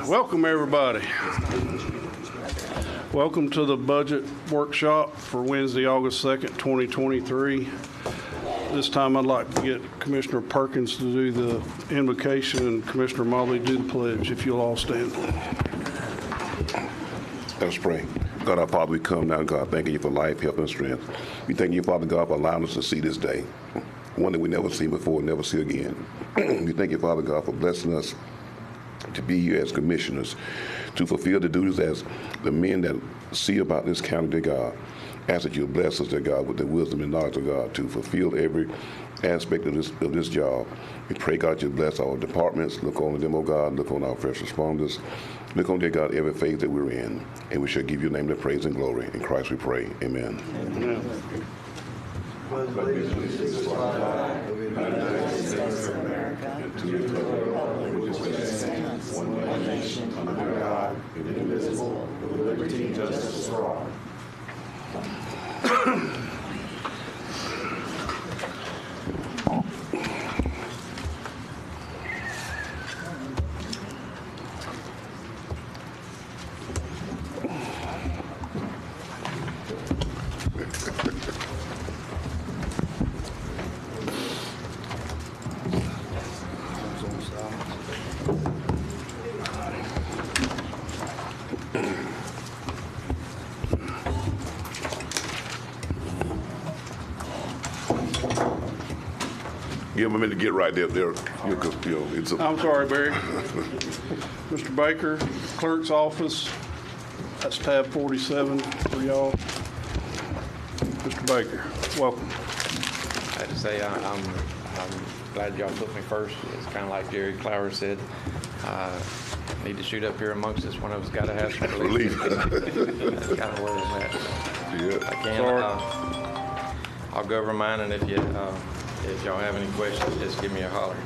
Welcome, everybody. Welcome to the budget workshop for Wednesday, August 2nd, 2023. This time I'd like to get Commissioner Perkins to do the invocation and Commissioner Mobley do the pledge, if you'll all stand. Let us pray. God, our Father, we come now, God, thanking you for life, health, and strength. We thank you, Father God, for allowing us to see this day, one that we never seen before and never see again. We thank you, Father God, for blessing us to be here as commissioners, to fulfill the duties as the men that see about this county, dear God. Ask that you bless us, dear God, with the wisdom and knowledge of God to fulfill every aspect of this job. We pray, God, you bless our departments. Look on them, oh God. Look on our first responders. Look on, dear God, every phase that we're in. And we shall give your name the praise and glory. In Christ we pray. Amen. Amen. One nation under God, indivisible, with liberty and justice for all. Give them a minute to get right there. I'm sorry, Barry. Mr. Baker, clerk's office, that's tab 47 for y'all. Mr. Baker, welcome. I have to say, I'm glad y'all put me first. It's kind of like Jerry Clower said, need to shoot up here amongst us. One of us got to have some relief. That's kind of where it's at. Yeah. I can. I'll go over mine, and if y'all have any questions, just give me a holler.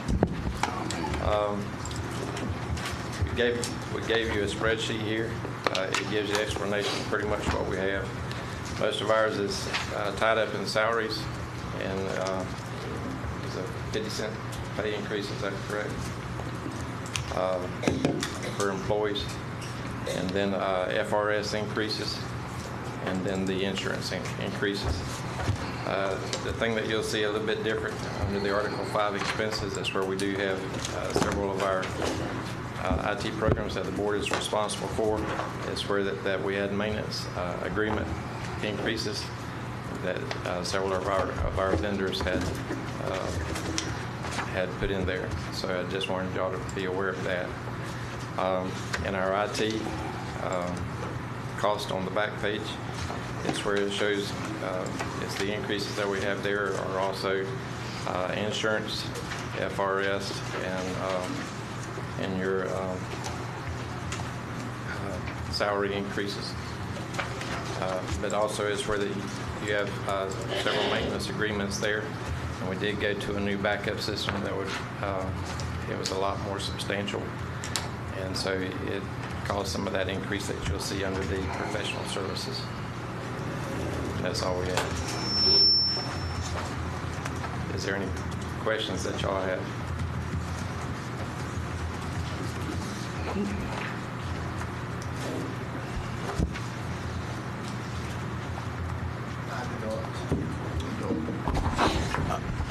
We gave you a spreadsheet here. It gives you explanation of pretty much what we have. Most of ours is tied up in salaries, and it's a 50-cent pay increase. Is that correct? For employees, and then FRS increases, and then the insurance increases. The thing that you'll see a little bit different under the Article 5 expenses, that's where we do have several of our IT programs that the board is responsible for. It's where that we had maintenance agreement increases that several of our vendors had put in there. So I just wanted y'all to be aware of that. In our IT cost on the back page, it's where it shows it's the increases that we have there are also insurance, FRS, and your salary increases. But also it's where you have several maintenance agreements there, and we did go to a new backup system that would it was a lot more substantial, and so it caused some of that increase that you'll see under the professional services. That's all we have. Is there any questions that y'all have?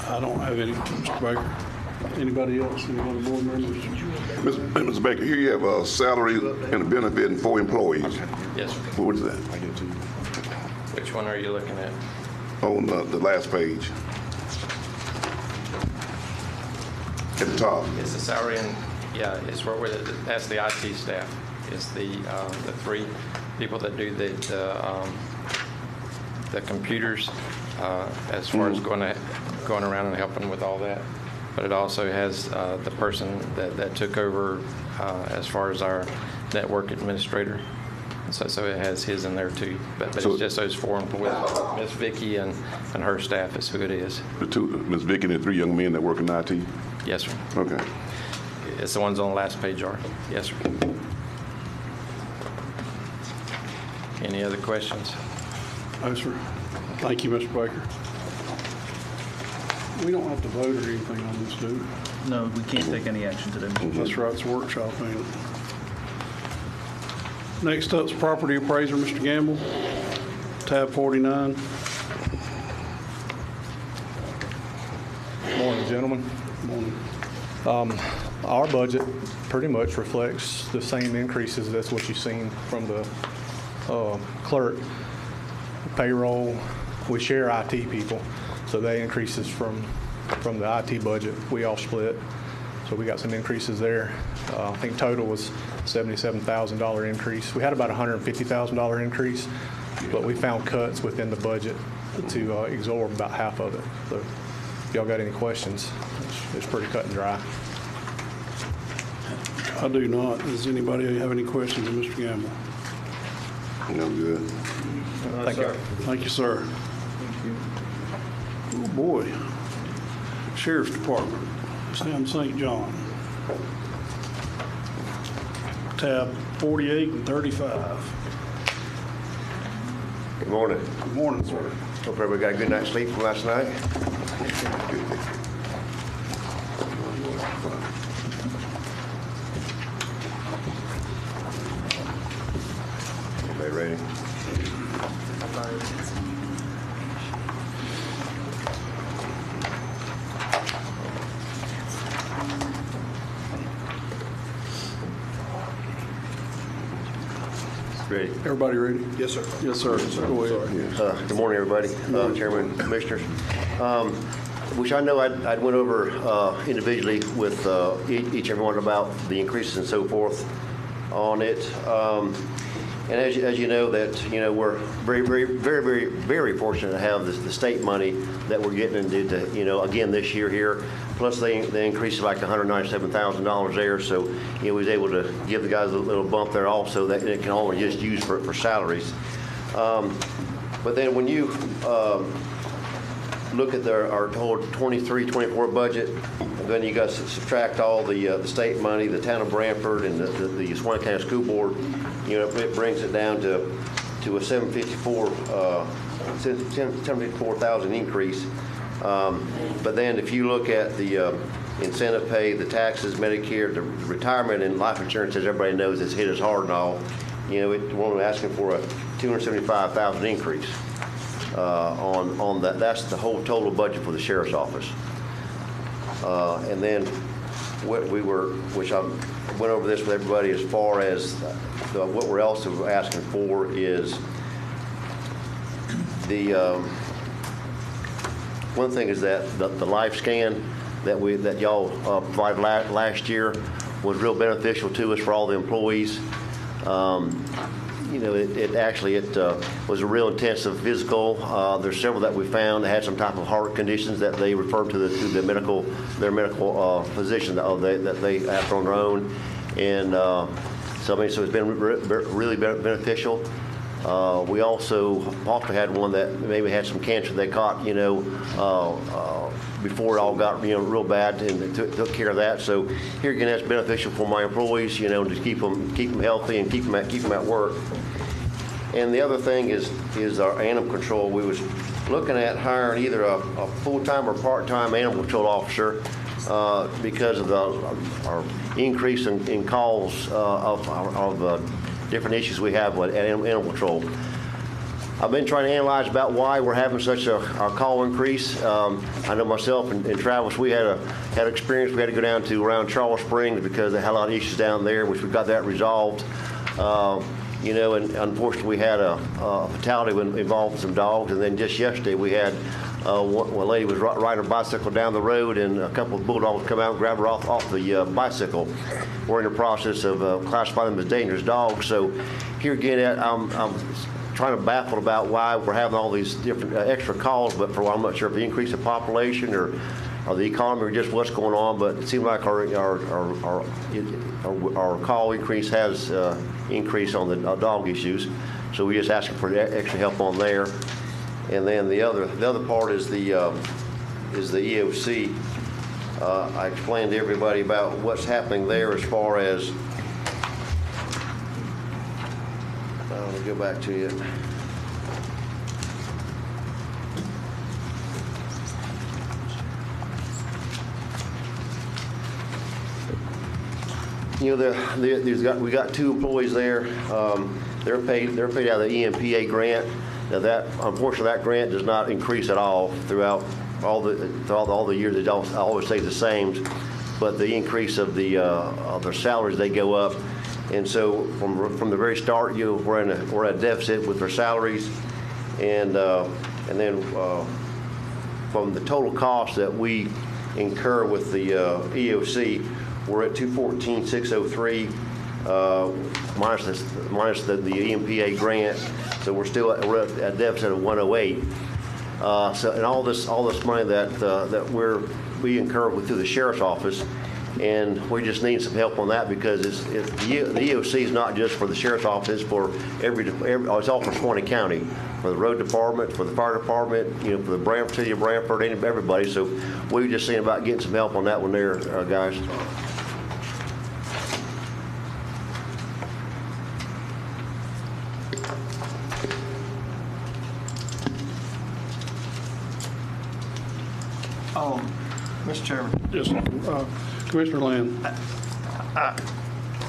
I don't have any, Mr. Baker. Anybody else? Any other board members? Mr. Baker, here you have a salary and a benefit for employees. Yes, sir. What is that? Which one are you looking at? On the last page. At the top. It's the salary, and yeah, it's where that's the IT staff. It's the three people that do the computers as far as going around and helping with all that. But it also has the person that took over as far as our network administrator. So it has his in there too. But so it's just those four employees. Miss Vicki and her staff is who it is. The two, Miss Vicki and the three young men that work in IT? Yes, sir. Okay. It's the ones on the last page, are. Yes, sir. Any other questions? No, sir. Thank you, Mr. Baker. We don't have to vote or anything on this, do we? No, we can't take any action today. That's right, it's a workshop, ain't it? Next up's property appraiser, Mr. Gamble, tab 49. Morning, gentlemen. Morning. Our budget pretty much reflects the same increases. That's what you've seen from the clerk. Payroll, we share IT people, so that increases from the IT budget. We all split, so we got some increases there. I think total was $77,000 increase. We had about $150,000 increase, but we found cuts within the budget to absorb about half of it. So if y'all got any questions, it's pretty cut and dry. I do not. Does anybody have any questions of Mr. Gamble? I'm good. Thank you. Thank you, sir. Oh, boy. Sheriff's Department, Sam St. John. Tab 48 and 35. Good morning. Good morning, sir. Hope everybody got a good night's sleep from last night. Everybody ready? Ready. Everybody ready? Yes, sir. Yes, sir. Go ahead. Good morning, everybody, Chairman, Commissioners. Which I know I'd went over individually with each and everyone about the increases and so forth on it. And as you know, we're very fortunate to have the state money that we're getting into, again this year here. Plus they increased like $197,000 there, so we was able to give the guys a little bump there also that it can only just use for salaries. But then when you look at our total 23-24 budget, then you got to subtract all the state money, the town of Branford, and the Suwannee County School Board. It brings it down to a $754,000 increase. But then if you look at the incentive pay, the taxes, Medicare, the retirement, and life insurance, as everybody knows, it's hit us hard and all. We're only asking for a $275,000 increase on that. That's the whole total budget for the sheriff's office. And then which I went over this with everybody as far as what we're also asking for is the one thing is that the life scan that y'all provided last year was real beneficial to us for all the employees. It actually was a real intensive physical. There's several that we found that had some type of heart conditions that they referred to their medical physician that they have on their own, and so it's been really beneficial. We also had one that maybe had some cancer they caught, before it all got real bad, and they took care of that. So here again, that's beneficial for my employees, to keep them healthy and keep them at work. And the other thing is our animal control. We was looking at hiring either a full-time or part-time animal control officer because of our increase in calls of different issues we have with animal control. I've been trying to analyze about why we're having such a call increase. I know myself and Travis, we had experience. We had to go down to around Charles Springs because they had a lot of issues down there, which we got that resolved. And unfortunately we had a fatality involving some dogs. And then just yesterday we had one lady was riding her bicycle down the road, and a couple of bulldogs come out and grab her off the bicycle. We're in the process of classifying them as dangerous dogs. So here again, I'm trying to baffle about why we're having all these different extra calls, but for a while I'm not sure if the increase in population or the economy or just what's going on, but it seems like our call increase has increased on the dog issues. So we're just asking for extra help on there. And then the other part is the EOC. I explained to everybody about what's happening there as far as. Let me go back to you. You know, we got 2 employees there. They're paid out of the EMPA grant. Now unfortunately, that grant does not increase at all throughout all the years. It always stays the same. But the increase of their salaries, they go up. And so from the very start, we're at a deficit with their salaries. And then from the total cost that we incur with the EOC, we're at 214,603 minus the EMPA grant. So we're at a deficit of 108. And all this money that we incur through the sheriff's office, and we just need some help on that because the EOC is not just for the sheriff's office, it's for it's all for Suwannee County, for the road department, for the fire department, for the city of Brantford, everybody. So we were just seeing about getting some help on that one there, guys. Mr. Chairman, Yes, Commissioner Land.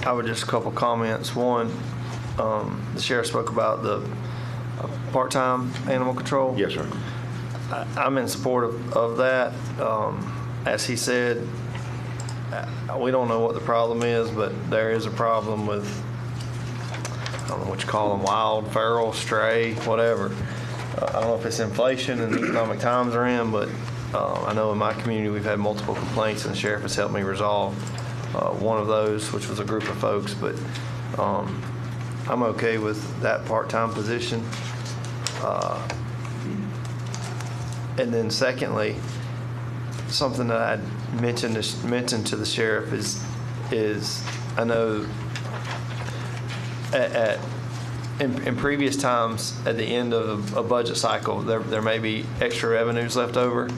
I would just a couple comments. One, the sheriff spoke about the part-time animal control. Yes, sir. I'm in support of that. As he said, we don't know what the problem is, but there is a problem with, I don't know what you call them, wild, feral, stray, whatever. I don't know if it's inflation and the economic times are in, but I know in my community we've had multiple complaints, and the sheriff has helped me resolve one of those, which was a group of folks. But I'm okay with that part-time position. And then secondly, something that I mentioned to the sheriff is I know in previous times at the end of a budget cycle, there may be extra revenues left over,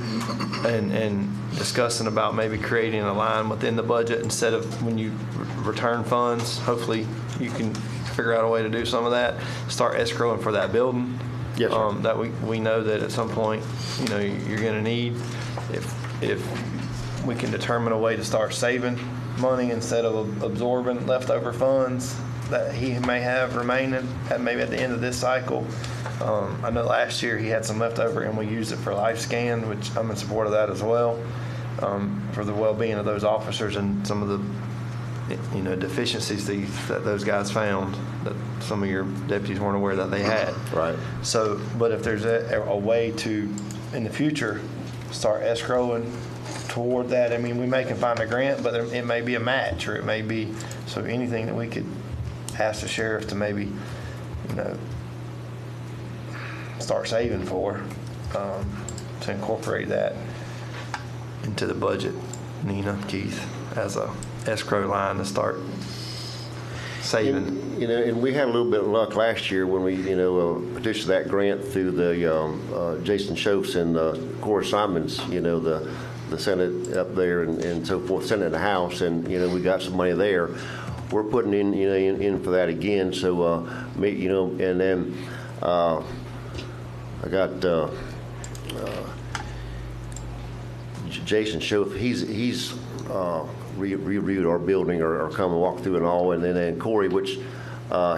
and discussing about maybe creating a line within the budget instead of when you return funds. Hopefully you can figure out a way to do some of that, start escrowing for that building. Yes, sir. That we know that at some point, you're going to need. If we can determine a way to start saving money instead of absorbing leftover funds that he may have remaining maybe at the end of this cycle. I know last year he had some leftover and we used it for life scan, which I'm in support of that as well, for the well-being of those officers and some of the deficiencies that those guys found that some of your deputies weren't aware that they had. Right. So, but if there's a way to, in the future, start escrowing toward that, I mean, we may can find a grant, but it may be a match, or it may be, so anything that we could ask the sheriff to maybe, start saving for, to incorporate that into the budget, Nina, Keith, as a escrow line to start saving. And we had a little bit of luck last year when we, petitioned that grant through the Jason Schoafs and Cora Simons, the Senate up there and so forth, Senate and the House, and we got some money there. We're putting in for that again. So and then I got Jason Schoaf. He's reviewed our building or come and walk through and all, and then Corey, which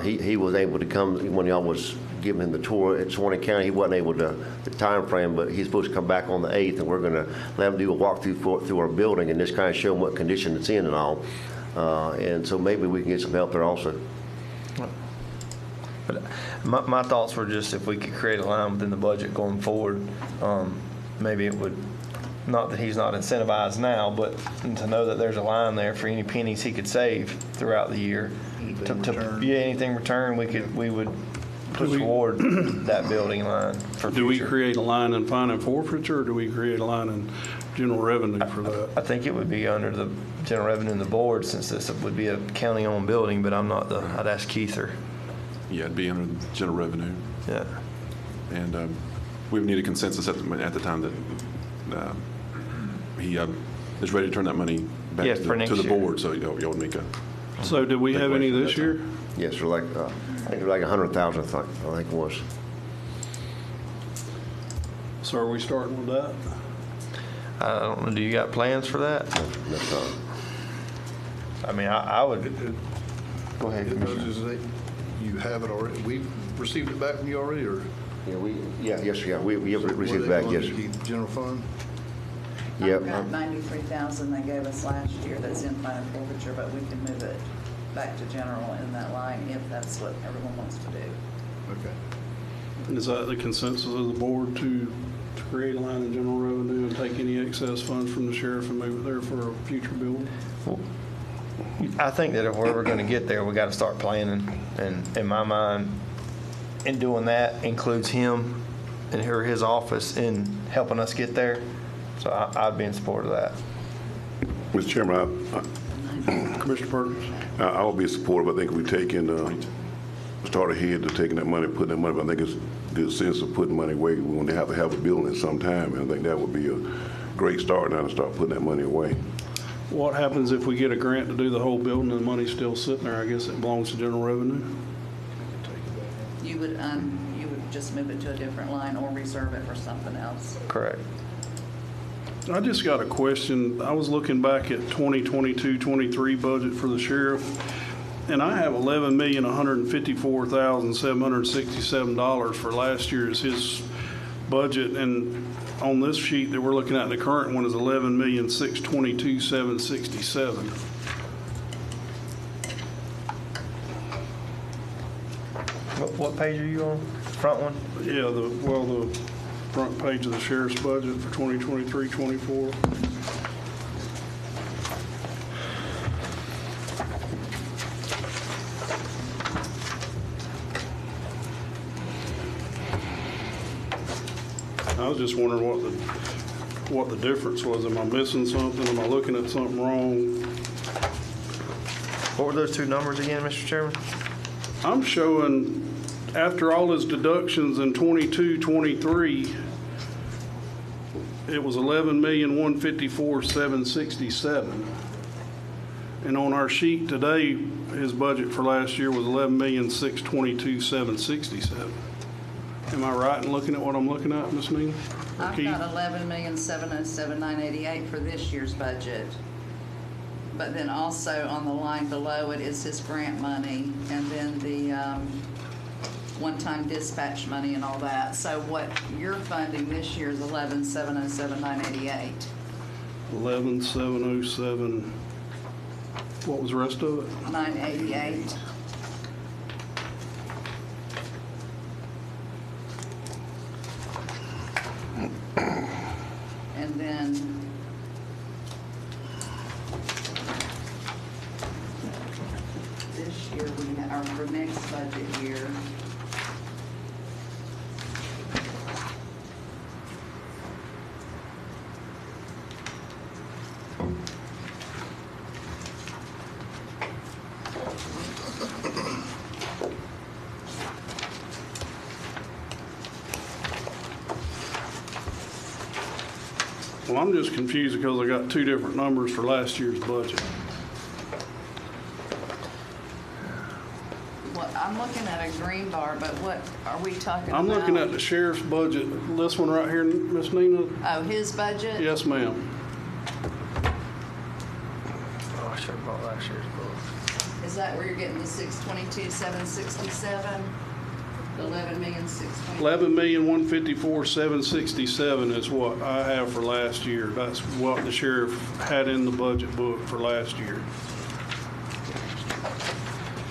he was able to come when y'all was giving him the tour at Suwannee County. He wasn't able to the time frame, but he's supposed to come back on the 8th, and we're going to let him do a walkthrough through our building and just kind of show him what condition it's in and all. And so maybe we can get some help there also. But my thoughts were just if we could create a line within the budget going forward, maybe it would, not that he's not incentivized now, but to know that there's a line there for any pennies he could save throughout the year. Anything returned, we would push toward that building line for future. Do we create a line in fine and forfeiture, or do we create a line in general revenue for that? I think it would be under the general revenue in the board, since this would be a county-owned building, but I'm not I'd ask Keith or. Yeah, it'd be under the general revenue. Yeah. And we would need a consensus at the time that he is ready to turn that money back Yeah, to for next the year. board. So y'all would make a. So did we have any this year? Yes, for like I think it was like 100,000. I think it was. So are we starting with that? I don't know. Do you got plans for that? That's I mean, I would, Go ahead, It Commissioner. does, is that you have it already, we've received it back from you already, or? We have received it back, yes. Were they going to keep general fund? Yep. I've got 93,000 they gave us last year that's in fine and forfeiture, but we can move it back to general in that line if that's what everyone wants to do. Okay. Is that the consensus of the board to create a line in general revenue and take any excess funds from the sheriff and move it there for a future build? I think that if we're ever going to get there, we got to start planning. And in my mind, in doing that includes him and his office in helping us get there. So I'd be in support of that. Mr. Chairman, Commissioner Perkins? I would be supportive. I think we take and start ahead to taking that money, putting that money, but I think it's good sense of putting money away. We're going to have a building at some time, and I think that would be a great start now to start putting that money away. What happens if we get a grant to do the whole building and the money's still sitting there? I guess it belongs to general revenue? You would just move it to a different line or reserve it for something else. Correct. I just got a question. I was looking back at 2022-23 budget for the sheriff, and I have $11,154,767 for last year's his budget, and on this sheet that we're looking at, the current one is $11,622,767. What page are you on? Front one? Yeah, the front page of the sheriff's budget for 2023-24. I was just wondering what the difference was. Am I missing something? Am I looking at something wrong? What were those two numbers again, Mr. Chairman? I'm showing, after all his deductions in 22-23, it was $11,154,767. And on our sheet today, his budget for last year was $11,622,767. Am I right in looking at what I'm looking at, Ms. Nina? Or I've Keith? got 11,707,988 for this year's budget. But then also on the line below it is his grant money and then the one-time dispatch money and all that. So what you're funding this year is 11,707,988. 11,707. What was the rest of it? 988. And then this year, or for next budget year, Well, I'm just confused because I got two different numbers for last year's budget. I'm looking at a green bar, but what are we talking about? I'm looking at the sheriff's budget. This one right here, Miss Nina? Oh, his budget? Yes, ma'am. Oh, I should have bought last year's book. Is that where you're getting the 622,767? The 11,622,000? $11,154,767 is what I have for last year. That's what the sheriff had in the budget book for last year.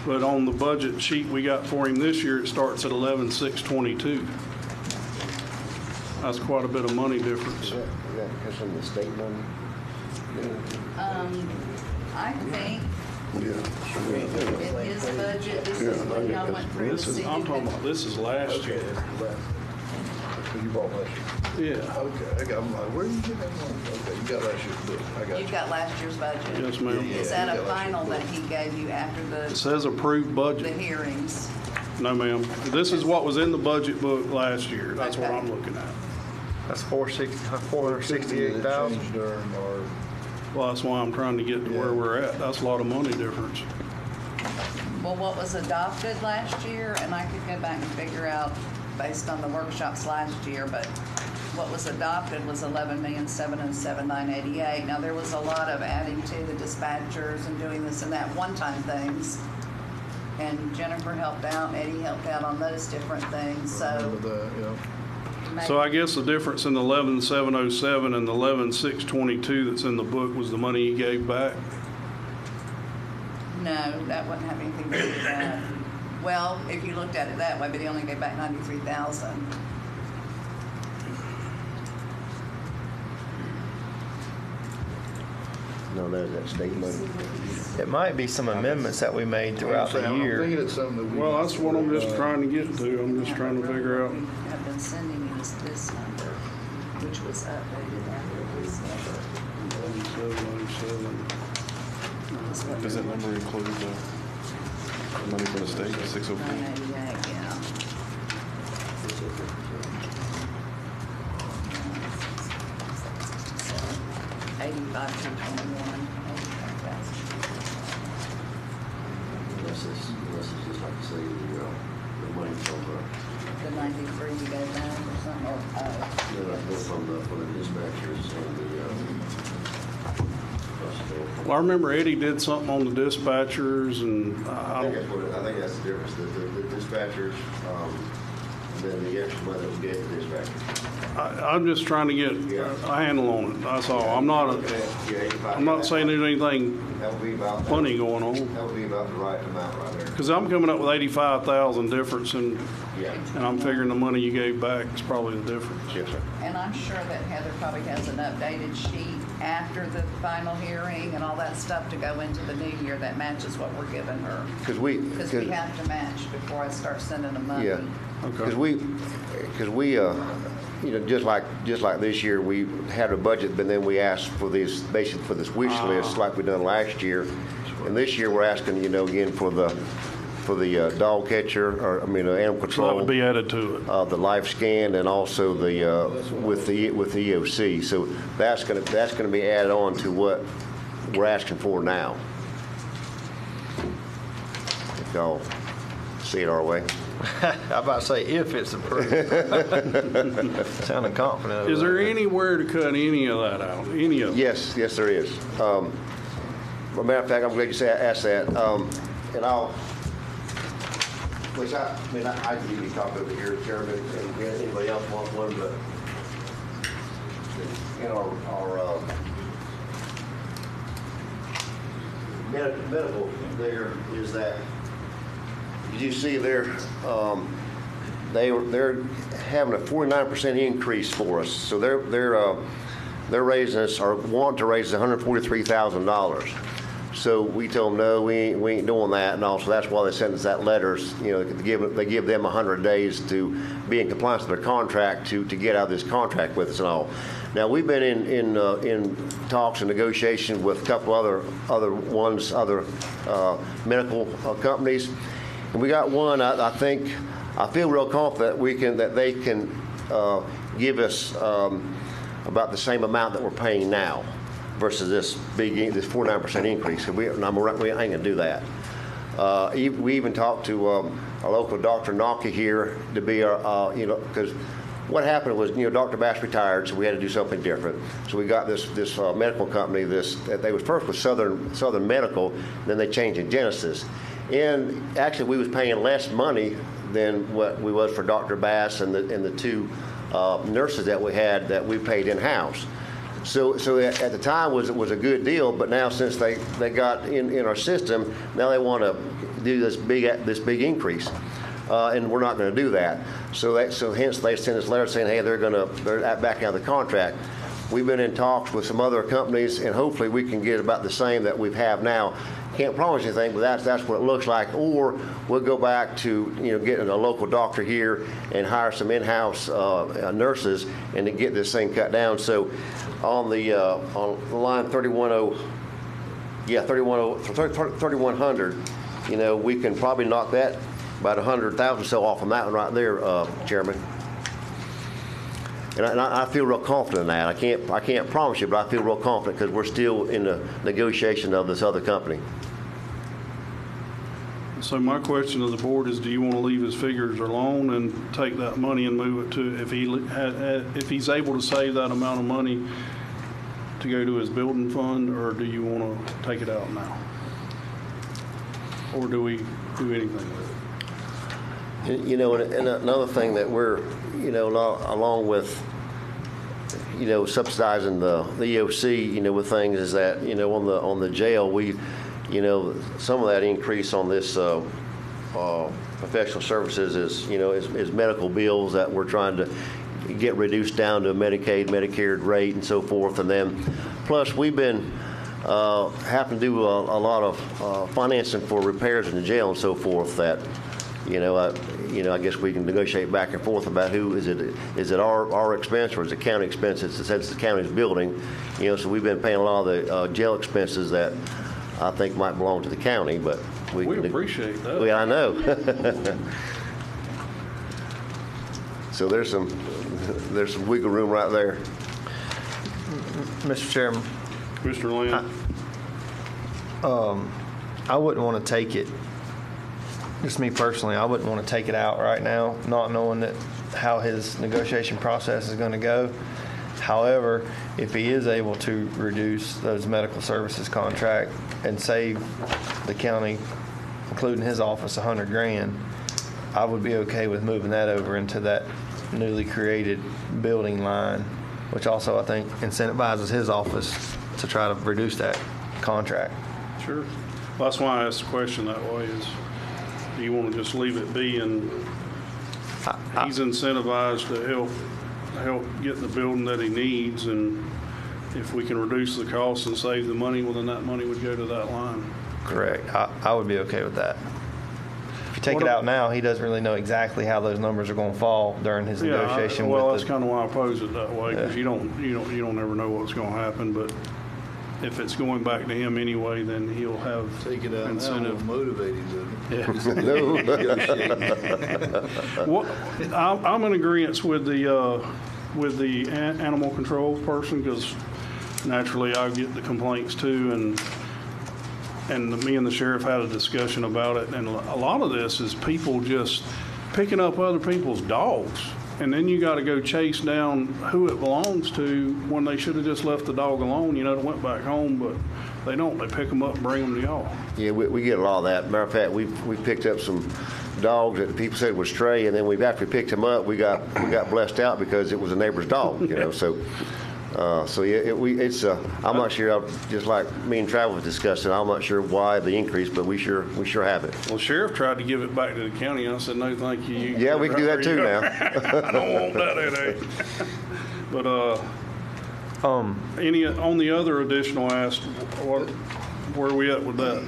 But on the budget sheet we got for him this year, it starts at 11,622. That's quite a bit of money difference. Is that because of the state money? I think Yeah. in his budget, this is what y'all went through. This is, I'm talking about, this is last year. You bought last year? Yeah. Okay, I'm like, where are you getting that money? Okay, you got last year's book, I got You've you. got last year's budget. Yes, ma'am. Is that a final that he gave you after It the says approved budget. hearings? No, ma'am. This is what was in the budget book last year. That's what I'm looking at. That's 468,000. Changed during, or, Well, that's why I'm trying to get to where we're at. That's a lot of money difference. Well, what was adopted last year, and I could go back and figure out based on the workshops last year, but what was adopted was 11,707,988. Now, there was a lot of adding to the dispatchers and doing this and that one-time things. And Jennifer helped out, Eddie helped out on those different things, so. So I guess the difference in the 11,707 and the 11,622 that's in the book was the money he gave back? No, that wouldn't have anything to do with that. Well, if you looked at it that way, but he only gave back 93,000. No, that state money. It might be some amendments that we made throughout the I'm thinking year. it's something that we. Well, that's what I'm just trying to get to. I'm just trying to figure out. We have been sending you this number, which was updated after this number. 11,707. Does that number include the money from the state, the 604? 988, yeah. $85,221, This is just like you say, the money from the 93 you gave back or something, or, from the dispatchers and Well, I remember Eddie did something on the dispatchers and I think that's the difference. The dispatchers, and then the extra money that we get to dispatchers. I'm just trying to get a handle on it. That's all. I'm not saying there's anything That would be about. funny going on. That would be about the right amount right there. Because I'm coming up with 85,000 difference and Yeah. I'm figuring the money you gave back is probably the difference. Yes, sir. and I'm sure that Heather probably has an updated sheet after the final hearing and all that stuff to go into the new year that matches what we're giving her. Because Because we have to match before I start sending them money. Yeah. Because we, just like this year, we had a budget, but then we asked for this, basically for this wish list like we done last year. And this year, we're asking, again, for the dog catcher, animal control. So that would be added to it. The life scan and also with the EOC. So that's gonna be added on to what we're asking for now. If y'all see it our way. I'm about to say if it's approved. Sounding confident. Is there about it. anywhere to cut any of that out? Any of it? Yes, there is. As a matter of fact, I'm glad you asked that. And which I can give you a copy over here, Chairman, and anybody else wants one, but in our medical there is that, as you see there, they're having a 49% increase for us. So they're raising us, or want to raise $143,000. So we told them, no, we ain't doing that, and also that's why they sent us that letters. They give them 100 days to be in compliance with their contract to get out of this contract with us and all. Now we've been in talks and negotiation with a couple other medical companies, and we got one. I feel real confident that they can give us about the same amount that we're paying now versus this 49% increase. We ain't gonna do that. We even talked to our local Dr. Naka here to be our, because what happened was, Dr. Bass retired, so we had to do something different. So we got this medical company. They was first with Southern Medical, then they changed to Genesis. And actually, we was paying less money than what we was for Dr. Bass and the two nurses that we had that we paid in-house. So at the time was a good deal, but now since they got in our system, now they want to do this big increase, and we're not going to do that. So hence they sent us letters saying, hey, they're backing out of the contract. We've been in talks with some other companies, and hopefully we can get about the same that we have now. Can't promise anything, but that's what it looks like. Or we'll go back to getting a local doctor here and hire some in-house nurses and to get this thing cut down. So on line 3100, we can probably knock that about 100,000 so off on that one right there, Chairman. And I feel real confident in that. I can't promise you, but I feel real confident because we're still in the negotiation of this other company. So my question to the board is, do you want to leave his figures alone and take that money and move it to, if he's able to save that amount of money to go to his building fund, or do you want to take it out now? Or do we do anything with it? You know, and another thing that we're, you know, along with, you know, subsidizing the EOC, you know, with things is that, you know, on the jail, we, you know, some of that increase on this professional services is, you know, is medical bills that we're trying to get reduced down to a Medicaid, Medicare rate and so forth. And then plus we've been having to do a lot of financing for repairs in the jail and so forth that, you know, I guess we can negotiate back and forth about who is it our expense or is it county expense? Since it's the county's building, you know, so we've been paying a lot of the jail expenses that I think might belong to the county, but We appreciate that. Yeah, I know. So there's some wiggle room right there. Mr. Chairman, Mr. Lynn? I wouldn't want to take it, just me personally, I wouldn't want to take it out right now, not knowing how his negotiation process is going to go. However, if he is able to reduce those medical services contract and save the county, including his office, $100 grand, I would be okay with moving that over into that newly created building line, which also I think incentivizes his office to try to reduce that contract. Sure. Well, that's why I asked the question that way is, do you want to just leave it be and he's incentivized to help get the building that he needs, and if we can reduce the cost and save the money, well, then that money would go to that line. Correct. I would be okay with that. If you take it out now, he doesn't really know exactly how those numbers are going to fall during his negotiation. Well, that's with kind of why I pose it that way, because Yeah. you don't ever know what's going to happen, but if it's going back to him anyway, then he'll have Take it out now, incentive. it'll motivate him, What, I'm in agreement with the animal control person, because naturally I get the complaints too, and me and the sheriff had a discussion about it, and a lot of this is people just picking up other people's dogs, and then you got to go chase down who it belongs to when they should have just left the dog alone, you know, that went back home, but they don't. They pick them up and bring them to y'all. Yeah, we get a lot of that. Matter of fact, we picked up some dogs that people said were stray, and then after we picked them up, we got blessed out because it was a neighbor's dog, you know. So yeah, I'm not sure. Just like me and Travis discussed it, I'm not sure why the increase, but we sure have it. Well, sheriff tried to give it back to the county, and I said, no, thank you. Yeah, we can do that too now. I don't want that headache. But any on the other additional ask, where are we at with that?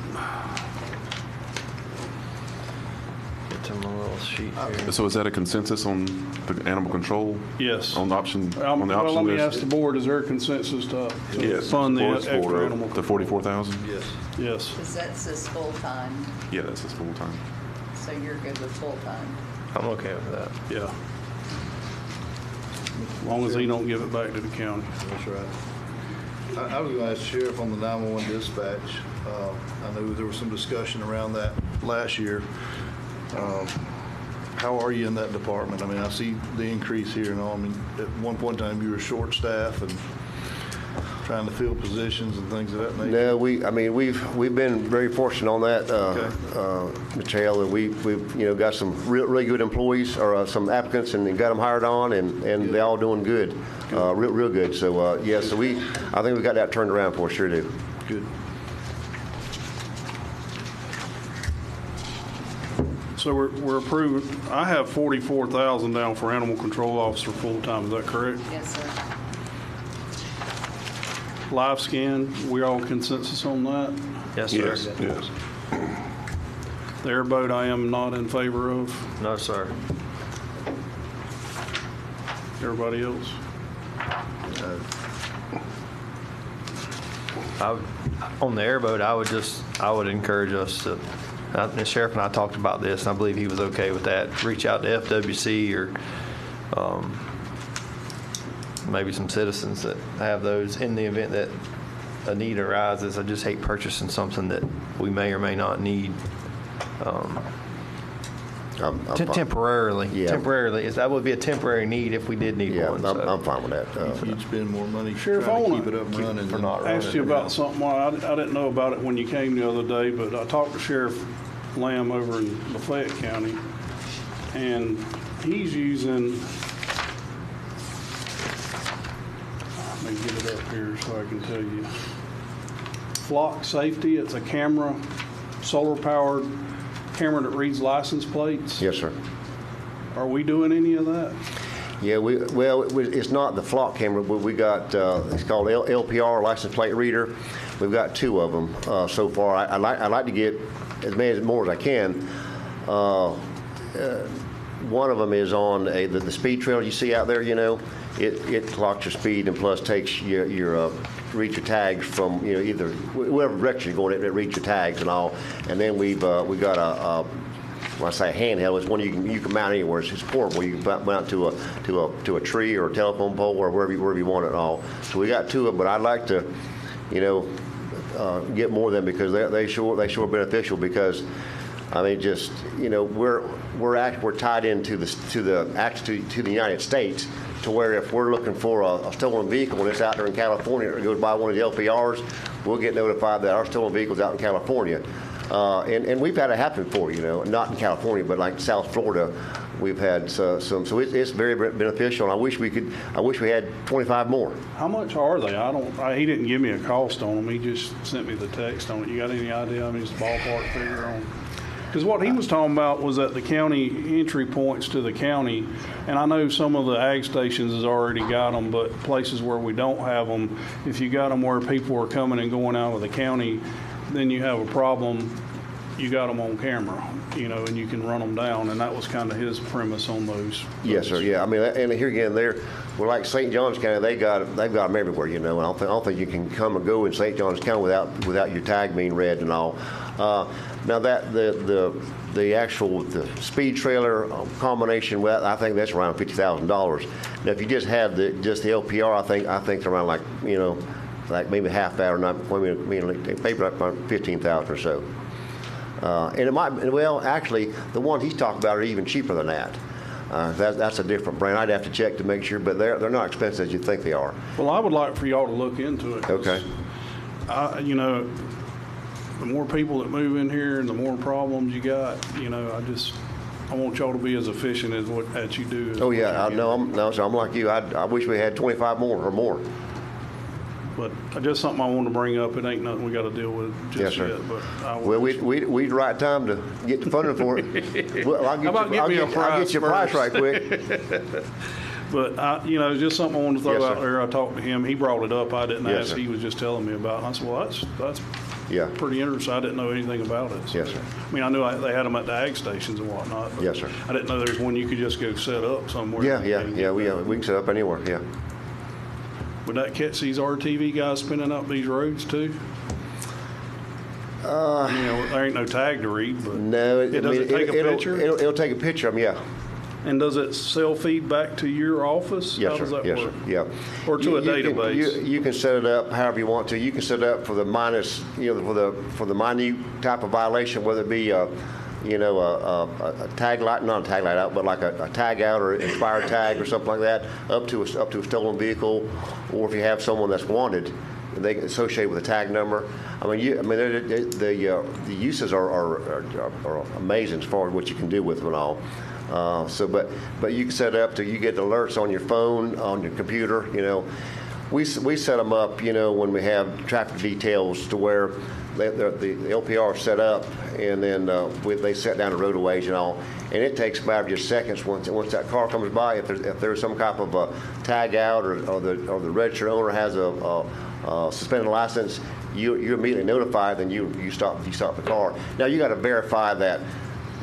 Get to my little sheet here. So is that a consensus on the animal control? Yes. On the option Well, let me ask list? the board: is there a consensus to Yes. fund the Support's extra for animal? the 44,000? Yes. Yes. Because that says full-time, Yeah, that's his full time. so you're good with full-time. I'm okay with that. Yeah. As long as he don't give it back to the county. That's right. I was going to ask the sheriff on the 911 dispatch. I know there was some discussion around that last year. How are you in that department? I mean, I see the increase here and all. I mean, at one point in time, you were short staff and trying to fill positions and things of that nature. No, we've been very fortunate on that, Mr. Hale, and we've got some really good employees or some applicants and got them hired on, and they're all doing good, real good. So I think we got that turned around for us, sure do. Good. So we're approved. I have 44,000 down for animal control officer full-time. Is that correct? Yes, sir. Live scan, we all consensus on that? Yes, sir. Yes. The airboat I am not in favor of. No, sir. Everybody else? On the airboat, I would encourage us to, the sheriff and I talked about this, and I believe he was okay with that. Reach out to FWC or maybe some citizens that have those in the event that a need arises. I just hate purchasing something that we may or may not need I'm fine. Temporarily. Yeah. Temporarily. That would be a temporary need if we did need Yeah, one. I'm fine with that. If you'd spend more money Sheriff, trying I to wanna keep it up and running. for than- not I asked you about something, I didn't know about it when you came the other day, but I talked to Sheriff Lamb over in Lafayette County, and he's using, let me get it up here so I can tell you. Flock Safety, it's a camera, solar-powered camera that reads license plates. Yes, sir. Are we doing any of that? Yeah, it's not the flock camera, but we got, it's called LPR, license plate reader. We've got 2 of them so far. I'd like to get as many more as I can. One of them is on the speed trailer you see out there, it clocks your speed and plus takes your reads your tags from, either whatever direction you're going, it reads your tags and all. And then we got when I say a handheld, it's one you can mount anywhere. It's portable. You can mount to a tree or a telephone pole or wherever you want it and all. So we got 2 of them, but I'd like to, get more of them because they sure beneficial because. I mean, just we're tied into the United States, to where if we're looking for a stolen vehicle and it's out there in California or it goes by one of the LPRs, we'll get notified that our stolen vehicle's out in California, and we've had it happen before. Not in California, but like South Florida, we've had some. So it's very beneficial. And I wish we had 25 more. How much are they? He didn't give me a cost on them. He just sent me the text on it. You got any idea? I mean, just ballpark figure on? Because what he was talking about was at the county entry points to the county, and I know some of the ag stations has already got them, but places where we don't have them, if you got them where people are coming and going out of the county, then you have a problem. You got them on camera, and you can run them down, and that was kind of his premise on those. Yes, sir. Yeah, I mean, and here again, we're like St. Johns County. They've got them everywhere, And I don't think you can come and go in St. Johns County without your tag being read and all. Now that the actual speed trailer combination, well, I think that's around $50,000. Now if you just have just the LPR, I think it's around like maybe half that or not, maybe around 15,000 or so. And it might, actually, the ones he's talking about are even cheaper than that. That's a different brand. I'd have to check to make sure, but they're not expensive as you think they are. Well, I would like for y'all to look into it. 'Cause the more people that move in here and the more problems you got, I want y'all to be as efficient as you do. Oh yeah, I'm like you. I wish we had 25 more or more. But just something I want to bring up. It ain't nothing we got to deal with just Yes, sir. yet. But Well, we'd right time to get the funding for it. Well, I'll get your price right quick. But just something I wanted to throw Yes, out sir. there. I talked to him. He brought it up. I didn't Yes, ask. sir. He was just telling me about it. And I said, well, that's Yeah. pretty interesting. I didn't know anything about it. So, Yes, sir. I mean, I knew they had them at the ag stations and whatnot. But Yes, sir. I didn't know there was one you could just go set up somewhere. Yeah. We can set up anywhere. Yeah. Would that catch these RTV guys spinning up these roads too? There ain't no tag to read, but No, does it take a picture? It'll take a picture of them. Yeah. And does it sell feedback to your office? Yes, How sir. does that Yes, work? sir. Yeah. Or to a database? You can set it up however you want to. You can set it up for the minus, for the minute type of violation, whether it be a tag light, not a tag light out, but like a tag out or expired tag or something like that, up to a stolen vehicle, or if you have someone that's wanted, they can associate with a tag number. The uses are amazing as far as what you can do with them and all. But you can set it up to you get alerts on your phone, on your computer. We set them up. When we have traffic details to where the LPR is set up, and then they set down the roadways and all, and it takes about just seconds once that car comes by. If there's some type of a tag out or the registered owner has a suspended license, you're immediately notified. Then you stop the car. Now you got to verify that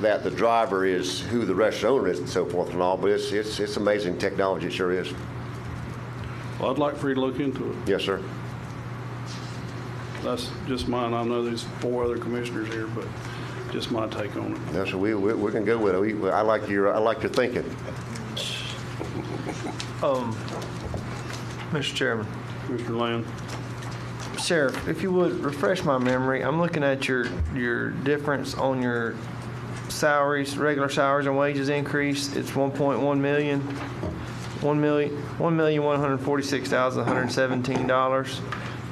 the driver is who the registered owner is and so forth and all. But it's amazing technology. It sure is. Well, I'd like for you to look into it. Yes, sir. That's just mine. I know there's 4 other commissioners here, but just my take on it. Yes, sir. We can go with it. I like your thinking. Mr. Chairman, Mr. Land. Sheriff, if you would refresh my memory, I'm looking at your difference on your salaries, regular salaries and wages increase, it's 1.1 million. $1,146,117.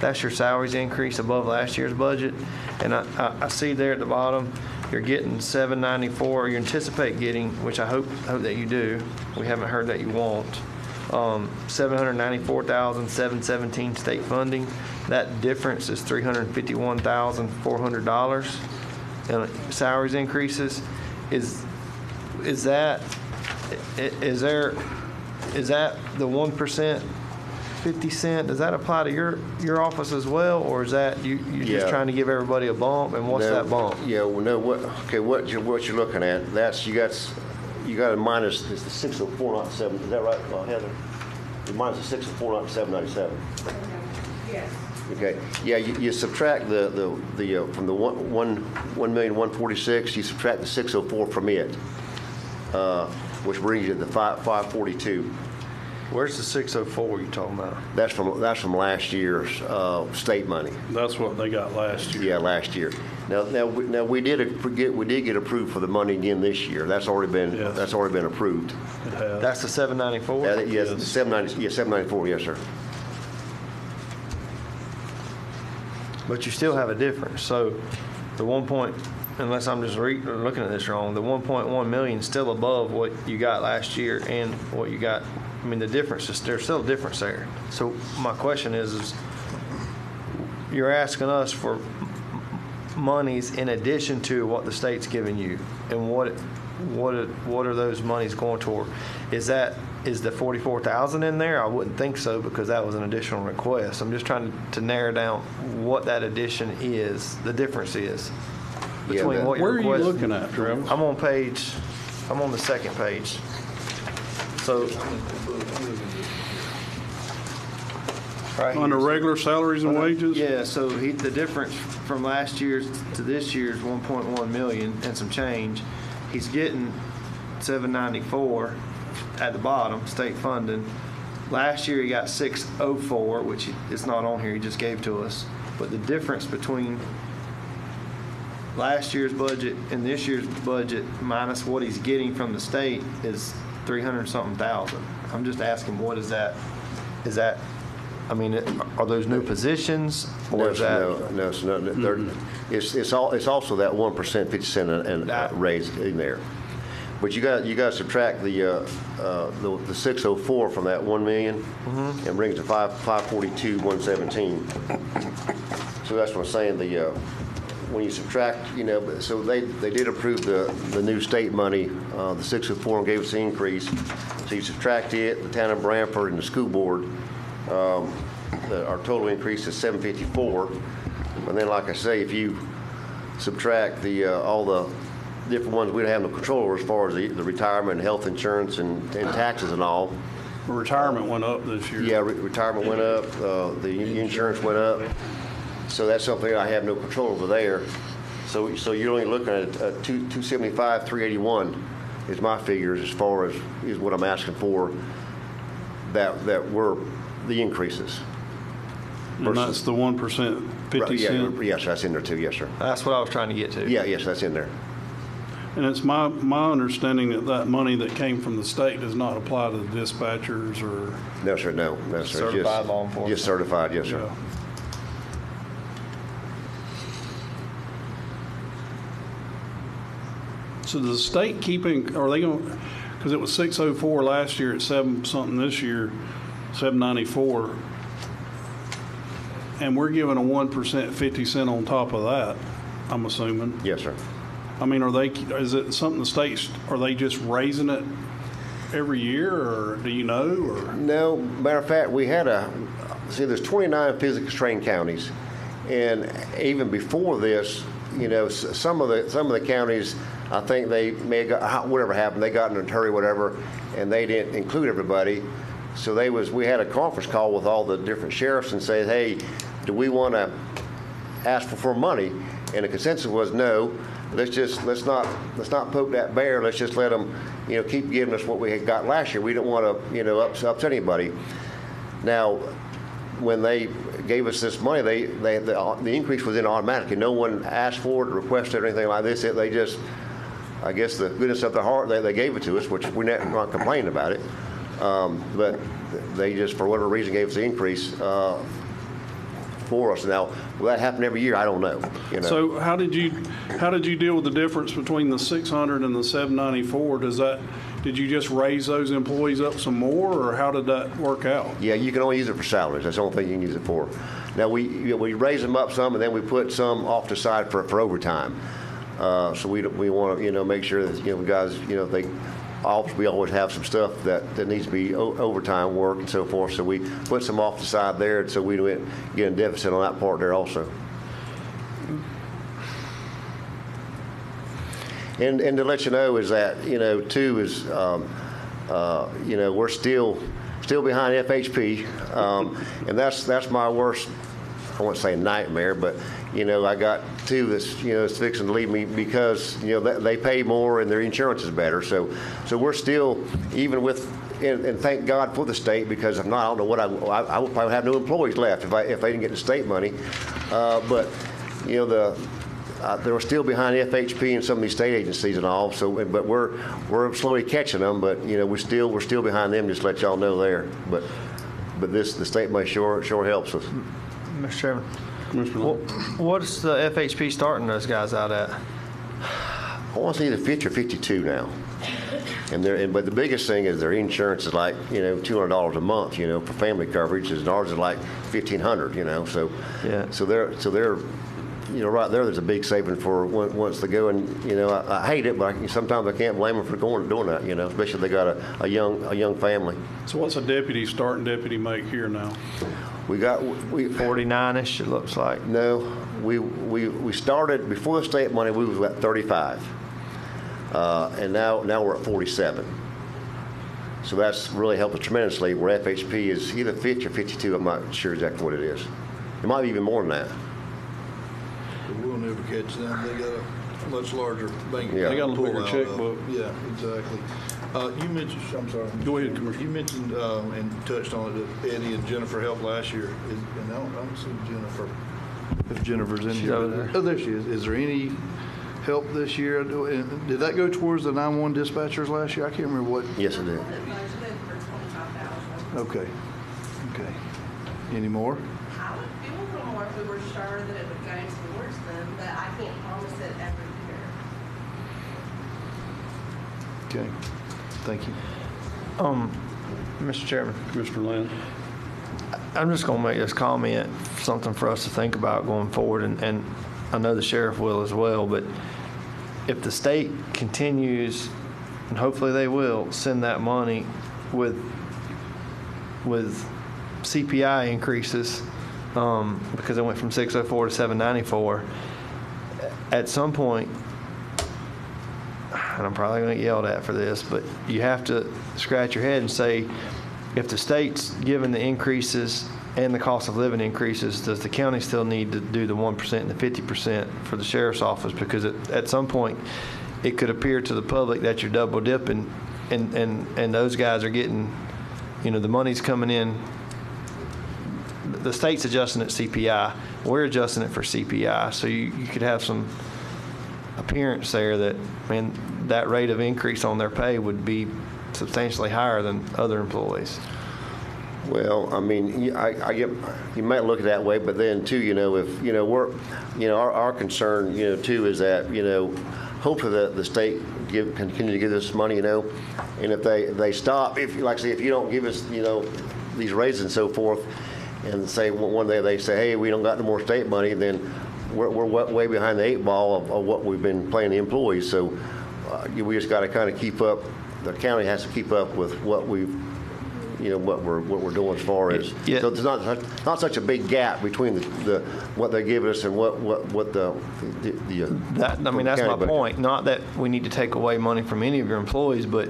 That's your salaries increase above last year's budget. And I see there at the bottom, you're getting 794, you anticipate getting, which I hope that you do. We haven't heard that you won't. 794,717 state funding. That difference is $351,400 in salaries increases. Is that the 1%, 50 cent? Does that apply to your office as well, or is that you just Yeah. trying to give everybody a bump? And what's No, that bump? Yeah, well, no, what you're looking at, that's, you got a minus, it's the 604, not 7, is that right, Heather? The minus the 604, not 797. Yes. Okay, yeah, you subtract the from the 1,146,000, you subtract the 604 from it, which brings you to the 542. Where's the 604 you talking about? That's from last year's state money. That's what they got last year. Yeah, last year. Now we did get approved for the money again this year. That's already been Yes. approved. It has. That's the 794? Yes, Yes. 794. Yes, sir. But you still have a difference. So the unless I'm just looking at this wrong, the 1.1 million is still above what you got last year and what you got. I mean, the difference is, there's still a difference there. So my question is you're asking us for monies in addition to what the state's giving you, and what are those monies going toward? Is the 44,000 in there? I wouldn't think so, because that was an additional request. I'm just trying to narrow down what that addition is, the difference is between what Where you're are you requesting. looking at, Travis? I'm on the second page. So right here. Under regular salaries and wages? Yeah, so the difference from last year's to this year's 1.1 million and some change. He's getting 794 at the bottom, state funding. Last year he got 604, which is not on here, he just gave to us. But the difference between last year's budget and this year's budget minus what he's getting from the state is 300-something thousand. I'm just asking, what is that? Is that, I mean, are those new positions, or is that? No, it's also that 1%, 50 cent and raise in there. But you got to subtract the 604 from that 1 million, and brings to 542, 117. So that's what I'm saying. When you subtract, so they did approve the new state money, the 604, and gave us the increase. So you subtract it, the town of Branford and the school board, our total increase is 754. And then, like I say, if you subtract all the different ones we don't have no control over, as far as the retirement, health insurance, and taxes and all. Retirement went up this year. Yeah, retirement went up, the insurance went up. So that's something I have no control over there. So you're only looking at 275, 381 is my figures, as far as is what I'm asking for, that were the increases. And that's the 1%, 50 cent? Yes, that's in there too, yes, sir. That's what I was trying to get to. Yeah, yes, that's in there. And it's my understanding that money that came from the state does not apply to the dispatchers or, No, sir, no, sir. Certified law enforcement. Just certified, yes, sir. yeah. So does the state keeping, are they going, because it was 604 last year, it's 7-something this year, 794, and we're giving a 1%, 50 cent on top of that, I'm assuming. Yes, sir. I mean, is it something the states, are they just raising it every year, or do you know, or? No, matter of fact, we had there's 29 physically trained counties, and even before this, some of the counties, I think they may have got, whatever happened, they got in a hurry, whatever, and they didn't include everybody. So we had a conference call with all the different sheriffs and said, hey, do we want to ask for money? And the consensus was no. Let's not poke that bear. Let's just let them, keep giving us what we had got last year. We don't want to, upset anybody. Now, when they gave us this money, the increase was in automatically. No one asked for it, requested, or anything like this. They just I guess the goodness of their heart, they gave it to us, which we're not complaining about it. But they just, for whatever reason, gave us the increase for us. Now, will that happen every year? I don't know. You know? So how did you deal with the difference between the 600 and the 794? Did you just raise those employees up some more, or how did that work out? Yeah, you can only use it for salaries. That's the only thing you can use it for. Now, we raise them up some, and then we put some off the side for overtime. So we want to, make sure that, guys, we always have some stuff that needs to be overtime work and so forth. So we put some off the side there, so we don't get a deficit on that part there also. And to let you know is that, too, is, we're still behind FHP. And that's my worst, I won't say nightmare, but, I got two that's fixing to leave me because, they pay more and their insurance is better. So we're still, even with, and thank God for the state, because if not, I don't know what I would probably have no employees left if they didn't get the state money. But, they're still behind FHP and some of these state agencies and all. So, but we're slowly catching them. But we're still behind them. Just to let y'all know there. But the state money sure helps us. Mr. Chairman, what's the FHP starting those guys out at? I want to say either 50 or 52 now. But the biggest thing is their insurance is like $200 a month for family coverage, and ours is like $1,500. So yeah. So they're right there's a big saving for once they go, and I hate it, but sometimes I can't blame them for doing that, especially if they got a young family. So what's a starting deputy make here now? We 49-ish, it looks like. No, we started before the state money. We was at 35, and now we're at 47. So that's really helped us tremendously. Where FHP is either 50 or 52. I'm not sure exactly what it is. It might be even more than that. We'll never catch them. They got a much larger bank. Yeah. They got a bigger pullout checkbook. Yeah, exactly. You mentioned, I'm sorry. Go ahead, Commissioner. You mentioned and touched on it that Eddie and Jennifer helped last year. And I don't see Jennifer. If Jennifer's in She's here. over there. Oh, there she is. Is there any help this year? Did that go towards the 911 dispatchers last year? I can't remember what. Yes, it did. Okay. Any more? I would feel a little more if we were sure that it would go towards them, but I can't promise it every year. Okay. Thank you. Mr. Chairman, Commissioner Land? I'm just going to make this comment, something for us to think about going forward, and I know the sheriff will as well, but if the state continues, and hopefully they will, send that money with CPI increases, because it went from 604 to 794, at some point, and I'm probably going to get yelled at for this, but you have to scratch your head and say, if the state's given the increases and the cost of living increases, does the county still need to do the 1% and the 50% for the sheriff's office? Because at some point, it could appear to the public that you're double dipping, and those guys are getting, the money's coming in. The state's adjusting it CPI. We're adjusting it for CPI. So you could have some appearance there that, that rate of increase on their pay would be substantially higher than other employees. Well, I get, you might look at it that way, but then too, if, we're, our concern, too, is that, hopefully the state continue to give us money, and if they stop, if you don't give us, these raises and so forth, and say one day they say, hey, we don't got no more state money, then we're way behind the 8 ball of what we've been paying the employees. So we just got to kind of keep up. The county has to keep up with what we've, what we're doing as far as. Yeah. So there's not such a big gap between the what they give us and what the. That's my point. Not that we need to take away money from any of your employees, but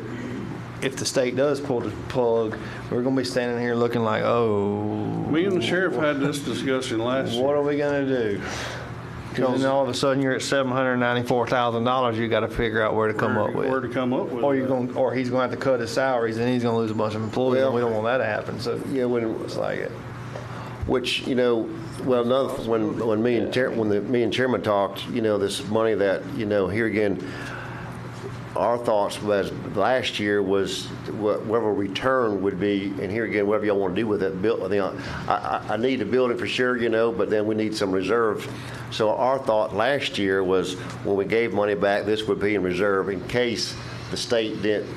if the state does pull the plug, we're going to be standing here looking like, oh. Me and the sheriff had this discussion last year. What are we going to do? And then all of a sudden you're at $794,000. You got to figure out where to come up with. Where to come up with. Or he's going to have to cut his salaries, and he's going to lose a bunch of employees, and we don't want that to happen. So Yeah, it's like it. Which well, when me and Chairman talked, this money that here again, our thoughts was last year was whatever return would be, and here again, whatever y'all want to do with it. I need a building for sure, but then we need some reserves. So our thought last year was when we gave money back, this would be in reserve in case the state didn't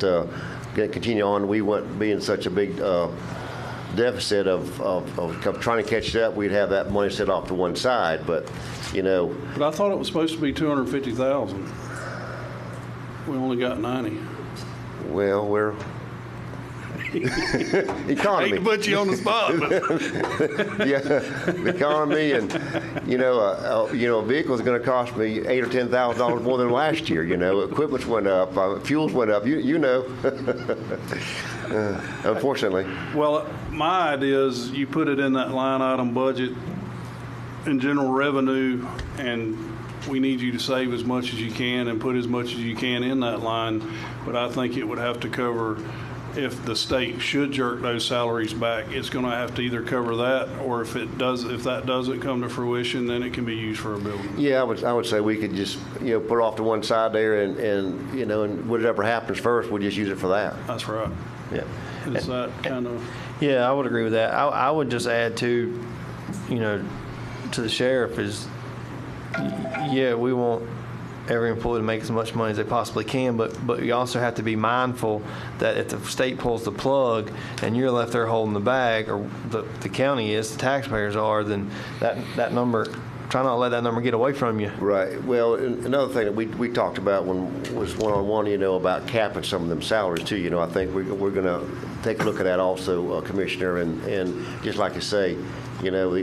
continue on. We wouldn't be in such a big deficit of trying to catch it up. We'd have that money set off to one side, but But I thought it was supposed to be 250,000. We only got 90. well, we're Hate economy. to put you on the spot, but Yeah, the economy, and a vehicle is going to cost me $8,000 or $10,000 more than last year. Equipment's went up, fuels went up. Unfortunately. well, my idea is you put it in that line item budget in general revenue, and we need you to save as much as you can and put as much as you can in that line. But I think it would have to cover, if the state should jerk those salaries back, it's going to have to either cover that, or if that doesn't come to fruition, then it can be used for a building. Yeah, I would say we could just put it off to one side there, and whatever happens first, we'll just use it for that. That's right. Yeah. Is that kind of? Yeah, I would agree with that. I would just add to the sheriff is, yeah, we want every employee to make as much money as they possibly can, but you also have to be mindful that if the state pulls the plug and you're left there holding the bag, or the county is, the taxpayers are, then that number, try not to let that number get away from you. Right. Well, another thing that we talked about was one-on-one, about capping some of them salaries too. I think we're going to take a look at that also, Commissioner, and just like you say,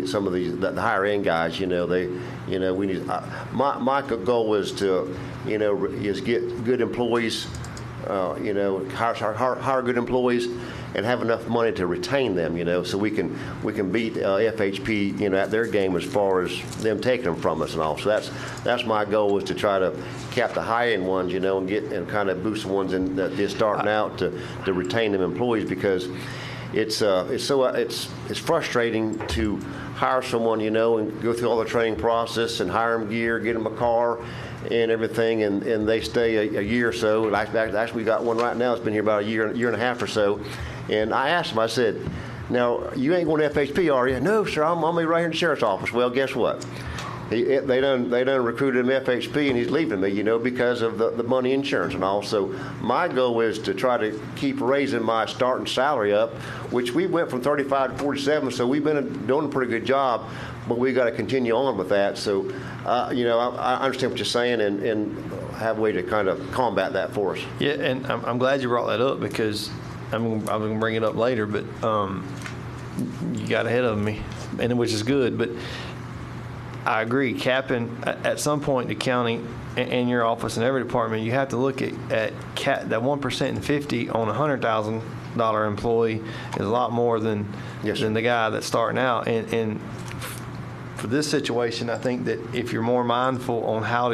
some of the higher end guys, we need. My goal is to, is get good employees, hire good employees, and have enough money to retain them, so we can beat FHP, at their game as far as them taking them from us and all. So that's my goal, is to try to cap the high end ones, and kind of boost the ones that just starting out to retain them employees, because it's frustrating to hire someone, and go through all the training process and hire them gear, get them a car and everything, and they stay a year or so. Actually, we got one right now that's been here about a year and a half or so. And I asked him, I said, now, you ain't going to FHP, are you? No, sir, I'm be right here in the sheriff's office. Well, guess what? They done recruited him FHP, and he's leaving me, because of the money insurance and all. So my goal is to try to keep raising my starting salary up, which we went from 35 to 47, so we've been doing a pretty good job, but we got to continue on with that. So, I understand what you're saying, and have a way to kind of combat that for us. Yeah, and I'm glad you brought that up, because I'm going to bring it up later, but you got ahead of me, and which is good. But I agree, capping, at some point, the county and your office and every department, you have to look at that 1% and 50 on a $100,000 employee is a lot more than the guy that's starting out. And for this situation, I think that if you're more mindful on how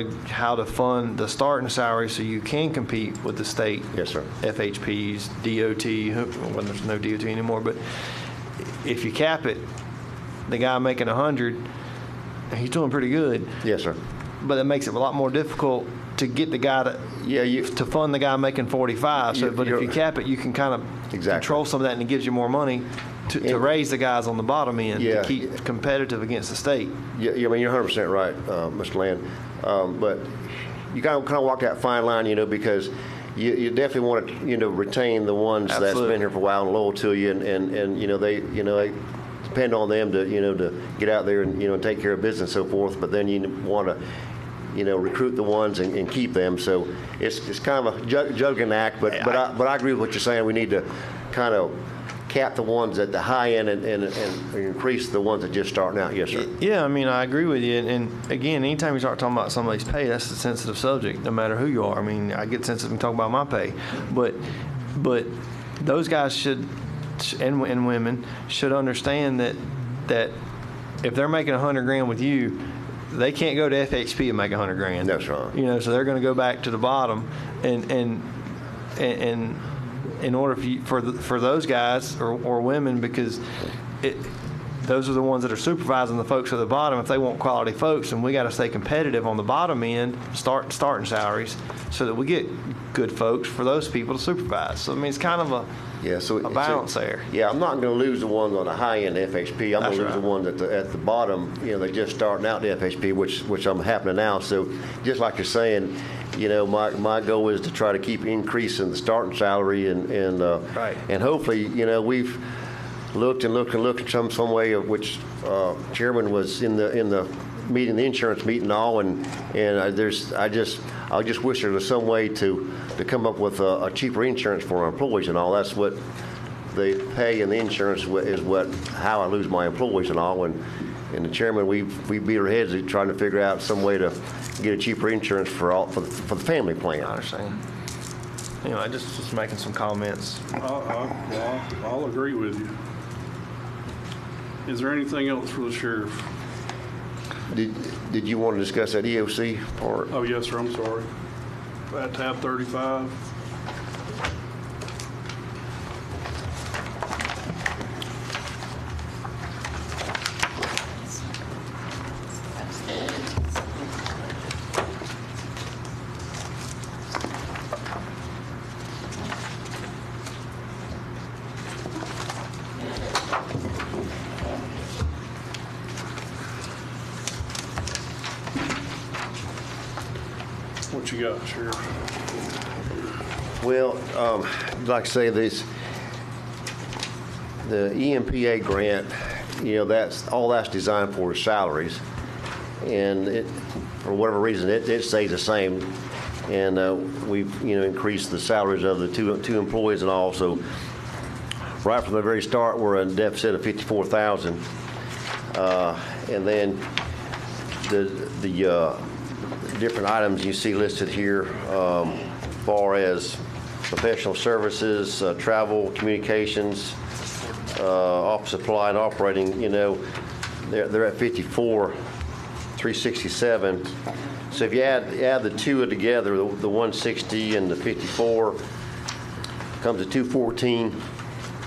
to fund the starting salary so you can compete with the state, yes, sir, FHPs, DOT, well, there's no DOT anymore, but if you cap it, the guy making 100, he's doing pretty good. Yes, sir. But it makes it a lot more difficult to get the guy to fund the guy making 45. So, but if you cap it, you can kind of control some of that, and it gives you more money to raise the guys on the bottom end to keep competitive against the state. Yeah, I mean, you're 100% right, Mr. Land. But you kind of walk that fine line, because you definitely want to, retain the ones that's been here for a while and loyal to you, and they depend on them to get out there and take care of business and so forth. But then you want to recruit the ones and keep them. So it's kind of a juggling act. But I agree with what you're saying. We need to kind of cap the ones at the high end and increase the ones that just starting out. Yes, sir. Yeah, I mean, I agree with you. And again, anytime you start talking about somebody's pay, that's a sensitive subject, no matter who you are. I mean, I get sensitive when talking about my pay, but those guys should, and women should understand that if they're making $100,000 with you, they can't go to FHP and make $100,000. That's right. So they're going to go back to the bottom, and in order for those guys or women, because those are the ones that are supervising the folks at the bottom. If they want quality folks, and we got to stay competitive on the bottom end, starting salaries, so that we get good folks for those people to supervise. So I mean, it's kind of a balance there. Yeah, I'm not going to lose the ones on the high end FHP. I'm going to lose the ones at the bottom. They're just starting out the FHP, which I'm happening now. So just like you're saying, my goal is to try to keep increasing the starting salary and Right. and hopefully, we've looked at some way of which Chairman was in the meeting, the insurance meeting, and all, and I just wish there was some way to come up with a cheaper insurance for our employees and all. That's what the pay and the insurance is how I lose my employees and all. And the Chairman, we beat our heads at trying to figure out some way to get a cheaper insurance for the family plan. I understand. Anyway, just making some comments. I'll agree with you. Is there anything else for the sheriff? Did you want to discuss that EOC part? Oh, yes, sir, I'm sorry. At tab 35. What you got, Sheriff? Well, like I say, the EMPA grant, that's designed for salaries, and for whatever reason, it stays the same. And we've increased the salaries of the two employees, and also right from the very start, we're in a deficit of $54,000, and then the different items you see listed here, far as professional services, travel, communications, office supply, and operating. They're at 54,367. So if you add the two together, the 160 and the 54 comes to 214.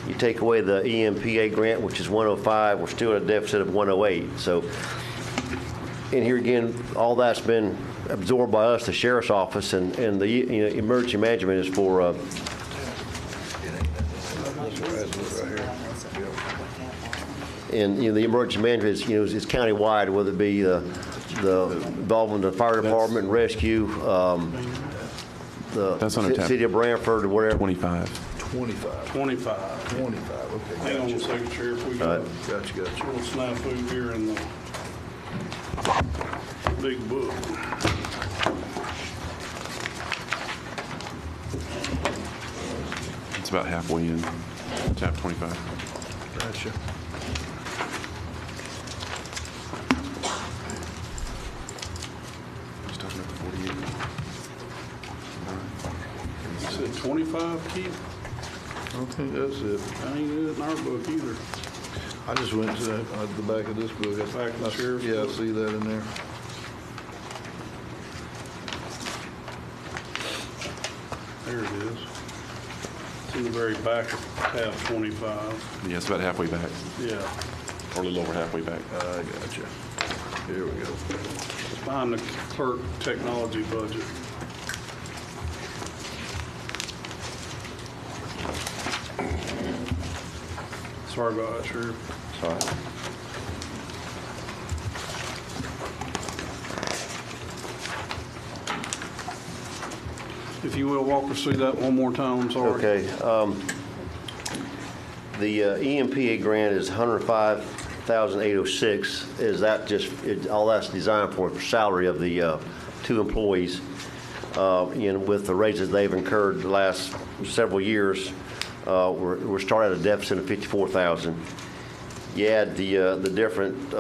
You take away the EMPA grant, which is 105, we're still at a deficit of 108. So, and here again, all that's been absorbed by us, the sheriff's office, and the emergency management is for. And the emergency management is countywide, whether it be the involvement of the fire department and rescue, That's under the tab city of Branford or whatever. 25. 25. 25, okay. Hang on a second, Sheriff. We got a Gotcha. little snafu here in the big book. It's about halfway in, tab 25. Gotcha. Just talking about the 48. You said 25, Keith? I don't think that's it. That ain't it in our book either. I just went to the back of this book. Back of the sheriff's Yeah, I book. see that in there. There it is. It's in the very back of tab 25. Yeah, it's about halfway back, Yeah. or a little over halfway back. I gotcha. Here we go. It's behind the clerk technology budget. Sorry about that, Sheriff. Sorry. If you will, walk us through that one more time, I'm sorry. Okay. The EMPA grant is 105,806. Is that just, all that's designed for salary of the two employees, with the raises they've incurred the last several years. We're starting at a deficit of 54,000. You add the different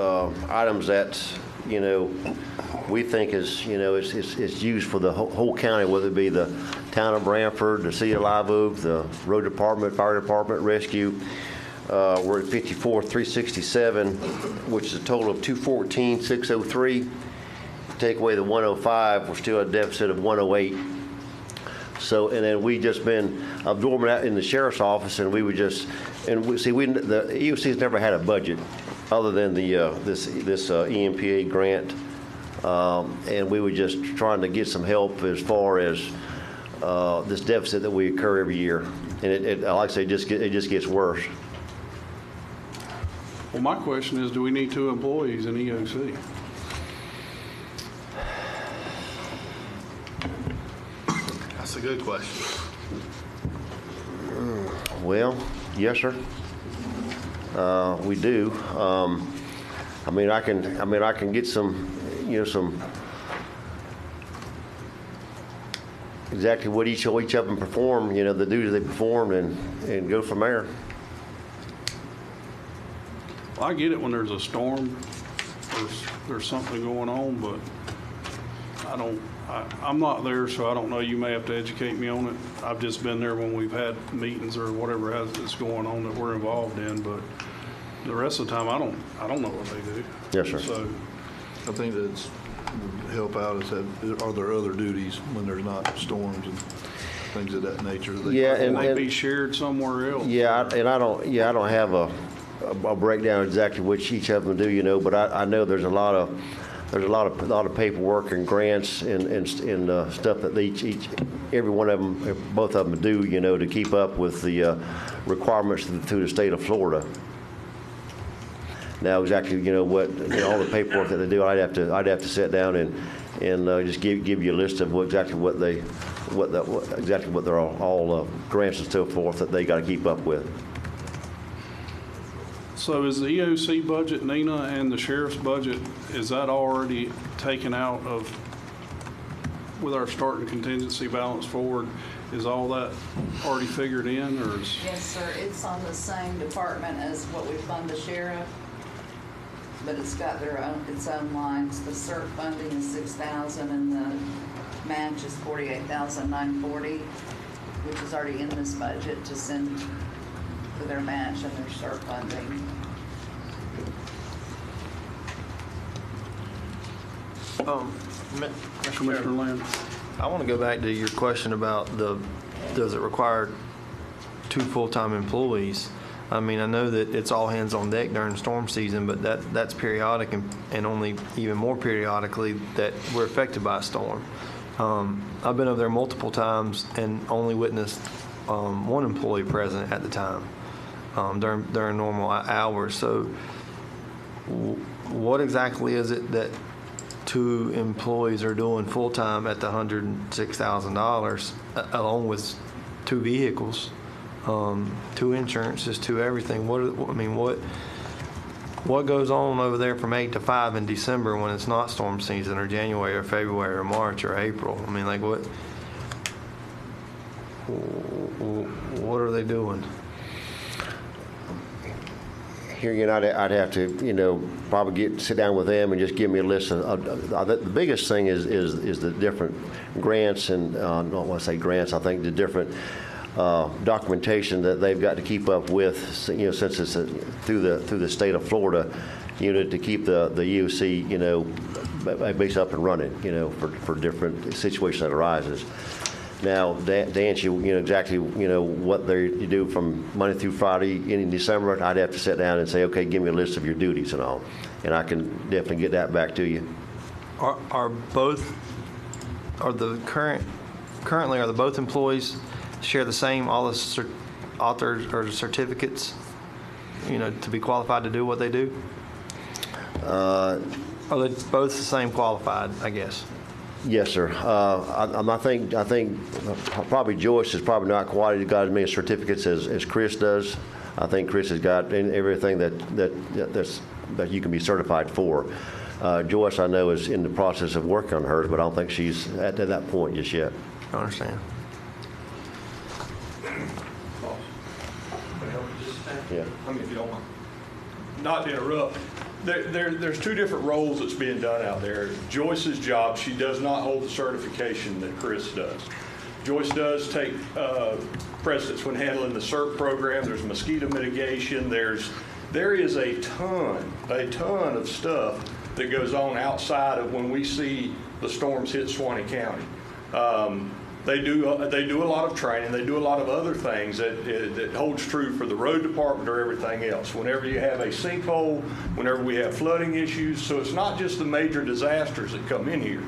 items that we think is used for the whole county, whether it be the town of Branford, the city of Live Oak, the road department, fire department, rescue. We're at 54,367, which is a total of 214,603. Take away the 105, we're still at a deficit of 108. So, and then we just been absorbing that in the sheriff's office, and we would just, the EOC's never had a budget. other than this EMPA grant. And we were just trying to get some help as far as this deficit that we incur every year. And it like I say, it just gets worse. Well, my question is, do we need 2 employees in EOC? That's a good question. Well, yes, sir. We do. I mean, I can get some, some exactly what each of them perform, the duties they perform, and go from there. Well, I get it when there's a storm or there's something going on, but I'm not there, so I don't know. You may have to educate me on it. I've just been there when we've had meetings or whatever that's going on that we're involved in, but the rest of the time, I don't know what they do. Yes, sir. So, I think that's would help out is that, are there other duties when there's not storms and things of that nature? Yeah, can and they be shared somewhere else? yeah, and I don't have a breakdown exactly which each of them do, but I know there's a lot of paperwork and grants and stuff that every one of them, both of them do, to keep up with the requirements through the state of Florida. Now, exactly, what all the paperwork that they do, I'd have to sit down and just give you a list of exactly what they're all grants and so forth that they got to keep up with. So is the EOC budget, Nina, and the sheriff's budget, is that already taken out of, with our starting contingency balance forward, is all that already figured in, or is? Yes, sir, it's on the same department as what we fund the sheriff, but it's got its own lines. The CERT funding is $6,000 and the match is $48,940, which is already in this budget to send for their match and their CERT funding. Commissioner Lamb? I want to go back to your question about does it require 2 full-time employees? I mean, I know that it's all hands on deck during storm season, but that's periodic and only even more periodically that we're affected by a storm. I've been over there multiple times and only witnessed 1 employee present at the time during normal hours. So what exactly is it that 2 employees are doing full-time at the $106,000 along with 2 vehicles? 2 insurances, 2 everything. What goes on over there from 8 to 5 in December when it's not storm season, or January or February or March or April? I mean, like what are they doing? Here again, I'd have to, probably sit down with them and just give me a list of the biggest thing is the different grants and, I don't want to say grants, I think the different documentation that they've got to keep up with, since it's through the state of Florida, to keep the EOC, base up and running, for different situations that arises. Now, to answer you, exactly, what they do from Monday through Friday in December, I'd have to sit down and say, okay, give me a list of your duties and all, and I can definitely get that back to you. Currently are both employees share the same all the authors or certificates, to be qualified to do what they do? Are they both the same qualified, I guess? Yes, sir. I think probably Joyce has probably not quite got as many certificates as Chris does. I think Chris has got everything that you can be certified for. Joyce, I know, is in the process of working on hers, but I don't think she's at that point just yet. I understand. Yeah. I mean, if you don't mind. Not to interrupt, there's 2 different roles that's being done out there. Joyce's job, she does not hold the certification that Chris does. Joyce does take precedence when handling the CERT program. There's mosquito mitigation. There is a ton of stuff that goes on outside of when we see the storms hit Suwannee County. They do a lot of training. They do a lot of other things that holds true for the road department or everything else. Whenever you have a sinkhole, whenever we have flooding issues, so it's not just the major disasters that come in here.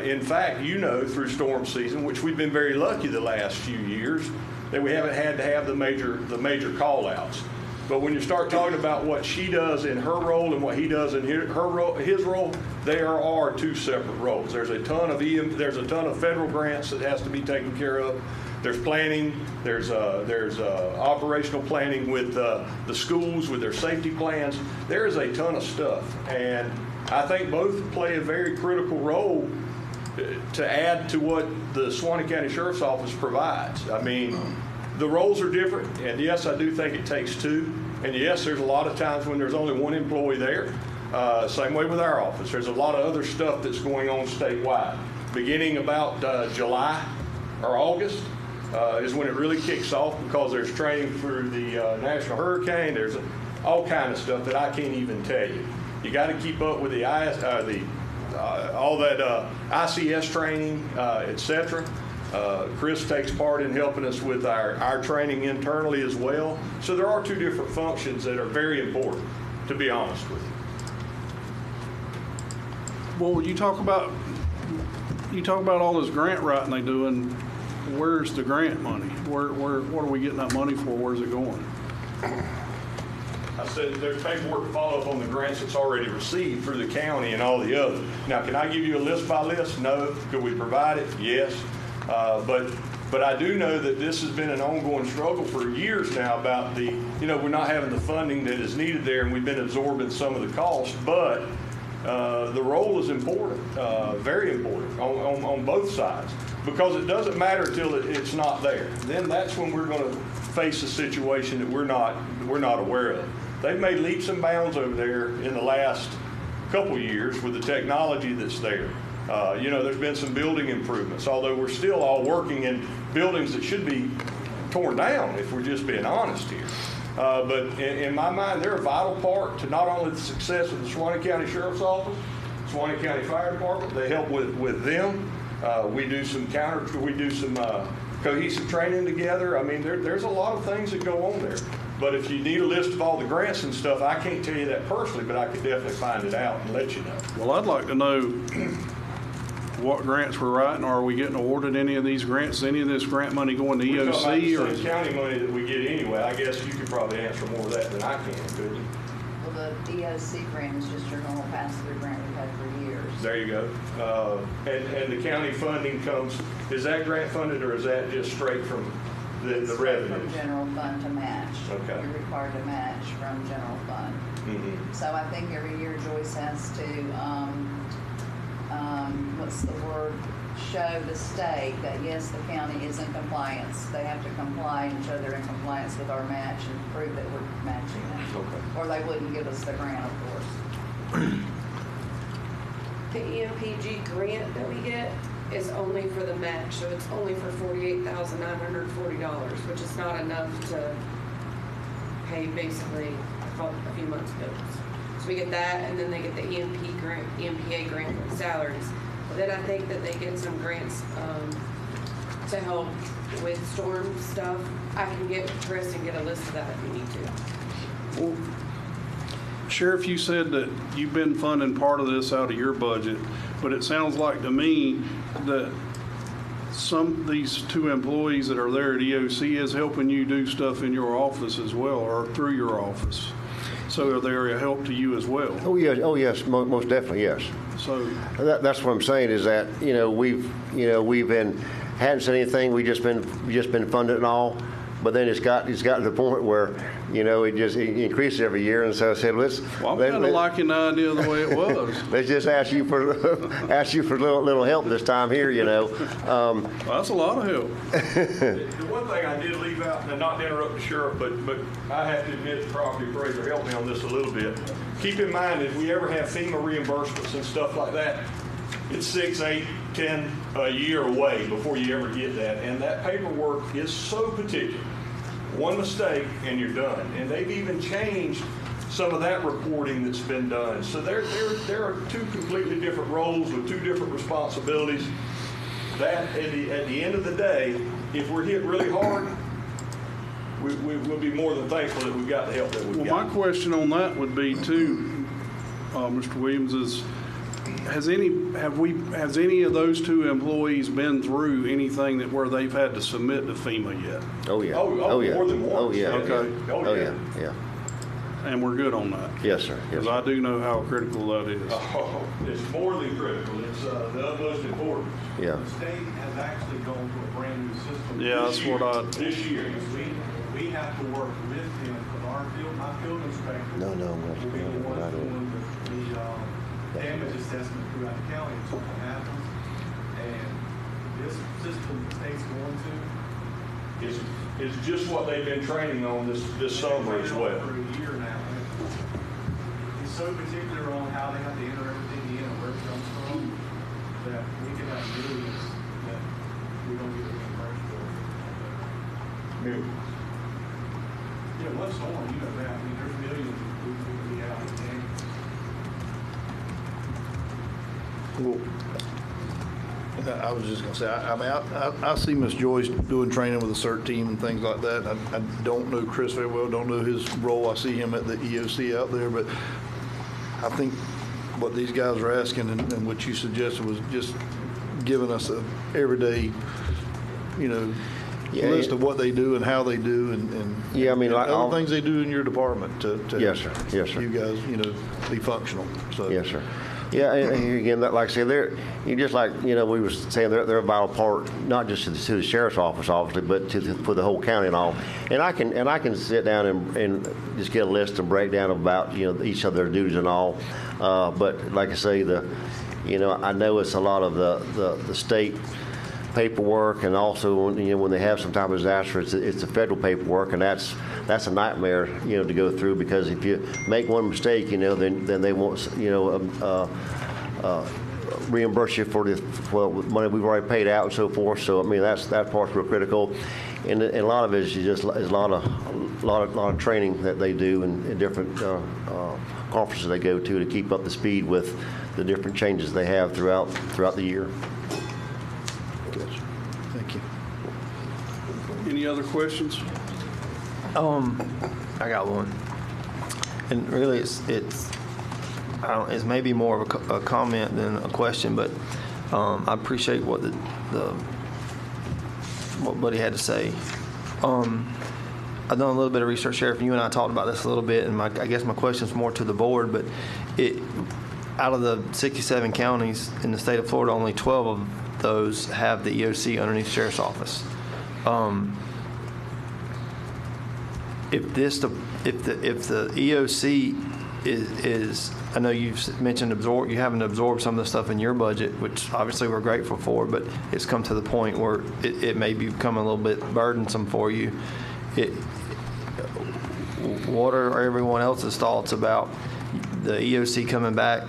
In fact, through storm season, which we've been very lucky the last few years, that we haven't had to have the major call-outs. But when you start talking about what she does in her role and what he does in his role, there are two separate roles. There's a ton of federal grants that has to be taken care of. There's planning. There's operational planning with the schools with their safety plans. There is a ton of stuff, and I think both play a very critical role to add to what the Suwannee County Sheriff's Office provides. I mean, the roles are different, and yes, I do think it takes two. And yes, there's a lot of times when there's only one employee there. Same way with our office. There's a lot of other stuff that's going on statewide. Beginning about July or August is when it really kicks off, because there's training for the National Hurricane. There's all kind of stuff that I can't even tell you. You got to keep up with all that ICS training, et cetera. Chris takes part in helping us with our training internally as well. So there are two different functions that are very important, to be honest with you. Well, you talk about all this grant writing they do, and where's the grant money? What are we getting that money for? Where's it going? I said there's paperwork to follow up on the grants that's already received through the county and all the others. Now, can I give you a list by list? No. Could we provide it? Yes. But I do know that this has been an ongoing struggle for years now about we're not having the funding that is needed there, and we've been absorbing some of the cost. But the role is important, very important on both sides, because it doesn't matter until it's not there. Then that's when we're going to face a situation that we're not aware of. They've made leaps and bounds over there in the last couple years with the technology that's there. There's been some building improvements, although we're still all working in buildings that should be torn down, if we're just being honest here. But in my mind, they're a vital part to not only the success of the Suwannee County Sheriff's Office, Suwannee County Fire Department. They help with them. We do some cohesive training together. I mean, there's a lot of things that go on there. But if you need a list of all the grants and stuff, I can't tell you that personally, but I could definitely find it out and let you know. Well, I'd like to know what grants we're writing. Are we getting awarded any of these grants? Is any of this grant money going to EOC? We're talking about the same county money that we get anyway. I guess you could probably answer more of that than I can, couldn't you? Well, the EOC grant is just your normal pass-through grant we've had for years. There you go. And the county funding is that grant funded, or is that just straight from the revenues? From general fund to match. Okay. You're required to match from general fund. Mm-hmm. So I think every year Joyce has to, show the state that yes, the county is in compliance. They have to comply and show they're in compliance with our match and prove that we're matching it. Okay. Or they wouldn't give us the grant, of course. The EMPG grant that we get is only for the match, so it's only for $48,940, which is not enough to pay basically a few months' bills. So we get that, and then they get the EMPA grant with salaries. Then I think that they get some grants to help with storm stuff. I can get with Chris and get a list of that if you need to. Well, Sheriff, you said that you've been funding part of this out of your budget, but it sounds like to me that these two employees that are there at EOC is helping you do stuff in your office as well, or through your office. So are they a help to you as well? Oh yes, most definitely, yes. So that's what I'm saying is that we've hadn't said anything. We just been funded and all, but then it's gotten to the point where it increases every year, and so I said I'm kind of liking the idea of the way it was. Let's just ask you for a little help this time here. Well, that's a lot of help. The one thing I did leave out, and not to interrupt the sheriff, but I have to admit the property appraiser helped me on this a little bit. Keep in mind, if we ever have FEMA reimbursements and stuff like that, it's 6, 8, 10 a year away before you ever get that. And that paperwork is so particular. One mistake and you're done. And they've even changed some of that reporting that's been done. So there are two completely different roles with two different responsibilities. that, at the end of the day, if we're hit really hard, we'll be more than thankful that we've got the help that we've Well, got. my question on that would be too, Mr. Williams, is has any of those two employees been through anything that where they've had to submit to FEMA yet? Oh, yeah. Oh, yeah. more than once. Oh, yeah. Okay. Oh, yeah, yeah. And we're good on that? Yes, sir. Yes, Because sir. I do know how critical that is. Oh, it's more than critical. It's the utmost importance. Yeah. The state has actually gone to a brand new system. Yeah, that's what I, This year. We have to work with them, because my field inspector No, will be the one right on. doing the damage assessment throughout the county if something happens. And this system the state's going to. It's just what they've been training on this summer as well. For a year now. He's so particular on how they have to enter everything in and where it comes from, that we can have millions that we don't get reimbursed for. Yeah, one storm, you know that, I mean, there's millions we could be out of the game. I was just gonna say, I mean, I see Miss Joyce doing training with the CERT team and things like that. I don't know Chris very well, don't know his role. I see him at the EOC out there, but I think what these guys are asking and what you suggested was just giving us a everyday, Yeah, list of what they do and how they do and Yeah, I mean, and like, other things they do in your department to Yes, sir. Yes, sir. you guys, be functional. So Yes, sir. Yeah, and here again, like I said, you just like, we were saying, they're a vital part, not just to the sheriff's office, obviously, but for the whole county and all. And I can sit down and just get a list and breakdown about, each of their duties and all. But like I say, I know it's a lot of the state paperwork, and also when they have some type of disaster, it's the federal paperwork, and that's a nightmare to go through, because if you make one mistake, then they won't reimburse you for the money we've already paid out and so forth. So I mean that part's real critical, and a lot of it is just a lot of training that they do in different conferences they go to keep up the speed with the different changes they have throughout the year. thank you. any other questions? I got one, and really it's maybe more of a comment than a question, but I appreciate what what Buddy had to say. I've done a little bit of research, Sheriff, and you and I talked about this a little bit, and I guess my question is more to the board, but out of the 67 counties in the state of Florida, only 12 of those have the EOC underneath the Sheriff's Office. If the EOC is, I know you've mentioned you haven't absorbed some of the stuff in your budget, which obviously we're grateful for, but it's come to the point where it may become a little bit burdensome for you. What are everyone else's thoughts about the EOC coming back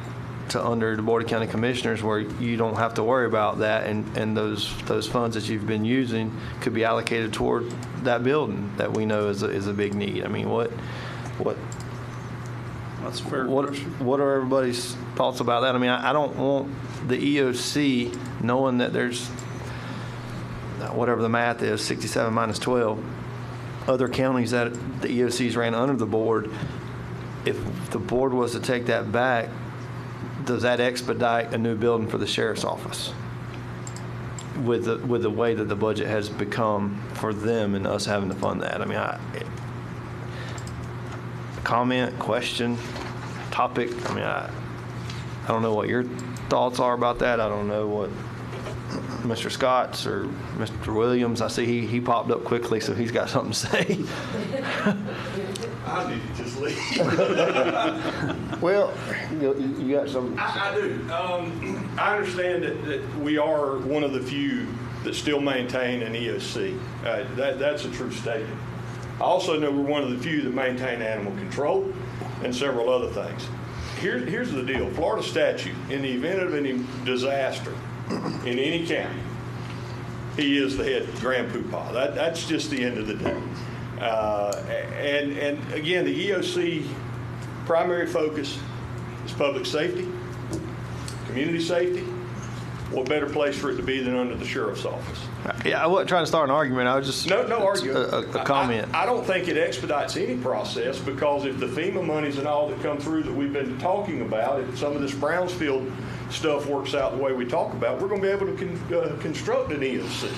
to under the Board of County Commissioners, where you don't have to worry about that, and those funds that you've been using could be allocated toward that building that we know is a big need? I mean, what That's a fair question. what are everybody's thoughts about that? I mean, I don't want the EOC knowing that there's whatever the math is, 67 minus 12, other counties that the EOCs ran under the board. If the board was to take that back, does that expedite a new building for the sheriff's office with the way that the budget has become for them and us having to fund that? I mean, comment, question, topic. I mean, I don't know what your thoughts are about that. I don't know what Mr. Scott's or Mr. Williams. I see he popped up quickly, so he's got something to say. I need to just leave. Well, you got some. I do. I understand that we are one of the few that still maintain an EOC. That's a true statement. I also know we're one of the few that maintain animal control and several other things. Here's the deal. Florida statute, in the event of any disaster in any county, he is the head grand poobah. That's just the end of the day. And again, the EOC primary focus is public safety, community safety, what better place for it to be than under the sheriff's office? Yeah, I wasn't trying to start an argument. I was just No argument. a comment. I don't think it expedites any process, because if the FEMA monies and all that come through that we've been talking about, if some of this Brownsfield stuff works out the way we talk about, we're going to be able to construct an EOC.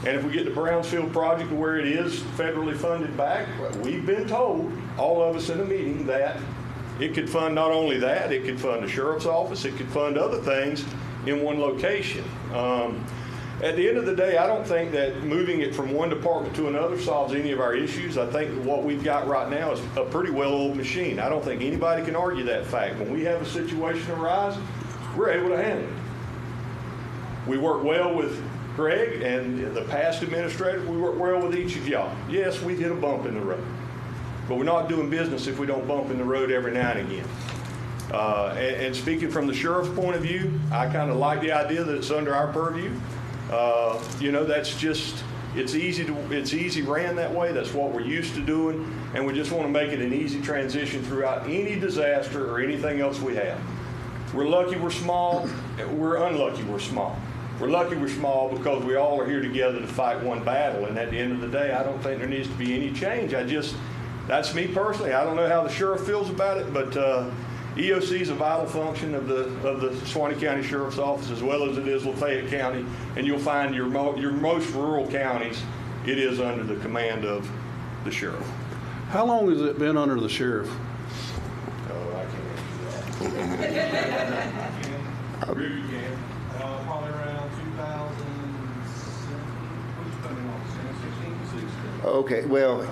And if we get the Brownsfield project to where it is federally funded back, we've been told, all of us in a meeting, that it could fund not only that, it could fund the sheriff's office, it could fund other things in one location. At the end of the day, I don't think that moving it from one department to another solves any of our issues. I think that what we've got right now is a pretty well-oiled machine. I don't think anybody can argue that fact. When we have a situation arise, we're able to handle it. We work well with Greg and the past administrator. We work well with each of y'all. Yes, we hit a bump in the road, but we're not doing business if we don't bump in the road every now and again. And speaking from the sheriff's point of view, I kind of like the idea that it's under our purview. That's just, it's easy ran that way. That's what we're used to doing, and we just want to make it an easy transition throughout any disaster or anything else we have. We're lucky we're small. We're unlucky we're small. We're lucky we're small because we all are here together to fight one battle, and at the end of the day, I don't think there needs to be any change. That's me personally. I don't know how the sheriff feels about it, but EOC is a vital function of the Suwannee County Sheriff's Office, as well as it is Lafayette County, and you'll find your most rural counties, it is under the command of the sheriff. How long has it been under the sheriff? Oh, I can't answer that. Probably around 2017. What's coming on, 16? Okay, well, It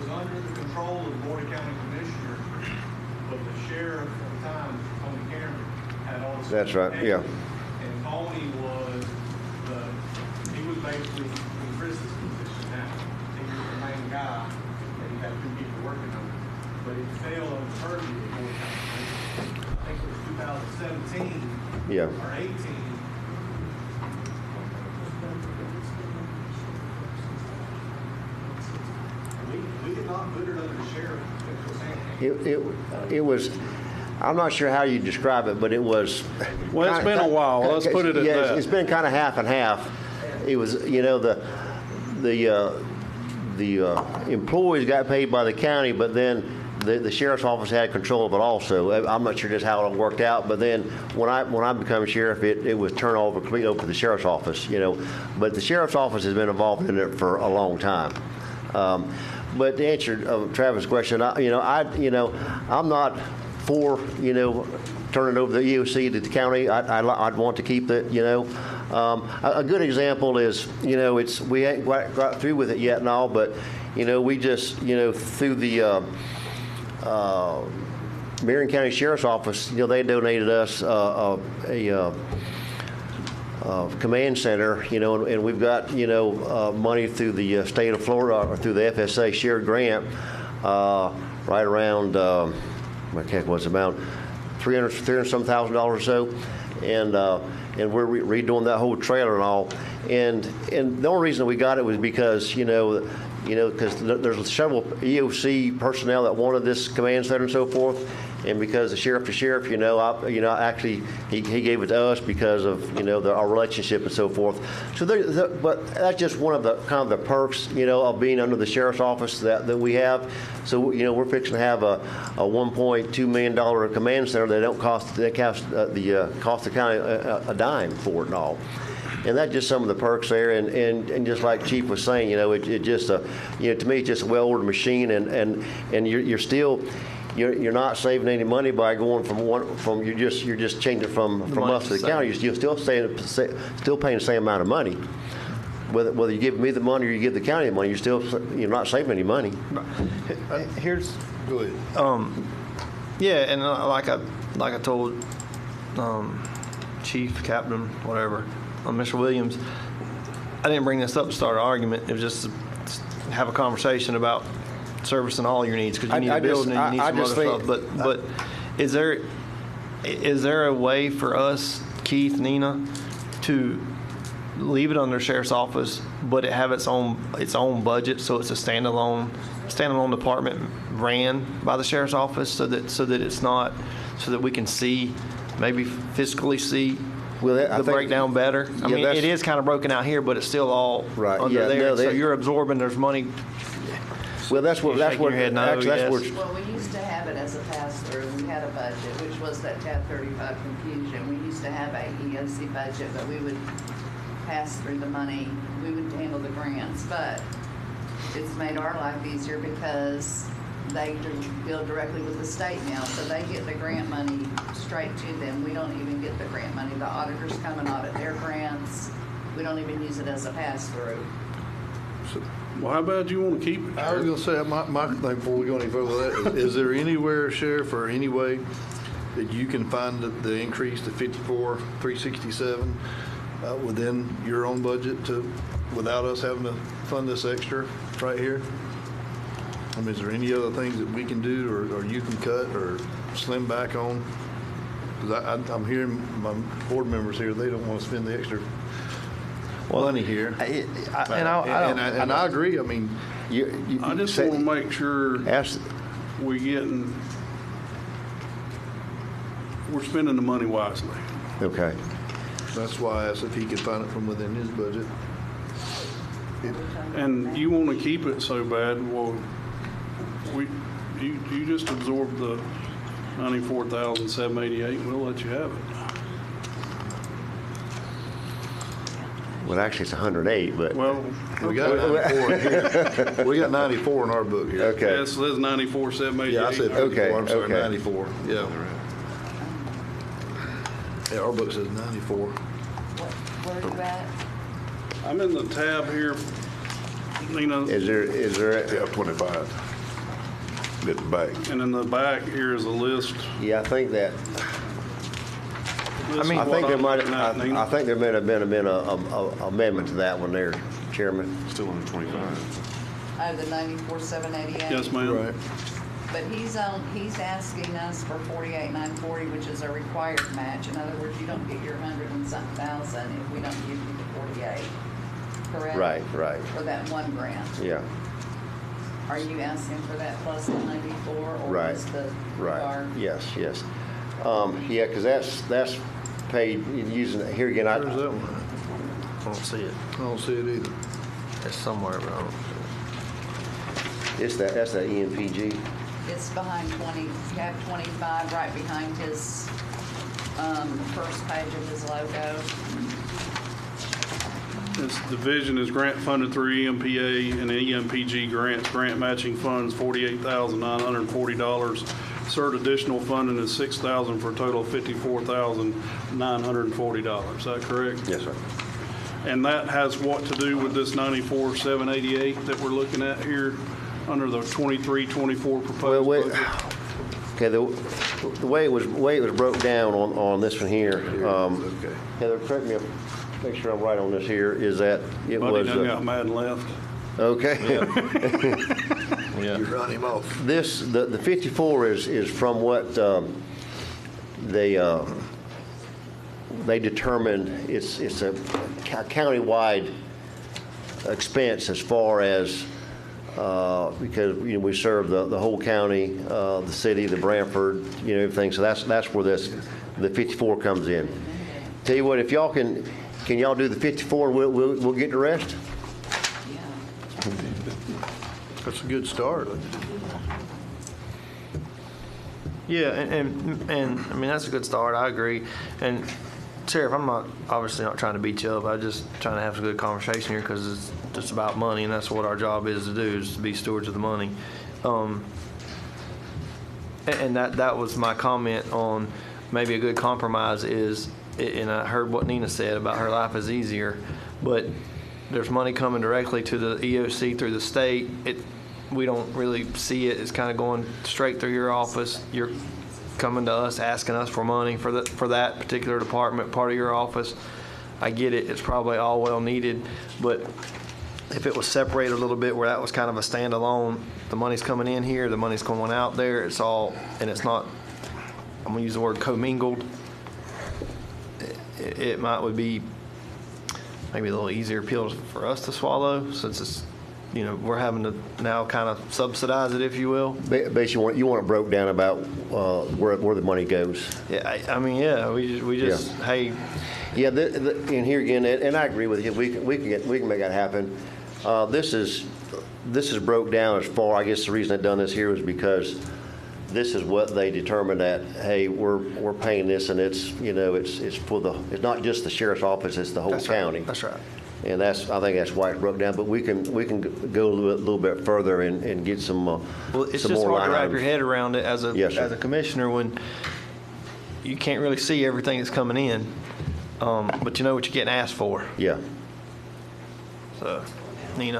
was under the control of the Board of County Commissioners, but the sheriff at the time, Tony Cameron, had all the. that's right, yeah. And Tony he was basically in Chris's position now. He was the main guy, and he had 2 people working on it. But it fell on the purview of the Board of County Commissioners. I think it was 2017 Yeah. or 18. We did not put it under the sheriff. It was, I'm not sure how you describe it, but it was. Well, it's been a while. Let's put it at yeah, that. it's been kind of half and half. It was, the employees got paid by the county, but then the sheriff's office had control of it also. I'm not sure just how it worked out, but then when I became sheriff, it was turned over completely over to the sheriff's office, But the sheriff's office has been involved in it for a long time. But to answer Travis' question, I'm not for, turning over the EOC to the county. I'd want to keep it, A good example is, we ain't got through with it yet and all, but, we just, through the Marion County Sheriff's Office, they donated us a command center, and we've got, money through the state of Florida or through the FSA shared grant, right around, what heck was it, about $300 some thousand or so, and we're redoing that whole trailer and all, and the only reason we got it was because, because there's several EOC personnel that wanted this command center and so forth, and because the sheriff to sheriff, actually he gave it to us because of our relationship and so forth. So, but that's just one of the kind of the perks, of being under the sheriff's office that we have. So, we're fixing to have a $1.2 million command center that cost the county a dime for it and all. And that's just some of the perks there, and just like Chief was saying, it just to me it's just a well-oiled machine, and you're not saving any money by going you're just changing from us to the county. You're still paying the same amount of money. Whether you give me the money or you give the county the money, you're not saving any money. Here's Go ahead. yeah, and like I told Chief, Captain, whatever, Mr. Williams, I didn't bring this up to start an argument. It was just to have a conversation about servicing all your needs, because you need a building and you need some other stuff. But is there a way for us, Keith, Nina, to leave it under the sheriff's office, but it have its own budget, so it's a standalone department ran by the sheriff's office, so that it's not, so that we can see maybe fiscally see Well, I the think- breakdown better. I Yeah, mean, that's- it is kind of broken out here, but it's still all Right, under yeah, there. no, So they- you're absorbing, there's money. Well, that's what, You're that's shaking what, your head no, actually, that's yes. where, Well, we used to have it as a pass-through. We had a budget, which was that tab 35 confusion. We used to have a EOC budget, but we would pass through the money. We would handle the grants, but it's made our life easier because they deal directly with the state now, so they get the grant money straight to them. We don't even get the grant money. The auditors come and audit their grants. We don't even use it as a pass-through. Well, how bad you want to keep it, I was Sheriff? gonna say, my thing before we go any further with that, is there anywhere, Sheriff, or any way that you can find the increase to 54,367 within your own budget to, without us having to fund this extra right here? I mean, is there any other things that we can do or you can cut or slim back on? Because I'm hearing my board members here, they don't want to spend the extra money here. And I agree, I mean, I just want to make sure ask, we're spending the money wisely. okay. that's why I asked if he could find it from within his budget. And you want to keep it so bad, well, you just absorb the 94,788, we'll let you have it. Well, actually, it's 108, but, Well, We got 94 in here. We got 94 in our book here. okay. yes, it says 94,788. Yeah, I said Okay, 34, I'm sorry, okay. 94, yeah. Yeah, our book says 94. Where are you at? I'm in the tab here, Nina, Is there, Tab 25. At the back. and in the back here is a list. yeah, I think that, List mean- of I think what there I'm might, looking at, Nina. I think there may have been a amendment to that one there, Chairman. Still on 25. Oh, the 94,788? Yes, ma'am. Right. But he's asking us for 48,940, which is a required match. In other words, you don't get your 100 and something thousand if we don't give you the 48, correct? Right, For that one grant. yeah, Are you asking for that plus the 94 or Right, is the right, regard? yes. Yeah, because that's paid using, here again, Where's I, that one? I don't see it. I don't see it either. It's somewhere, but I don't see it. that's that EMPG. It's behind 20, you have 25 right behind his, first page of his logo. Its division is grant funded through EMPA and EMPG grants, grant matching funds $48,940. CERT additional funding is $6,000 for a total of $54,940. Is that correct? Yes, sir. And that has what to do with this 94,788 that we're looking at here under the 23-24 proposed Well, budget? okay, the way it was broke down on this one here, Okay. Heather, correct me, make sure I'm right on this here, is that it Buddy was, done got mad and left. okay. Yeah. You run him off. This, the 54 is from what they determined, it's a countywide expense as far as, because, we serve the whole county, the city, the Branford, everything, so that's where the 54 comes in. Tell you what, if y'all can y'all do the 54 and we'll get the rest? Yeah. That's a good start. Yeah, and I mean, that's a good start. I agree. And Sheriff, I'm obviously not trying to beat you up. I'm just trying to have a good conversation here because it's just about money, and that's what our job is to do, is to be stewards of the money. And that was my comment on maybe a good compromise is, and I heard what Nina said about her life is easier, but there's money coming directly to the EOC through the state. We don't really see it. It's kind of going straight through your office. You're coming to us, asking us for money for that particular department, part of your office. I get it. It's probably all well needed, but if it was separated a little bit where that was kind of a standalone, the money's coming in here, the money's going out there, it's all, and it's not, I'm going to use the word commingled. It would be maybe a little easier pill for us to swallow since it's we're having to now kind of subsidize it, if you will. Basically, you want it broke down about where the money goes. Yeah, I mean, yeah, we just Yeah. hey, Yeah, and here again, and I agree with you. We can make that happen. This is broke down as far. I guess the reason I've done this here is because this is what they determined that, hey, we're paying this, and it's it's not just the sheriff's office, it's the whole county. That's right. And I think that's why it's broke down. But we can go a little bit further and get some Well, it's some just more hard to line wrap your items. head around it as a Yes, sir. as a commissioner when you can't really see everything that's coming in, but you know what you're getting asked for. Yeah. So, I'm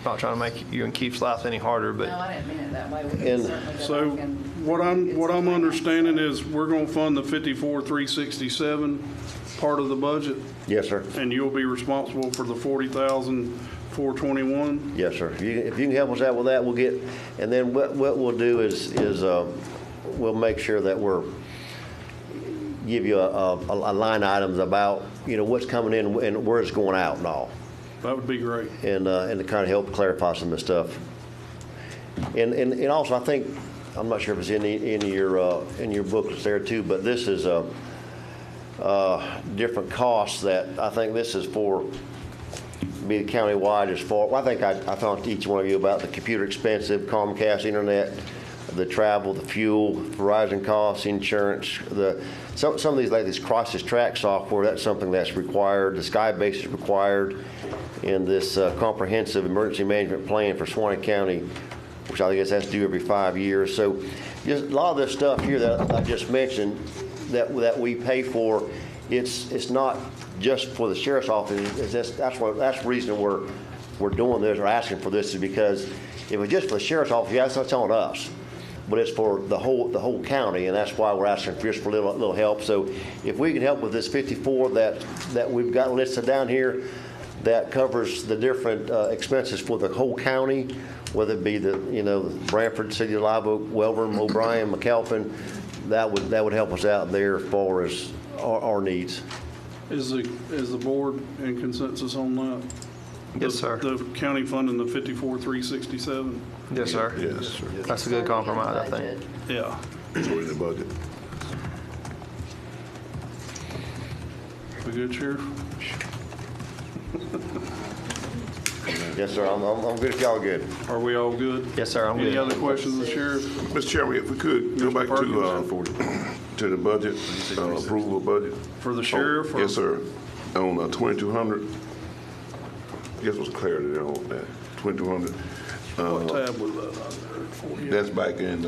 not trying to make you and Keith's life any harder, but No, I didn't mean it that way. We can And certainly go So back and what get I'm some understanding is we're going to fund the 54,367 part of the budget, Yes, sir. and you'll be responsible for the 40,421. Yes, sir. If you can help us out with that, we'll get. And then what we'll do is we'll make sure that give you a line items about what's coming in and where it's going out and all, That would be great. and to kind of help clarify some of the stuff. And also I think I'm not sure if it's in your booklets there too, but this is different costs that I think this is for. Be countywide as far. Well, I think I talked to each one of you about the computer expensive, Comcast internet, the travel, the fuel, Verizon costs, insurance. Some of these, like this crisis track software, that's something that's required. The Skybase is required, and this comprehensive emergency management plan for Suwannee County, which I guess that's due every 5 years. So, just a lot of this stuff here that I just mentioned that we pay for, it's not just for the sheriff's office. That's the reason we're doing this or asking for this is because if it's just for the sheriff's office, yeah, that's not on us, but it's for the whole county, and that's why we're asking just for a little help. So if we can help with this 54 that we've got listed down here, that covers the different expenses for the whole county, whether it be the Branford, City of Live Oak, Welborn, O'Brien, McAlpin, that would help us out there as far as our needs. Is the board in consensus on that? Yes, sir. The county funding the 54,367? yes, sir. Yes, sir. That's a good compromise, I think. Yeah. It's in the budget. We good, Sheriff? Yes, sir. I'm good if y'all are good. Are we all good? Yes, sir. I'm Any good. other questions of the sheriff? Mr. Chairman, if we could go back to the budget, approval of budget. For the sheriff? or- Yes, sir. On 2,200. Guess what's clarity there on that? 2,200. What tab was that on there? 48? That's back in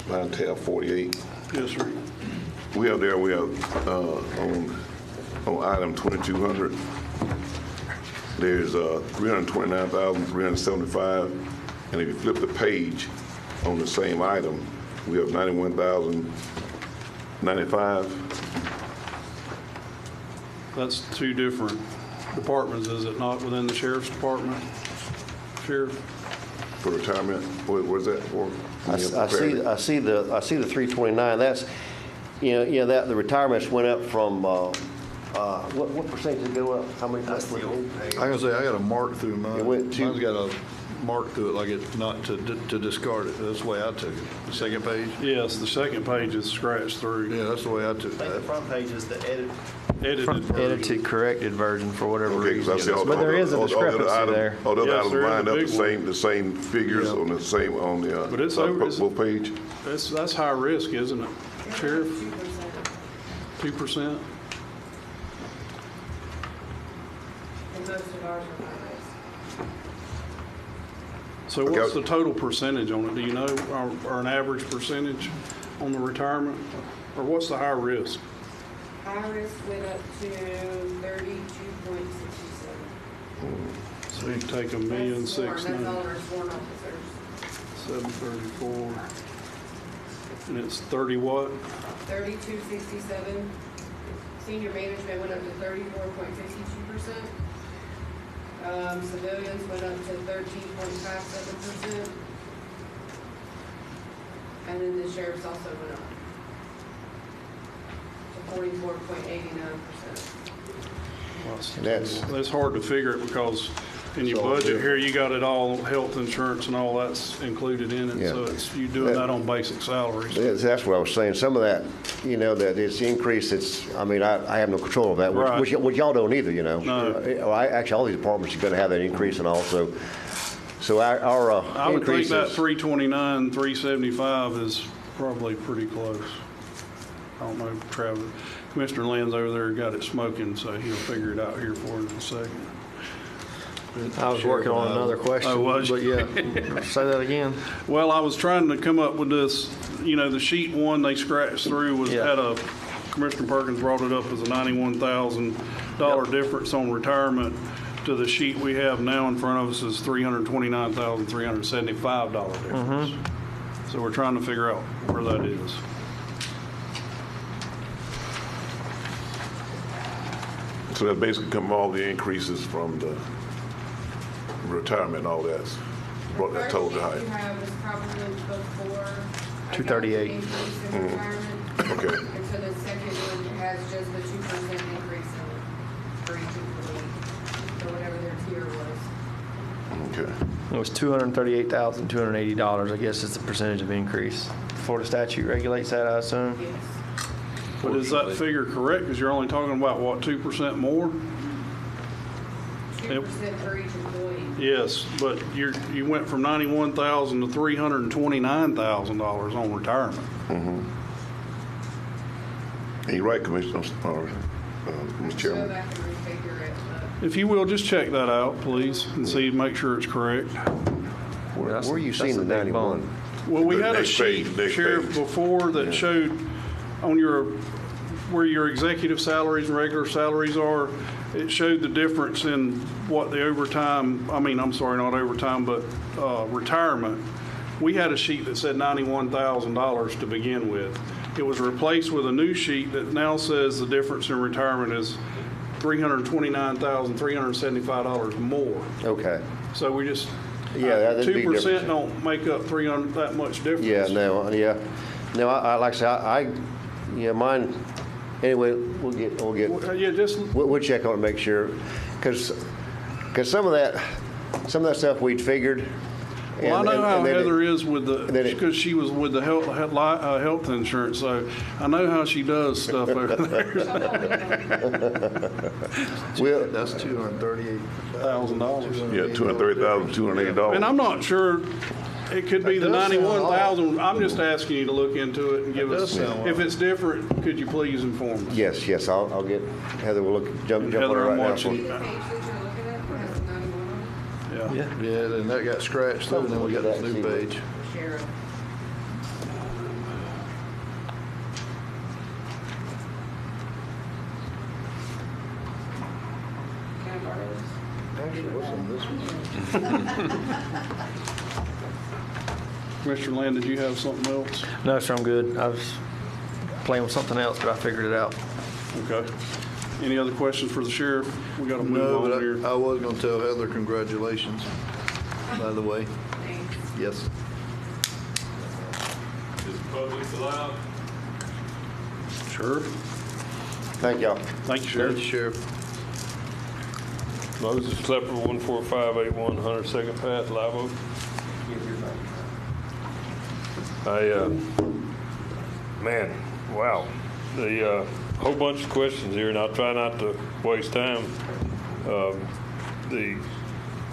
line tab 48. Yes, sir. We have on item 2,200. There's 329,375, and if you flip the page on the same item, we have 91,095. That's two different departments, is it not, within the sheriff's department? Sheriff? For retirement. Where's that for? I see the 329. That's that the retirements went up from what percentage did it go up? How many? That's the old page. I gotta say, I got a mark through mine. It went to- Mine's got a mark through it, like it's not to discard it. That's the way I took it. The second page? Yes, the second page is scratched through. Yeah, that's the way I took I think the that. front page is the Edited version. edited, corrected version for whatever Okay, 'cause I see reason. all- But there all is a the other discrepancy items- there. All the other Yes, items there is a lined up big the same figures Yeah. on the same, on the, But it's over- both page. That's high risk, isn't it, Sheriff? 2%. 2%? And most of ours are high risk. So Okay. what's the total percentage on it? Do you know, or an average percentage on the retirement? Or what's the high risk? High risk went up to 32.67. So you take a million That's sworn, six that's all nine, of our sworn officers. 734, and it's 30 what? 32.67. Senior management went up to 34.52%. Civilians went up to 13.57%. And then the sheriff's also went up to 44.89%. That's hard to figure it because in your budget here, you got it all, health insurance and all that's included in it. Yeah. So you doing that on basic salaries. That's what I was saying. Some of that, that it's increase, I have no control of that, Right. which y'all don't either, No. Actually, all these departments are going to have that increase and also, so our I would think increase that is, 329, 375 is probably pretty close. I don't know, Travis. Commissioner Lynn's over there got it smoking, so he'll figure it out here for us in a second. I was working on another question. Oh, was But you? yeah, say that again. Well, I was trying to come up with this, the sheet one they scratched through Yeah. Commissioner Perkins brought it up as a $91,000 difference on retirement to the sheet we have now in front of us is $329,375 difference. So we're trying to figure out where that is. So that basically come all the increases from the retirement and all that's brought that total First higher. sheet you have is probably before. 238. Increase in retirement. Okay. And so the second one has just the 2% increase for each employee, or whatever their tier was. Okay. It was $238,280, I guess is the percentage of increase. Florida statute regulates that, I assume? Yes. But is that figure correct? Because you're only talking about, what, 2% more? 2% for each employee. Yes, but you went from $91,000 to $329,000 on retirement. And you're right, Commissioner, Mr. Go Chairman. back and refigure it, but. If you will, just check that out, please, and make sure it's correct. where are you That's seeing a the big 91? bump. Well, we The had a next page, sheet, next Sheriff, page. before that showed on where your executive salaries and regular salaries are, it showed the difference in what the overtime, not overtime, but retirement. We had a sheet that said $91,000 to begin with. It was replaced with a new sheet that now says the difference in retirement is $329,375 more. Okay. So we just, Yeah, that'd be 2% different. don't make up that much difference. Yeah, no, yeah. No, I like I say, mine, anyway, we'll get, Yeah, just, we'll check on it, make sure, because some of that stuff we'd figured. well, I know how then it- Heather is with then it- because she was with the health insurance, so I know how she does stuff over there. We'll, That's $1,000. Yeah, $230,280. And I'm not sure, it could be the That does sound 91,000. I'm just asking you to look into it and give That us, does sound if it's different, could you please inform us? yes, I'll get, Heather will jump on it Heather, right I'm now. watching. See the page that you're looking at, that has 91 on Yeah. Yeah, then that got scratched through, and then we got this new page. it? Sheriff. Can I borrow this? Actually, what's on this one? Commissioner Land, did you have something else? No, sir, I'm good. I was playing with something else, but I figured it out. Okay. Any other questions for the sheriff? We got to No, move on but here. I was gonna tell Heather congratulations, by the way. Thanks. Yes. Is public allowed? Sure. Thank y'all. Thank you, Thank you, Sheriff. Sheriff. Moses Klepper, 14581 102nd Path, Live Oak. Man, wow. The whole bunch of questions here, and I'll try not to waste time.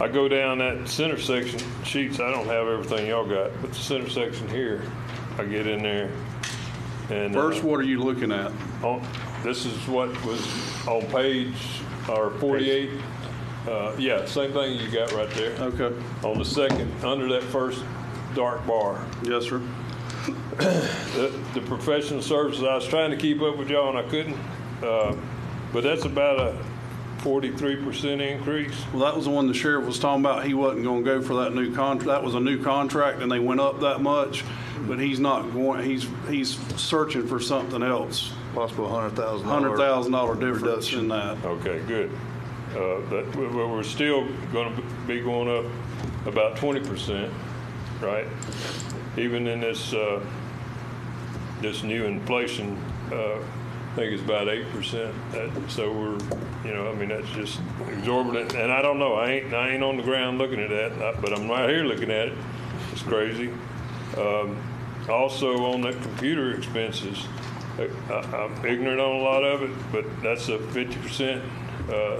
I go down that center section sheets. I don't have everything y'all got, but the center section here, I get in there. And First, what are you looking at? this is what was on page or 48. Yeah, same thing you got right there. Okay. On the second, under that first dark bar. Yes, sir. The professional services, I was trying to keep up with y'all and I couldn't. But that's about a 43% increase. Well, that was the one the sheriff was talking about. He wasn't going to go for that new contract. That was a new contract, and they went up that much. But he's not going. He's searching for something else. Possible $100,000. $100,000 difference reduction. in that. Okay, good. But we're still going to be going up about 20%, right? Even in this this new inflation I think it's about 8%. So we're, I mean, that's just exorbitant. And I don't know, I ain't on the ground looking at that, but I'm right here looking at it. It's crazy. Also on the computer expenses, I'm ignorant on a lot of it, but that's a 50%,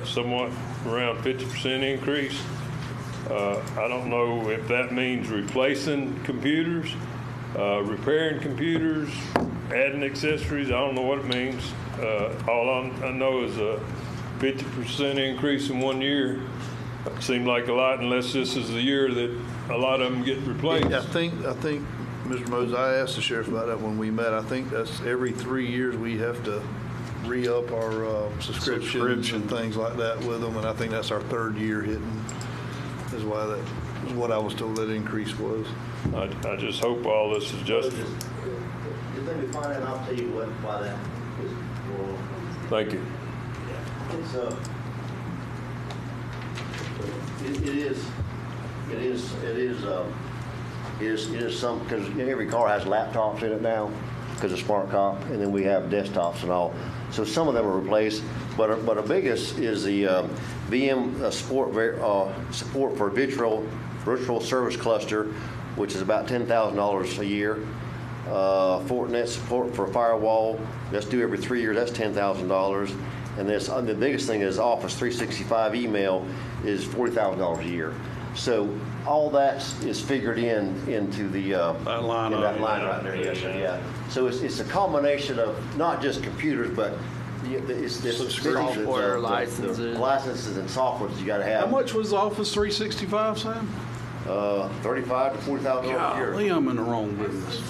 somewhat around 50% increase. I don't know if that means replacing computers, repairing computers, adding accessories. I don't know what it means. All I know is a 50% increase in 1 year. Seemed like a lot, unless this is the year that a lot of them get replaced. I think, Mr. Moses, I asked the sheriff about that when we met. I think that's every 3 years we have to re-up our subscriptions and things like that with them, and I think that's our third year hitting, is what I was told that increase was. I just hope all this is just. Let me find out, I'll tell you why that is going on. Thank you. It is some, because every car has laptops in it now because of smart cop, and then we have desktops and all. So some of them are replaced, but our biggest is the VM support for virtual service cluster, which is about $10,000 a year. Fortinet support for firewall, that's due every 3 years, that's $10,000. And the biggest thing is Office 365 email is $40,000 a year. So all that is figured into the That line right there. Yes, sir, yeah. So it's a combination of not just computers, but it's Software, licenses. licenses and software that you got to have. How much was Office 365, Sam? $35,000 to $40,000 a year. Golly, I'm in the wrong business.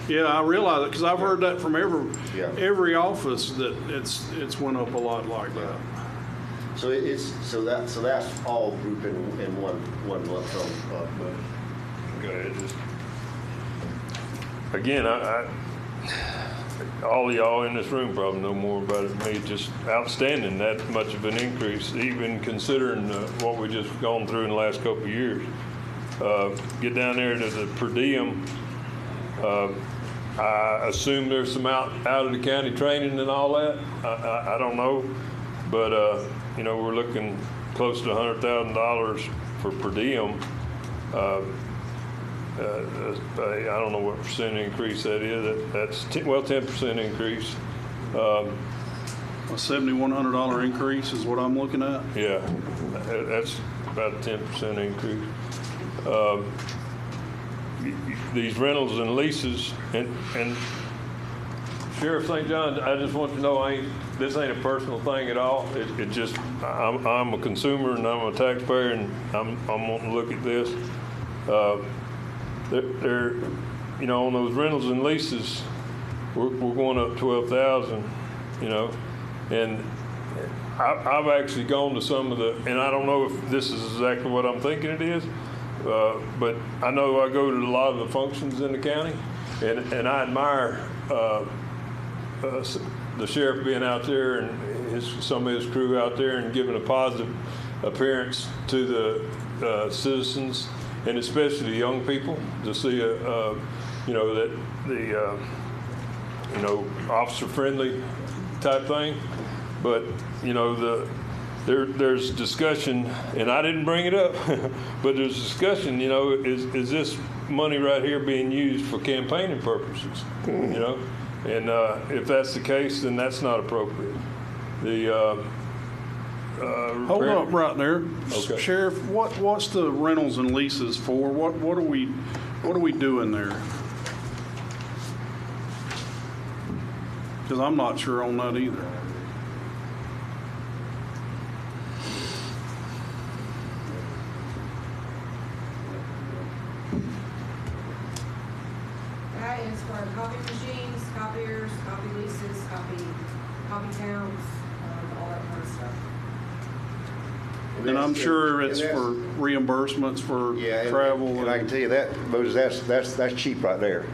Yeah, I realize it, because I've heard that from every office, that it's went up a lot like that. So that's all grouped in one lump sum. Go ahead. Again, all of y'all in this room probably know more about it than me. Just outstanding, that much of an increase, even considering what we just gone through in the last couple of years. Get down there to the per diem. I assume there's some out of the county training and all that. I don't know, but we're looking close to $100,000 for per diem. I don't know what percent increase that is. That's 10% increase. A $7,100 increase is what I'm looking at. Yeah, that's about a 10% increase. These rentals and leases, and Sheriff St. John, I just want to know, this ain't a personal thing at all. It just, I'm a consumer and I'm a taxpayer, and I'm wanting to look at this. They're, on those rentals and leases, we're going up 12,000, and I've actually gone to some of the, and I don't know if this is exactly what I'm thinking it is, but I know I go to a lot of the functions in the county, and I admire the sheriff being out there and some of his crew out there and giving a positive appearance to the citizens, and especially young people, to see that the officer friendly type thing. But there's discussion, and I didn't bring it up, but there's discussion. Is this money right here being used for campaigning purposes? And if that's the case, then that's not appropriate. Hold up right there. Okay. Sheriff, what's the rentals and leases for? What are we doing there? Because I'm not sure on that either. That is for copy machines, copiers, copy leases, copy counts, all that kind of stuff. And I'm sure it's for reimbursements for travel. And I can tell you that, Moses, that's cheap right there.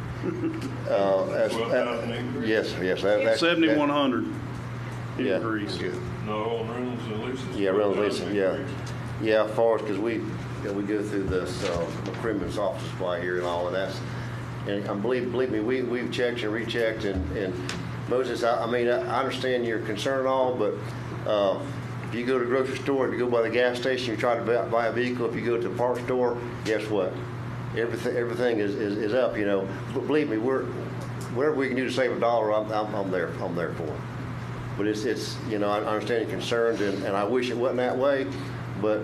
Yes. That's 7,100 Yeah. increase. No, on rentals and leases? Yeah, rentals and leasing, yeah. Yeah, for us, because we go through this McCrimmon's office supply here and all of that. And believe me, we've checked and rechecked, and Moses, I mean, I understand your concern and all, but if you go to the grocery store, if you go by the gas station, you try to buy a vehicle, if you go to the parts store, guess what? Everything is up, you know. But believe me, whatever we can do to save $1, I'm there for it. But it's you know, I understand your concerns, and I wish it wasn't that way, but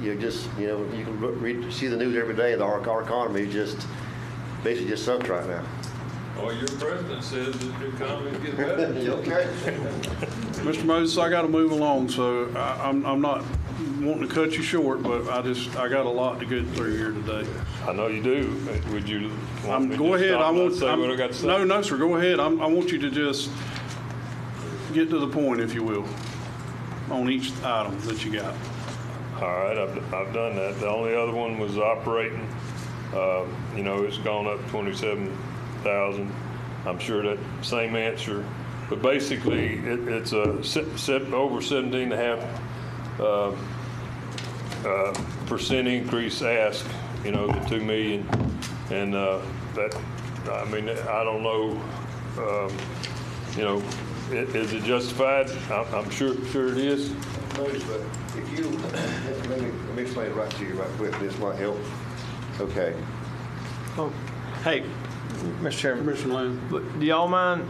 you can see the news every day. Our economy just basically just sucks right now. Well, your president says that the economy's getting better. Okay. Mr. Moses, I got to move along, so I'm not wanting to cut you short, but I got a lot to get through here today. I know you do. Would you want me Go to ahead. stop and say what I got to say? No, sir. Go ahead. I want you to just get to the point, if you will, on each item that you got. All right, I've done that. The only other one was operating. You know, it's gone up 27,000. I'm sure that same answer, but basically it's a over 17.5% increase ask. You know, the 2 million, and that. I mean, I don't know. You know, is it justified? I'm sure it is. Notice, but if you let me explain it right to you right quick. This might help. Okay. Oh, hey, Mr. Chairman, Commissioner Land. do y'all mind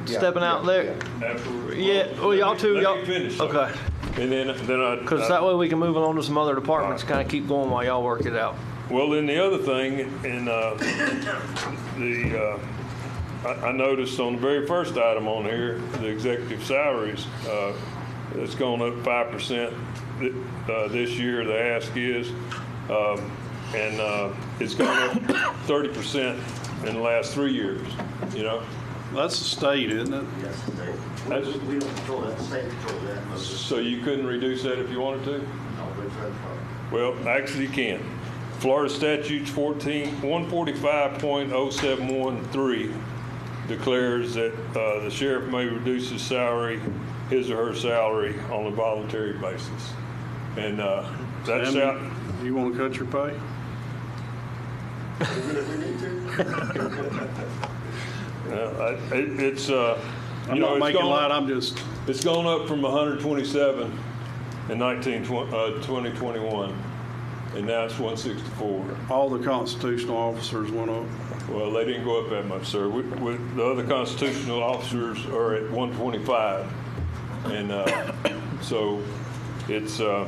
stepping out there? Absolutely. Yeah, well, y'all two, Let y'all. me finish, though. Okay, And then because that way we can move on to some other departments, kind of keep going while y'all work it out. Well, then the other thing, I noticed on the very first item on here, the executive salaries, it's gone up 5% this year. The ask is, and it's gone up 30% in the last 3 years. You know, That's the state, isn't it? Yes, we don't control that. The state controls that. so you couldn't reduce that if you wanted to. No, but it's not. Well, actually, you can. Florida statutes 145.0713 declares that the sheriff may reduce his or her salary on a voluntary basis. And that's out. You want to cut your pay? It's, I'm not making light. I'm just. It's gone up from 127 in 2021, and now it's 164. All the constitutional officers went up. Well, they didn't go up that much, sir. The other constitutional officers are at 125, and so it's all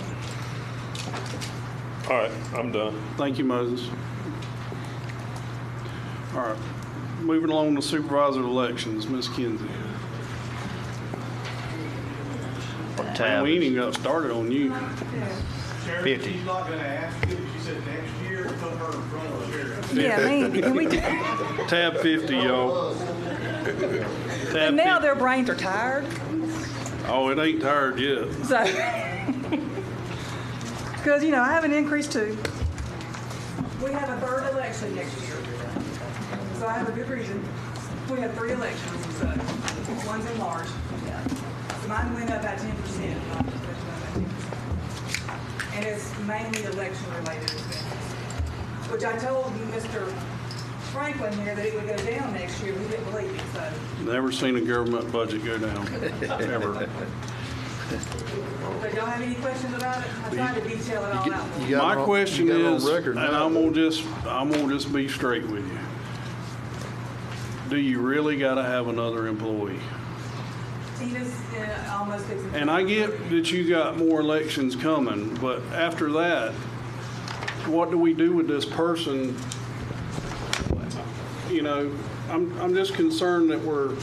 right. I'm done. Thank you, Moses. All right. Moving along to supervisor elections, Ms. Kinsey. Man, we ain't even got started on you. Sheriff, 50. she's not gonna ask you, she said next year, put her in front of the sheriff. Yeah, I mean, can we, Tab 50, y'all. Tab and now 50. their brains are tired, Oh, it ain't tired yet. so. Because, I have an increase too. We have a third election next year. So I have a good reason. We have 3 elections, so one's in March. So mine went up by 10%. And it's mainly election-related expenses, which I told you, Mr. Franklin here, that it would go down next year. He didn't believe it, so. Never seen a government budget go down, ever. But y'all have any questions about it? I tried to detail it all out. for you. My question is, record and now. I'm gonna just be straight with you. Do you really gotta have another employee? Tina's almost fixing. And I get that you got more elections coming, but after that, what do we do with this person? I'm just concerned that we're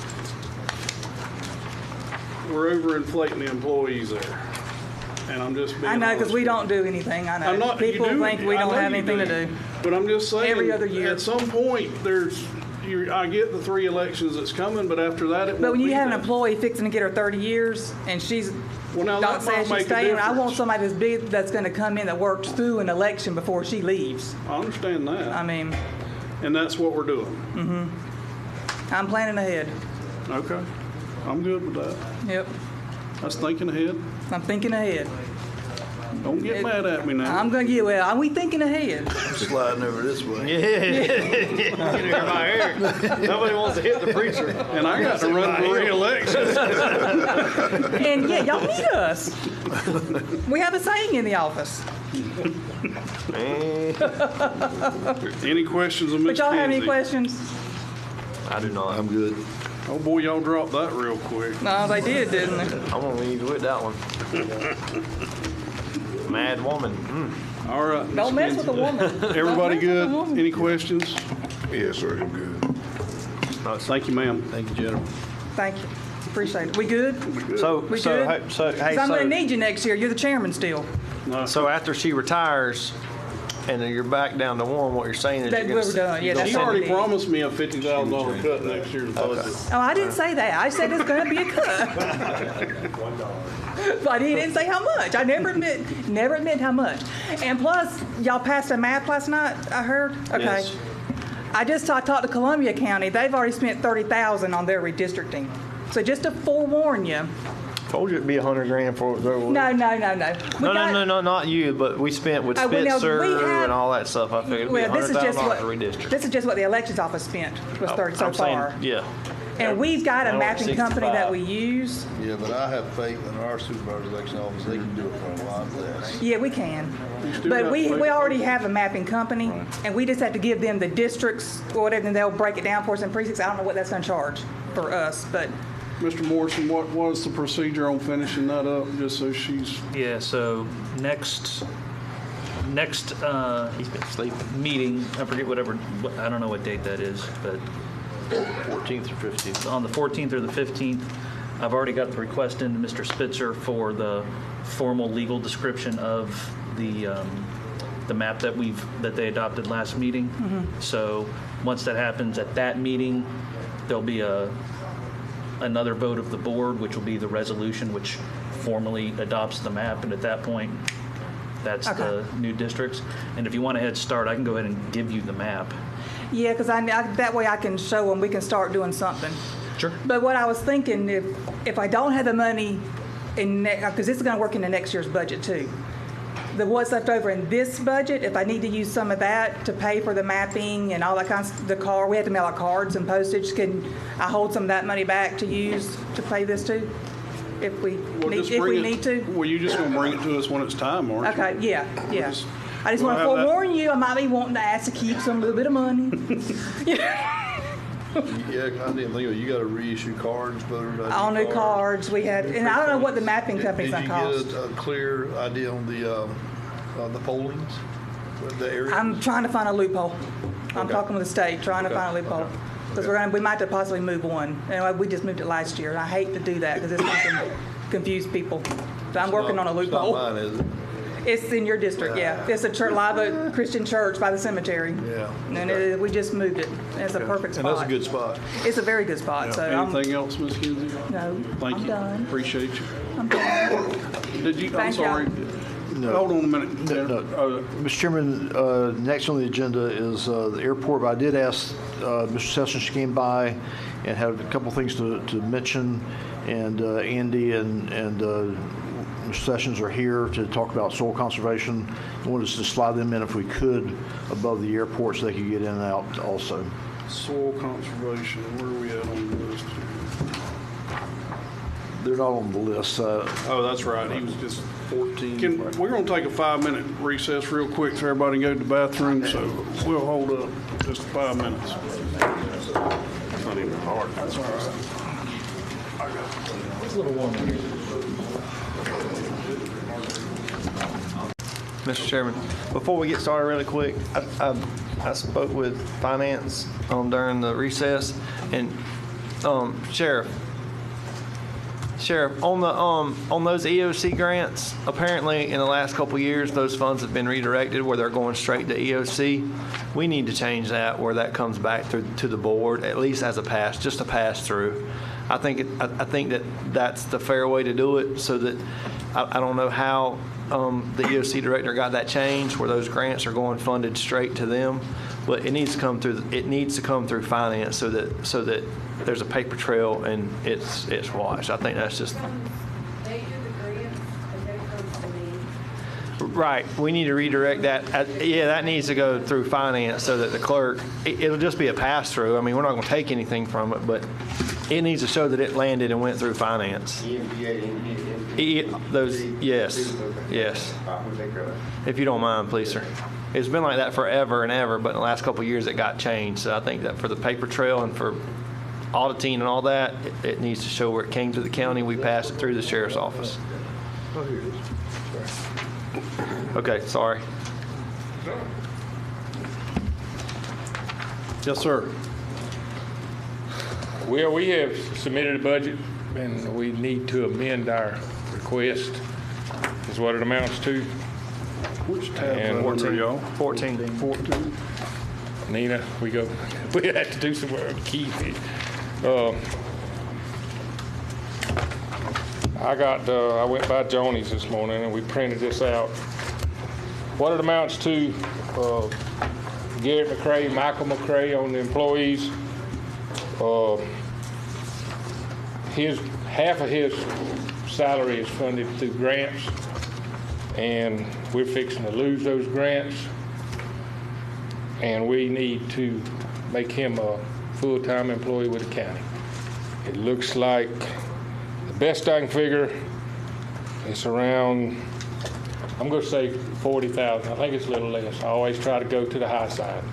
overinflating the employees there. And I'm just being I know, because honest we with don't you. do anything, I know. I'm not, People you do, think we I don't know have you anything to do. But I'm just saying. Every other year. At some point, I get the 3 elections that's coming, but after that, it But won't when you be have an that. employee fixing to get her 30 years, and she's Well, now not that saying might she's make a staying, I want difference. somebody that's big, that's gonna come in that works through an election before she leaves. I understand that. I mean, And that's what we're doing. I'm planning ahead. Okay. I'm good with that. Yep, That's thinking ahead. I'm thinking ahead. Don't get mad at me now. I'm gonna get, well, are we thinking ahead? I'm sliding over this way. Nobody wants to hit the preacher. And I got to run for re-election. And yeah, y'all need us. We have a saying in the office. Any questions of Ms. But y'all have any Kinsey? questions? I do not. I'm good. Oh, boy, y'all dropped that real quick. No, they did, didn't they? I'm gonna leave you with that one. Mad woman. All right. Ms. Don't mess with the Kinsey. woman. Everybody Don't mess with the good? woman. Any questions? Yes, sir, I'm good. Thank you, ma'am. Thank you, Jennifer. Thank you. Appreciate it. We good? So, We so, good? hey, so, hey, 'Cause I'm gonna so, need you next year. You're the chairman still. so after she retires, and then you're back down to one, what you're saying is That you're we're gonna. done. Yeah, that's He all we already need. promised me a $50,000 cut next year's budget. Oh, I didn't say that. I said it's gonna be a cut. But I didn't say how much. I never admit how much. And plus, y'all passed a map last night, I heard? Okay. Yes. I talked to Columbia County. They've already spent $30,000 on their redistricting. So just to forewarn you. Told you it'd be $100,000 for it. No. We No, got- not you, but we spent with well, no, Spitzer we have- and all that stuff. I figured it'd be Well, this is $100,000 just what for redistrict. this is just what the elections office spent was 30 so I'm saying, far. yeah. And we've got a Now we're at mapping company that 65. we use. Yeah, but I have faith in our supervisor election office. They can do it for a lot less. Yeah, we can. still But got we plenty. already have a mapping company, and we just have to give them the districts or whatever, and they'll break it down for us in precincts. I don't know what that's gonna charge for us, but Mr. Morrison, what was the procedure on finishing that up, just so she's, Yeah, so next He's been sleeping. meeting, I forget I don't know what date that is, but 14th or 15th. on the 14th or the 15th, I've already got the request into Mr. Spitzer for the formal legal description of the map that they adopted last meeting. So once that happens at that meeting, there'll be another vote of the board, which will be the resolution which formally adopts the map, and at that point, that's the new districts. And if you want a head start, I can go ahead and give you the map. yeah, because that way I can show them we can start doing something. Sure. But what I was thinking, if I don't have the money because this is going to work in the next year's budget too. What's left over in this budget, if I need to use some of that to pay for the mapping and all that kind of, we have to mail out cards and postage, can I hold some of that money back to use to pay this too? If we need to? well, you just gonna bring it to us when it's time, aren't you? Okay, yeah. I just we'll want to have that. forewarn you, I might be wanting to ask to keep some little bit of money. Yeah, I didn't think of it. You got to reissue cards, voter ID All new cards we had, and I don't know what the mapping company's Did gonna you cost. get a clear idea on the pollings, the area? I'm trying to find a loophole. I'm Okay. talking with the state, trying to find a loophole. Because we might have to possibly move one. And we just moved it last year, and I hate to do that because it's going to confuse people. So I'm working on a It's not loophole. mine, is it? It's in your district, yeah. It's a Live Oak Christian Church by the cemetery. Yeah. And we just moved it. It's a perfect spot. And that's a good spot. It's a very good spot, so Anything else, Ms. Kinsey? no, Thank I'm you. done. Appreciate you. I'm done. Did you, I'm Thank y'all. sorry. Hold on a minute. No. Mr. Chairman, next on the agenda is the airport, but I did ask Mr. Sessions to came by and had a couple things to mention, and Andy and Mr. Sessions are here to talk about soil conservation. I wanted us to slide them in if we could above the airport so they could get in and out also. Soil conservation, where are we at on the list? They're not on the list. Oh, that's right, he was just 14. We're gonna take a 5-minute recess real quick so everybody can go to the bathroom, so we'll hold up just 5 minutes. It's not even hard. That's all right. It's a little warm in here. Mr. Chairman, before we get started really quick, I spoke with finance during the recess, and Sheriff, on those EOC grants, apparently in the last couple of years, those funds have been redirected where they're going straight to EOC. We need to change that where that comes back to the board, at least as just a pass through. I think that that's the fair way to do it, so that I don't know how the EOC director got that changed where those grants are going funded straight to them, but it needs to come through finance so that there's a paper trail and it's watched. I think that's just. They do the grants, and then it comes to me. Right, we need to redirect that. Yeah, that needs to go through finance so that the clerk, it'll just be a pass-through. I mean, we're not going to take anything from it, but it needs to show that it landed and went through finance. Those, yes, yes. If you don't mind, please, sir. It's been like that forever and ever, but in the last couple of years it got changed. So I think that for the paper trail and for auditing and all that, it needs to show where it came to the county. We passed it through the sheriff's office. Oh, here it is. Okay, sorry. Yes, sir. Well, we have submitted a budget, and we need to amend our request, is what it amounts to. Which tab And are under, y'all? 14. 14. Nina, we have to do some key. I went by Joni's this morning and we printed this out. What it amounts to, Garrett McCray, Michael McCray on the employees, half of his salary is funded through grants, and we're fixing to lose those grants, and we need to make him a full-time employee with the county. It looks like, the best I can figure, it's around, I'm going to say 40,000. I think it's a little less. I always try to go to the high side.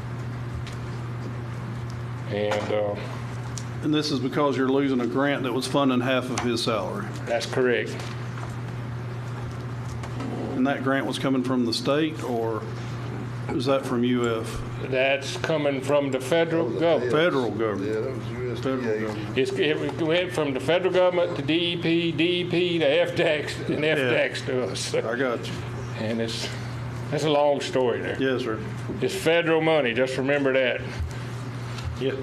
And this is because you're losing a grant that was funding half of his salary. That's correct. And that grant was coming from the state, or is that from UF? That's coming from the federal government. Federal government. Yeah, that was USDA. Federal government. It went from the federal government to DEP, DEP to FDAX, and FDAX to us. I got you. And that's a long story there. Yes, sir. It's federal money, just remember that. Yeah.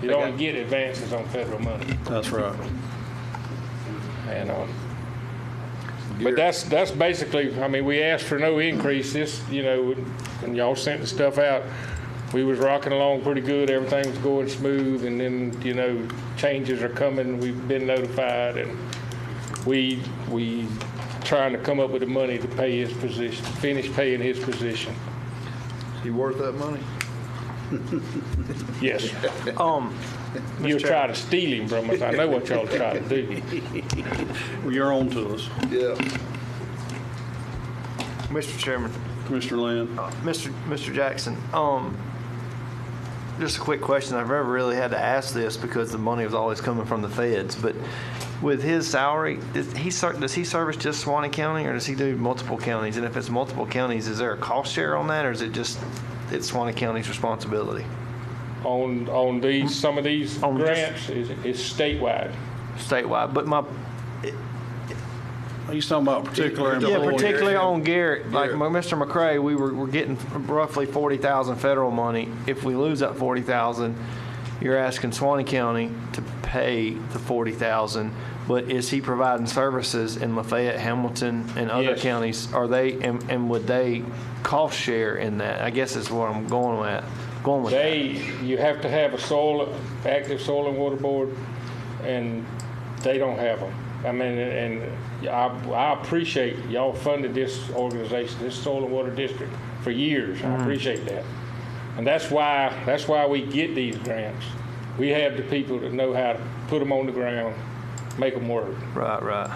You don't get advances on federal money. That's right. And but that's basically, I mean, we asked for no increase. This, when y'all sent the stuff out, we was rocking along pretty good. Everything was going smooth, and then, changes are coming. We've been notified, and we trying to come up with the money to pay his position, finish paying his position. Is he worth that money? Yes. You'll try to steal him from us. I know what y'all try to do. Well, you're on to us. Yeah. Mr. Chairman. Commissioner Land. Mr. Jackson, just a quick question. I've never really had to ask this because the money was always coming from the feds, but with his salary, does he service just Suwannee County, or does he do multiple counties? And if it's multiple counties, is there a cost share on that, or is it just it's Suwannee County's responsibility? On these, some of these grants, it's statewide. Statewide, but He's talking about particular employees. yeah, particularly on Garrett, like Mr. McCray, we're getting roughly 40,000 federal money. If we lose that 40,000, you're asking Suwannee County to pay the 40,000. But is he providing services in Lafayette, Hamilton, and other counties? Are they and would they cost share in that? I guess is what I'm going with. You have to have active soil and water board, and they don't have them. I mean, and I appreciate y'all funded this organization, this soil and water district, for years. I appreciate that, and that's why we get these grants. We have the people that know how to put them on the ground, make them work. Right.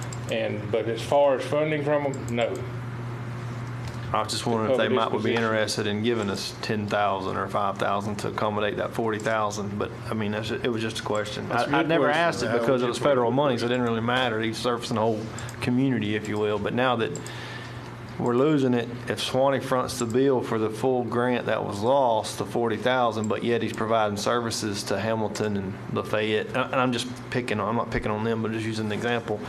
But as far as funding from them, no. I was just wondering if they might be interested in giving us 10,000 or 5,000 to accommodate that 40,000. But I mean, it was just a question. I never asked it because it was federal money, so it didn't really matter. He's servicing the whole community, if you will. But now that we're losing it, if Suwannee fronts the bill for the full grant that was lost, the 40,000, but yet he's providing services to Hamilton and Lafayette, and I'm not picking on them, but just using an example.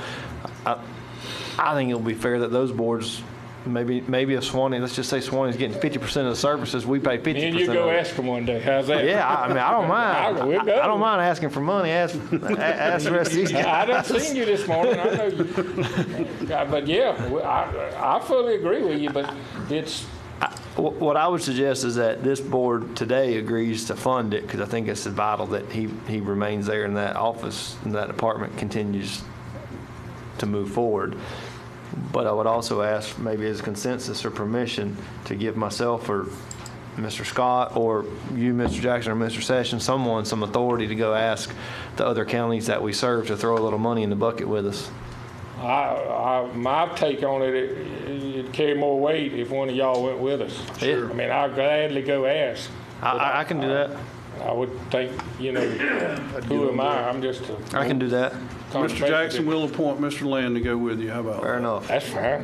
I think it'll be fair that those boards. Maybe if Suwannee, let's just say Suwannee's getting 50% of the services, we pay 50%. And you go ask them one day. How's that? Yeah, I mean, I don't mind. We'll go. I don't mind asking for money. Ask the rest of these guys. I done seen you this morning. I know you. But yeah, I fully agree with you. But it's what I would suggest is that this board today agrees to fund it because I think it's vital that he remains there in that office and that department continues to move forward. But I would also ask, maybe as a consensus or permission, to give myself or Mr. Scott or you, Mr. Jackson, or Mr. Sessions, someone some authority to go ask the other counties that we serve to throw a little money in the bucket with us. My take on it, it'd carry more weight if one of y'all went with us. Sure. I mean, I'll gladly go ask. I can do that. I would think, who am I? I'm just a... I can do that. Mr. Jackson will appoint Mr. Land to go with you. How about that? Fair enough. That's fine.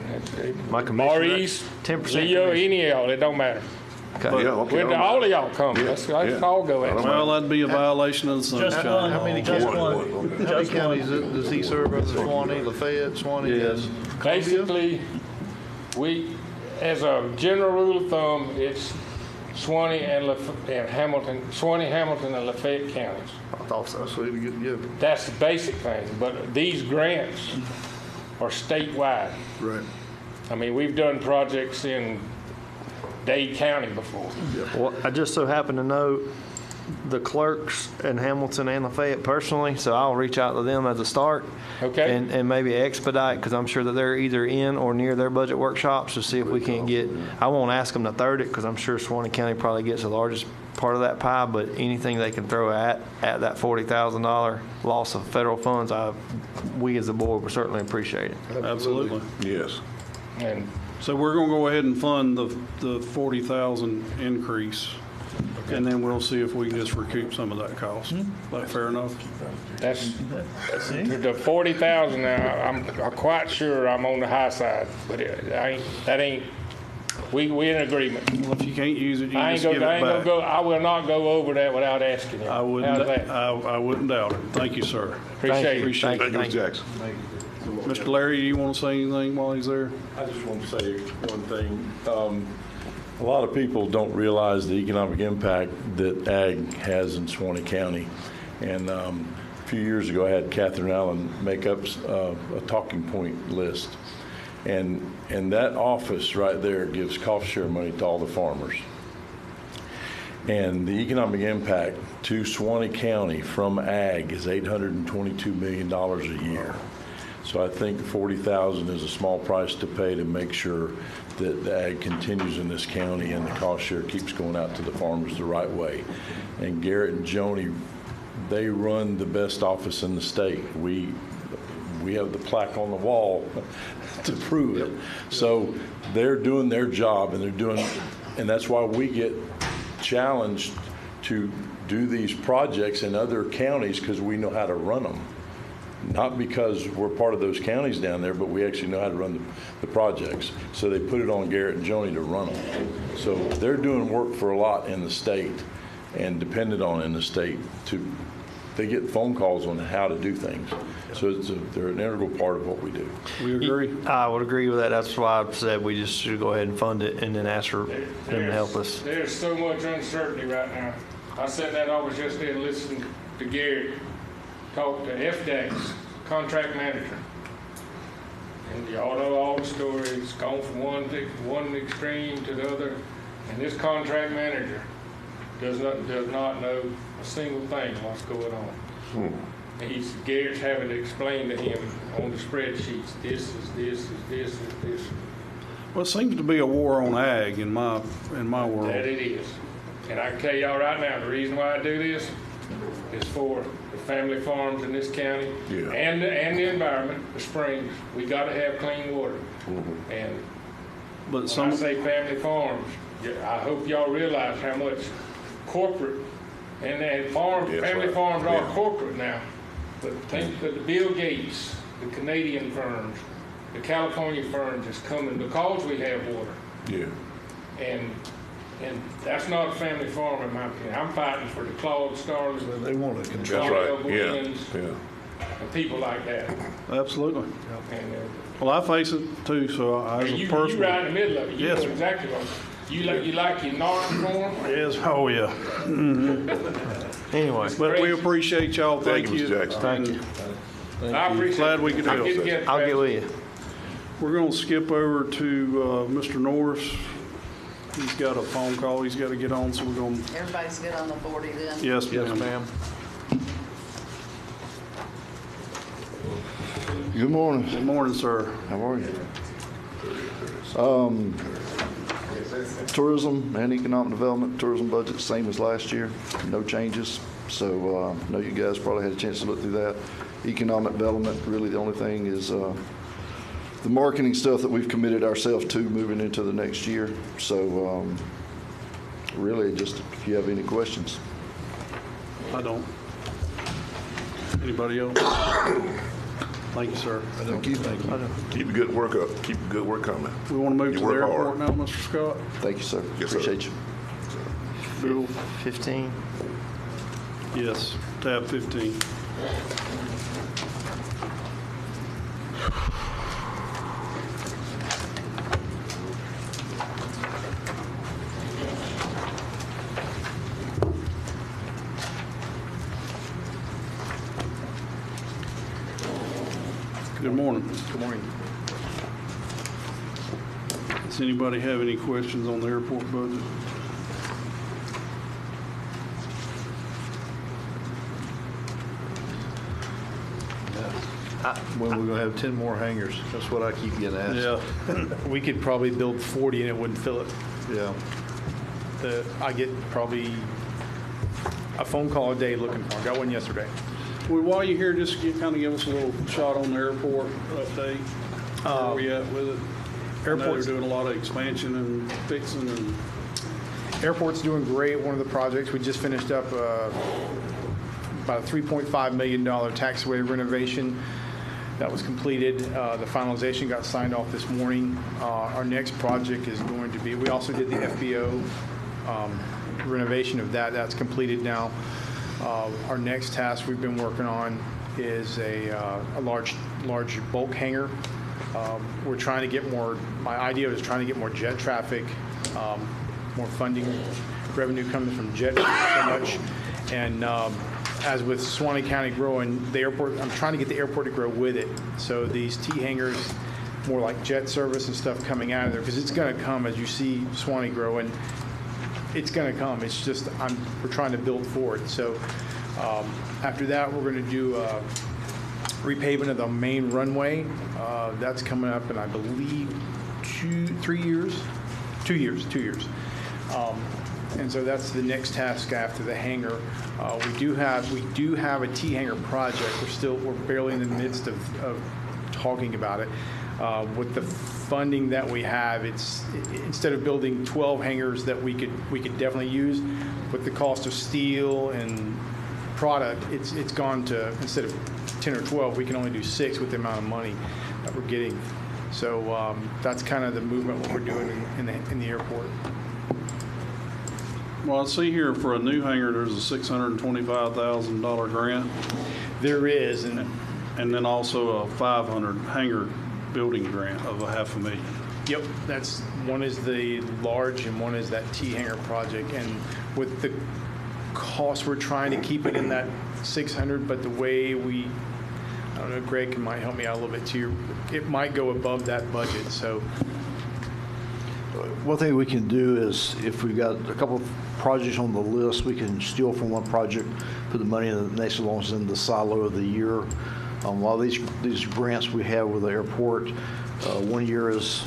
My commissioner, Maurice, 10% Leo, commission. any of y'all, it don't matter. Okay. Yeah, okay. All of y'all come. Let's all go at it. Well, that'd be a violation of the Just sunshine. one. How many Just counties, one. how many counties does he serve over Suwannee, Lafayette, Suwannee? Yes. Basically, we, as a general rule of thumb, it's Suwannee and Hamilton, Suwannee, Hamilton, and Lafayette counties. I thought so. So you get, yeah. That's the basic thing. But these grants are statewide. Right. I mean, we've done projects in Dade County before. Well, I just so happen to know the clerks in Hamilton and Lafayette personally, so I'll reach out to them as a start. Okay. And maybe expedite, because I'm sure that they're either in or near their budget workshops, to see if we can't get, I won't ask them to third it, because I'm sure Suwannee County probably gets the largest part of that pie, but anything they can throw at that $40,000 loss of federal funds, we as a board would certainly appreciate it. Absolutely. Yes. And So we're going to go ahead and fund the 40,000 increase, and then we'll see if we can just recoup some of that cost. That fair enough? that's the 40,000 now. I'm quite sure I'm on the high side, but we in agreement. Well, if you can't use it, you I just give it back. I will not go over that without asking you. I wouldn't. How's that? I wouldn't doubt it. Thank you, sir. Appreciate it. Appreciate Thank it. you, Mr. Jackson. Mr. Larry, do you want to say anything while he's there? I just want to say one thing. A lot of people don't realize the economic impact that ag has in Suwannee County. And a few years ago, I had Catherine Allen make up a talking point list. And that office right there gives cost share money to all the farmers. And the economic impact to Suwannee County from ag is $822 million a year. So I think $40,000 is a small price to pay to make sure that the ag continues in this county and the cost share keeps going out to the farmers the right way. And Garrett and Joni, they run the best office in the state. We have the plaque on the wall to prove it. So they're doing their job, and that's why we get challenged to do these projects in other counties, because we know how to run them. Not because we're part of those counties down there, but we actually know how to run the projects. So they put it on Garrett and Joni to run them. So they're doing work for a lot in the state and dependent on in the state. They get phone calls on how to do things. So they're an integral part of what we do. We agree. I would agree with that. That's why I said we just should go ahead and fund it and then ask for them to help us. There's so much uncertainty right now. I sat in that office yesterday and listened to Gary talk to FDAC's contract manager. And y'all know all the stories. It's gone from one extreme to the other. And this contract manager does not know a single thing what's going on. And Garrett's having to explain to him on the spreadsheets, this is this, is this, is this. Well, it seems to be a war on ag in my world. That it is. And I can tell y'all right now, the reason why I do this is for the family farms in this county and the environment, the springs. We got to have clean water. And when I say family farms, I hope y'all realize how much corporate and family farms are corporate now. But think that the Bill Gates, the Canadian firms, the California firms is coming because we have water. Yeah. And that's not a family farm in my opinion. I'm fighting for the Claude Starlings, They want to control. That's right. and people like that. Absolutely. And, Well, I face it too, so I as a you person. right in the middle of it. You Yes, know sir. exactly what. You like your Norton form? Yes, oh yeah. Anyway. But we appreciate y'all. Thank you, Mr. Jackson. Thank you. I appreciate Glad we could help. I'll get with you. We're going to skip over to Mr. Norris. He's got a phone call he's got to get on, so we're going to. Everybody's good on the 40 then? Yes, ma'am. Good Good morning. Good morning, sir. How are you? Tourism and economic development, tourism budget, same as last year, no changes. So I know you guys probably had a chance to look through that. Economic development, really the only thing is the marketing stuff that we've committed ourselves to moving into the next year. So really just if you have any questions. I don't. Anybody else? Thank you, sir. Thank you. Thank you. Keep the good work up. Keep the good work coming. We want to move You to the work airport hard. now, Mr. Scott? Thank you, sir. Yes, sir. Appreciate you. Bill? 15. Yes, tab 15. Good morning. Good morning. Does anybody have any questions on the airport budget? When we're going to have 10 more hangars, that's what I keep getting asked. Yeah. We could probably build 40 and it wouldn't fill it. Yeah. I get probably a phone call a day looking for 'em. Got one yesterday. Well, while you're here, just kind of give us a little shot on the airport update. Where we at with it? Airport's They're doing a lot of expansion and fixing and. Airport's doing great. One of the projects, we just finished up about a $3.5 million taxiway renovation that was completed. The finalization got signed off this morning. Our next project is going to be, we also did the FBO renovation of that. That's completed now. Our next task we've been working on is a large bulk hangar. We're trying to get more, my idea is trying to get more jet traffic, more funding revenue coming from jet so much. And as with Suwannee County growing, the airport, I'm trying to get the airport to grow with it. So these T hangars, more like jet service and stuff coming out of there, because it's going to come as you see Suwannee growing. It's going to come. It's just we're trying to build for it. So after that, we're going to do repaving of the main runway. That's coming up in, I believe, 2 years. And so that's the next task after the hangar. We do have a T hangar project. We're barely in the midst of talking about it. With the funding that we have, it's instead of building 12 hangars that we could definitely use, with the cost of steel and product, it's gone to, instead of 10 or 12, we can only do 6 with the amount of money that we're getting. So that's kind of the movement what we're doing in the airport. Well, I see here for a new hangar, there's a $625,000 grant. There is, and then also a 500 hangar building grant of $500,000. Yep, that's one is the large and one is that T hangar project. And with the cost, we're trying to keep it in that 600, but the way I don't know, Greg might help me out a little bit too. It might go above that budget, so. One thing we can do is, if we've got a couple of projects on the list, we can steal from one project, put the money in the next one in the silo of the year. While these grants we have with the airport, 1 year is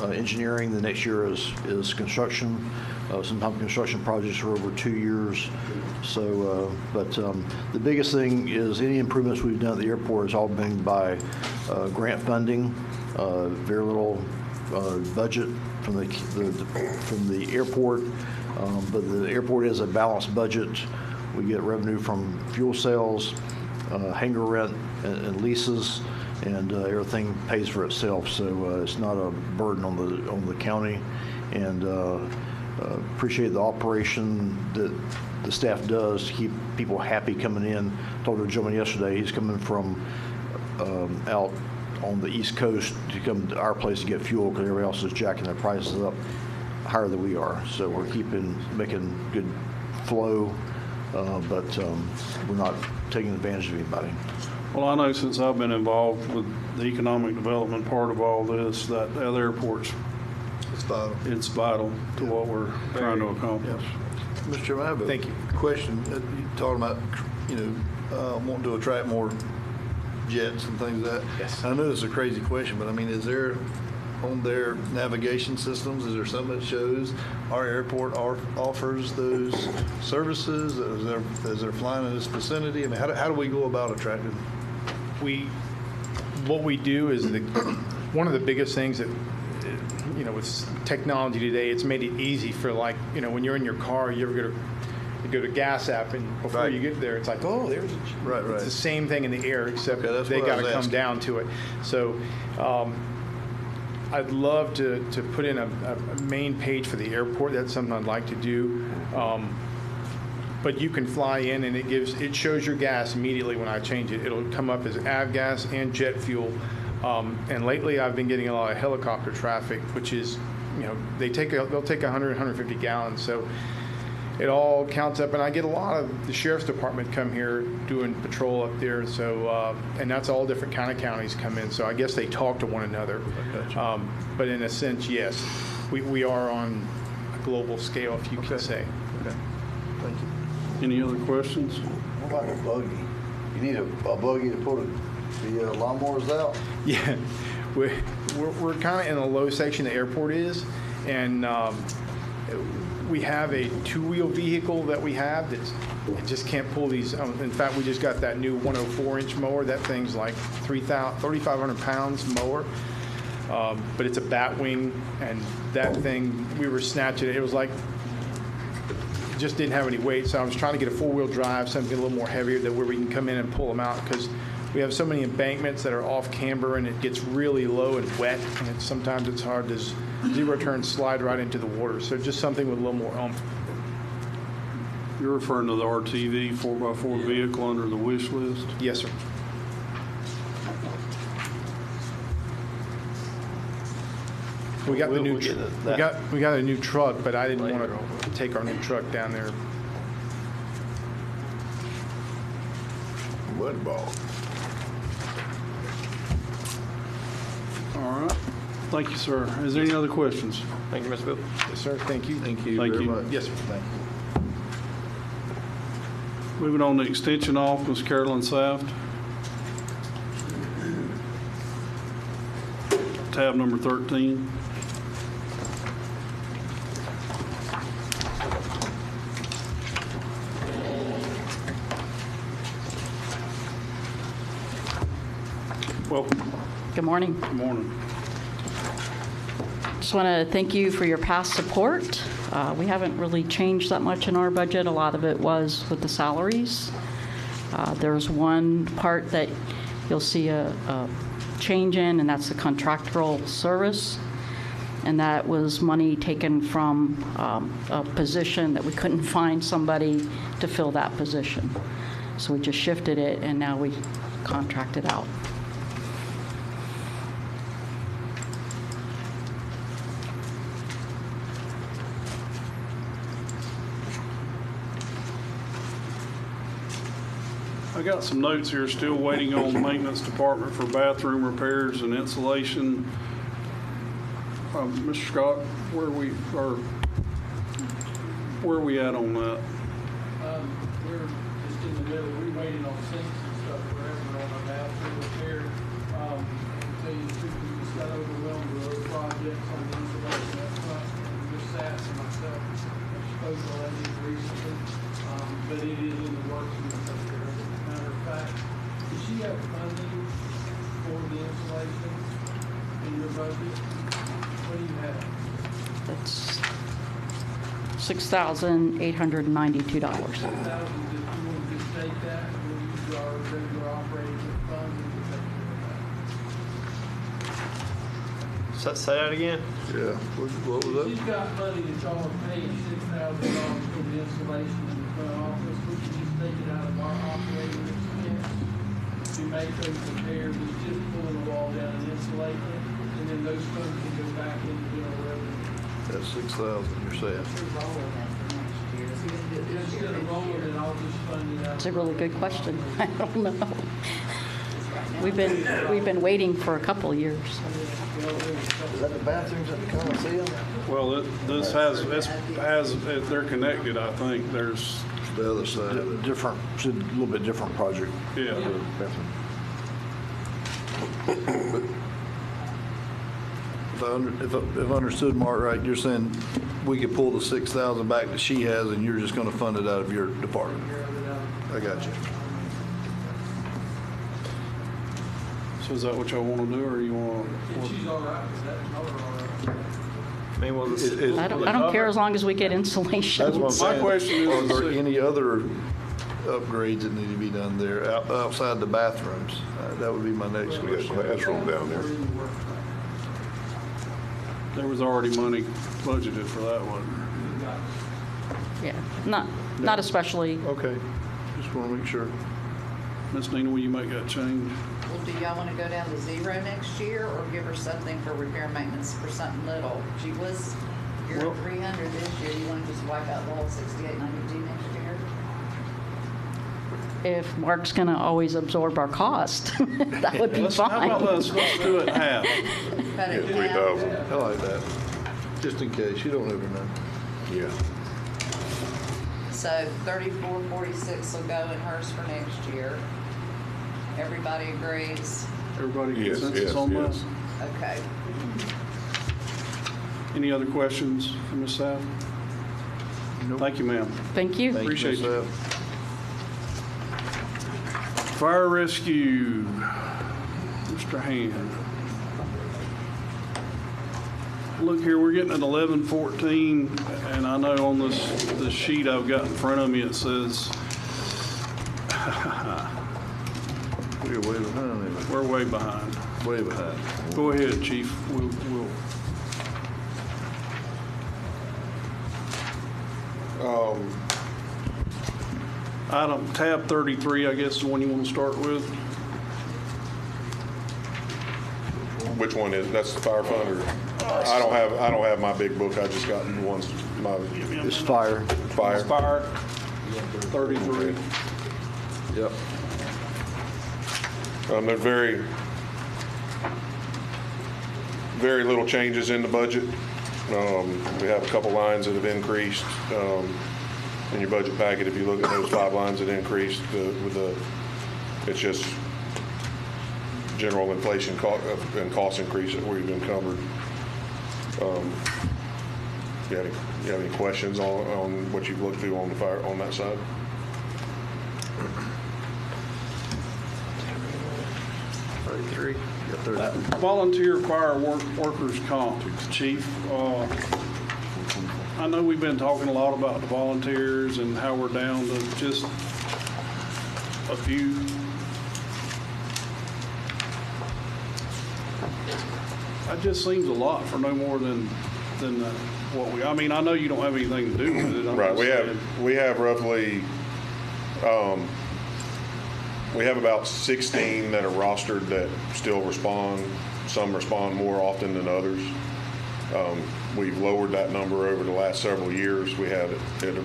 engineering, the next year is construction. Sometimes construction projects are over 2 years. So, but the biggest thing is any improvements we've done at the airport has all been by grant funding, very little budget from the airport, but the airport is a balanced budget. We get revenue from fuel sales, hangar rent, and leases, and everything pays for itself. So it's not a burden on the county, and appreciate the operation that the staff does to keep people happy coming in. I told a gentleman yesterday, he's coming from out on the East Coast to come to our place to get fuel because everybody else is jacking their prices up higher than we are. So we're making good flow, but we're not taking advantage of anybody. Well, I know since I've been involved with the economic development part of all this, that the other it's vital to what we're trying to accomplish. Mr. Chairman, I have a question. You're talking about, wanting to attract more jets and things like that. Yes. I know this is a crazy question, but I mean, is there, on their navigation systems, is there something that shows our airport offers those services? Is there flying in this vicinity? I mean, how do we go about attracting? What we do is one of the biggest things that, with technology today, it's made it easy for, like, when you're in your car, you ever go to gas app, and before you get there, it's like, oh, there's Right. It's the same thing in the air, except Okay, that's they what I got to was come asking. down to it. So I'd love to put in a main page for the airport. That's something I'd like to do. But you can fly in, and it shows your gas immediately when I change it. It'll come up as avgas and jet fuel. And lately, I've been getting a lot of helicopter traffic, which is, they'll take 100, 150 gallons. So it all counts up, and I get a lot of the sheriff's department come here doing patrol up there. So, and that's all different kind of counties come in. So I guess they talk to one another. But in a sense, yes, we are on a global scale, if you can say. Okay. Thank you. Any other questions? What about a buggy? You need a buggy to put the lawnmowers out? Yeah, we're kind of in a low section the airport is, and we have a two-wheel vehicle that we have it just can't pull these. In fact, we just got that new 104-inch mower. That thing's like 3,500 pounds mower, but it's a Batwing, and that thing, we were snatching it. It was like, it just didn't have any weight, so I was trying to get a four-wheel drive, something a little more heavier, that where we can come in and pull them out, because we have so many embankments that are off camber, and it gets really low and wet, and sometimes it's hard to zero turn slide right into the water. So just something with a little more oomph. You're referring to the RTV 4x4 vehicle under the wish list? Yes, sir. We got the new. We got a new truck, but I didn't want to take our new truck down there. Mud ball. All right. Thank you, sir. Is there any other questions? Thank you, Mr. Bill. Yes, sir. Thank you. Thank you Thank very you. much. Yes, sir. Thank you. Moving on to Extension Office, Carolyn Saft. Tab number 13. Welcome. Good morning. Good morning. Just want to thank you for your past support. We haven't really changed that much in our budget. A lot of it was with the salaries. There's one part that you'll see a change in, and that's the contractual service. And that was money taken from a position that we couldn't find somebody to fill that position. So we just shifted it, and now we contract it out. I got some notes here, still waiting on the maintenance department for bathroom repairs and insulation. Mr. Scott, where are we at on that? We're just in the middle, we're waiting on sinks and stuff, wherever on our bathroom repair. And to tell you the truth, we just got overwhelmed with other projects on the insulation up front, and just Sass and myself have spoken on it recently, but it is in the works and it's up there. As a matter of fact, does she have funding for the insulation in your budget? What do you have? That's $6,892. $6,000, if you want to just take that, we'll use our regular operating fund and we'll take care of that. Say that again? Yeah. What was that? She's got money that y'all are paying $6,000 for the insulation in the front office. We can just take it out of our operating expense to make those repairs. It's just pulling the wall down and insulating it, and then those funds can go back into general revenue. That's 6,000, you're saying. Instead of rolling it, I'll just fund it out. It's a really good question. I don't know. We've been waiting for a couple of years. Is that the bathrooms at the Coliseum? Well, they're connected, I think. There's the other side of it. Different, it's a little bit different project. Yeah. If I understood Mark right, you're saying we could pull the 6,000 back that she has, and you're just going to fund it out of your department? I got you. So is that what y'all want to do, or you want? If she's all right with that, tell her all right. I mean, well, the- I don't care as long as we get insulation. That's what I'm saying. My question is, Are there any other upgrades that need to be done there outside the bathrooms? That would be my next We got a question. classroom down there. There was already money budgeted for that one. Yeah, not especially. Okay, just want to make sure. Miss Nina, will you make that change? Well, do y'all want to go down to 0 next year, or give her something for repair and maintenance for something little? You're at 300 this year, you want to just wipe out the whole 6892 next year? If Mark's going to always absorb our cost, that would be How about fine. let's do it half. Cut it Yeah, down. 3,000. I like that. Just in case, you don't ever know. Yeah. So 3446 will go in hers for next year. Everybody agrees? Everybody Yes, consensus yes, on yes. that? Okay. Any other questions for Ms. Sapp? Thank you, ma'am. Thank you. Thank Appreciate Ms. you. Sapp. Fire rescue, Mr. Hand. Look here, we're getting at 11:14, and I know on this sheet I've got in front of me, it says, We're way behind there. we're way behind. Way behind. Go ahead, Chief. We'll. Item tab 33, I guess, is the one you want to start with. Which one is, that's the fire fund, or? I don't have my big book, I just got the ones, my It's fire. fire. Fire 33. Yep. There's very little changes in the budget. We have a couple lines that have increased. In your budget packet, if you look at those 5 lines that increased, it's just general inflation and cost increase that we've encumbered. You have any questions on what you've looked through on the fire, on that side? Volunteer fire workers' comp, Chief. I know we've been talking a lot about the volunteers and how we're down to just a few. That just seems a lot for no more than what we, I mean, I know you don't have anything to do with it. I'm Right, just saying. we have roughly, we have about 16 that are rostered that still respond. Some respond more often than others. We've lowered that number over the last several years. We had it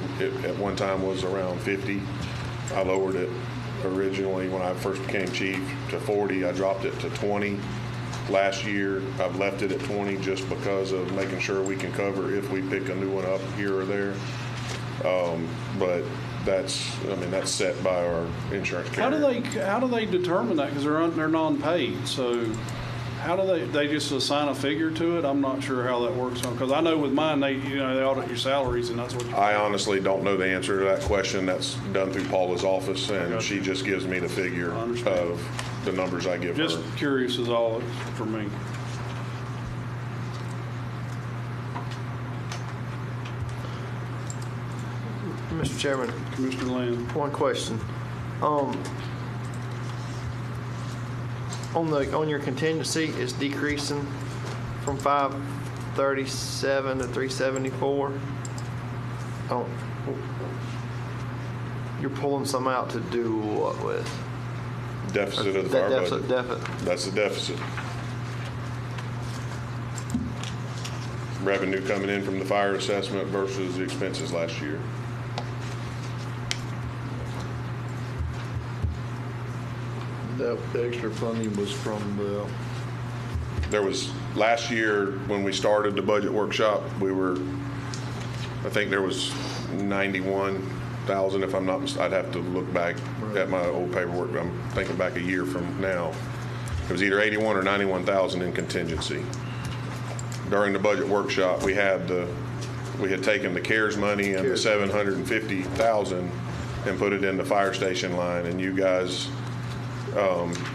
at one time was around 50. I lowered it originally when I first became chief to 40. I dropped it to 20 last year. I've left it at 20 just because of making sure we can cover if we pick a new one up here or there. But that's set by our insurance carrier. How do they determine that? Because they're non-paid, so how do they just assign a figure to it? I'm not sure how that works on, because I know with mine, they audit your salaries and that's what. I honestly don't know the answer to that question. That's done through Paula's office, and she just gives me the figure of the numbers I give her. Just curious is all for me. Mr. Chairman, Commissioner Land. one question. On your contingency, it's decreasing from 537 to 374. You're pulling some out to do what with? Deficit of the fire budget. Deficit. That's the deficit. Revenue coming in from the fire assessment versus the expenses last year. That extra funding was from the, There was, last year, when we started the budget workshop, I think there was 91,000, if I'm not, I'd have to look back at my old paperwork, I'm thinking back a year from now. It was either 81 or 91,000 in contingency. During the budget workshop, we had taken the CARES money and the 750,000 and put it in the fire station line, and you guys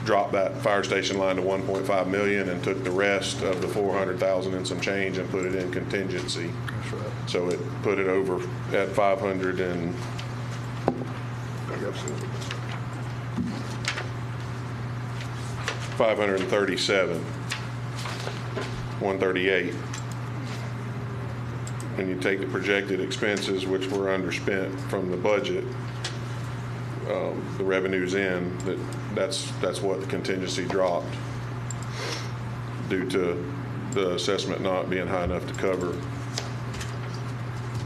dropped that fire station line to 1.5 million and took the rest of the 400,000 and some change and put it in contingency. That's right. So it put it over at 537, 138. And you take the projected expenses, which were underspent from the budget, the revenues in, that's what the contingency dropped due to the assessment not being high enough to cover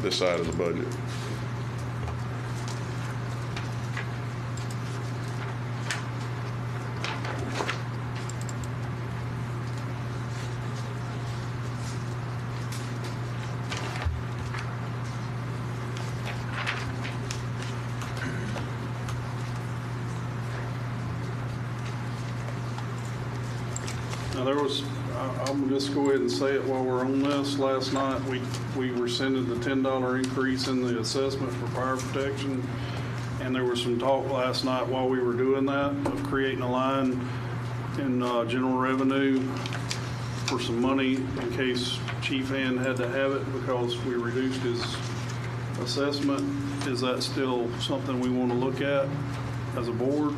this side of the budget. Now, I'm just go ahead and say it while we're on this. Last night, we rescinded the $10 increase in the assessment for fire protection. And there was some talk last night while we were doing that of creating a line in general revenue for some money in case Chief Hand had to have it because we reduced his assessment. Is that still something we want to look at as a board?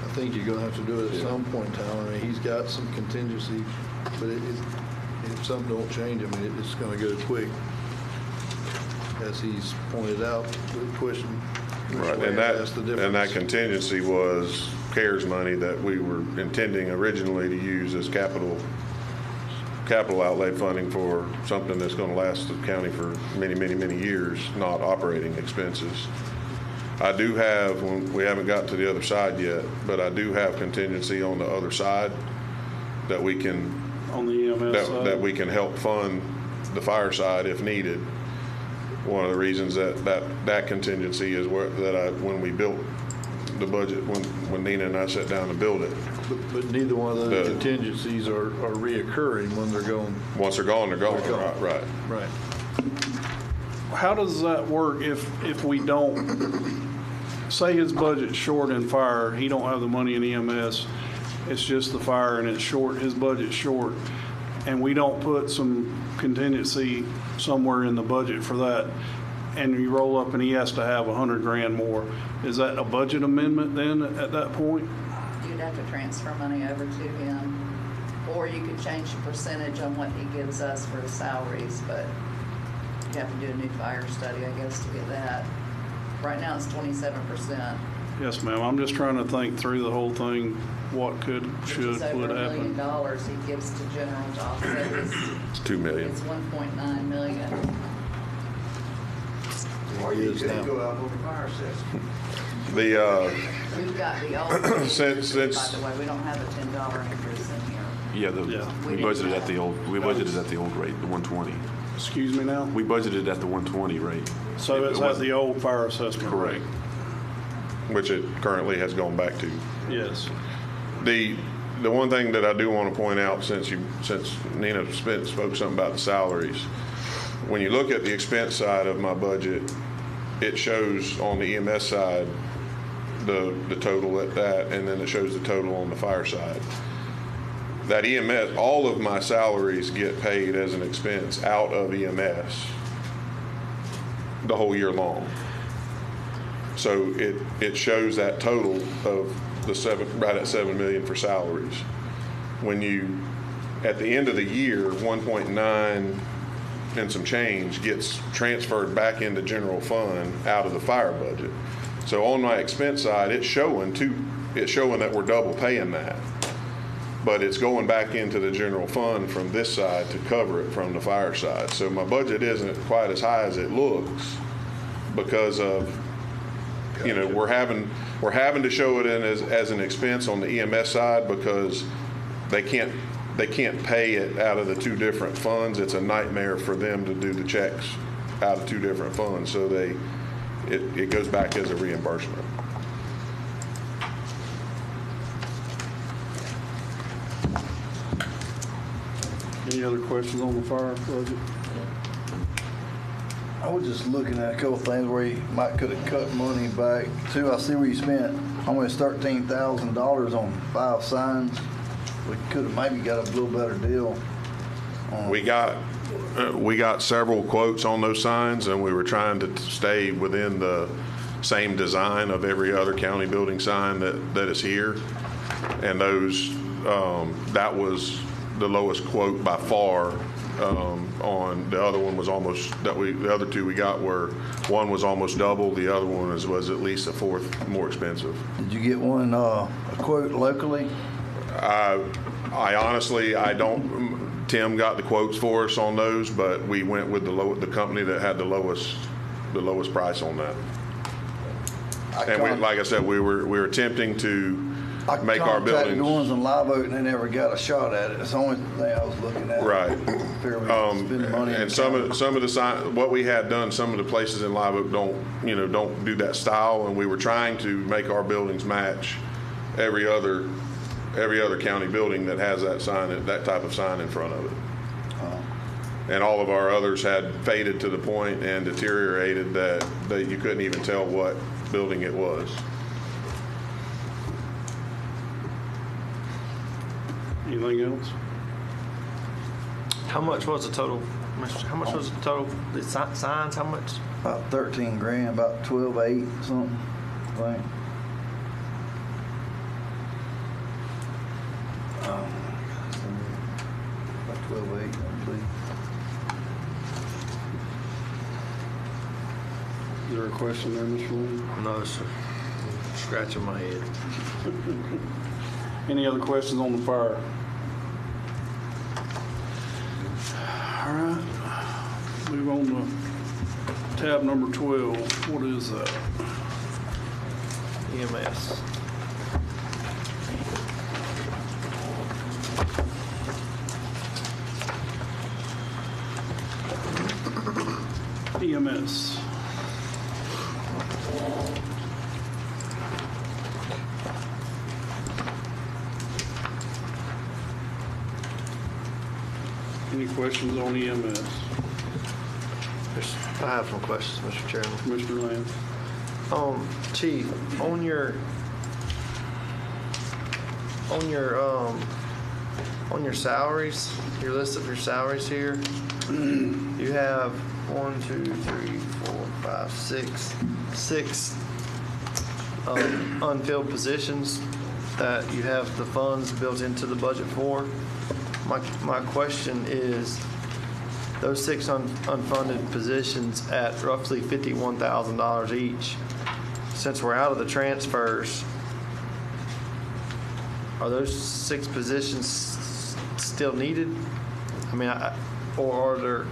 I think you're gonna have to do it at some point in time. I mean, he's got some contingency, but if something don't change, I mean, it's gonna go quick. As he's pointed out, the question. Right, and that contingency was CARES money that we were intending originally to use as capital outlay funding for something that's going to last the county for many, many, many years, not operating expenses. I do have, we haven't got to the other side yet, but I do have contingency on the other side that we can, On the EMS side? that we can help fund the fire side if needed. One of the reasons that contingency is when we built the budget, when Nina and I sat down to build it. But neither one of those contingencies are reoccurring when they're going. Once they're gone, they're gone. Right. Right. How does that work if we don't, say his budget's short in fire, he don't have the money in EMS, it's just the fire and it's short, his budget's short, and we don't put some contingency somewhere in the budget for that, and you roll up and he has to have $100,000 more, is that a budget amendment then at that point? You'd have to transfer money over to him, or you could change the percentage on what he gives us for his salaries, but you'd have to do a new fire study, I guess, to get that. Right now, it's 27%. Yes, ma'am. I'm just trying to think through the whole thing, what could, should, would It's over $1 happen. million he gives to general to offset his. It's $2 million. It's 1.9 million. Or you could go out on the fire assessment. We've got the old, by Since the way, we don't have a $10 increase in here. Yeah, we budgeted at the old rate, the 120. Excuse me now? We budgeted at the 120 rate. So it's at the old fire assessment rate? Correct. Which it currently has gone back to. Yes. The one thing that I do want to point out, since Nina spoke something about the salaries, when you look at the expense side of my budget, it shows on the EMS side the total at that, and then it shows the total on the fire side. That EMS, all of my salaries get paid as an expense out of EMS the whole year long. So it shows that total of right at $7 million for salaries. When you, at the end of the year, 1.9 and some change gets transferred back into general fund out of the fire budget. So on my expense side, it's showing that we're double paying that. But it's going back into the general fund from this side to cover it from the fire side. So my budget isn't quite as high as it looks because of, we're having to show it in as an expense on the EMS side because they can't pay it out of the two different funds. It's a nightmare for them to do the checks out of two different funds. So it goes back as a reimbursement. Any other questions on the fire budget? I was just looking at a couple things where you might could have cut money back too. I see where you spent almost $13,000 on 5 signs. We could have maybe got a little better deal. We got several quotes on those signs, and we were trying to stay within the same design of every other county building sign that is here. And those, that was the lowest quote by far. On the other one was almost the other two we got were, one was almost double, the other one was at least a fourth more expensive. Did you get one a quote locally? I honestly, I don't. Tim got the quotes for us on those, but we went with the company that had the lowest price on that. And like I said, we were attempting to make our buildings. I contacted the ones in Live Oak and they never got a shot at it. It's the only thing I was looking at. Right. Spend money. And some of the sign, what we had done, some of the places in Live Oak don't do that style, and we were trying to make our buildings match every other county building that has that type of sign in front of it. And all of our others had faded to the point and deteriorated that you couldn't even tell what building it was. Anything else? How much was the total, how much was the total, the signs, how much? About 13 grand, about 12.8 something, I think. About 12.8, I believe. Is there a question there, Mr. Williams? No, sir. Scratching my head. Any other questions on the fire? All right. Move on to tab number 12. What is that? EMS. EMS. Any questions on EMS? I have some questions, Mr. Chairman. Commissioner Lamb. Chief, on your salaries, your list of your salaries here, you have 1, 2, 3, 4, 5, 6 unfilled positions that you have the funds built into the budget for. My question is, those 6 unfunded positions at roughly $51,000 each, since we're out of the transfers, are those 6 positions still needed? I mean, or are there,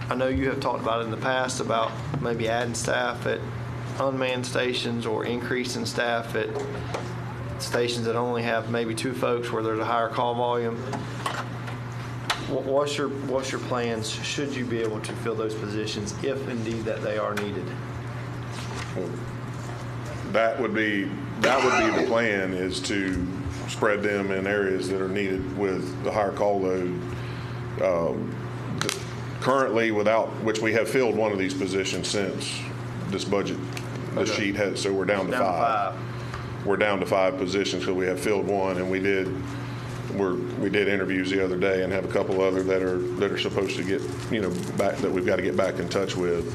I know you have talked about it in the past about maybe adding staff at unmanned stations or increasing staff at stations that only have maybe 2 folks where there's a higher call volume. What's your plans? Should you be able to fill those positions if indeed that they are needed? That would be the plan, is to spread them in areas that are needed with the higher call load. Currently, which we have filled one of these positions since this budget, this sheet has, so we're down to 5. We're down to 5 positions because we have filled one, and we did interviews the other day and have a couple other that are supposed to get back, that we've got to get back in touch with.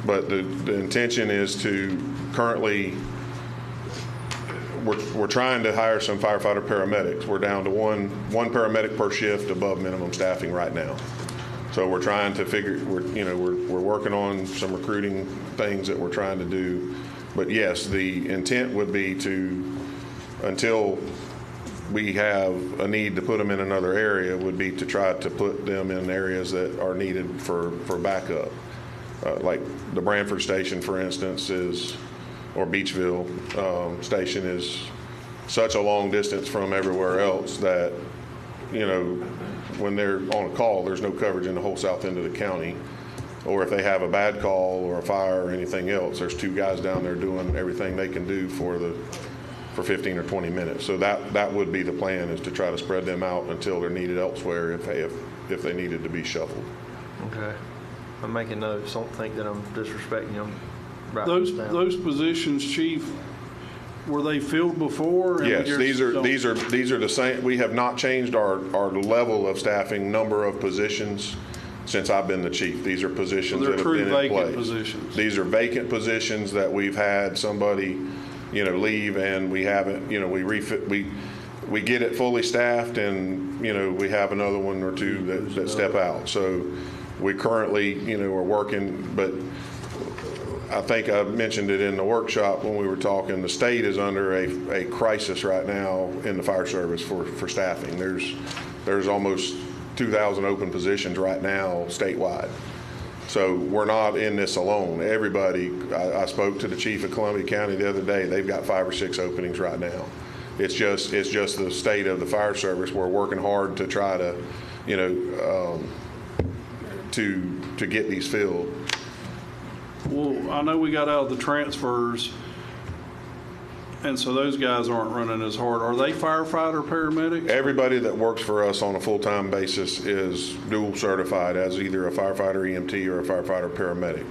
But the intention is to currently, we're trying to hire some firefighter paramedics. We're down to one paramedic per shift above minimum staffing right now. So we're trying to we're working on some recruiting things that we're trying to do. But yes, the intent would be to, until we have a need to put them in another area, would be to try to put them in areas that are needed for backup. Like the Branford station, for instance, or Beachville station is such a long distance from everywhere else that, when they're on a call, there's no coverage in the whole south end of the county. or if they have a bad call or a fire or anything else, there's 2 guys down there doing everything they can do for 15 or 20 minutes. So that would be the plan, is to try to spread them out until they're needed elsewhere if they needed to be shuffled. Okay. I'm making notes. Don't think that I'm disrespecting them. Those positions, Chief, were they filled before? Yes, these are the same. We have not changed our level of staffing, number of positions since I've been the chief. These are positions that have been in place. True vacant positions. These are vacant positions that we've had somebody, leave, and we haven't, we get it fully staffed, and, we have another one or two that step out. So we currently, are working, but I think I mentioned it in the workshop when we were talking, the state is under a crisis right now in the fire service for staffing. There's almost 2,000 open positions right now statewide. So we're not in this alone. Everybody, I spoke to the chief of Columbia County the other day. They've got 5 or 6 openings right now. It's just the state of the fire service. We're working hard to try to, to get these filled. Well, I know we got out of the transfers, and so those guys aren't running as hard. Are they firefighter, paramedics? Everybody that works for us on a full-time basis is dual certified as either a firefighter EMT or a firefighter paramedic.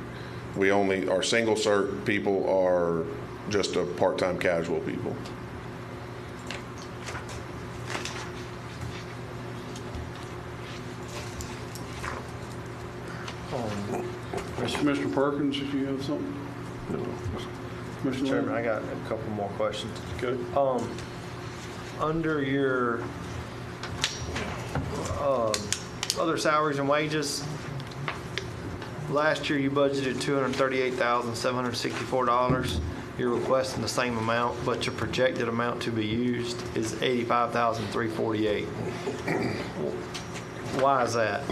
Our single cert people are just a part-time casual people. Commissioner Perkins, if you have something? No. Mr. Chairman, I got a couple more questions. Good. Under your other salaries and wages, last year you budgeted $238,764. You're requesting the same amount, but your projected amount to be used is $85,348. Why is that?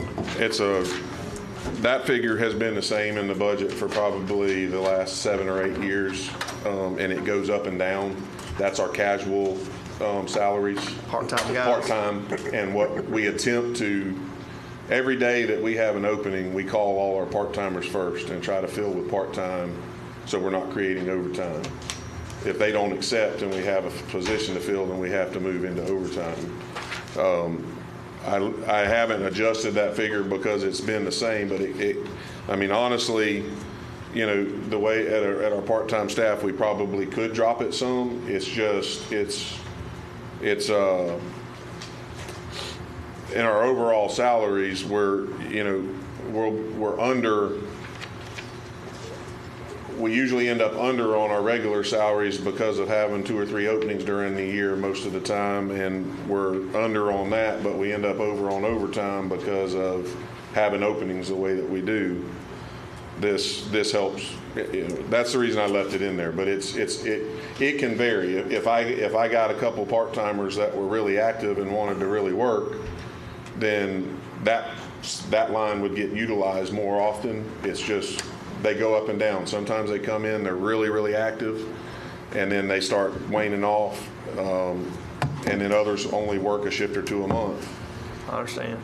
That figure has been the same in the budget for probably the last 7 or 8 years, and it goes up and down. That's our casual salaries. Part-time guys. Part-time, and what we attempt to, every day that we have an opening, we call all our part-timers first and try to fill with part-time so we're not creating overtime. If they don't accept and we have a position to fill, then we have to move into overtime. I haven't adjusted that figure because it's been the same, but honestly, the way at our part-time staff, we probably could drop it some. It's just, it's in our overall salaries, we're under, we usually end up under on our regular salaries because of having 2 or 3 openings during the year most of the time, and we're under on that, but we end up over on overtime because of having openings the way that we do. This helps. That's the reason I left it in there, but it can vary. If I got a couple part-timers that were really active and wanted to really work, then that line would get utilized more often. It's just they go up and down. Sometimes they come in, they're really, really active, and then they start waning off, and then others only work a shift or 2 a month. I understand.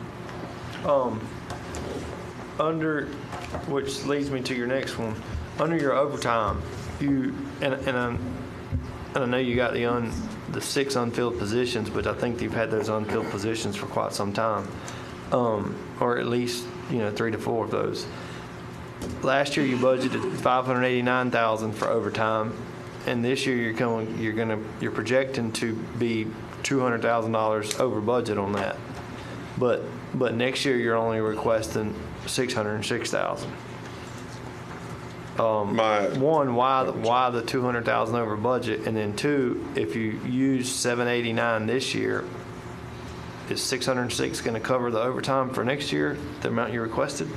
Which leads me to your next one. Under your overtime, and I know you got the 6 unfilled positions, but I think you've had those unfilled positions for quite some time, or at least 3 to 4 of those. Last year you budgeted $589,000 for overtime, and this year you're projecting to be $200,000 over budget on that. But next year you're only requesting $606,000. One, why the $200,000 over budget, and then 2, if you use $789 this year, is $606 going to cover the overtime for next year, the amount you requested?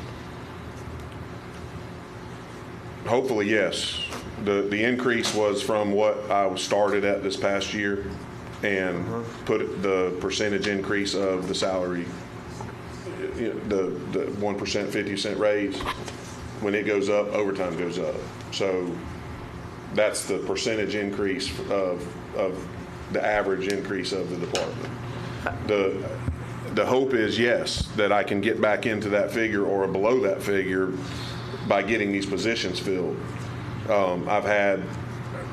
Hopefully, yes. The increase was from what I started at this past year, and put the percentage increase of the salary, the 1% 50-cent raise. When it goes up, overtime goes up. So that's the percentage increase of the average increase of the department. the hope is, yes, that I can get back into that figure or below that figure by getting these positions filled. I've had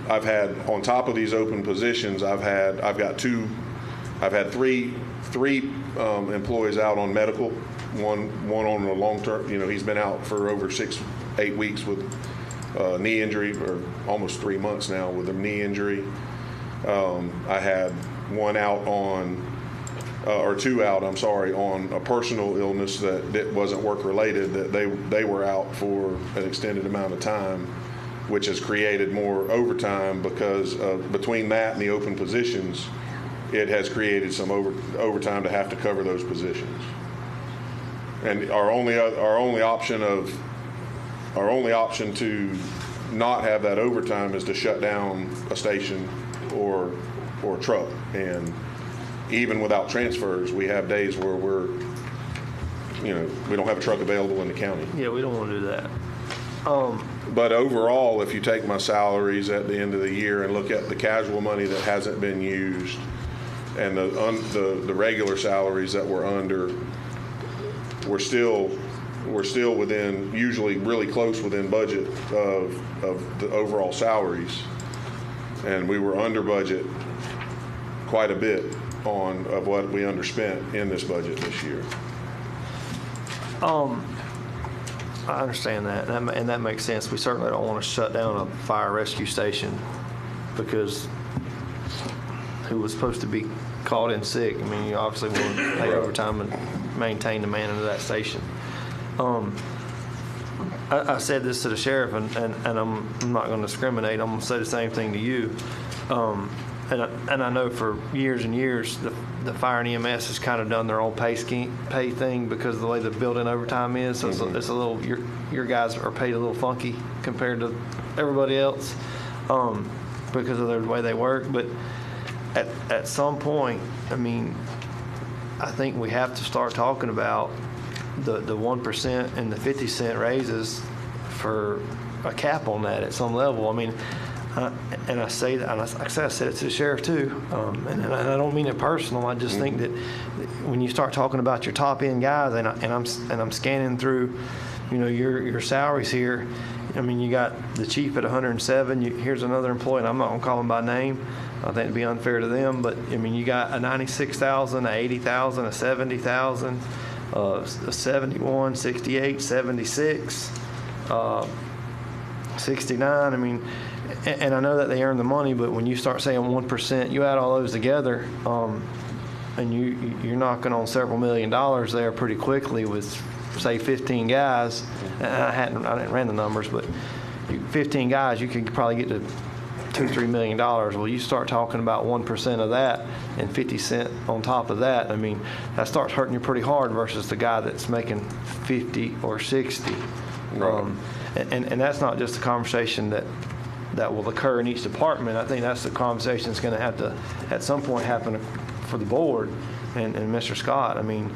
on top of these open positions, I've had three employees out on medical, one on a long term. He's been out for over 6-8 weeks with knee injury, or almost 3 months now with a knee injury. I had one out or two out, on a personal illness that wasn't work related, that they were out for an extended amount of time, which has created more overtime because between that and the open positions, it has created some overtime to have to cover those positions. And our only option to not have that overtime is to shut down a station or truck. And even without transfers, we have days where we don't have a truck available in the county. Yeah, we don't want to do that. But overall, if you take my salaries at the end of the year and look at the casual money that hasn't been used and the regular salaries that we're under, we're still within, usually really close within budget of the overall salaries. And we were under budget quite a bit of what we underspent in this budget this year. I understand that, and that makes sense. We certainly don't want to shut down a fire rescue station because who was supposed to be called in sick. I mean, you obviously want to pay overtime and maintain the manning of that station. I said this to the sheriff, and I'm not going to discriminate. I'm going to say the same thing to you. And I know for years and years, the fire and EMS has kind of done their own pay thing because of the way the built-in overtime is. So it's a little, your guys are paid a little funky compared to everybody else because of the way they work. But at some point, I mean, I think we have to start talking about the 1% and the 50-cent raises for a cap on that at some level. I mean, and I say that, and I said it to the sheriff too, and I don't mean it personal. I just think that when you start talking about your top end guys, and I'm scanning through, your salaries here. I mean, you got the chief at 107. Here's another employee, and I'm not gonna call him by name. I think it'd be unfair to them, but I mean, you got a 96,000, a 80,000, a 70,000, a 71, 68, 76, 69. I mean. And I know that they earn the money, but when you start saying 1%, you add all those together, and you're knocking on several $1 million there pretty quickly with, say, 15 guys. And I didn't ran the numbers, but 15 guys, you could probably get to $2-3 million. Well, you start talking about 1% of that and 50 cents on top of that. I mean, that starts hurting you pretty hard versus the guy that's making 50 or 60. Right. And that's not just a conversation that will occur in each department. I think that's the conversation that's going to have to, at some point, happen for the board and Mr. Scott. I mean,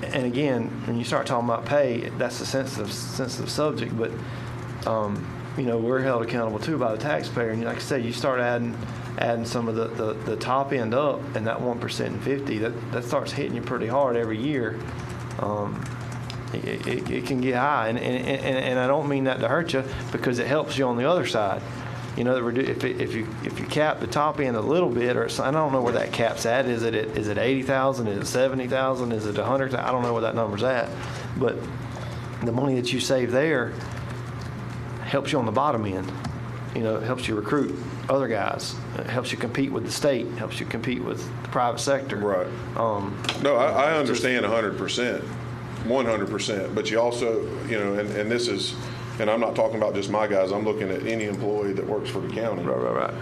and again, when you start talking about pay, that's a sensitive subject, but, we're held accountable, too, by the taxpayer. And like I said, you start adding some of the top end up, and that 1% and 50, that starts hitting you pretty hard every year. It can get high, and I don't mean that to hurt you because it helps you on the other side. If you cap the top end a little bit, or I don't know where that cap's at. Is it 80,000? Is it 70,000? Is it 100,000? I don't know where that number's at. But the money that you save there helps you on the bottom end. It helps you recruit other guys. It helps you compete with the state. Helps you compete with the private sector. Right. No, I understand 100%. 100%, but you also, and this is, and I'm not talking about just my guys, I'm looking at any employee that works for the county. Right.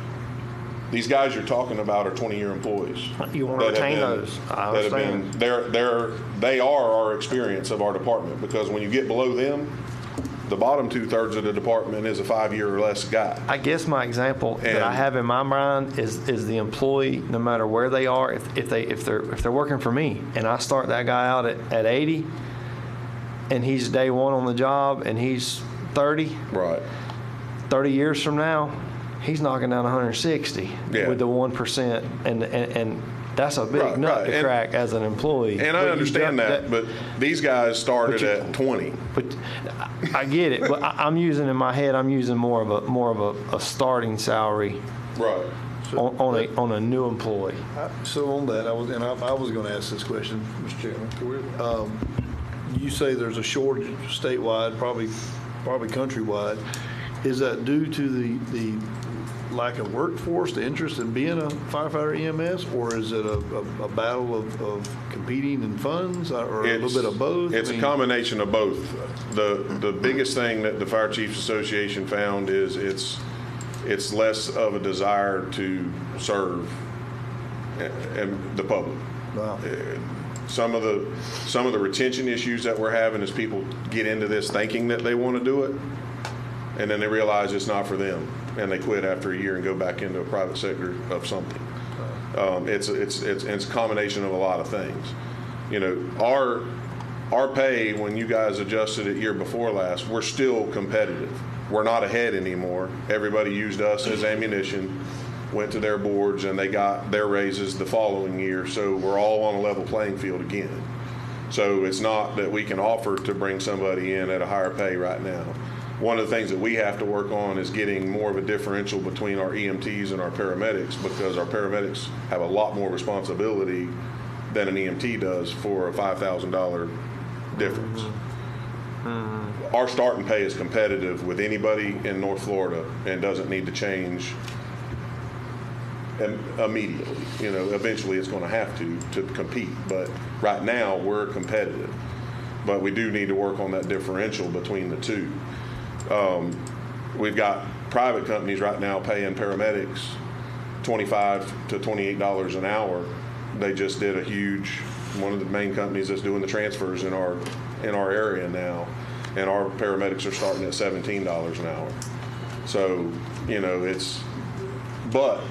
These guys you're talking about are 20-year employees. You want to retain those. I understand. They are our experience of our department, because when you get below them, the bottom 2/3 of the department is a 5-year or less guy. I guess my example that I have in my mind is the employee, no matter where they are, if they're working for me, and I start that guy out at 80, and he's day one on the job, and he's 30. Right. 30 years from now, he's knocking down 160 with the 1%, and That's a big nut to crack as an employee. And I understand that, but these guys started at 20. But I get it. But I'm using in my head. I'm using more of a starting salary. Right. On a new employee. So on that, I was going to ask this question, Mr. Chairman. You say there's a shortage statewide, probably countrywide. Is that due to the lack of workforce, the interest in being a firefighter EMS, or is it a battle of competing in funds, or a little bit of both? It's a combination of both. The biggest thing that the Fire Chiefs Association found is it's less of a desire to serve the public. Wow. Some of the retention issues that we're having is people get into this thinking that they want to do it, and then they realize it's not for them, and they quit after a year and go back into a private sector of something. It's a combination of a lot of things. You know, our pay when you guys adjusted it year before last, we're still competitive. We're not ahead anymore. Everybody used us as ammunition, went to their boards, and they got their raises the following year. So we're all on a level playing field again. So it's not that we can offer to bring somebody in at a higher pay right now. One of the things that we have to work on is getting more of a differential between our EMTs and our paramedics, because our paramedics have a lot more responsibility than an EMT does for a $5,000 difference. Our starting pay is competitive with anybody in North Florida and doesn't need to change immediately. You know, eventually it's going to have to compete, but right now we're competitive. But we do need to work on that differential between the two. We've got private companies right now paying paramedics $25 to $28 an hour. They just did one of the main companies that's doing the transfers in our area now, and our paramedics are starting at $17 an hour. So, you know, but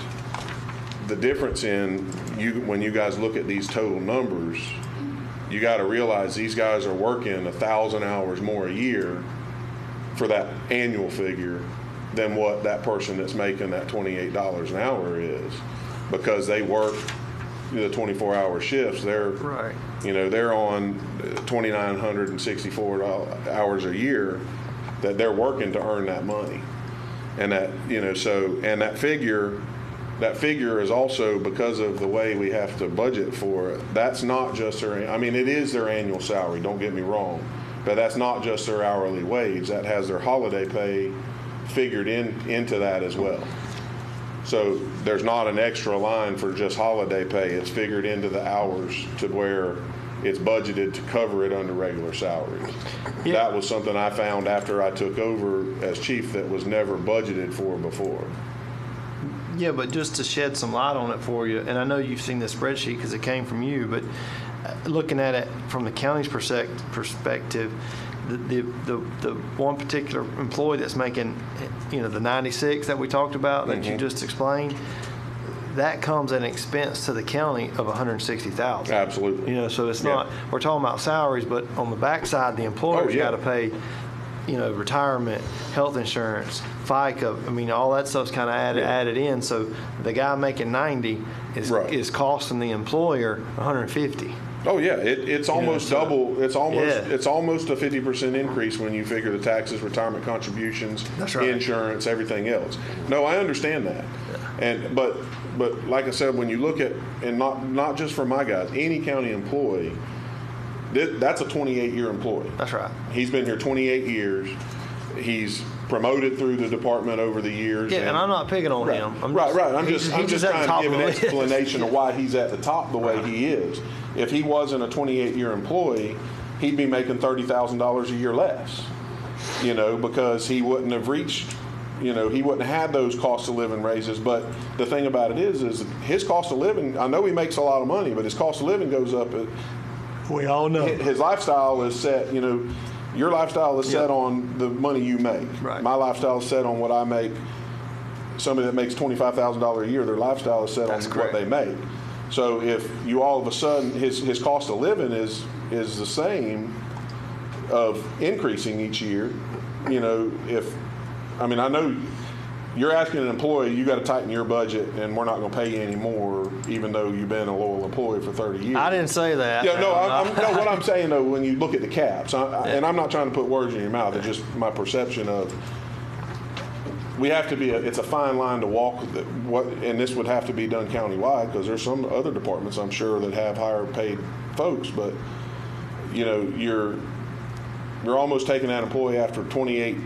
the difference when you guys look at these total numbers, you got to realize these guys are working 1,000 hours more a year for that annual figure than what that person that's making that $28 an hour is, because they work the 24-hour shifts. They're they're on 2,964 hours a year that they're working to earn that money, and that that figure is also, because of the way we have to budget for it. That's not just it is their annual salary. Don't get me wrong. But that's not just their hourly wage. That has their holiday pay figured into that as well. So there's not an extra line for just holiday pay. It's figured into the hours to where it's budgeted to cover it under regular salaries. Yeah. That was something I found after I took over as chief that was never budgeted for before. Yeah, but just to shed some light on it for you, and I know you've seen this spreadsheet because it came from you, but looking at it from the county's perspective, the one particular employee that's making, the 96 that we talked about that you just explained, that comes at an expense to the county of $160,000. Absolutely. So it's not, we're talking about salaries, but on the backside, the employer's got to pay, retirement, health insurance, FICA. All that stuff's kind of added in. So the guy making 90 is costing the employer $150. Oh yeah, it's almost double. It's almost a 50% increase when you figure the taxes, retirement contributions, insurance, everything else. No, I understand that, and but like I said, when you look at, and not just for my guys, any county employee, that's a 28-year employee. That's right. He's been here 28 years. He's promoted through the department over the years. Yeah, and I'm not picking on him. I'm just trying to give an explanation of why he's at the top the way he is. If he wasn't a 28-year employee, he'd be making $30,000 a year less, because he wouldn't have reached, he wouldn't have had those cost of living raises. But the thing about it is his cost of living, I know he makes a lot of money, but his cost of living goes up. We all know. His lifestyle is set, your lifestyle is set on the money you make. Right. My lifestyle is set on what I make. Somebody that makes $25,000 a year, their lifestyle is set on what they make. So if you all of a sudden, his cost of living is the same of increasing each year, I know you're asking an employee, you got to tighten your budget, and we're not going to pay you any more, even though you've been a loyal employee for 30 years. I didn't say that. Yeah, no, no. What I'm saying though, when you look at the caps, and I'm not trying to put words in your mouth, it's just my perception of. We have to be. It's a fine line to walk. And this would have to be done countywide because there's some other departments I'm sure that have higher paid folks, but you're almost taking that employee after 28.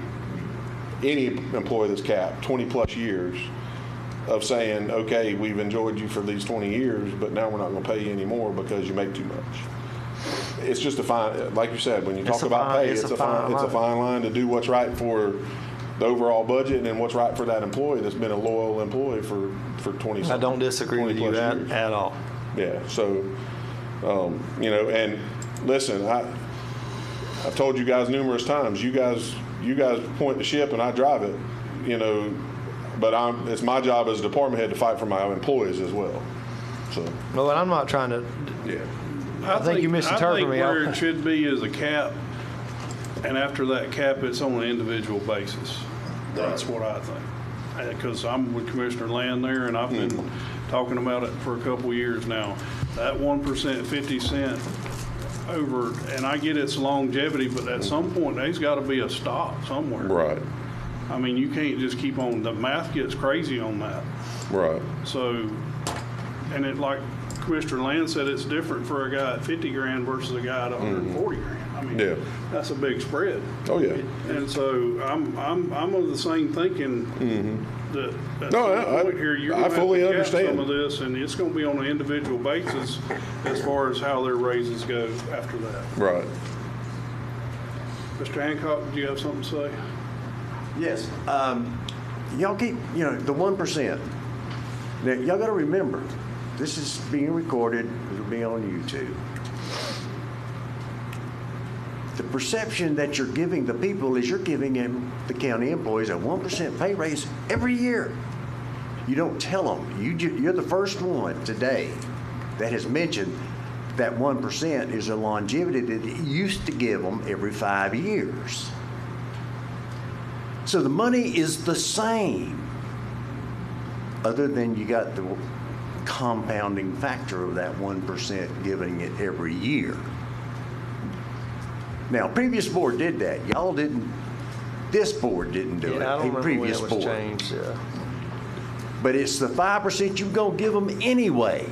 Any employee that's capped 20 plus years of saying, okay, we've enjoyed you for these 20 years, but now we're not going to pay you anymore because you make too much. It's just a fine, like you said, when you talk about pay, it's a fine line to do what's right for the overall budget and what's right for that employee that's been a loyal employee for 20. I don't disagree with you at all. Yeah. So, and listen, I've told you guys numerous times, you guys point the ship and I drive it, but it's my job as a department head to fight for my employees as well. So. Well, I'm not trying to. Yeah. I think you misinterpreted me. Where it should be is a cap, and after that cap, it's on an individual basis. That's what I think. Because I'm with Commissioner Land there, and I've been talking about it for a couple of years now. That 1%, 50 cent over, and I get its longevity, but at some point there's got to be a stop somewhere. Right. I mean, you can't just keep on. The math gets crazy on that. Right. So, and it, like Commissioner Land said, it's different for a guy at 50 grand versus a guy at 140 grand. I mean, that's a big spread. Oh yeah. And so I'm of the same thinking that at some point here you're I fully have to understand cap some of this, and it's going to be on an individual basis as far as how their raises go after that. Right. Mr. Hancock, did you have something to say? Yes. Y'all keep, the 1%. Now, y'all got to remember, this is being recorded. It'll be on YouTube. The perception that you're giving the people is you're giving them, the county employees, a 1% pay raise every year. You don't tell them. You're the first one today that has mentioned that 1% is a longevity that it used to give them every 5 years. So the money is the same, other than you got the compounding factor of that 1% giving it every year. Now, previous board did that. Y'all didn't. This board didn't do it. I don't remember previous when it was board changed. Yeah. But it's the 5% you're going to give them anyway.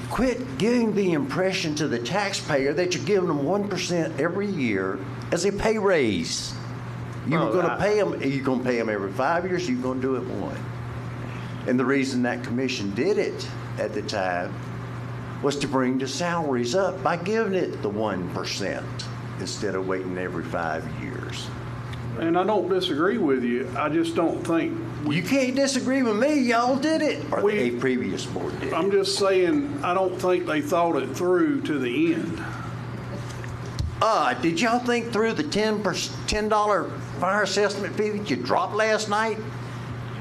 Quit giving the impression to the taxpayer that you're giving them 1% every year as a pay raise. You were going to pay them. You're going to pay them every 5 years. You're going to do it one. And the reason that commission did it at the time was to bring the salaries up by giving it the 1% instead of waiting every 5 years. And I don't disagree with you. I just don't think. You can't disagree with me. Y'all did it. Or a previous board did. I'm just saying, I don't think they thought it through to the end. Did y'all think through the $10 fire assessment fee that you dropped last night?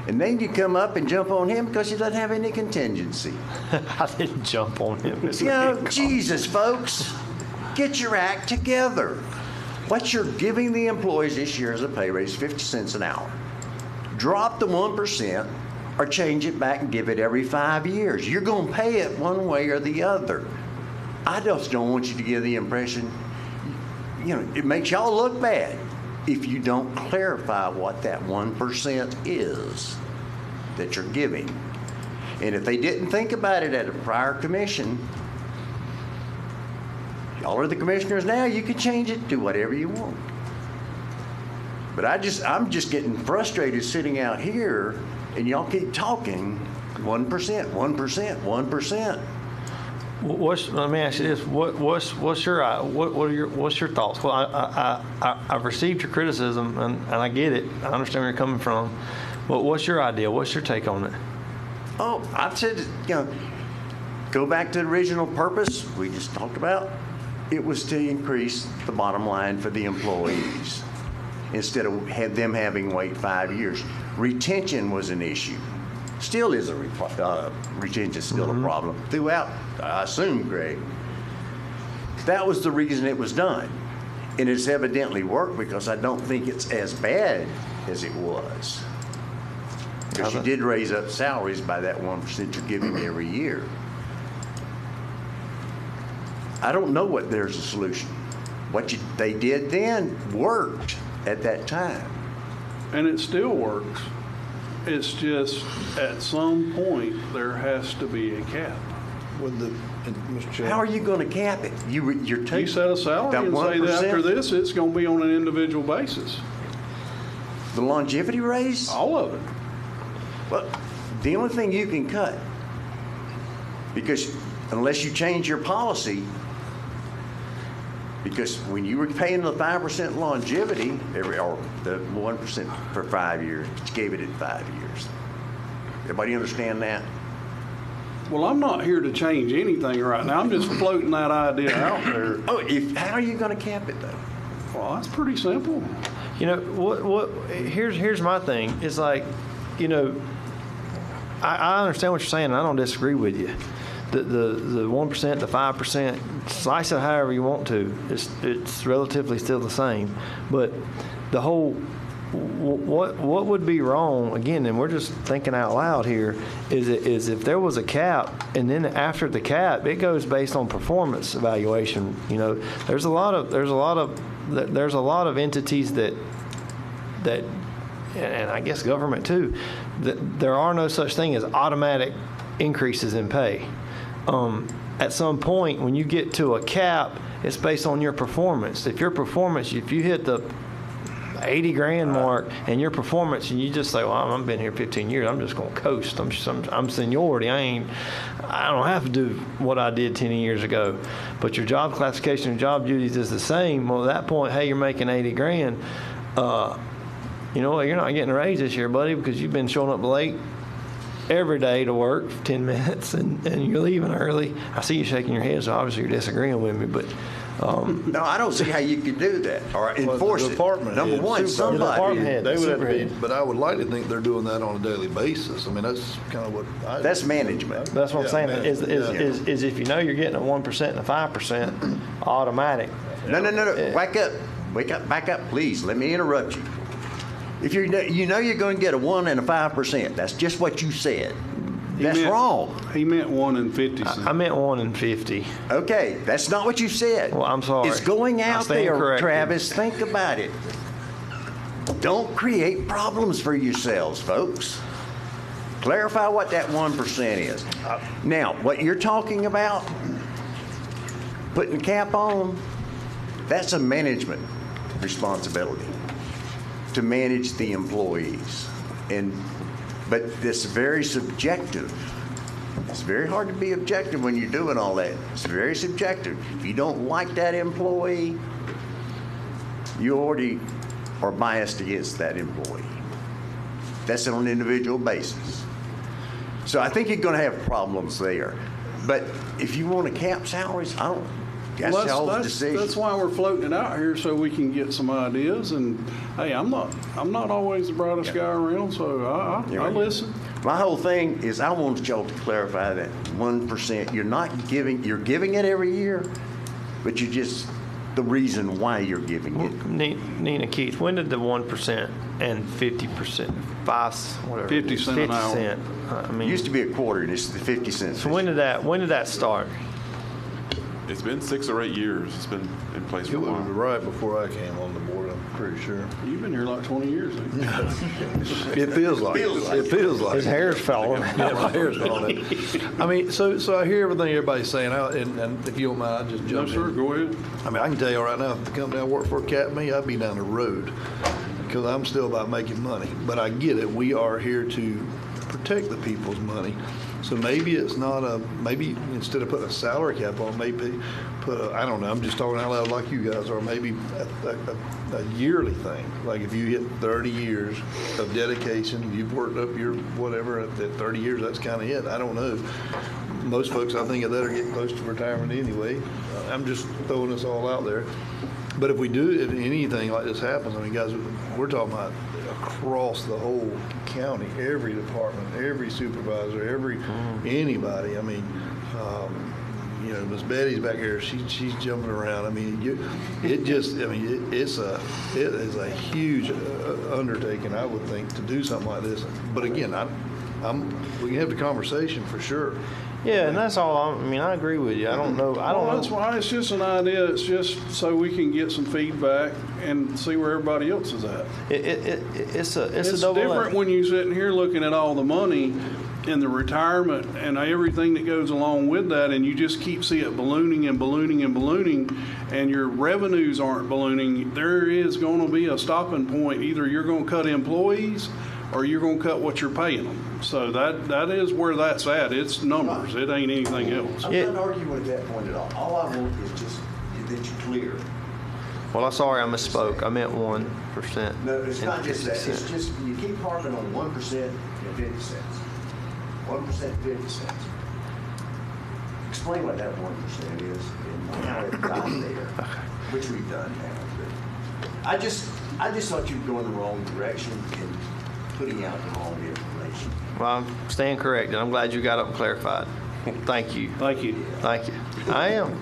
And then you come up and jump on him because he doesn't have any contingency. I didn't jump on him. Jesus, folks. Get your act together. What you're giving the employees this year as a pay raise, 50 cents an hour. Drop the 1% or change it back and give it every 5 years. You're going to pay it one way or the other. I just don't want you to give the impression, it makes y'all look bad if you don't clarify what that 1% is that you're giving. And if they didn't think about it at a prior commission, y'all are the commissioners now, you can change it to whatever you want. But I'm just getting frustrated sitting out here and y'all keep talking 1%, 1%, 1%. Let me ask you this: what's your thoughts? Well, I've received your criticism and I get it. I understand where you're coming from. But what's your idea? What's your take on it? Oh, I've said, go back to the original purpose we just talked about. It was to increase the bottom line for the employees instead of them having to wait 5 years. Retention was an issue. Still is retention still a problem throughout, I assume, Greg. That was the reason it was done. And it's evidently worked because I don't think it's as bad as it was. Because you did raise up salaries by that 1% you're giving every year. I don't know what there's a solution. What they did then worked at that time. And it still works. It's just, at some point, there has to be a cap. With the, Mr. Chairman. How are you going to cap it? You're taking You set a salary and say that after this, it's going to be on an individual basis. The longevity raise? All of it. Well, the only thing you can cut, because unless you change your policy, because when you were paying the 5% longevity, or the 1% for 5 years, you gave it at 5 years. Everybody understand that? Well, I'm not here to change anything right now. I'm just floating that idea out there. Oh, how are you going to cap it, though? Well, that's pretty simple. You know, here's my thing. It's like, you know, I understand what you're saying, and I don't disagree with you. The 1%, the 5%, slice it however you want to. It's relatively still the same. But the whole, what would be wrong, again, and we're just thinking out loud here, is if there was a cap, and then after the cap, it goes based on performance evaluation. You know, there's a lot of entities that, and I guess government too, that there are no such thing as automatic increases in pay. At some point, when you get to a cap, it's based on your performance. If you hit the 80 grand mark and your performance, and you just say, well, I've been here 15 years, I'm just going to coast. I'm seniority. I don't have to do what I did 10 years ago. But your job classification and job duties is the same. Well, at that point, hey, you're making 80 grand. You know what? You're not getting a raise this year, buddy, because you've been showing up late every day to work for 10 minutes and you're leaving early. I see you shaking your head, so obviously you're disagreeing with me, but no, I don't see how you could do that or enforce it. Number one, somebody. They would have to be, but I would like to think they're doing that on a daily basis. I mean, that's kind of what that's management. That's what I'm saying. Is if you know you're getting a 1% and a 5% automatic. No. Back up, please. Let me interrupt you. If you know you're going to get a 1 and a 5%, that's just what you said. That's wrong. He meant 1 and 50 cents. I meant 1 and 50. Okay, that's not what you said. Well, I'm sorry. It's going out there, corrected. Travis. Think about it. Don't create problems for yourselves, folks. Clarify what that 1% is. Now, what you're talking about, putting a cap on, that's a management responsibility to manage the employees. But it's very subjective. It's very hard to be objective when you're doing all that. It's very subjective. If you don't like that employee, you already are biased against that employee. That's on an individual basis. So I think you're going to have problems there. But if you want to cap salaries, that's y'all's decision. That's why we're floating it out here, so we can get some ideas. And hey, I'm not always the brightest guy around, so I listen. My whole thing is I want y'all to clarify that 1%. You're giving it every year, but you just the reason why you're giving it. Nina Keith, when did the 1% and 50%, 50 cents an hour. It used to be a quarter, and it's the 50 cents. So when did that start? It's been 6 or 8 years. It's been in place for a it while. was right before I came on the board, I'm pretty sure. You've been here like 20 years. It feels like it. Feels like his hair's falling. Yeah, my hair's falling. I mean, so I hear everything everybody's saying, and if you don't mind, I'll just jump in. No, sir, go ahead. I mean, I can tell you right now, if the company I work for capped me, I'd be down the road because I'm still about making money. But I get it. We are here to protect the people's money. So maybe it's not maybe instead of putting a salary cap on, maybe put I don't know, I'm just talking out loud like you guys are, maybe a yearly thing. Like if you hit 30 years of dedication, you've worked up your whatever at 30 years, that's kind of it. I don't know. Most folks, I think, that are getting close to retirement anyway. I'm just throwing this all out there. But if anything like this happens, I mean, guys, we're talking about across the whole county, every department, every supervisor, anybody. I mean, you know, Miss Betty's back here, she's jumping around. I mean, it is a huge undertaking, I would think, to do something like this. But again, we can have the conversation for sure. Yeah, and that's all. I mean, I agree with you. I don't know. That's why it's just an idea. It's just so we can get some feedback and see where everybody else is at. It's a It's double different when you're sitting here looking at all the money and the retirement and everything that goes along with that, and you just keep seeing it ballooning and ballooning and ballooning, and your revenues aren't ballooning. There is going to be a stopping point. Either you're going to cut employees or you're going to cut what you're paying them. So that is where that's at. It's numbers. It ain't anything else. I'm not arguing with that point at all. All I want is just that you're clear. Well, I'm sorry, I misspoke. I meant 1%. No, it's not just that. It's just you keep harping on 1% and 50 cents. 1% 50 cents. Explain what that 1% is and how it got there, which we've done now. But I just thought you were going the wrong direction and putting out the wrong information. Well, I'm staying corrected. I'm glad you got up and clarified. Thank you. Thank you. Thank you. I am.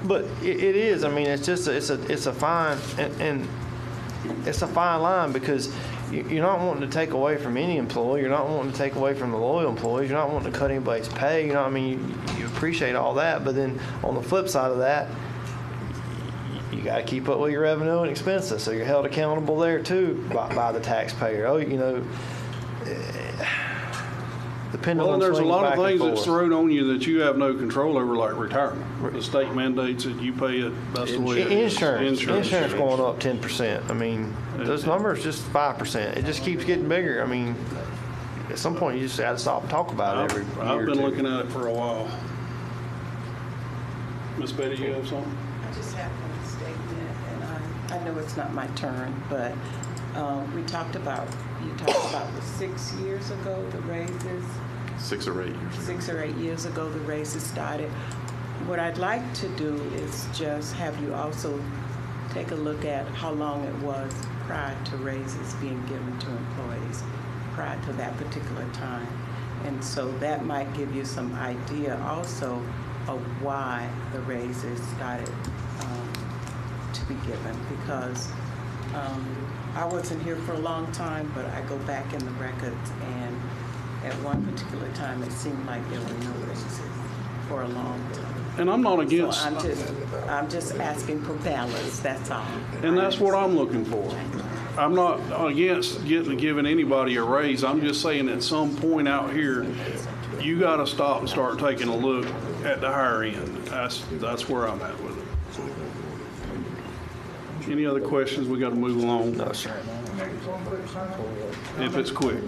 But it is. I mean, it's just it's a fine and it's a fine line because you're not wanting to take away from any employee. You're not wanting to take away from the loyal employees. You're not wanting to cut anybody's pay. You know what I mean? You appreciate all that, but then on the flip side of that, you got to keep up with your revenue and expenses, so you're held accountable there too by the taxpayer. Oh, you know, depending on. Well, and there's a lot of things that's thrown on you that you have no control over, like retirement. The state mandates that you pay it. That's the way it is. Insurance going up 10%. I mean, those numbers just 5%. It just keeps getting bigger. I mean, at some point you just got to stop and talk about it every year. I've been looking at it for a while. Miss Betty, you have something? I just have one statement, and I know it's not my turn, but you talked about the 6 years ago, the raises. 6 or 8 years ago. 6 or 8 years ago, the raises started. What I'd like to do is just have you also take a look at how long it was prior to raises being given to employees prior to that particular time. And so that might give you some idea also of why the raises started to be given, because I wasn't here for a long time, but I go back in the records, and at one particular time it seemed like there were no raises for a long time. And I'm not against. So I'm just asking for balance, that's all. And that's what I'm looking for. I'm not against giving anybody a raise. I'm just saying at some point out here, you got to stop and start taking a look at the higher end. That's where I'm at with it. Any other questions? We got to move along. No, sir. If it's quick.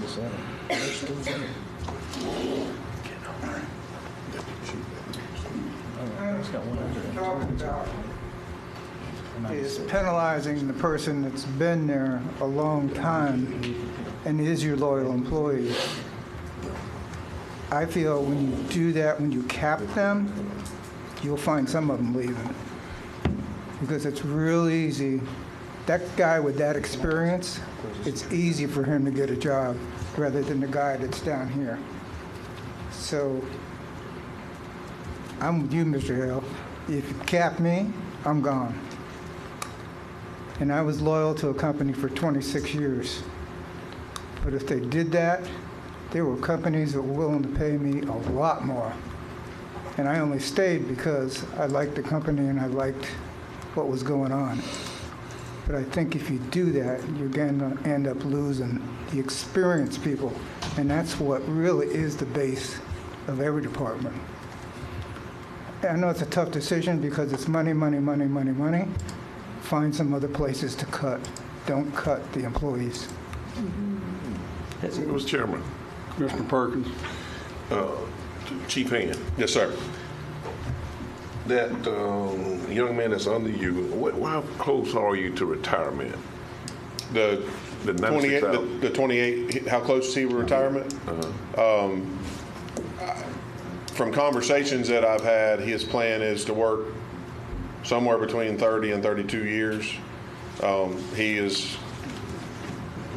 Is penalizing the person that's been there a long time and is your loyal employee. I feel when you do that, when you cap them, you'll find some of them leaving. Because it's real easy. That guy with that experience, it's easy for him to get a job rather than the guy that's down here. So I'm with you, Mr. Hill. If you cap me, I'm gone. And I was loyal to a company for 26 years. But if they did that, there were companies that were willing to pay me a lot more. And I only stayed because I liked the company and I liked what was going on. But I think if you do that, you're going to end up losing the experienced people. And that's what really is the base of every department. I know it's a tough decision because it's money, money, money, money, money. Find some other places to cut. Don't cut the employees. Mr. Chairman. Mr. Perkins. Chief Hand. Yes, sir. That young man that's under you, how close are you to retirement? The 28, how close is he to retirement? From conversations that I've had, his plan is to work somewhere between 30 and 32 years. He is,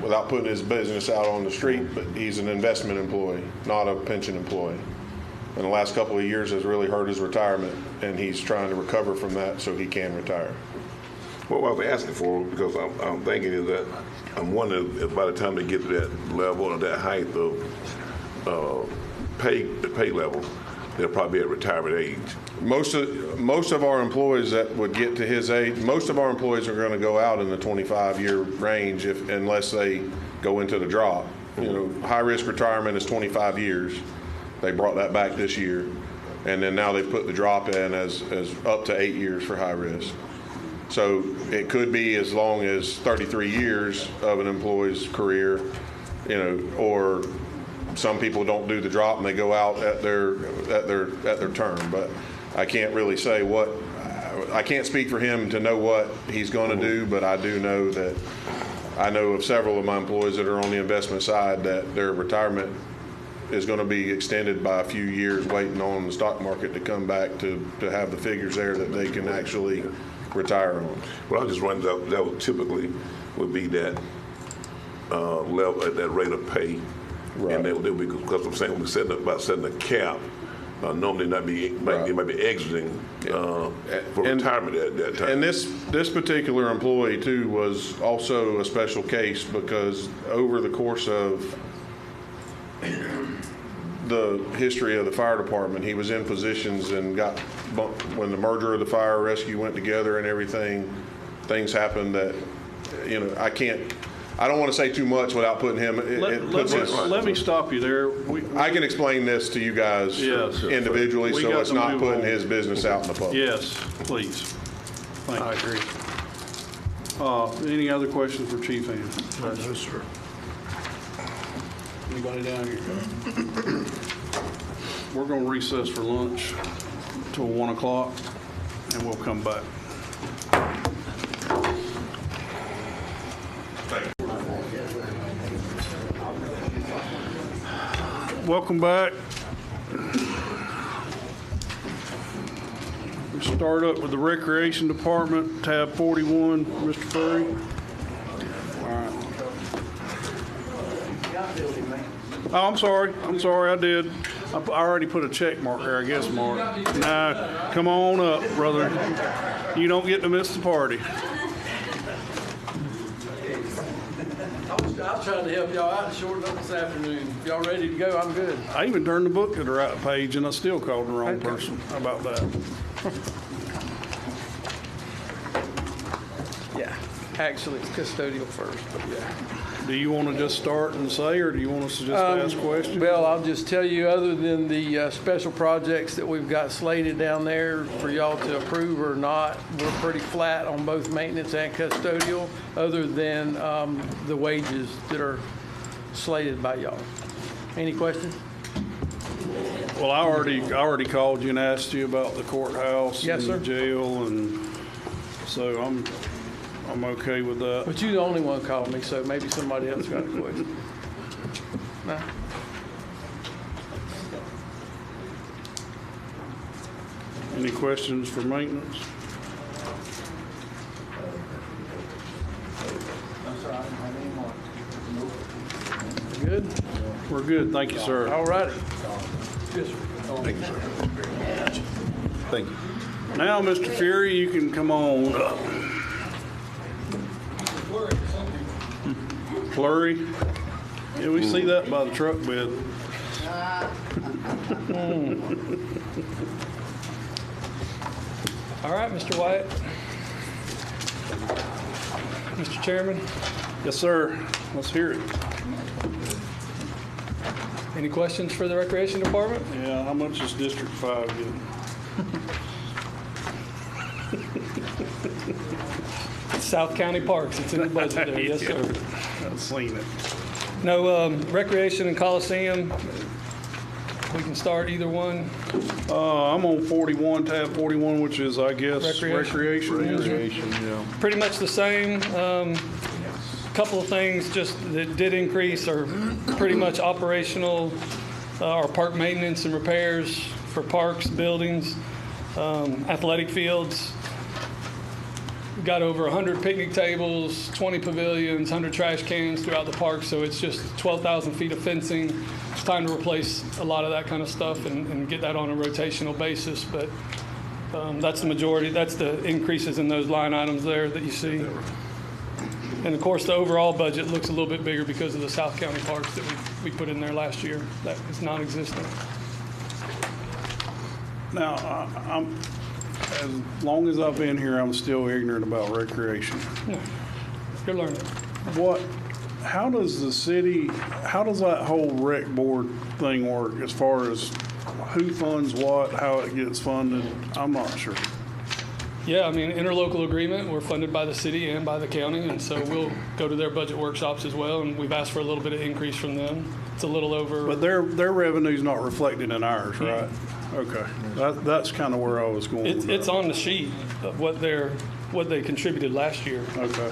without putting his business out on the street, but he's an investment employee, not a pension employee. in the last couple of years has really hurt his retirement, and he's trying to recover from that so he can retire. What I was asking for, because I'm thinking is that I'm wondering if by the time they get to that level or that height of the pay level, they'll probably be at retirement age. Most of our employees that would get to his age, most of our employees are going to go out in the 25-year range unless they go into the drop. You know, high-risk retirement is 25 years. They brought that back this year. And then now they put the drop in as up to 8 years for high risk. So it could be as long as 33 years of an employee's career, you know, or some people don't do the drop and they go out at their term. But I can't really say what, I can't speak for him to know what he's going to do, but I do know that I know of several of my employees that are on the investment side that their retirement is going to be extended by a few years, waiting on the stock market to come back to have the figures there that they can actually retire on. Well, I just wondered that would typically would be that level at that rate of pay, right? And they'll be, because I'm saying when we're setting a cap. Normally, they might be exiting for retirement at that time. And this particular employee too was also a special case because over the course of the history of the fire department, he was in positions and got when the merger of the fire rescue went together and everything, things happened that, you know, I don't want to say too much without putting him. Let me stop you there. I can explain this to you guys individually, so it's not putting his business out in the public. Yes, please. Thank you. I agree. Any other questions for Chief Hand? No, sir. Anybody down here? We're going to recess for lunch till 1 o'clock, and we'll come back. Welcome back. We start up with the Recreation Department, tab 41, Mr. Furry. All right. Oh, I'm sorry, I did. I already put a check mark there, I guess, Mark. Nah, come on up, brother. You don't get to miss the party. I was trying to help y'all out and shorten up this afternoon. If y'all ready to go, I'm good. I even turned the book to the right page, and I still called the wrong person. How about that? Yeah, actually, it's custodial first, but yeah. Do you want to just start and say, or do you want us to just ask questions? Well, I'll just tell you, other than the special projects that we've got slated down there for y'all to approve or not, we're pretty flat on both maintenance and custodial, other than the wages that are slated by y'all. Any questions? Well, I already called you and asked you about the courthouse and the jail, and so I'm okay with that. But you're the only one called me, so maybe somebody else got a question. No? Any questions for maintenance? Good? We're good. Thank you, sir. All righty. Yes, sir. Thank you, sir. Thank you. Now, Mr. Fury, you can come on up. Flurry? Yeah, we see that by the truck bed. All right, Mr. Wyatt. Mr. Chairman. Yes, sir. Let's hear it. Any questions for the Recreation Department? Yeah, how much is District 5 getting? South County Parks, it's in the budget there, yes, sir. I've seen it. No, Recreation and Coliseum, we can start either one. I'm on 41, tab 41, which is, I guess, recreation. Yeah. Pretty much the same. Couple of things just that did increase are pretty much operational, our park maintenance and repairs for parks, buildings, athletic fields. got over 100 picnic tables, 20 pavilions, 100 trash cans throughout the park, so it's just 12,000 feet of fencing. It's time to replace a lot of that kind of stuff and get that on a rotational basis, but that's the majority, that's the increases in those line items there that you see. And of course, the overall budget looks a little bit bigger because of the South County parks that we put in there last year. That is non-existent. Now, I'm, as long as I've been here, I'm still ignorant about recreation. No, you're learning. How does the city, how does that whole rec board thing work as far as who funds what, how it gets funded? I'm not sure. Yeah, I mean, interlocal agreement, we're funded by the city and by the county, and so we'll go to their budget workshops as well, and we've asked for a little bit of increase from them. It's a little over. But their revenue's not reflected in ours, right? Okay. That's kind of where I was going with that. It's on the sheet of what they contributed last year. Okay.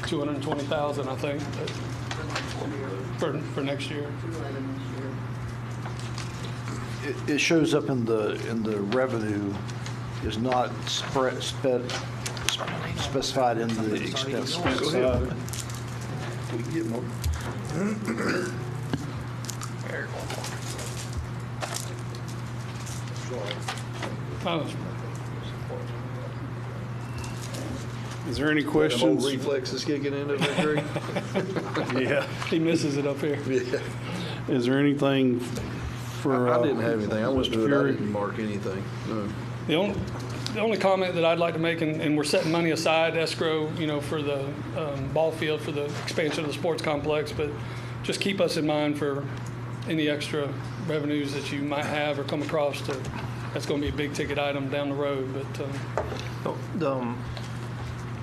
220,000, I think, for next year. It shows up in the revenue, is not specified in the expense side. We can get more. Is there any questions? Old reflexes kicking in over there, Greg? Yeah. He misses it up here. Yeah. Is there anything for? I didn't have anything. I went through it. I didn't mark anything. No. The only comment that I'd like to make, and we're setting money aside, escrow, for the ball field, for the expansion of the sports complex, but just keep us in mind for any extra revenues that you might have or come across. That's going to be a big ticket item down the road. But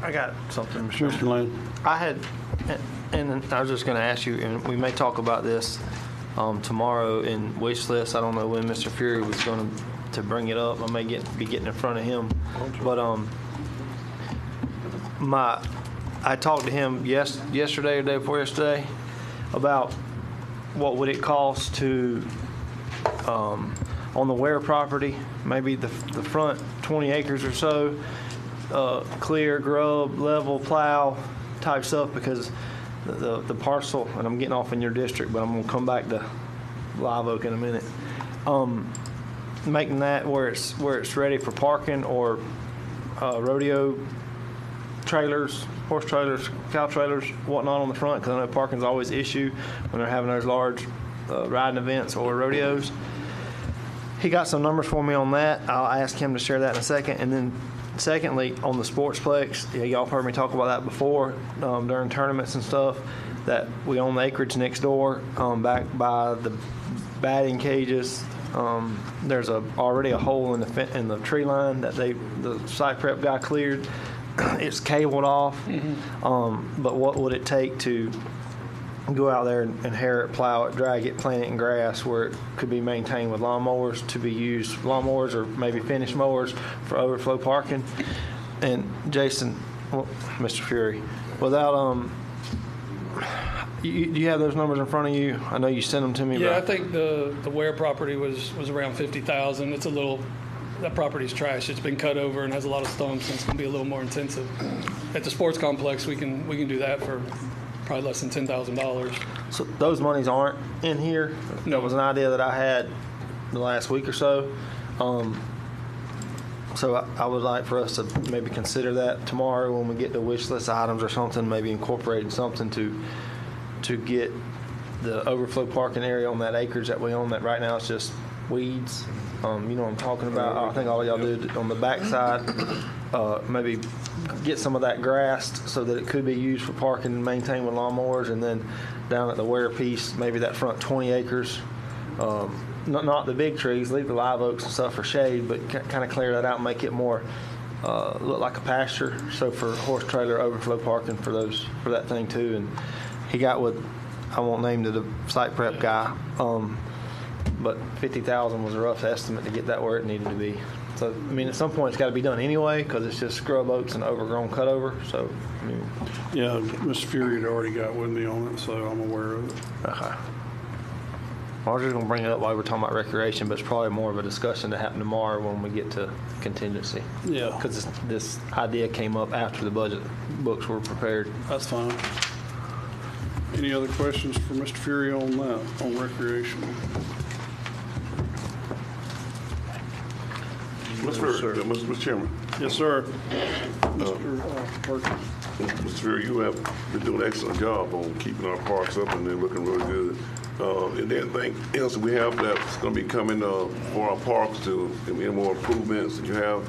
I got something, Mr. Lane. I had, and I was just going to ask you, and we may talk about this tomorrow in wish list. I don't know when Mr. Fury was going to bring it up. I may be getting in front of him, but I talked to him yesterday or day before yesterday about what would it cost to on the Ware property, maybe the front 20 acres or so, clear, grub, level, plow type stuff, because the parcel, and I'm getting off in your district, but I'm going to come back to Live Oak in a minute. Making that where it's ready for parking or rodeo trailers, horse trailers, cow trailers, whatnot on the front, because I know parking's always an issue when they're having those large riding events or rodeos. He got some numbers for me on that. I'll ask him to share that in a second. And then secondly, on the Sportsplex, y'all heard me talk about that before during tournaments and stuff, that we own the acreage next door, back by the batting cages. There's already a hole in the tree line that the site prep guy cleared. It's cabled off. But what would it take to go out there and hair it, plow it, drag it, plant it in grass where it could be maintained with lawnmowers to be used, lawnmowers or maybe finish mowers for overflow parking? And Jason, Mr. Fury, without you have those numbers in front of you? I know you sent them to me. Yeah, I think the Ware property was around 50,000. It's that property's trash. It's been cut over and has a lot of stumps, and it's going to be a little more intensive. At the sports complex, we can do that for probably less than $10,000. So those monies aren't in here? No. That was an idea that I had the last week or so. So I would like for us to maybe consider that tomorrow when we get the wish list items or something, maybe incorporating something to get the overflow parking area on that acreage that we own that right now it's just weeds. You know what I'm talking about? I think all of y'all do on the backside. Maybe get some of that grassed so that it could be used for parking and maintained with lawnmowers, and then down at the Ware piece, maybe that front 20 acres. Not the big trees, leave the live oaks and stuff for shade, but kind of clear that out and make it more look like a pasture. So for horse trailer overflow parking for that thing too. And he got with, I won't name the site prep guy, but 50,000 was a rough estimate to get that where it needed to be. So, I mean, at some point it's got to be done anyway because it's just scrub oaks and overgrown cutover. So, I mean, yeah, Mr. Fury had already got with me on it, so I'm aware of it. Okay. I was just going to bring it up while we're talking about recreation, but it's probably more of a discussion to happen tomorrow when we get to contingency. Yeah. Because this idea came up after the budget books were prepared. That's fine. Any other questions for Mr. Fury on that, on recreation? Mr. Chairman. Yes, sir. Mr. Perkins. Mr. Fury, you have been doing an excellent job on keeping our parks up and they're looking really good. And then anything else we have that's going to be coming for our parks to any more improvements that you have?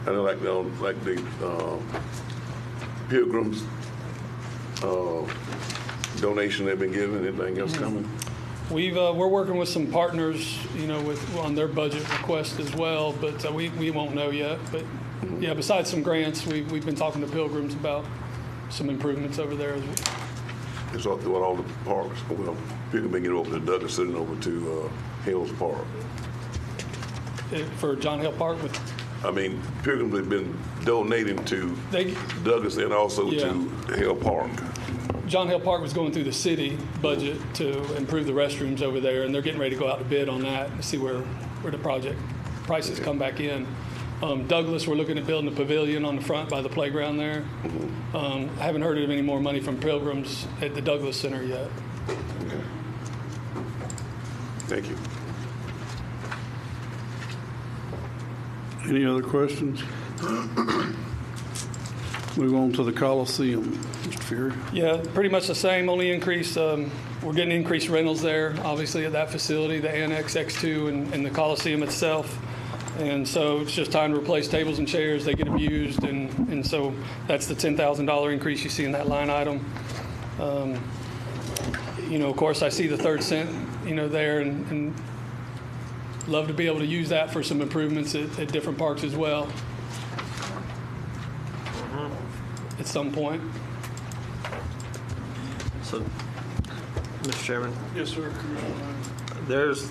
I know like the Pilgrims donation they've been giving. Anything else coming? We're working with some partners, on their budget request as well, but we won't know yet. But yeah, besides some grants, we've been talking to Pilgrims about some improvements over there as well. It's all throughout all the parks. Well, people been getting over to Douglas, sitting over to Hills Park. For John Hill Park? Pilgrims have been donating to Douglas and also to Hill Park. John Hill Park was going through the city budget to improve the restrooms over there, and they're getting ready to go out to bid on that and see where the project prices come back in. Douglas, we're looking at building a pavilion on the front by the playground there. I haven't heard of any more money from Pilgrims at the Douglas Center yet. Okay. Thank you. Any other questions? Move on to the Coliseum, Mr. Fury. Yeah, pretty much the same, only increase. We're getting increased rentals there, obviously, at that facility, the Annex X2 and the Coliseum itself. And so it's just time to replace tables and chairs. They get abused, and so that's the $10,000 increase you see in that line item. Of course, I see the 3rd cent, there, and love to be able to use that for some improvements at different parks as well. At some point. So, Mr. Chairman? Yes, sir. There's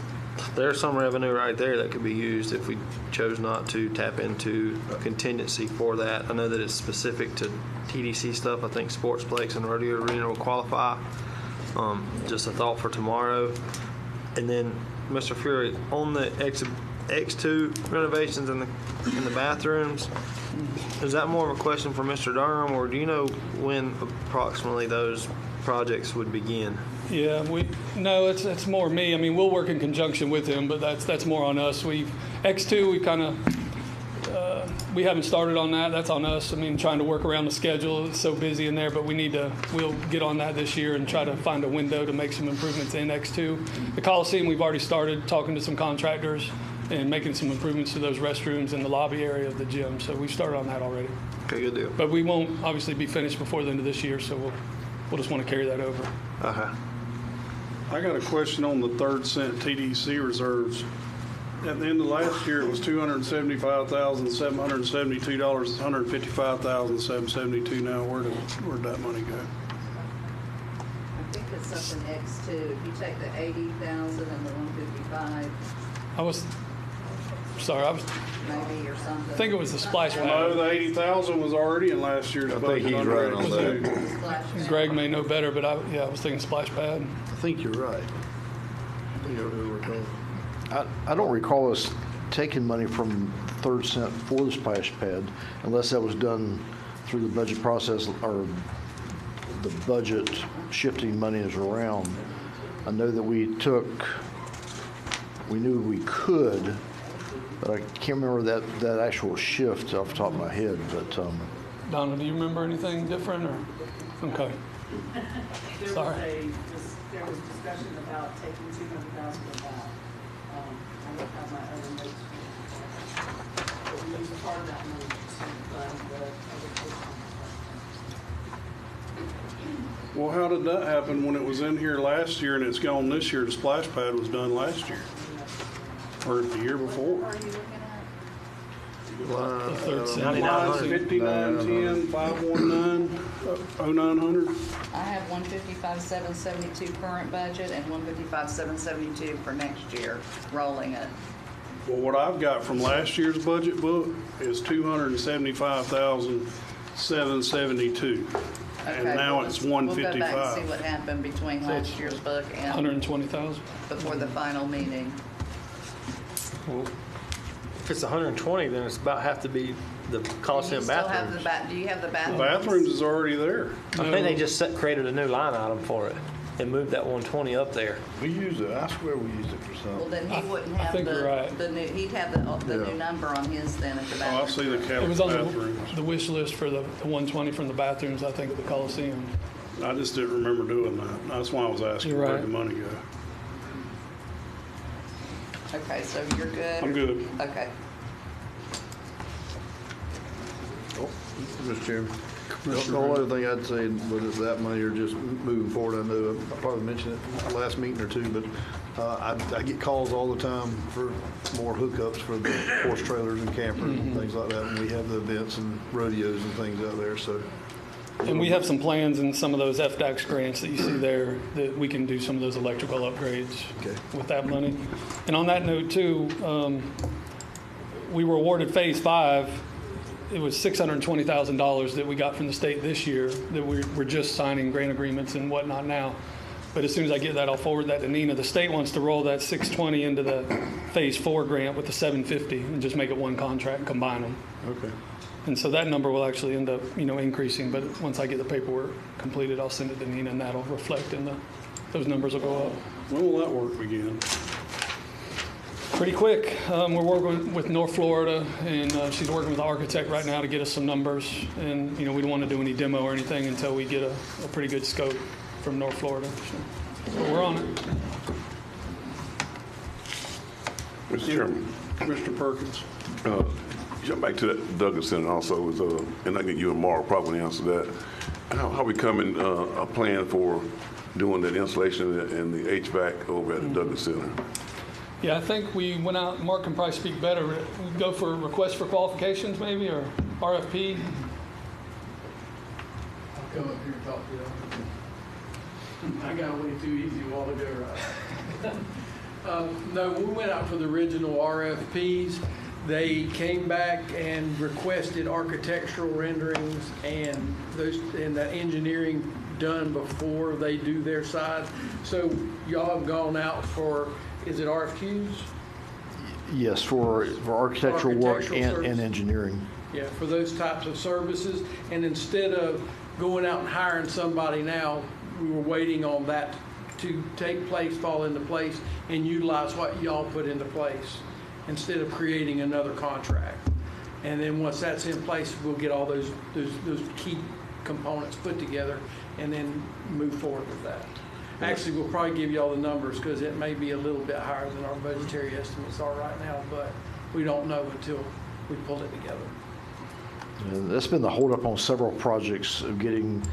some revenue right there that could be used if we chose not to tap into a contingency for that. I know that it's specific to TDC stuff. I think Sportsplex and Rodeo Arena will qualify. Just a thought for tomorrow. And then, Mr. Fury, on the X2 renovations in the bathrooms, is that more of a question for Mr. Durham, or do you know when approximately those projects would begin? Yeah, no, it's more me. We'll work in conjunction with him, but that's more on us. X2, we haven't started on that. That's on us. Trying to work around the schedule. It's so busy in there, but we'll get on that this year and try to find a window to make some improvements in X2. The Coliseum, we've already started talking to some contractors and making some improvements to those restrooms in the lobby area of the gym. So we've started on that already. Okay, good deal. But we won't obviously be finished before the end of this year, so we'll just want to carry that over. Okay. I got a question on the 3rd cent TDC reserves. At the end of last year, it was $275,772. It's $155,772 now. Where'd that money go? I think it's up in X2. If you take the 80,000 and the 155, maybe or something. I think it was the splash pad. No, the 80,000 was already in last year's budget. I think he's right on that. Greg may know better, but I was thinking splash pad. I think you're right. I don't recall us taking money from 3rd cent for the splash pad unless that was done through the budget process or the budget shifting monies around. I know that we knew we could, but I can't remember that actual shift off the top of my head. But Donna, do you remember anything different? Or okay. Sorry. There was discussion about taking $200,000 of that. I don't have my other notes. But we used part of that money to fund the other portion. Well, how did that happen when it was in here last year and it's gone this year? The splash pad was done last year or the year before. What are you looking at? 5910 519 0900. I have 155,772 current budget and 155,772 for next year, rolling it. Well, what I've got from last year's budget book is 275,000 772. And Okay, now well, it's We'll go back and 155. see what happened between last year's book and 120,000. before the final meeting. If it's 120, then it's about have to be the Do Coliseum you still have bathrooms. do you have the The bathrooms? bathrooms is already there. I think they just created a new line item for it and moved that 120 up there. We used it, I swear we used it for Well, something. then he wouldn't I have think you're right. the new, he'd have the new number on his then at the Oh, I bathroom. see the It county was on bathrooms. the wish list for the 120 from the bathrooms, I think, at the Coliseum. I just didn't remember doing that. That's why I was asking You're where'd right. the money go. Okay, so you're good? I'm good. Okay. Mr. Chairman. The only other thing I'd say, whether it's that money or just moving forward, I know I probably mentioned it last meeting or two, but I get calls all the time for more hookups for the horse trailers and campers and things like that when we have the events and rodeos and things out there, so. And we have some plans in some of those FDAX grants that you see there that we can do some of those electrical upgrades with that money. And on that note too, we were awarded Phase 5. It was $620,000 that we got from the state this year that we're just signing grant agreements and whatnot now. But as soon as I get that, I'll forward that to Nina. The state wants to roll that 620 into the Phase 4 grant with the 750 and just make it one contract and combine them. Okay. And so that number will actually end up, increasing. But once I get the paperwork completed, I'll send it to Nina, and that'll reflect in those numbers will go up. When will that work begin? Pretty quick. We're working with North Florida, and she's working with the architect right now to get us some numbers. And, we don't want to do any demo or anything until we get a pretty good scope from North Florida. So we're on it. Mr. Chairman, Commissioner Perkins. jump back to that Douglas Center also, and I think you and Mark probably answer that. How we coming a plan for doing that installation and the HVAC over at the Douglas Center? Yeah, I think we went out, Mark can probably speak better. We go for request for qualifications maybe, or RFP. I'll come up here and talk to you. I got away too easy a while ago, right? No, we went out for the original RFPs. They came back and requested architectural renderings and that engineering done before they do their side. So y'all have gone out for, is it RFQs? Yes, for architectural work Architectural and engineering. Yeah, for those types of services. And instead of going out and hiring somebody now, we were waiting on that to take place, fall into place, and utilize what y'all put into place instead of creating another contract. And then once that's in place, we'll get all those key components put together and then move forward with that. Actually, we'll probably give you all the numbers because it may be a little bit higher than our budgetary estimates are right now, but we don't know until we pull it together. And that's been the holdup on several projects of getting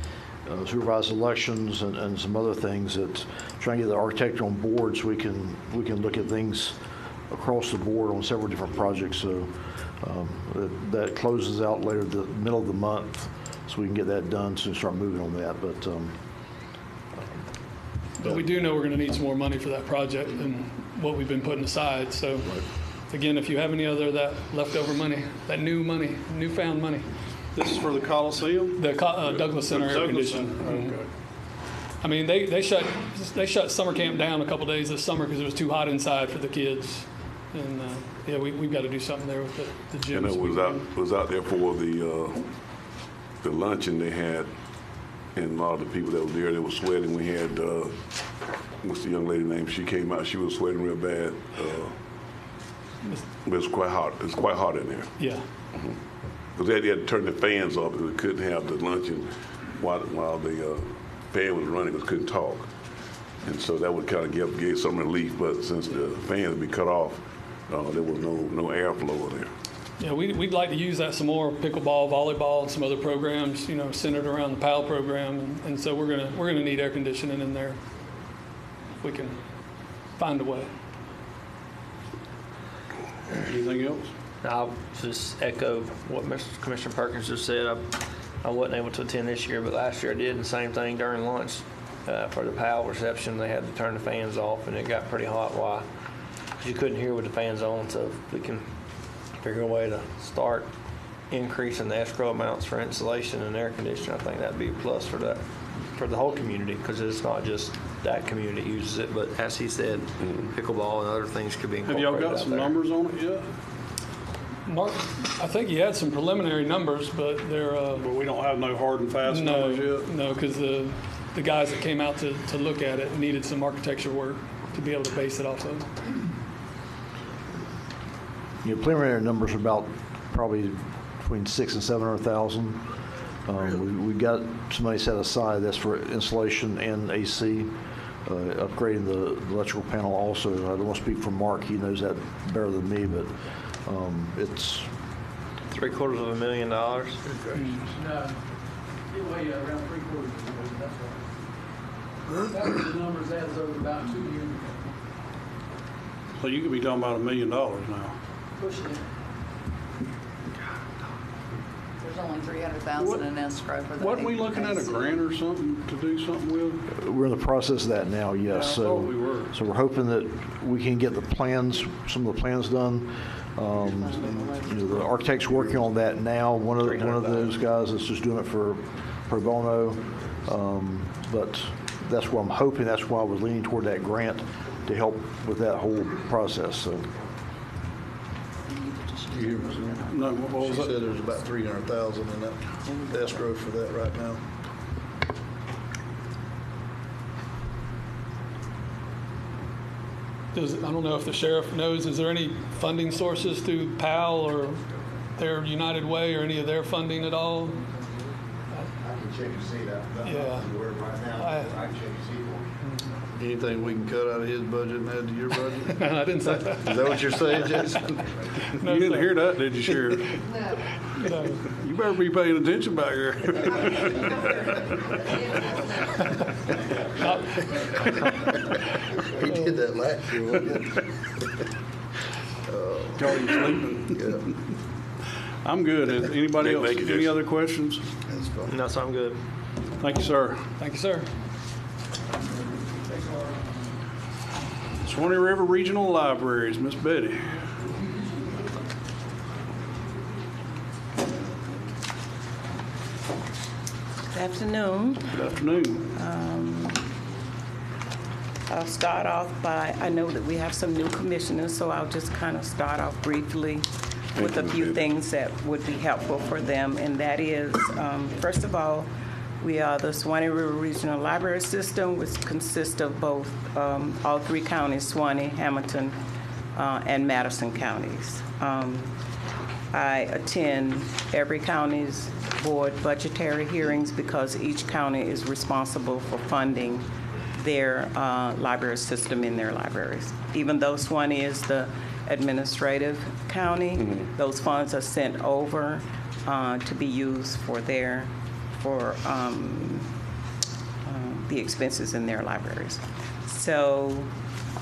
supervised elections and some other things, that trying to get the architect on board so we can look at things across the board on several different projects. So that closes out later the middle of the month, so we can get that done so we start moving on that. But we do know we're going to need some more money for that project than what we've been putting aside. So again, if you have any other that leftover money, that newfound money. This is for the Coliseum? The Douglas Center air conditioning. Okay. I mean, they shut summer camp down a couple days this summer because it was too hot inside for the kids. And yeah, we've got to do something there with the gyms. And it was out there for the luncheon they had, and a lot of the people that were there, they were sweating. We had what's the young lady name? She came out. She was sweating real bad. But it's quite hot. It's quite hot in there. Yeah. Because they had to turn the fans off because they couldn't have the luncheon while the fan was running, because couldn't talk. And so that would kind of give some relief. But since the fans would be cut off, there was no airflow in there. Yeah, we'd like to use that some more, pickleball, volleyball, and some other programs, centered around the PAL program. And so we're gonna need air conditioning in there if we can find a way. Anything else? I'll just echo what Mr. Commissioner Perkins just said. I wasn't able to attend this year, but last year I did, and the same thing during lunch for the PAL reception. They had to turn the fans off, and it got pretty hot. Why? Because you couldn't hear with the fans on. So if we can figure a way to start increase in the escrow amounts for insulation and air conditioning, I think that'd be a plus for that, for the whole community, because it's not just that community uses it, but as he said, pickleball and other things could be Have incorporated y'all got out some there. numbers on it yet? Mark, I think he had some preliminary numbers, but they're, But we don't have no hard and fast numbers yet? no, because the guys that came out to look at it needed some architecture work to be able to base it off of. Preliminary numbers are about probably between 600,000 and 700,000. We got some money set aside. That's for insulation and AC, upgrading the electrical panel. Also, I don't want to speak for Mark. He knows that better than me, but it's $750,000. No, it weighed around 3/4 of a million, that's right. That was the numbers as of about 2 years ago. So you could be talking about $1 million now. Pushing it. There's only 300,000 in escrow for the. Wasn't we looking at a grant or something to do something with? We're in the process of that now, yes. Yeah, I So, thought we were. so we're hoping that we can get the plans, some of the plans done. The architect's working on that now. One of those guys is just doing it for pro bono. But that's what I'm hoping. That's why I was leaning toward that grant to help with that whole process. So. No, what was She it? said there's about 300,000 in that escrow for that right now. I don't know if the sheriff knows, is there any funding sources through PAL or their United Way or any of their funding at all? I can check and see that. Yeah. Right now, I can check and see for you. Anything we can cut out of his budget and add to your budget? No, I didn't say that. Is that what you're saying, Jason? No, You didn't sir. hear that, did you, Sheriff? No. You better be paying attention back here. He did that last year, wasn't he? Caught you sleeping. Yeah. I'm good. Has anybody else, Thank you, any Jason. other questions? That's fine. No, so I'm good. Thank you, sir. Thank you, sir. Suwannee River Regional Libraries, Miss Betty. Good afternoon. Good afternoon. I'll start off by, I know that we have some new commissioners, so I'll just kind of start off briefly with a few things that would be helpful for them, and that is, first of all, we are the Suwannee River Regional Library System, which consists of both, all three counties, Suwannee, Hamilton, and Madison counties. I attend every county's board budgetary hearings because each county is responsible for funding their library system in their libraries. Even though Suwannee is the administrative county, those funds are sent over to be used for the expenses in their libraries. So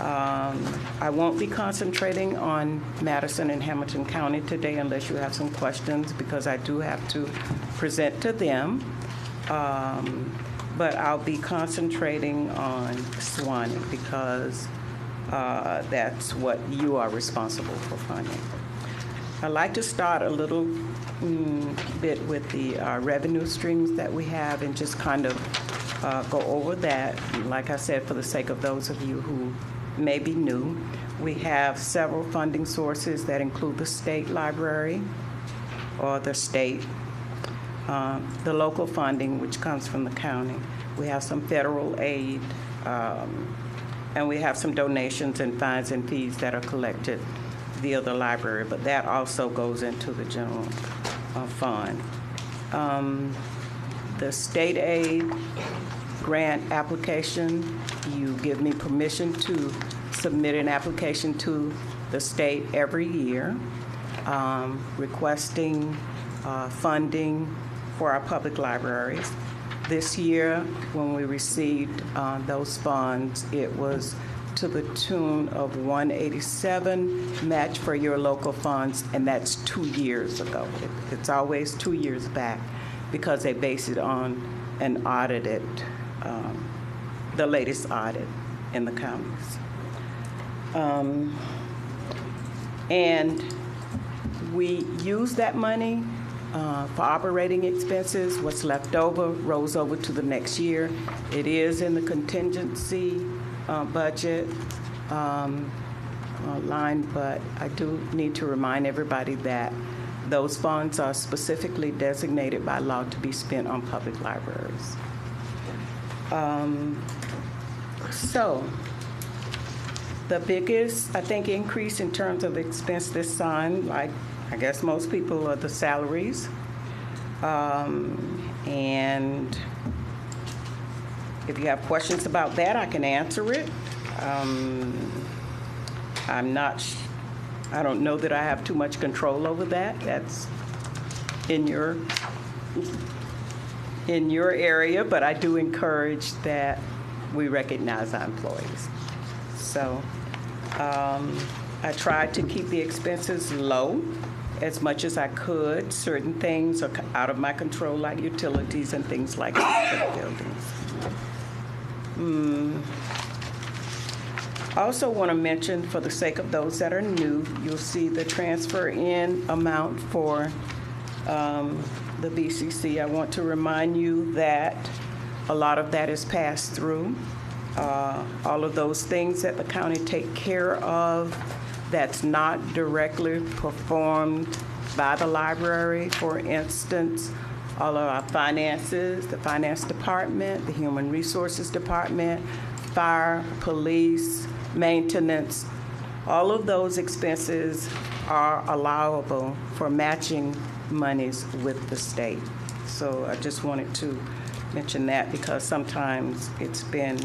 I won't be concentrating on Madison and Hamilton County today unless you have some questions, because I do have to present to them. But I'll be concentrating on Suwannee because that's what you are responsible for funding. I'd like to start a little bit with the revenue streams that we have and just kind of go over that. Like I said, for the sake of those of you who may be new, we have several funding sources that include the state library or the state, the local funding, which comes from the county. We have some federal aid, and we have some donations and fines and fees that are collected via the library, but that also goes into the general fund. The state aid grant application, you give me permission to submit an application to the state every year, requesting funding for our public libraries. This year, when we received those funds, it was to the tune of $187 match for your local funds, and that's 2 years ago. It's always 2 years back because they base it on an audited, the latest audit in the counties. And we use that money for operating expenses. What's left over rolls over to the next year. It is in the contingency budget line, but I do need to remind everybody that those funds are specifically designated by law to be spent on public libraries. So the biggest, I think, increase in terms of expense this time, like I guess most people, are the salaries. And if you have questions about that, I can answer it. I don't know that I have too much control over that. That's in your area, but I do encourage that we recognize our employees. So I tried to keep the expenses low as much as I could. Certain things are out of my control, like utilities and things like that for buildings. I also want to mention, for the sake of those that are new, you'll see the transfer in amount for the BCC. I want to remind you that a lot of that is passed through. All of those things that the county take care of that's not directly performed by the library. For instance, all of our finances, the finance department, the human resources department, fire, police, maintenance, all of those expenses are allowable for matching monies with the state. So I just wanted to mention that because sometimes it's been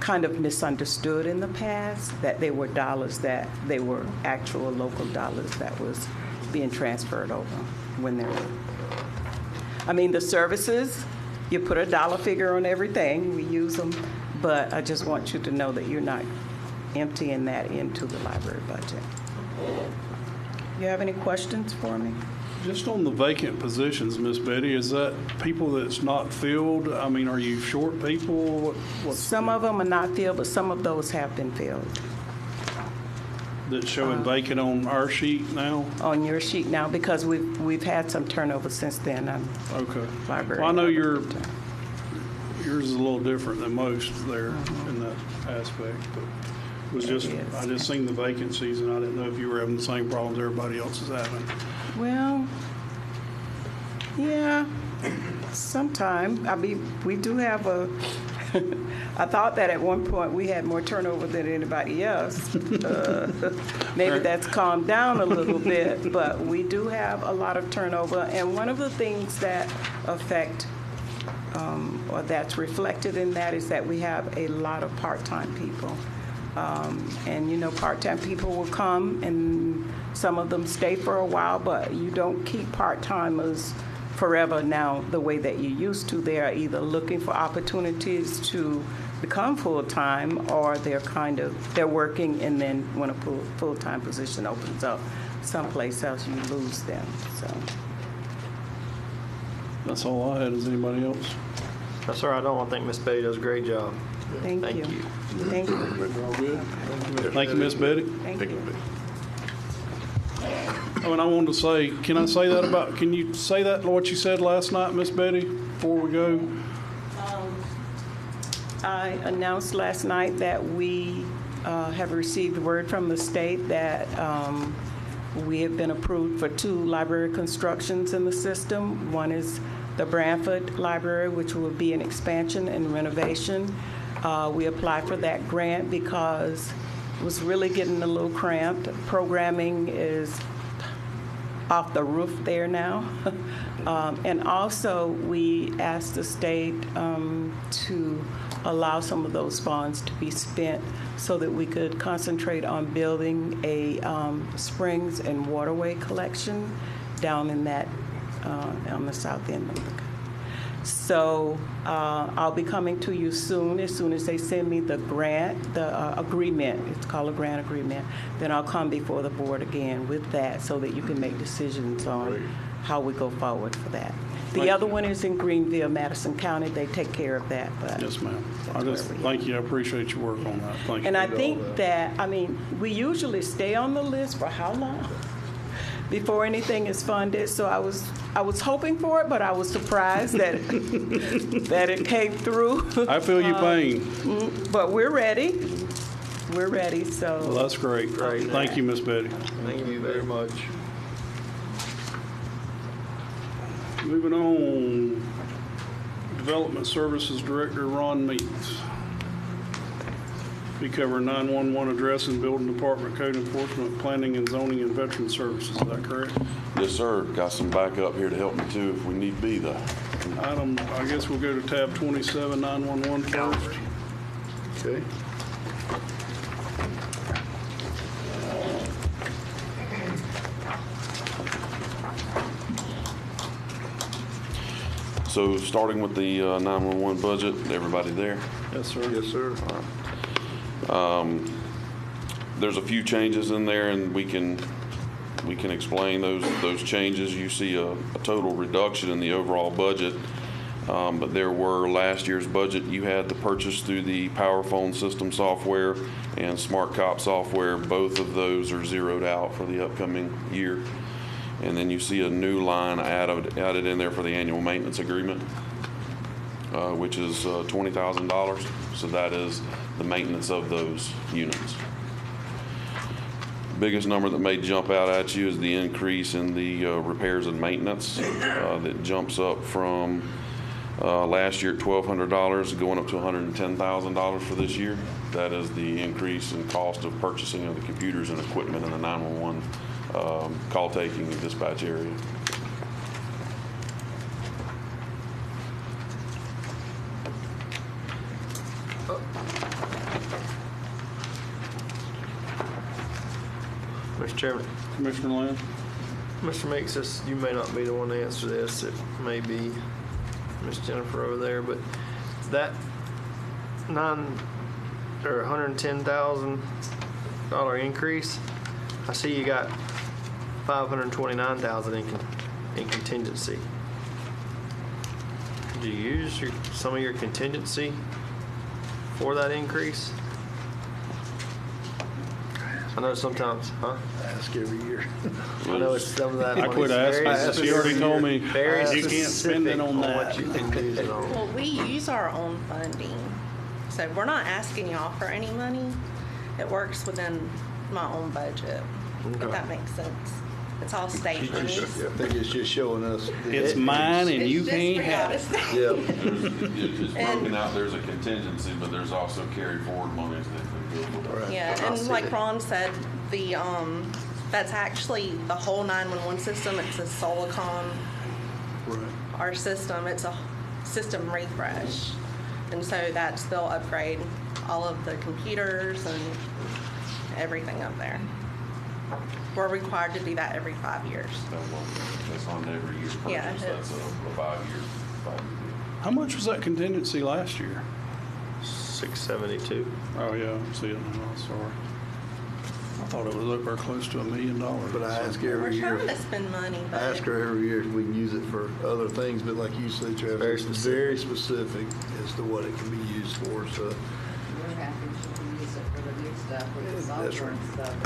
kind of misunderstood in the past that they were dollars, that they were actual local dollars that was being transferred over when they're, I mean, the services, you put a dollar figure on everything, we use them, but I just want you to know that you're not emptying that into the library budget. You have any questions for me? Just on the vacant positions, Miss Betty, is that people that's not filled? I mean, are you short people? Some of them are not filled, but some of those have been filled. That's showing vacant on our sheet now? On your sheet now, because we've had some turnover since then. Okay. Library. Well, I know yours is a little different than most there in that aspect, but I just seen the vacancies and I didn't know if you were having the same problems everybody else is having. Well, yeah, sometime. I mean, we do have I thought that at one point we had more turnover than anybody else. Maybe that's calmed down a little bit, but we do have a lot of turnover. And one of the things that affect or that's reflected in that is that we have a lot of part-time people. And, you know, part-time people will come and some of them stay for a while, but you don't keep part-timers forever now the way that you used to. They are either looking for opportunities to become full-time or they're working, and then when a full-time position opens up someplace else, you lose them. So that's all I had. Is anybody else? No, sir, I don't. I think Miss Betty does a great job. Thank you. Thank you. All good? Thank you, Miss Betty. Thank you. Oh, and I wanted to say, can you say that, what you said last night, Miss Betty, before we go? I announced last night that we have received word from the state that we have been approved for 2 library constructions in the system. One is the Branford Library, which will be an expansion and renovation. We applied for that grant because it was really getting a little cramped. Programming is off the roof there now. And also, we asked the state to allow some of those funds to be spent so that we could concentrate on building a springs and waterway collection down in that, on the south end of the country. So I'll be coming to you soon as they send me the grant, the agreement. It's called a grant agreement. Then I'll come before the board again with that so that you can make decisions on how we go forward for that. The other one is in Greenville, Madison County. They take care of that. But yes, ma'am. Thank you. I appreciate your work on that. Thank you. And I think that, I mean, we usually stay on the list for how long? before anything is funded. So I was hoping for it, but I was surprised that that it came through. I feel your pain. But we're ready. We're ready. So Well, that's great. Thank you, Miss Betty. Thank you very much. Moving on, Development Services Director Ron Meeks. We cover 911 address and building department, code enforcement, planning and zoning, and veteran services. Is that correct? Yes, sir. Got some backup here to help me too if we need be though. Item, I guess we'll go to tab 27, 911 first. Okay. So starting with the 911 budget, everybody there? Yes, sir. Yes, sir. There's a few changes in there, and we can explain those changes. You see a total reduction in the overall budget, but there were last year's budget. You had the purchase through the Power Phone System software and Smart Cop software. Both of those are zeroed out for the upcoming year. And then you see a new line added in there for the annual maintenance agreement, which is $20,000. So that is the maintenance of those units. Biggest number that may jump out at you is the increase in the repairs and maintenance that jumps up from last year at $1,200 going up to $110,000 for this year. That is the increase in cost of purchasing of the computers and equipment in the 911 call taking and dispatch area. Mr. Chairman. Commissioner Land? Mr. Meeks, you may not be the one to answer this. It may be Miss Jennifer over there, but that $110,000 increase, I see you got $529,000 in contingency. Do you use some of your contingency for that increase? I know sometimes, huh? Ask every year. I know it's some of that. I quit asking. She already told me Very you can't spend it on that. what you can use it on. Well, we use our own funding, so we're not asking y'all for any money. It works within my own budget, Okay. if that makes sense. It's all state I money. think it's just showing us. It's mine and you can't have it. Yeah. It's broken out, there's a contingency, but there's also carry forward monies that can go with it. Yeah, and like Ron said, the that's actually the whole 911 system. It's a Solicon. Our system. It's a system refresh, and so they'll upgrade all of the computers and everything up there. We're required to do that every 5 years. That's on every year's purchase. Yeah, That's a 5-year deal. How much was that contingency last year? 672. Oh, yeah, I see it now, sorry. I thought it was up there close to $1 million. But I ask We're every year. trying to spend money, I but ask her every year if we can use it for other things, but like you said, Travis, it's very specific as to what it can be used for, so. We're happy she can use it for the new stuff with the That's software and right. stuff.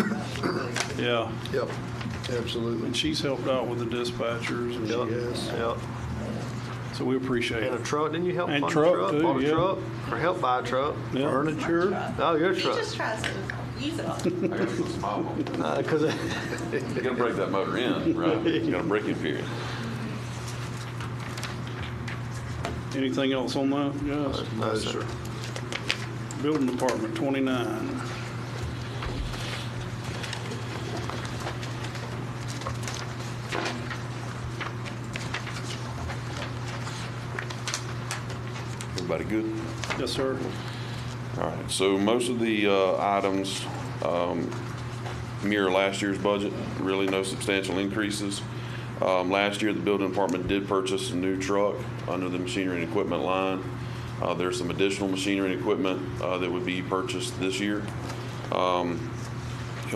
Yeah, Yep, absolutely. and she's helped out with the dispatchers, and Yes. Yep. so we appreciate And a it. truck, didn't you help And fund truck, a truck? too, Bought a yeah. truck? Or help buy a truck? Yeah. Furniture, Oh, your he truck. just tries to use it all. I gotta put some smile on it. Because You gotta break that motor in, right? You got a braking period. Anything else on that? Yes. no, sir. Building Department, 29. Everybody good? Yes, sir. All right, so most of the items mirror last year's budget, really no substantial increases. Last year, the building department did purchase a new truck under the machinery and equipment line. There's some additional machinery and equipment that would be purchased this year. And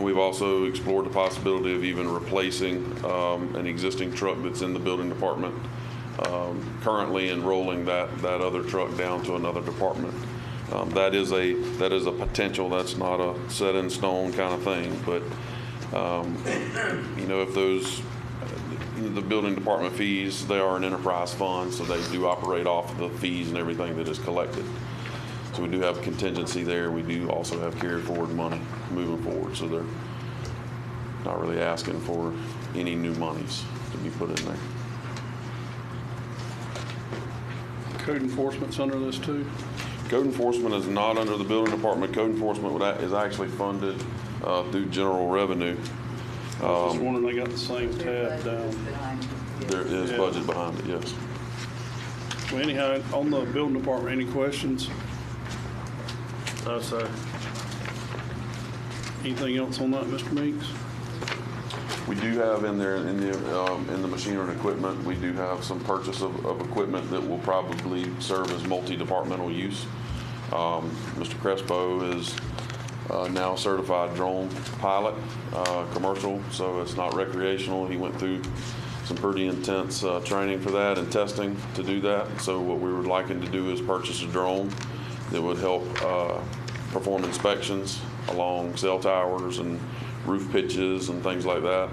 we've also explored the possibility of even replacing an existing truck that's in the building department, currently enrolling that other truck down to another department. That is a potential. That's not a set in stone kind of thing, but You know, if those, the building department fees, they are an enterprise fund, so they do operate off the fees and everything that is collected. So we do have a contingency there. We do also have carry forward money moving forward, so they're not really asking for any new monies to be put in there. Code enforcement's under this too? Code enforcement is not under the building department. Code enforcement is actually funded through general revenue. I was just wondering, they got the same tab down. There is budget behind it, yes. Well, anyhow, on the building department, any questions? No, sir. Anything else on that, Mr. Meeks? We do have in there, in the machinery and equipment, we do have some purchase of equipment that will probably serve as multi-departmental use. Mr. Crespo is now a certified drone pilot, commercial, so it's not recreational. He went through some pretty intense training for that and testing to do that. So what we would like him to do is purchase a drone that would help perform inspections along cell towers and roof pitches and things like that,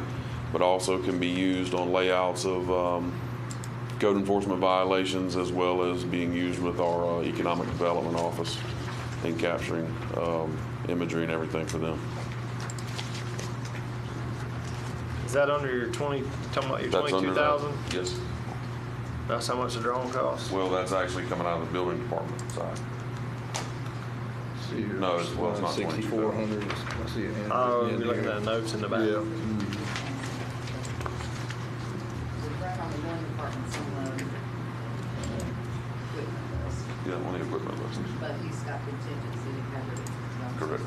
but also can be used on layouts of code enforcement violations, as well as being used with our economic development office in capturing imagery and everything for them. Is that under your talking about your That's under 22,000? that. Yes. That's how much the drone costs? Well, that's actually coming out of the building department side. No, it's, well, it's not 6,400. I see it. Oh, you're looking at the notes in the back. Yeah. Yeah, on the equipment list. But he's got contingency covered. Correct.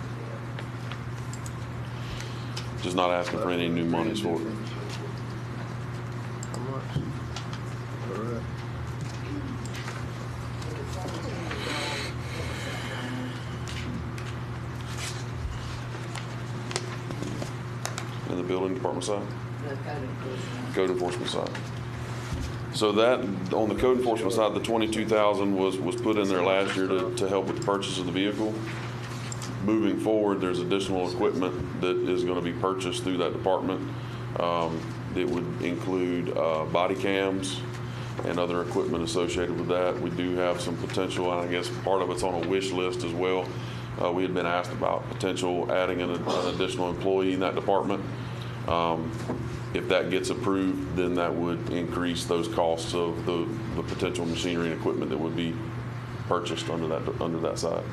Just not asking for any new monies for it. How much? All right. In the building department side? The code enforcement. Code enforcement side. So that, on the code enforcement side, the 22,000 was put in there last year to help with the purchase of the vehicle. Moving forward, there's additional equipment that is going to be purchased through that department. It would include body cams and other equipment associated with that. We do have some potential, and I guess part of it's on a wish list as well. We had been asked about potential adding an additional employee in that department. If that gets approved, then that would increase those costs of the potential machinery and equipment that would be purchased under that side.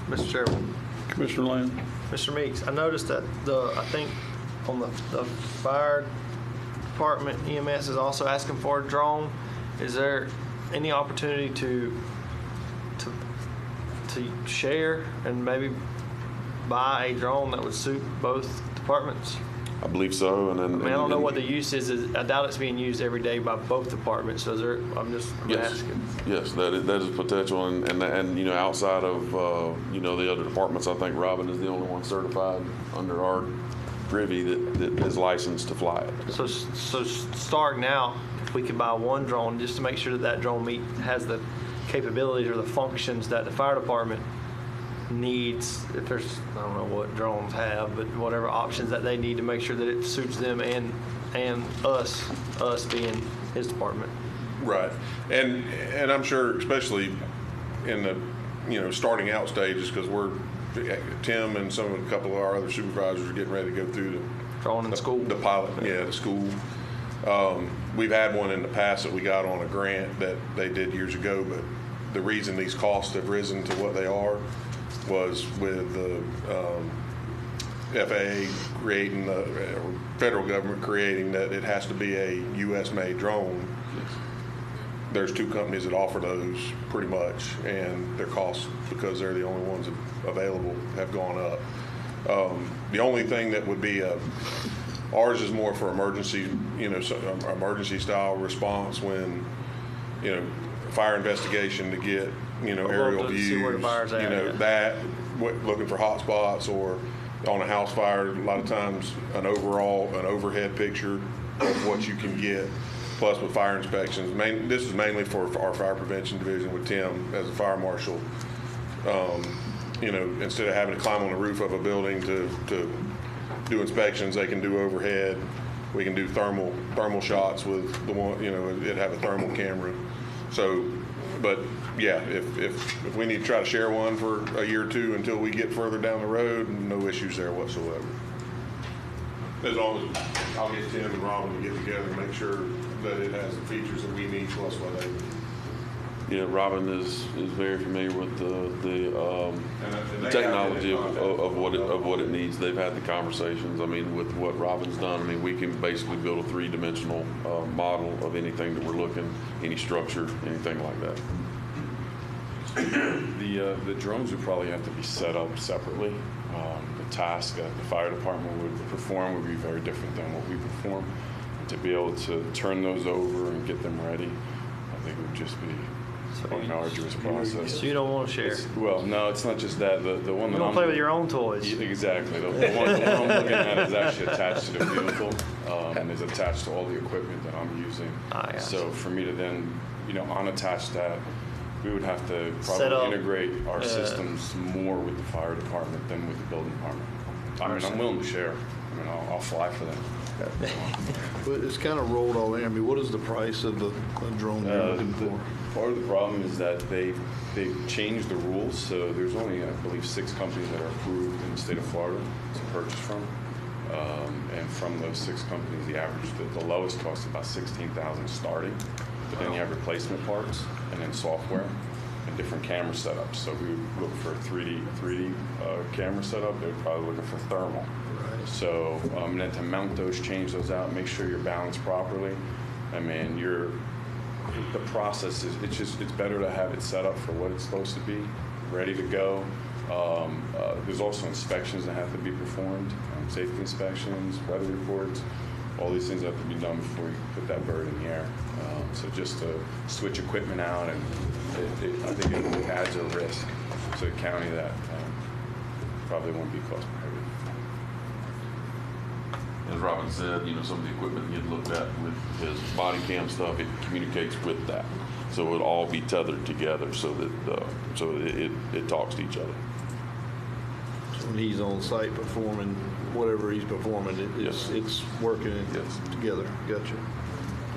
Mr. Chairman. Commissioner Land. Mr. Meeks, I noticed that I think on the fire department, EMS is also asking for a drone. Is there any opportunity to share and maybe buy a drone that would suit both departments? I believe so, and then I don't know what the use is. I doubt it's being used every day by both departments. So I'm yes. asking. Yes, that is potential, and you know, outside of you know, the other departments, I think Robin is the only one certified under our privy that is licensed to fly it. So starting out, if we could buy one drone just to make sure that drone has the capabilities or the functions that the fire department needs, if there's, I don't know what drones have, but whatever options that they need to make sure that it suits them and us being his department. Right. And I'm sure, especially in the, you know, starting out stages, because Tim and a couple of our other supervisors are getting ready to go through the pilot, the school. We've had one in the past that we got on a grant that they did years ago, but the reason these costs have risen to what they are was with the FAA creating, the federal government creating that it has to be a U.S.-made drone. There's two companies that offer those pretty much, and their costs, because they're the only ones available, have gone up. The only thing that would be ours is more for emergency, you know, emergency style response when, you know, fire investigation to get, you know, aerial views, see where the fire's at, you know, looking for hot spots, or on a house fire, a lot of times an overhead picture of what you can get, plus with fire inspections. This is mainly for our fire prevention division with Tim as a fire marshal. You know, instead of having to climb on the roof of a building to do inspections, they can do overhead. We can do thermal shots with the one, you know, it'd have a thermal camera. So, but yeah, if we need to try to share one for a year or two until we get further down the road, no issues there whatsoever. As long as I'll get Tim and Robin to get together and make sure that it has the features that we need plus what they need. Yeah, Robin is very familiar with the technology of what it needs. They've had the conversations. I mean, with what Robin's done, I mean, we can basically build a three-dimensional model of anything that we're looking, any structure, anything like that. The drones would probably have to be set up separately. The task that the fire department would perform would be very different than what we perform. To be able to turn those over and get them ready, I think it would just be an arduous process. So you don't want to share? Well, no, it's not just that. The one You that don't I'm play with your own toys. Exactly. The one I'm looking at is actually attached to the vehicle and is attached to all the equipment that I'm using. So for me to then, unattach that, we would have to probably integrate our systems more with the fire department than with the building department. I mean, I'm willing to share. I mean, I'll fly for them. But it's kind of rolled all in. I mean, what is the price of the drone you're looking for? Part of the problem is that they've changed the rules, so there's only, I believe, 6 companies that are approved in the state of Florida to purchase from. And from those 6 companies, the average, the lowest cost is about $16,000 starting. But then you have replacement parts and then software and different camera setups. So we would look for a 3D camera setup. They're probably looking for thermal. Right. So and then to mount those, change those out, make sure you're balanced properly. I mean, the process is, it's better to have it set up for what it's supposed to be, ready to go. There's also inspections that have to be performed, safety inspections, weather reports. All these things have to be done before you put that bird in the air. So just to switch equipment out, and I think it adds a risk to the county that probably won't be cost prohibitive. As Robin said, some of the equipment he had looked at with his body cam stuff, it communicates with that. So it'll all be tethered together so that it talks to each other. So when he's on site performing whatever he's performing, it's working together. Gotcha.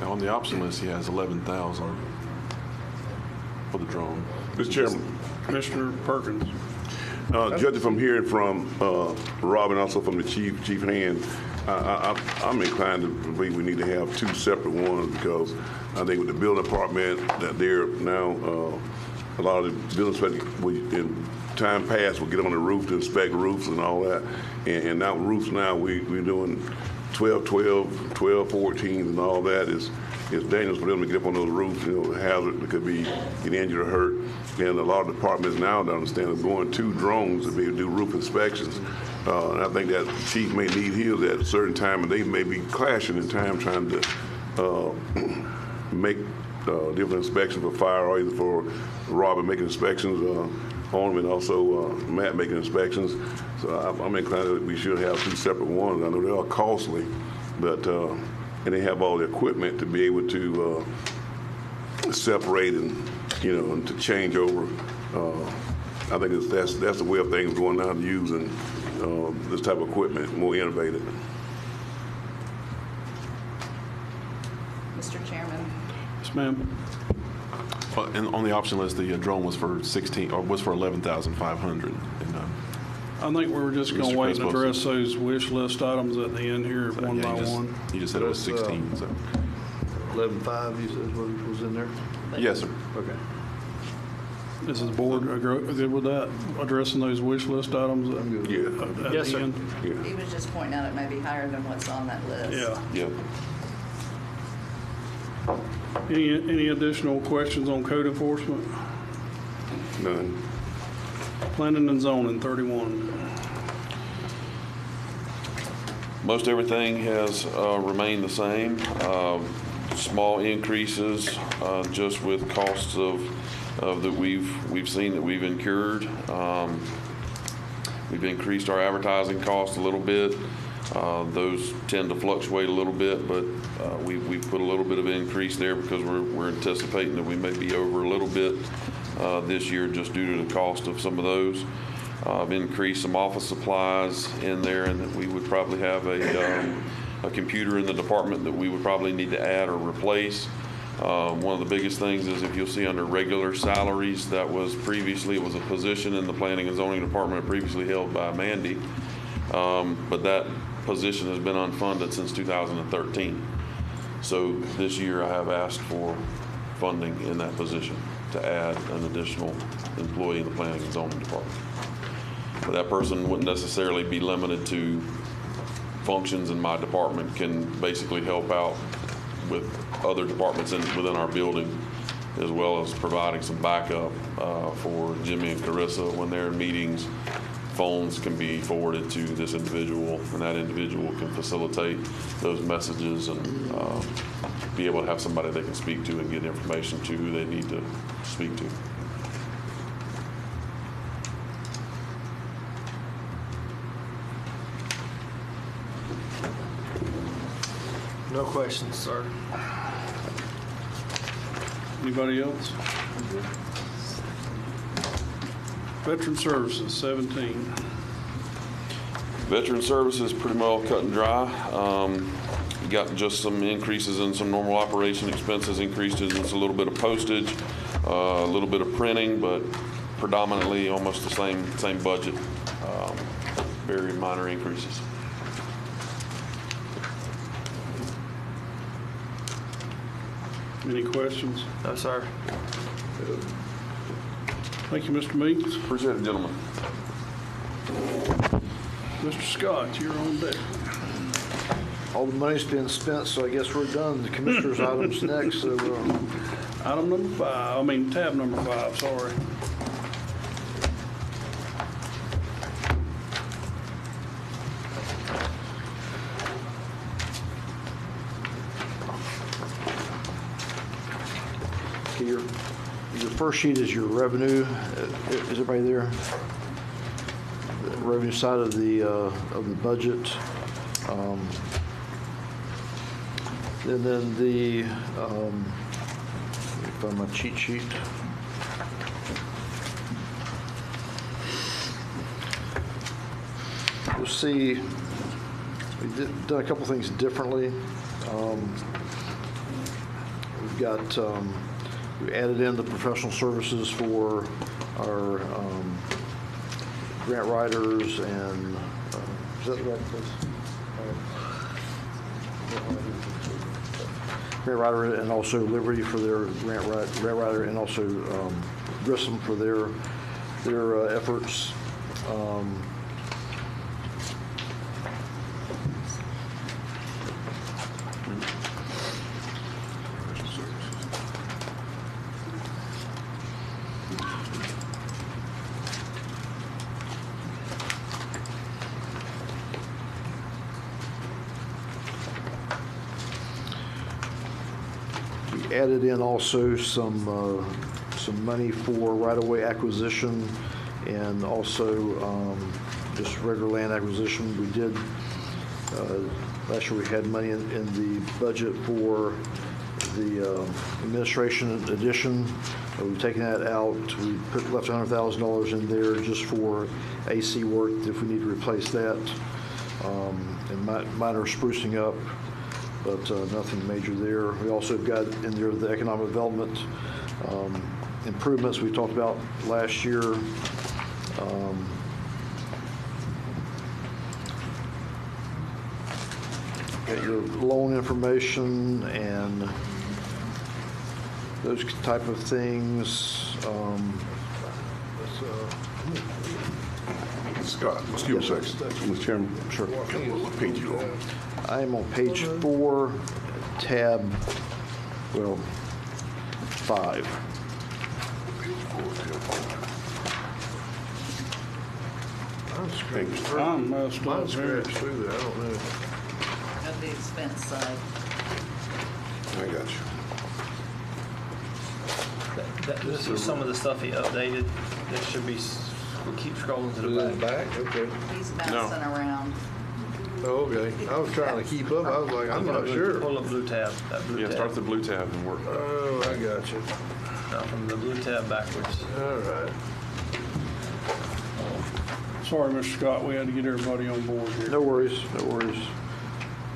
Now on the option list, he has 11,000 for the drone. Mr. Chairman. Commissioner Perkins. Judging from hearing from Robin, also from the chief hand, I'm inclined to believe we need to have 2 separate ones, because I think with the building department that they're now, a lot of the building inspectors, in time past, will get on the roof to inspect roofs and all that. And now roofs now, we're doing 12, 14 and all that. It's dangerous for them to get up on those roofs, hazard. It could be get injured or hurt. And a lot of departments now don't understand of going 2 drones to be able to do roof inspections. And I think that the chief may need his at a certain time, and they may be clashing in time trying to make different inspections for fire, or either for Robin making inspections on them, and also Matt making inspections. So I'm inclined that we should have 2 separate ones. I know they are costly, but and they have all the equipment to be able to separate and and to change over. I think that's the way of things going now, to using this type of equipment, more innovative. Mr. Chairman. Yes, ma'am. And on the option list, the drone was for 11,500. I think we were just going to wait and address those wish list items at the end here, one by one. You just said it was 16. So 11.5, you said was in there? Yes, sir. Okay. Is the board good with that, addressing those wish list items at Yes, the sir. end? He was just pointing out it may be higher than what's on that list. Yeah. Any additional questions on code enforcement? None. Planning and zoning, 31. Most everything has remained the same. Small increases just with costs of that we've seen that we've incurred. We've increased our advertising costs a little bit. Those tend to fluctuate a little bit, but we put a little bit of increase there because we're anticipating that we may be over a little bit. this year just due to the cost of some of those. I've increased some office supplies in there, and that we would probably have a computer in the department that we would probably need to add or replace. One of the biggest things is if you'll see under regular salaries, that was previously, it was a position in the planning and zoning department previously held by Mandy. But that position has been unfunded since 2013. So this year I have asked for funding in that position to add an additional employee in the planning and zoning department. But that person wouldn't necessarily be limited to functions in my department, can basically help out with other departments within our building, as well as providing some backup for Jimmy and Carissa when they're in meetings. Phones can be forwarded to this individual, and that individual can facilitate those messages and be able to have somebody they can speak to and get information to who they need to speak to. No questions, sir. Anybody else? Veteran Services, 17. Veteran Services pretty well cut and dry. You got just some increases in some normal operation expenses, increased in just a little bit of postage, a little bit of printing, but predominantly almost the same budget. Very minor increases. Any questions? No, sir. Thank you, Mr. Meeks. Appreciate it, gentlemen. Mr. Scott, you're on deck. All the money's been spent, so I guess we're done. The commissioner's items next. So, Item number 5, tab number 5, sorry. okay, your first sheet is your revenue. Is everybody there? The revenue side of the budget. And then the, let me find my cheat sheet. You'll see we've done a couple things differently. We've got, we added in the professional services for our grant writers and, is that the right place? Grant writer and also Liberty for their grant writer, and also Grissom for their efforts. Added in also some money for right-of-way acquisition and also just regular land acquisition. We did, last year we had money in the budget for the administration addition. We've taken that out. We left $100,000 in there just for AC work if we need to replace that, and minor sprucing up, but nothing major there. We also have got in there the economic development improvements we talked about last year. Got your loan information and those type of things. Scott, excuse me a second. Mr. Chairman. Sure. What page you on? I am on page 4, tab, 5. I'm messed up here. Scratched through there, I don't know. Of the expense side. I got you. This is some of the stuff he updated. This should be, we'll keep scrolling to the back. Okay. He's bouncing around. Oh, okay. I was trying to keep up. I was like, I'm not sure. Pull up blue tab, that blue tab. Yeah, start the blue tab and work. Oh, I got you. No, from the blue tab backwards. All right. Sorry, Mr. Scott, we had to get everybody on board here. No worries, no worries.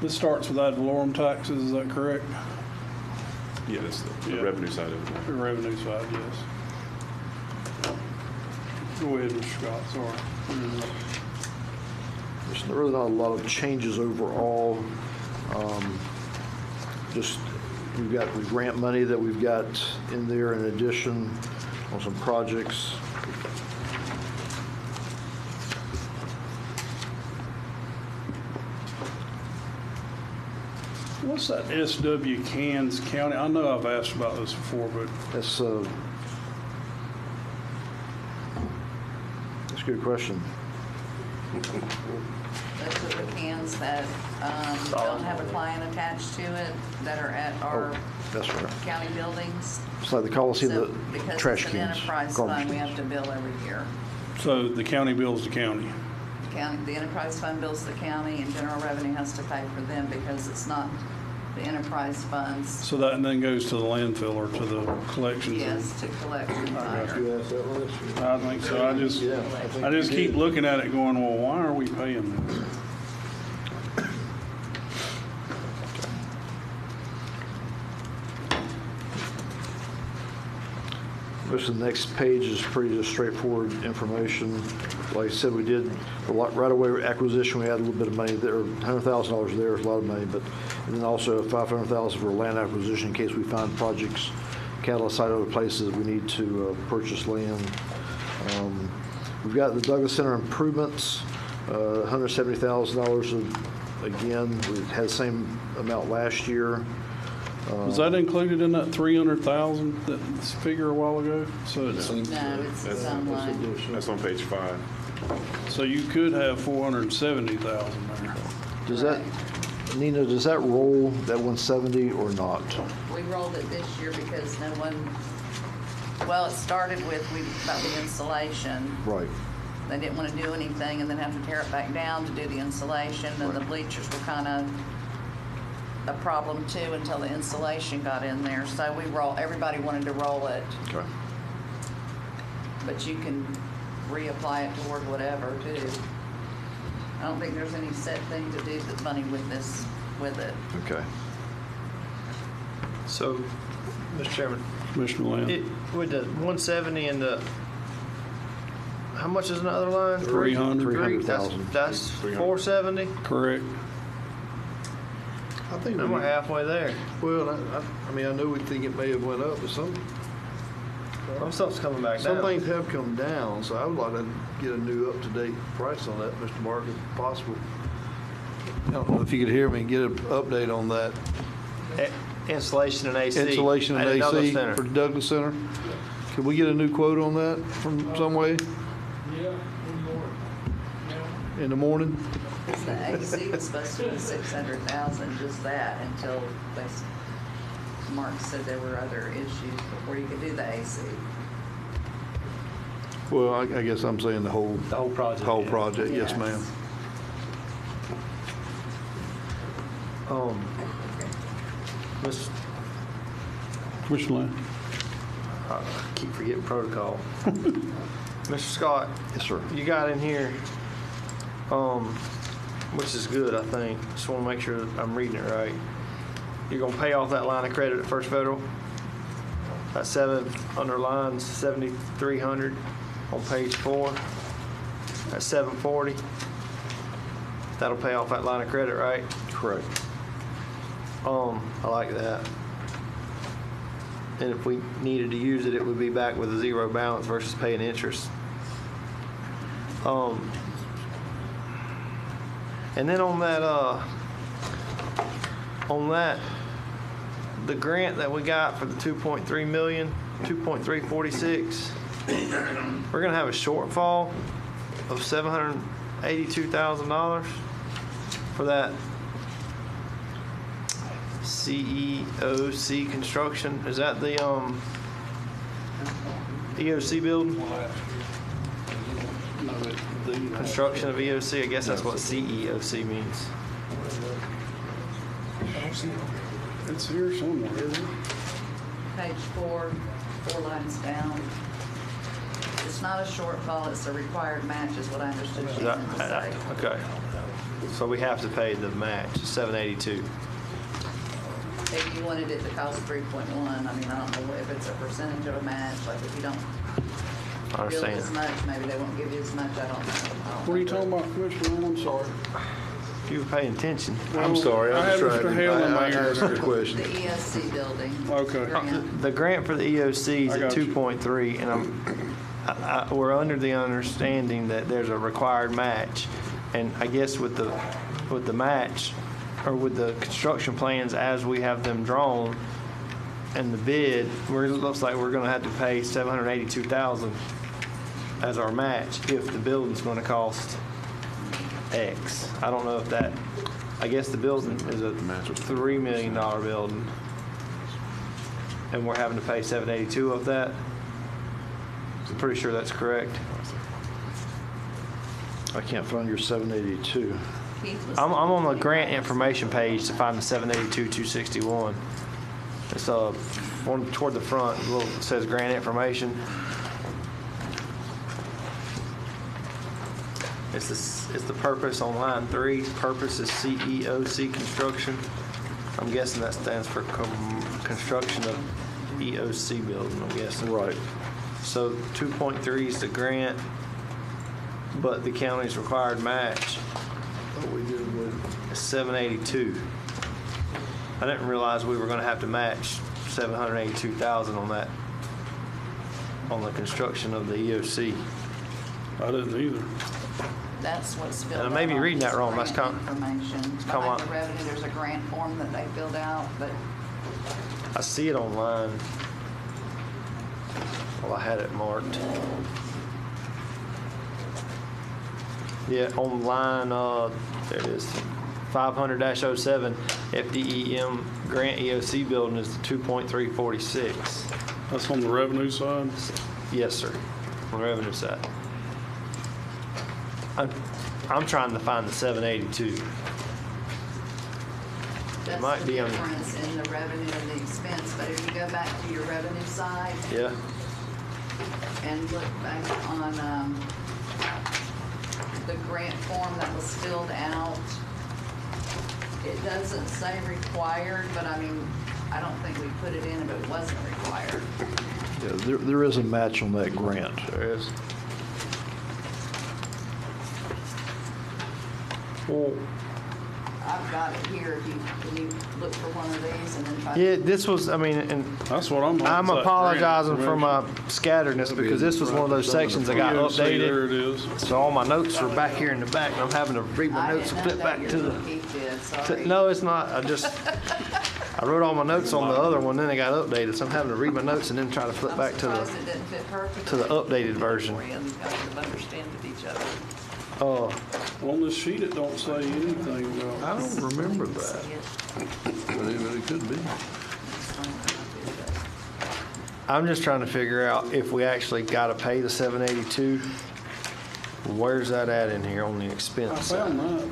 This starts with ad valorem taxes, is that correct? Yeah, that's the Yeah. revenue side of it. The revenue side, yes. Go ahead, Mr. Scott, sorry. There's really not a lot of changes overall. Just, we've got the grant money that we've got in there in addition on some projects. What's that SW Cans County? I know I've asked about this before, but That's a good question. Those are the cans that don't have a client attached to it, that are at our That's right. county buildings. It's like the Coliseum, So, the because trash it's an cans. enterprise garbage fund, we cans. have to bill every year. so the county bills the county. The enterprise fund bills the county, and general revenue has to pay for them because it's not the enterprise funds. So that and then goes to the landfill or to the collections? Yes, to collection center. You asked that last year. I think so. I just keep looking at it going, well, why are we paying this? Most of the next page is pretty just straightforward information. Like I said, we did the right-of-way acquisition. We had a little bit of money there, $100,000 there is a lot of money, but and then also $500,000 for land acquisition in case we find projects, catalyst site other places we need to purchase land. We've got the Douglas Center improvements, $170,000. Again, we had the same amount last year. Was that included in that 300,000 that figure a while ago? So it's, No, it's online. That's on page 5. so you could have 470,000 there. Does that, Nina, does that roll that 170 or not? We rolled it this year because no one, well, it started with about the insulation. Right. They didn't want to do anything and then have to tear it back down to do the insulation, and the bleachers were kind of a problem too until the insulation got in there. So everybody wanted to roll it. Okay. But you can reapply it toward whatever too. I don't think there's any set thing to do the money with it. Okay. So, Mr. Chairman, Commissioner Lamb. with the 170 and the, how much is another line? 300. 300,000. That's 470? Correct. I think And we're halfway there. Well, I mean, I know we think it may have went up, but some Stuff's coming back down. Some things have come down, so I would like to get a new up-to-date price on that, Mr. Mark, if possible. I don't know if you could hear me, get an update on that. Insulation and AC. Insulation and at Douglas AC Center. for Douglas Center. Could we get a new quote on that from some way Yeah, in the morning? Because the AC was supposed to be 600,000, just that, until Mark said there were other issues before you could do the AC. Well, I guess I'm saying the whole project. whole project, yes, Yes. ma'am. Mr. Commissioner Lamb. I keep forgetting protocol. Mr. Scott. Yes, sir. You got in here, which is good, I think. Just want to make sure that I'm reading it right. You're going to pay off that line of credit at First Federal. That underline 7,300 on page 4. That's 740. That'll pay off that line of credit, right? Correct. I like that. And if we needed to use it, it would be back with a zero balance versus paying interest. And then on that, the grant that we got for the 2.3 million, 2.346, we're gonna have a shortfall of $782,000 for that CEOC construction. Is that the EOC building? Construction of EOC. I guess that's what CEOC means. It's here somewhere, isn't it? Page 4. 4 lines down. It's not a shortfall, it's a required match is what I understood Is Shannon to that- say. Okay. So we have to pay the match, 782. If you wanted it to cost 3.1, I mean, I don't know if it's a percentage of a match, like if you don't I bill understand. as much, maybe they won't give you as much, I don't know. What are you talking about, Commissioner Lynn? I'm sorry. If you were paying attention. I'm sorry, I I'm had distracted. Mr. Hale in my I ear. asked a The question. ESC building. Okay. grant. The grant for the EOC is I at got you. 2.3, and we're under the understanding that there's a required match. And I guess with the match, or with the construction plans as we have them drawn, and the bid, it looks like we're gonna have to pay $782,000 as our match if the building's gonna cost X. I don't know if that, I guess the building is a $3 million building, and we're having to pay $782 of that. I'm pretty sure that's correct. I can't find your 782. Keith was I'm on the saying grant 25. information page to find the 782-261. It's one toward the front, it says grant information. It's the purpose on line 3. Purpose is CEOC construction. I'm guessing that stands for construction of EOC building, I'm guessing. Right. So 2.3 is the grant, but the county's required match is 782. I didn't realize we were going to have to match 782,000 on that, on the construction of the EOC. I didn't either. That's what's filled out. And I may be on reading this that wrong. grant That's kind information. come Behind on. the revenue, there's a grant form that they filled out, but I see it online. Well, I had it marked. Yeah, on line, there it is, 500-07, FDEM Grant EOC building is 2.346. That's on the revenue side? Yes, sir, on the revenue side. I'm trying to find the 782. that's might the be on- difference in the revenue and the expense. But if you go back to your revenue side Yeah, and look back on the grant form that was filled out, it doesn't say required, but I mean, I don't think we put it in if it wasn't required. Yeah, there is a match on that grant. there is. Well, I've got it here. If you, can you look for one of these and then try? yeah, this was, I mean, and That's what I'm. I'm apologizing for my scatteredness because this was one of those sections that got There updated. it is. So all my notes are back here in the back, and I'm having to read my I notes didn't and know flip that back to yours the. what Keith did, sorry. No, it's not. I wrote all my notes on the other one, then they got updated, so I'm having to read my notes and then try to flip I'm back to surprised the. it didn't fit perfectly. to the updated version. For you, and you guys have understood each other. Oh, On this sheet, it don't say anything about. I don't remember that. But it could be. I'm just trying to figure out if we actually got to pay the 782. Where's that at in here on the I expense found side? that.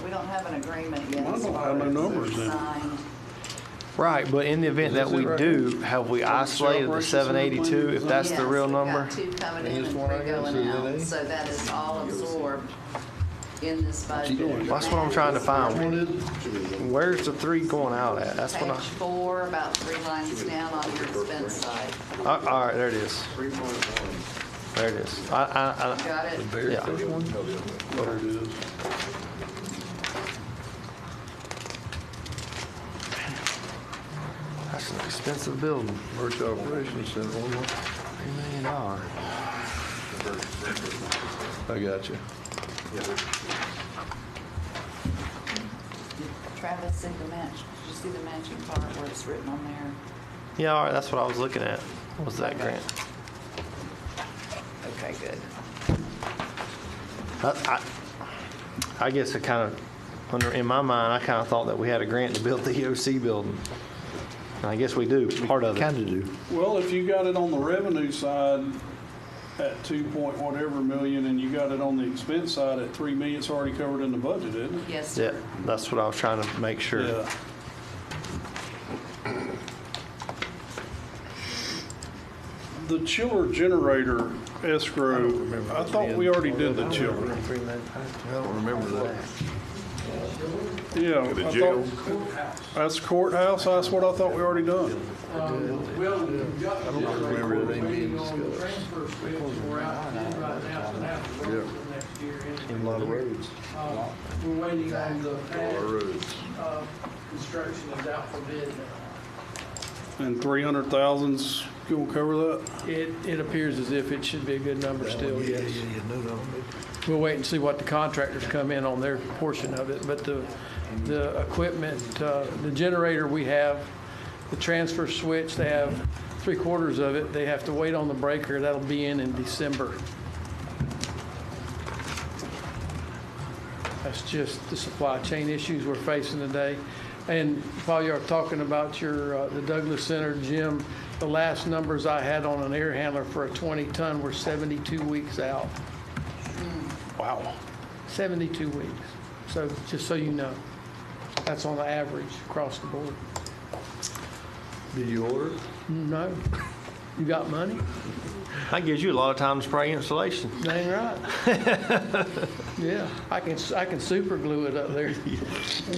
We don't have an agreement yet. Mine as don't far have no as numbers in it. signed. Right, but in the event that we do, have we isolated the 782 if that's the real number? Yes, we've got 2 coming in and This 3 one I got, going out, CNA? so that is all absorbed in this budget. That's what I'm trying to find. Where's the 3 going out at? That's what Page 4, about 3 lines down on your expense side. all right, there it is. There it is. Got it? Yeah. There it is. That's an expensive building. Merch Operations Center, one more. $3 million. I got you. Travis, see the match, did you see the matching part where it's written on there? Yeah, all right, that's what I was looking at, was that grant. Okay, good. I guess it kind of, in my mind, I kind of thought that we had a grant to build the EOC building. And I guess we do, part of it. Kind of do. Well, if you got it on the revenue side at 2 point whatever million, and you got it on the expense side at 3 million, it's already covered in the budget, isn't it? Yes, Yeah, sir. that's what I was trying to make sure. Yeah. The chiller generator escrow, I thought we already did the chiller. I don't remember that. Yeah, The I jail. thought, that's courthouse, that's what I thought we already done. Well, we've got the remember generator, we're anything being waiting on the discussed. transfer switch, we're out to bid right now, it's gonna have to run for next year. A lot of roads. We're waiting on the pad, roads. construction is out for bid now. And 300,000's gonna cover that? It appears as if it should be a good number still, Yeah, yes. no. We'll wait and see what the contractors come in on their portion of it, but the equipment, the generator we have, the transfer switch, they have 3/4 of it. They have to wait on the breaker. That'll be in December. That's just the supply chain issues we're facing today. And while you're talking about your, the Douglas Center, Jim, the last numbers I had on an air handler for a 20-ton were 72 weeks out. Wow. 72 weeks. So just so you know, that's on the average across the board. Did you order? No. You got money? That gives you a lot of time to spray insulation. Dang right. Yeah, I can super glue it up there.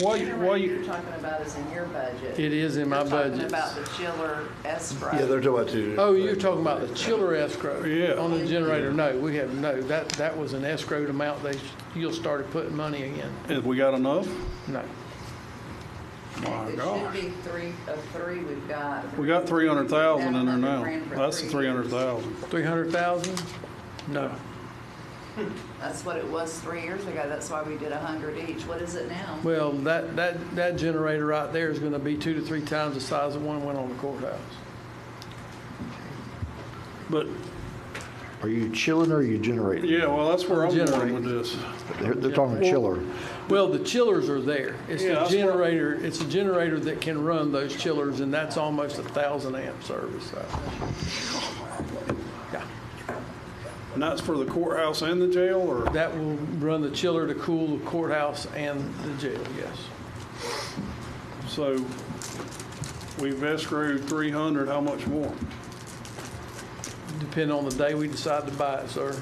Why You're you, talking about is in your budget. It is in my You're budget. talking about the chiller escrow. Yeah, they're talking about two. Oh, you're talking about the chiller escrow? Yeah. On the generator? No, we have, no, that was an escrowed amount. You'll started putting money in. have we got enough? No. My It gosh. should be three we've got. We got 300,000 in there now. 100,000 for That's the 3 years. 300,000. 300,000? No. That's what it was 3 years ago. That's why we did 100 each. What is it now? Well, that generator right there is going to be 2 to 3 times the size of one went on the courthouse. But, Are you chilling or are you generating? yeah, well, that's where I'm going Generating. with this. They're talking chiller. Well, the chillers are there. It's Yeah, the that's what- generator, it's a generator that can run those chillers, and that's almost 1,000 amp service. So, yeah. And that's for the courthouse and the jail, or? That will run the chiller to cool the courthouse and the jail, yes. So we've escrowed 300, how much more? Depending on the day we decide to buy it, sir.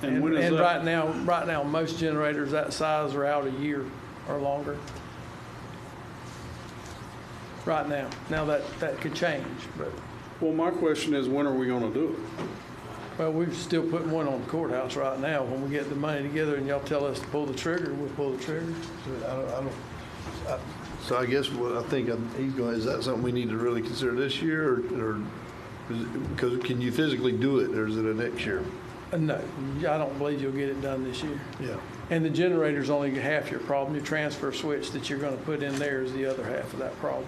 And when is And that? right now, most generators that size are out a year or longer. Right now. Now that could change, but, Well, my question is, when are we gonna do it? well, we're still putting one on the courthouse right now. When we get the money together and y'all tell us to pull the trigger, we'll pull the trigger. So I guess what I think he's going, is that something we need to really consider this year or because can you physically do it or is it a next year? No, I don't believe you'll get it done this year. Yeah. And the generator's only half your problem. Your transfer switch that you're gonna put in there is the other half of that problem.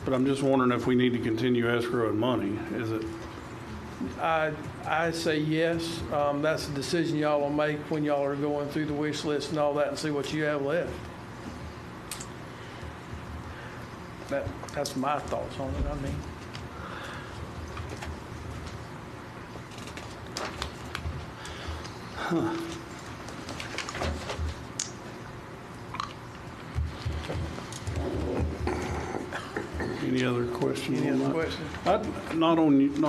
But I'm just wondering if we need to continue escrowing money. Is it, I say yes. That's a decision y'all will make when y'all are going through the wish list and all that and see what you have left. That's my thoughts on it, I mean. any other questions Any on other that? questions? Not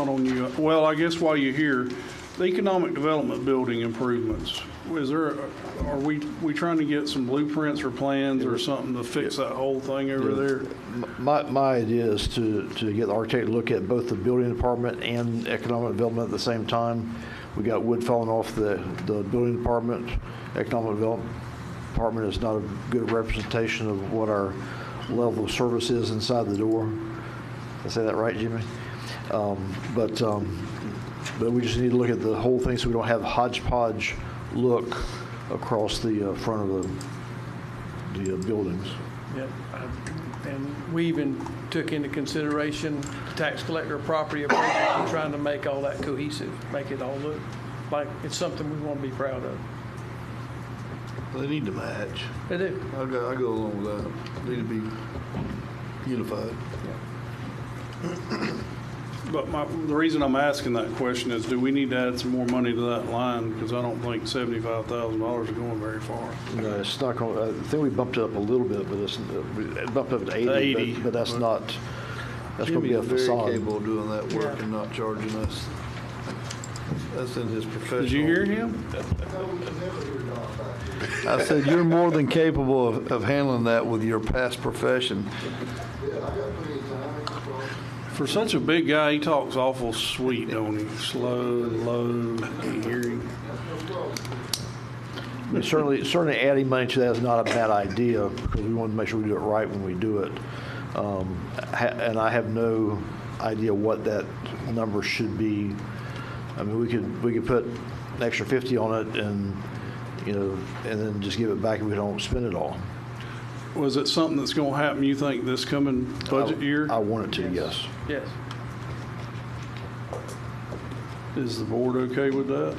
on you. Well, I guess while you're here, the economic development building improvements, are we trying to get some blueprints or plans or something to fix that whole thing over there? My idea is to get the architect to look at both the building department and economic development at the same time. We got wood falling off the building department. Economic department is not a good representation of what our level of service is inside the door. Did I say that right, Jimmy? But we just need to look at the whole thing so we don't have hodgepodge look across the front of the buildings. Yep. And we even took into consideration tax collector property appraisal and trying to make all that cohesive, make it all look like it's something we want to be proud of. They need to match. They do. I go along with that. They need to be unified. But the reason I'm asking that question is, do we need to add some more money to that line? Because I don't think $75,000 is going very far. No, it's not going, I think we bumped it up a little bit, but it bumped up to 80. 80, But that's not, that's going to be a Jimmy's facade. very capable of doing that work and not charging us. That's in his professional. Did you hear him? I said, you're more than capable of handling that with your past profession. For such a big guy, he talks awful sweet, don't he? Slow and low. Can't hear him. I mean, certainly adding money to that is not a bad idea, because we want to make sure we do it right when we do it. And I have no idea what that number should be. I mean, we could put an extra 50 on it, and and then just give it back if we don't spend it all. Was it something that's going to happen, you think, this coming budget year? I want it to, yes. Yes. Is the board okay with that?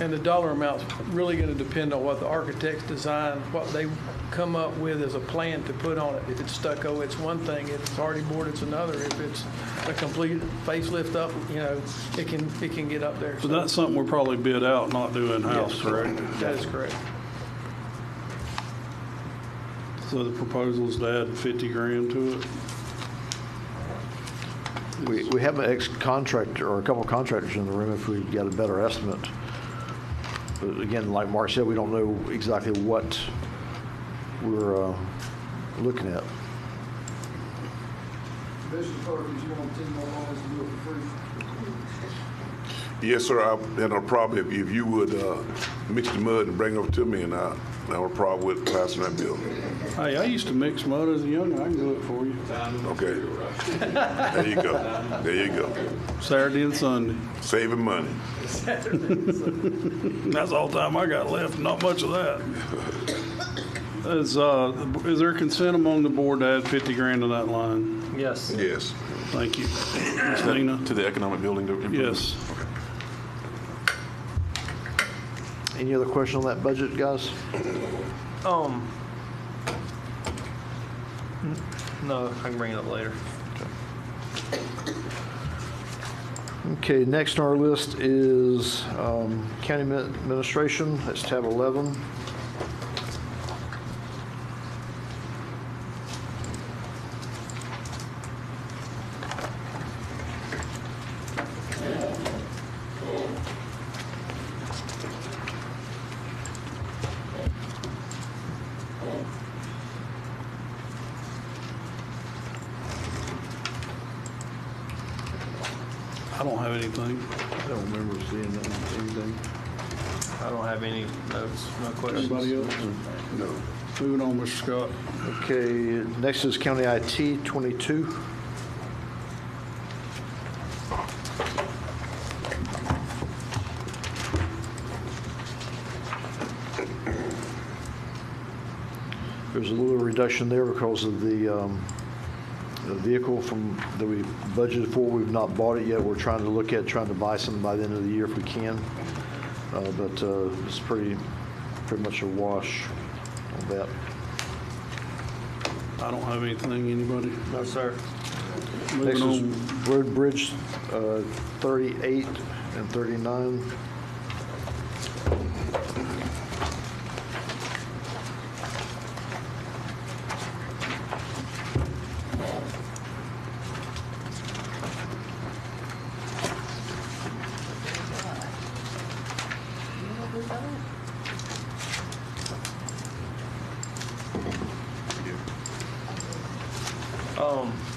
And the dollar amount's really going to depend on what the architects design, what they come up with as a plan to put on it. If it's stucco, it's one thing. If it's hardy board, it's another. If it's a complete facelift up, it can get up there. But that's something we'll probably bid out, not do in-house, Yes, correct? that is correct. So the proposal is to add 50 grand to it? We have an ex-contractor, or a couple of contractors in the room if we got a better estimate. But again, like Mark said, we don't know exactly what we're looking at. Mr. Perkins, you want 10 more dollars to do it for free? Yes, sir. I had no problem if you would mix the mud and bring it over to me, and I have a problem with passing that bill. Hey, I used to mix mud as a young man. I can do it for you. Okay. There you go. There you go. Saturday and Sunday. Saving money. That's all the time I got left. Not much of that. Is there consent among the board to add 50 grand to that line? Yes. Yes. Thank you. Ms. Nina? To the economic building improvements? Yes. Any other question on that budget, guys? No, I can bring it up later. Okay, next on our list is county administration. That's tab 11. I don't have anything. I don't remember seeing anything. I don't have any notes, no questions. Anybody else? No. Moving on, Mr. Scott. Okay, next is county IT 22. There's a little reduction there because of the vehicle that we budgeted for. We've not bought it yet. We're trying to buy some by the end of the year if we can. But it's pretty much a wash on that. I don't have anything. Anybody? No, sir. Next Moving is on. road bridge 38 and 39.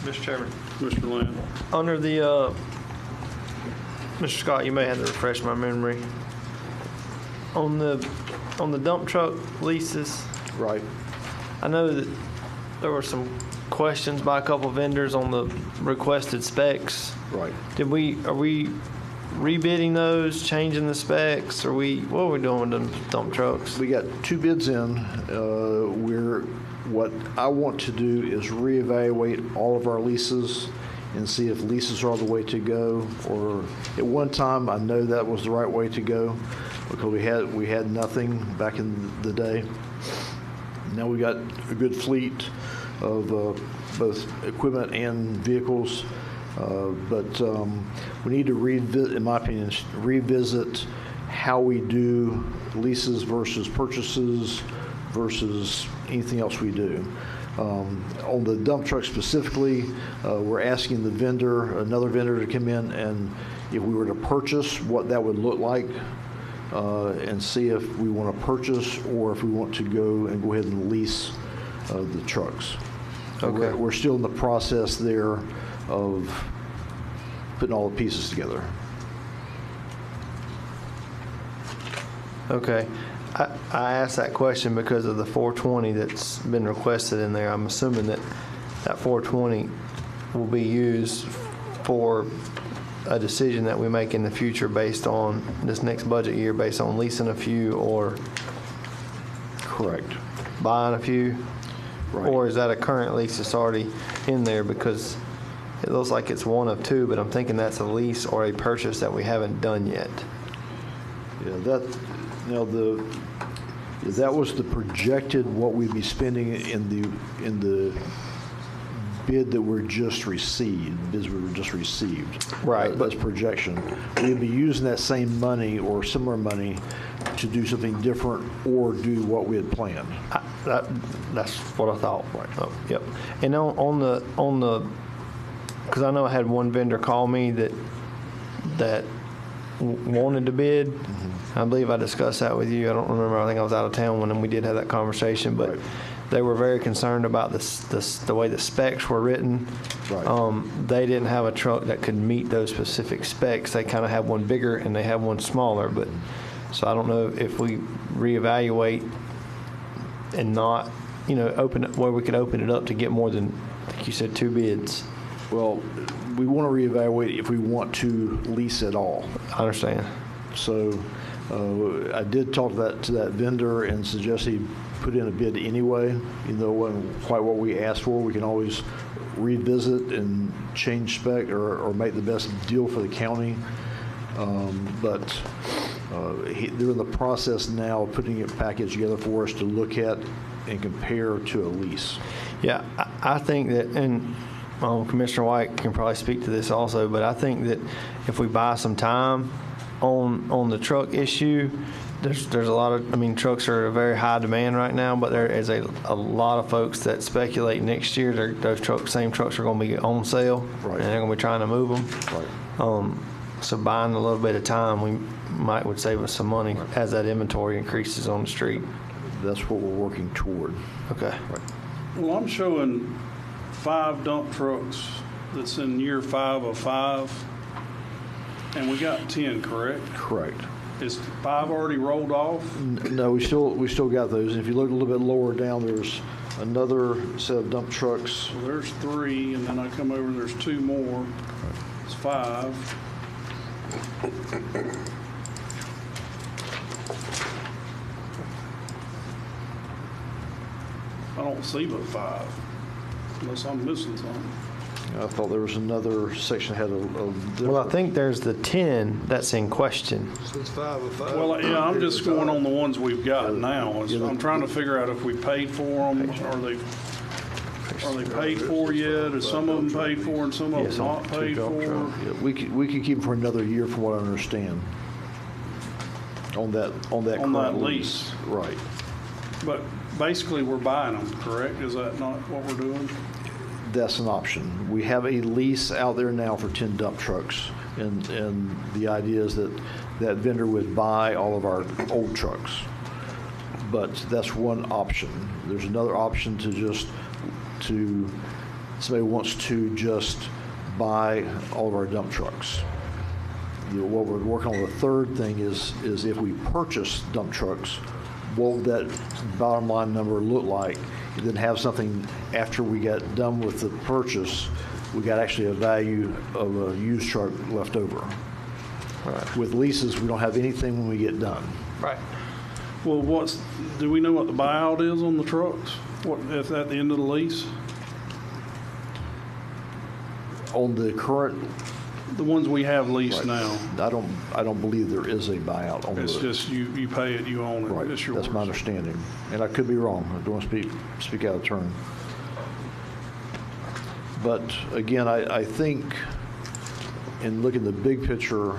Mr. Chairman, Mr. Land. under the, Mr. Scott, you may have to refresh my memory. On the dump truck leases, Right. I know that there were some questions by a couple vendors on the requested specs. Right. Are we rebidding those, changing the specs? What are we doing with them dump trucks? We got 2 bids in. What I want to do is reevaluate all of our leases and see if leases are the way to go. Or at one time, I know that was the right way to go because we had nothing back in the day. Now we got a good fleet of both equipment and vehicles. But we need to revisit, in my opinion, revisit how we do leases versus purchases versus anything else we do. On the dump truck specifically, we're asking the vendor, another vendor, to come in and if we were to purchase, what that would look like, and see if we want to purchase or if we want to go ahead and lease the trucks. Okay. We're still in the process there of putting all the pieces together. Okay. I asked that question because of the 420 that's been requested in there. I'm assuming that 420 will be used for a decision that we make in the future based on this next budget year, based on leasing a few or correct buying a few, right. Or is that a current lease that's already in there? Because it looks like it's one of two, but I'm thinking that's a lease or a purchase that we haven't done yet. Yeah, that was the projected what we'd be spending in the bid that we're just received, bids we were just received. Right. That's projection. We'd be using that same money or similar money to do something different or do what we had planned. That's what I thought. Right. Oh, yep. And on the, because I know I had one vendor call me that wanted to bid. Mm-hmm. I believe I discussed that with you. I don't remember. I think I was out of town when we did have that conversation, but. Right. They were very concerned about the way the specs were written. Right. They didn't have a truck that could meet those specific specs. They kind of have one bigger and they have one smaller. But so I don't know if we reevaluate and not, open it where we could open it up to get more than, like you said, 2 bids. Well, we want to reevaluate if we want to lease at all. I understand. So I did talk to that vendor and suggest he put in a bid anyway, even though it wasn't quite what we asked for. We can always revisit and change spec or make the best deal for the county. But they're in the process now of putting a package together for us to look at and compare to a lease. Yeah, I think that, and Commissioner White can probably speak to this also, but I think that if we buy some time on the truck issue, there's a lot of, trucks are a very high demand right now, but there is a lot of folks that speculate next year those same trucks are going to be on sale, right, and they're going to be trying to move them. Right. So buying a little bit of time, would save us some money as that inventory increases on the street. That's what we're working toward. Okay. Right. Well, I'm showing 5 dump trucks that's in year 5 of 5, and we got 10, correct? Correct. Is 5 already rolled off? No, we still got those. And if you look a little bit lower down, there's another set of dump trucks. Well, there's 3, and then I come over, there's 2 more. It's 5. I don't see but 5, unless I'm missing something. I thought there was another section that had a Well, I think there's the 10 that's in question. So it's 5 of 5. Well, yeah, I'm just going on the ones we've got now. I'm trying to figure out if we paid for them. Are they paid for yet? Is some of them paid for and some of them not paid for? Yeah, we could keep them for another year, from what I understand. On that current lease, right? But basically, we're buying them, correct? Is that not what we're doing? That's an option. We have a lease out there now for 10 dump trucks, and the idea is that vendor would buy all of our old trucks. But that's one option. There's another option somebody wants to just buy all of our dump trucks. What we're working on, the third thing is if we purchase dump trucks, what would that bottom line number look like? And then have something after we got done with the purchase, we got actually a value of a used truck left over. Right. With leases, we don't have anything when we get done. Right. Well, do we know what the buyout is on the trucks? What if at the end of the lease? On the current, the ones we have leased now. I don't believe there is a buyout on It's just you pay it, you own it. Right. It's yours. That's my understanding, and I could be wrong. I don't want to speak out of turn. But again, I think and look at the big picture,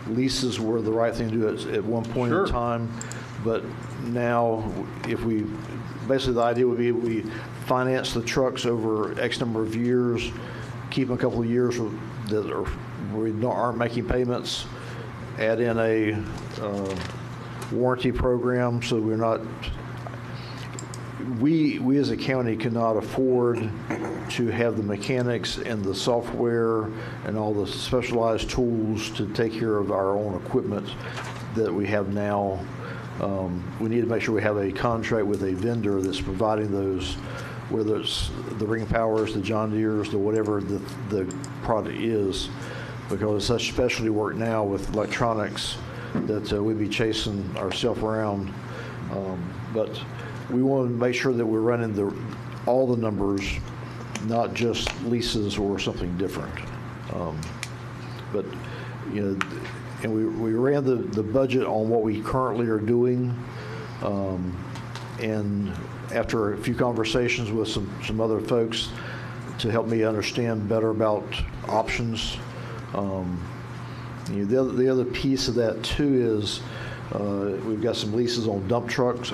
leases were the right thing to do at one point Sure. in time. But now, basically the idea would be we finance the trucks over X number of years, keep them a couple of years where we aren't making payments, add in a warranty program so we're not, we as a county cannot afford to have the mechanics and the software and all the specialized tools to take care of our own equipment that we have now. We need to make sure we have a contract with a vendor that's providing those, whether it's the Ring Powers, the John Deeres, the whatever the product is, because it's such specialty work now with electronics that we'd be chasing ourselves around. But we want to make sure that we're running all the numbers, not just leases or something different. But, you know, and we ran the budget on what we currently are doing. And after a few conversations with some other folks to help me understand better about options, you know, the other piece of that too is we've got some leases on dump trucks.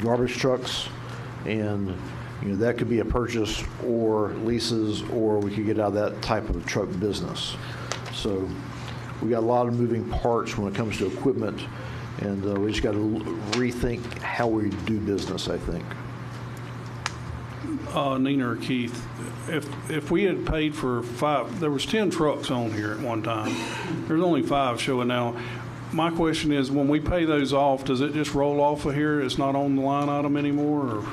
Garbage trucks, and you know that could be a purchase or leases, or we could get out of that type of truck business. So we got a lot of moving parts when it comes to equipment, and we just got to rethink how we do business, I think. Nina or Keith, if we had paid for 5, there was 10 trucks on here at one time. There's only 5 showing now. My question is, when we pay those off, does it just roll off of here? It's not on the line item anymore? Or?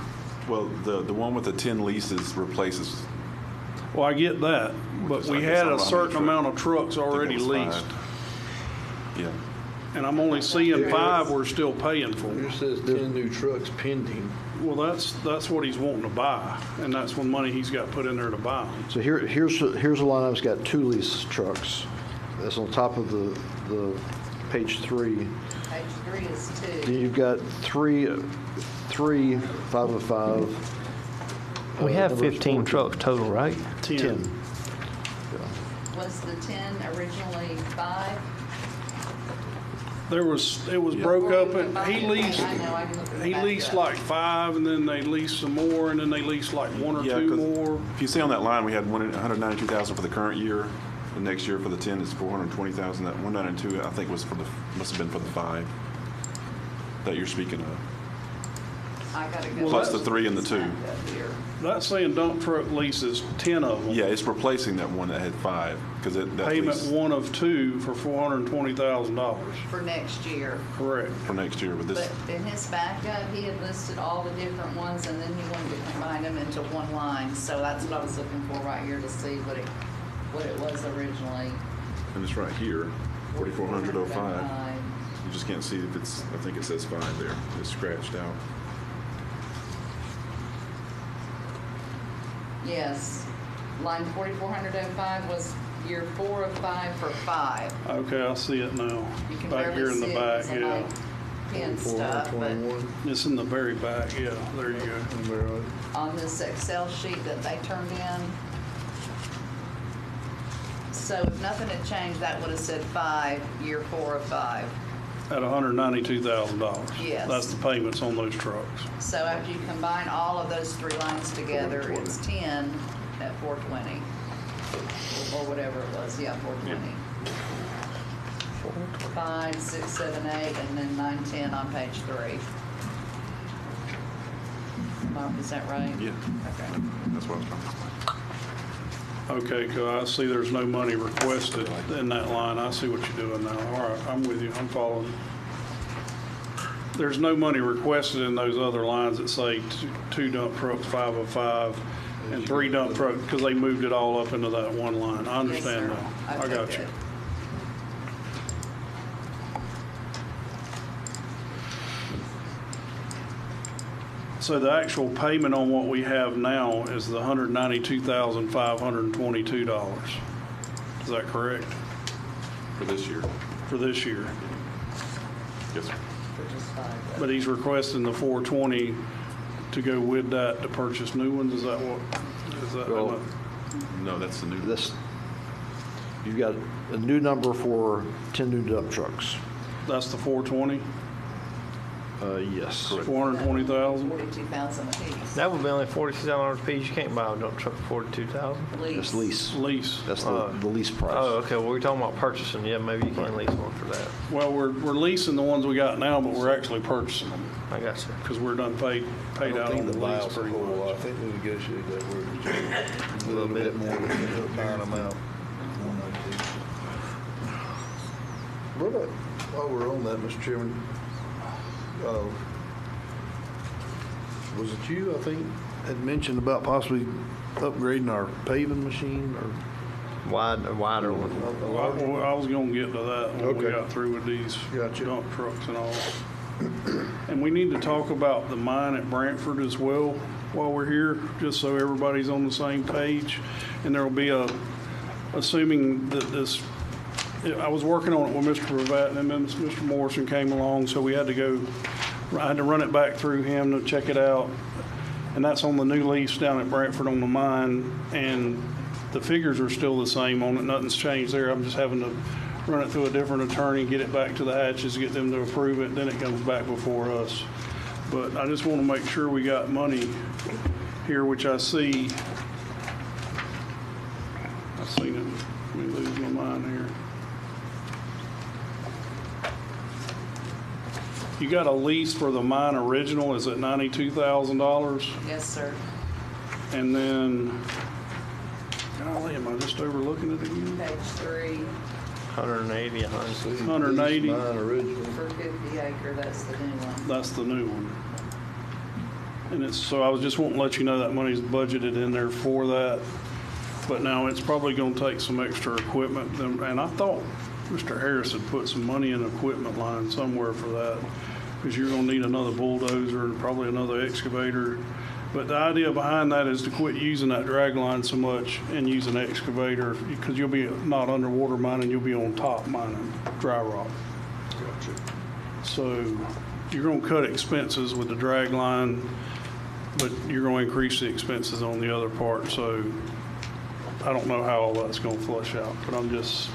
Well, the one with the 10 leases replaces. Well, I get that, but we had a certain amount of trucks already leased. Yeah. And I'm only seeing 5 we're still paying for. It says 10 new trucks pending. Well, that's what he's wanting to buy, and that's when money he's got put in there to buy them. So here's a line that's got 2 lease trucks. That's on top of the page 3. Page 3 is 2. Then you've got 3 505. We have 15 trucks total, right? 10. Was the 10 originally 5? It was broke up, and he leased like 5, and then they leased some more, and then they leased like 1 or 2 more. If you see on that line, we had 192,000 for the current year. The next year for the 10 is 420,000. That 192, I think, must have been for the 5 that you're speaking of. I gotta go. Plus the 3 and the 2. That's saying dump truck leases 10 of them. Yeah, it's replacing that one that had 5 because that Payment lease 1 of 2 for $420,000. For next year. Correct. for next year with this. But in his backup, he had listed all the different ones, and then he wanted to combine them into one line. So that's what I was looking for right here to see what it was originally. And it's right here, 4,400.05. You just can't see if it's, I think it says 5 there. It's scratched out. Yes, line 4400.05 was year 4 of 5 for 5. Okay, I see it now. You can Back here barely in the see it back, 'cause of yeah. my pen stuff, but It's in the very back, yeah, there you go. on this Excel sheet that they turned in. So if nothing had changed, that would have said 5, year 4 of 5. At $192,000. Yes. That's the payments on those trucks. So after you combine all of those 3 lines together, it's 10 at 420. Or whatever it was, yeah, 420. 5, 6, 7, 8, and then 9, 10 on page 3. Mark, is that right? Yeah. Okay. That's what I was trying to explain. Okay, 'cause I see there's no money requested in that line. I see what you're doing now. All right, I'm with you, I'm following. There's no money requested in those other lines that say 2 dump trucks, 505, and 3 dump trucks, because they moved it all up into that one line. I understand Yes, now. sir. I Okay, got you. good. So the actual payment on what we have now is the $192,522. Is that correct? For this year. For this year? Yes, sir. But he's requesting the 420 to go with that to purchase new ones, is that what, is that? Well, no, that's the new. you've got a new number for 10 new dump trucks. That's the 420, Yes. 420,000. 42,000 apiece. That would be only $42 a piece. You can't buy a dump truck for $42,000. That's lease. Lease. That's the lease price. Oh, okay. Well, we're talking about purchasing. Yeah, maybe you can lease one for that. Well, we're leasing the ones we got now, but we're actually purchasing them I got you. because we're done paid I don't out on think the the lease miles a pretty whole lot. I much. think we negotiated that word a little bit more than buying them out. What about, while we're on that, Mr. Chairman, was it you, I think, had mentioned about possibly upgrading our paving machine or? Wider one. Well, I was gonna get to that when we Okay. got through with these Gotcha. dump trucks and all. And we need to talk about the mine at Brantford as well while we're here, just so everybody's on the same page. And there'll be assuming that this, I was working on it with Mr. Pravat, and then Mr. Morrison came along, so I had to run it back through him to check it out. And that's on the new lease down at Brantford on the mine, and the figures are still the same on it. Nothing's changed there. I'm just having to run it through a different attorney, get it back to the Hatches, get them to approve it, then it comes back before us. But I just want to make sure we got money here, which I see. I've seen it. Let me lose my mind here. You got a lease for the mine original, is it $92,000? Yes, sir. And then, golly, am I just overlooking it again? Page 3 180, 100. 180. Mine original. for 50 acre, that's the new one. That's the new one. And so I was just wanting to let you know that money's budgeted in there for that. But now it's probably going to take some extra equipment. And I thought Mr. Harris had put some money in the equipment line somewhere for that, because you're going to need another bulldozer and probably another excavator. But the idea behind that is to quit using that drag line so much and use an excavator, because you'll be not underwater mining, you'll be on top mining dry rock. So you're going to cut expenses with the drag line, but you're going to increase the expenses on the other part. So I don't know how all that's going to flush out, but I'm just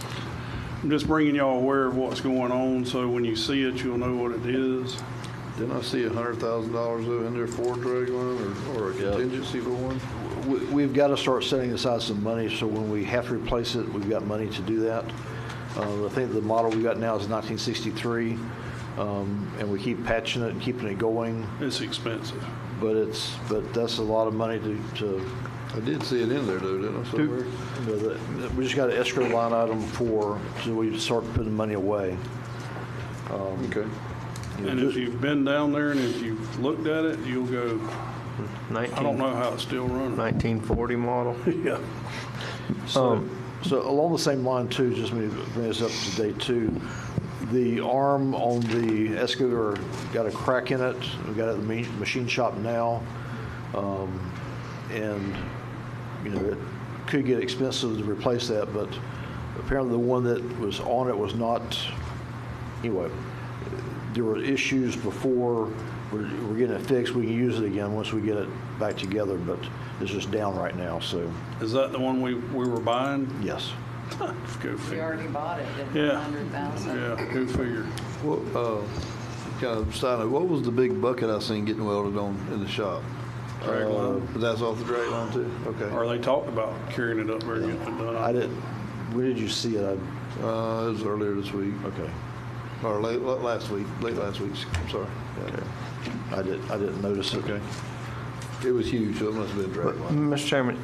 bringing y'all aware of what's going on, so when you see it, you'll know what it is. Didn't I see $100,000 though in there for a drag line or a contingency for one? We've got to start setting aside some money, so when we have to replace it, we've got money to do that. I think the model we got now is 1963, and we keep patching it and keeping it going. It's expensive. But that's a lot of money to I did see it in there though, didn't I, somewhere? we just got an escrow line item so we start putting money away. Okay. And if you've been down there and if you've looked at it, you'll go, I don't know how it's still running. 1940 model. Yeah. So along the same line too, just let me bring this up to date too. The arm on the excavator got a crack in it. We got it at the machine shop now, and it could get expensive to replace that. But apparently, the one that was on it was not. Anyway, there were issues before. We're getting it fixed. We can use it again once we get it back together, but it's just down right now. So. Is that the one we were buying? Yes. Go We figure. already bought it at Yeah. 100,000. Yeah, go figure. Well, kind of side note, what was the big bucket I seen getting welded on in the shop? Drag line. That's off the drag line too? Okay. Or they talked about carrying it up there and getting it done. I didn't. When did you see it? It was earlier this week. Okay. Or late last week. I'm sorry. Okay. I didn't notice it. Okay. It was huge, so it must have been drag line. Mr. Chairman,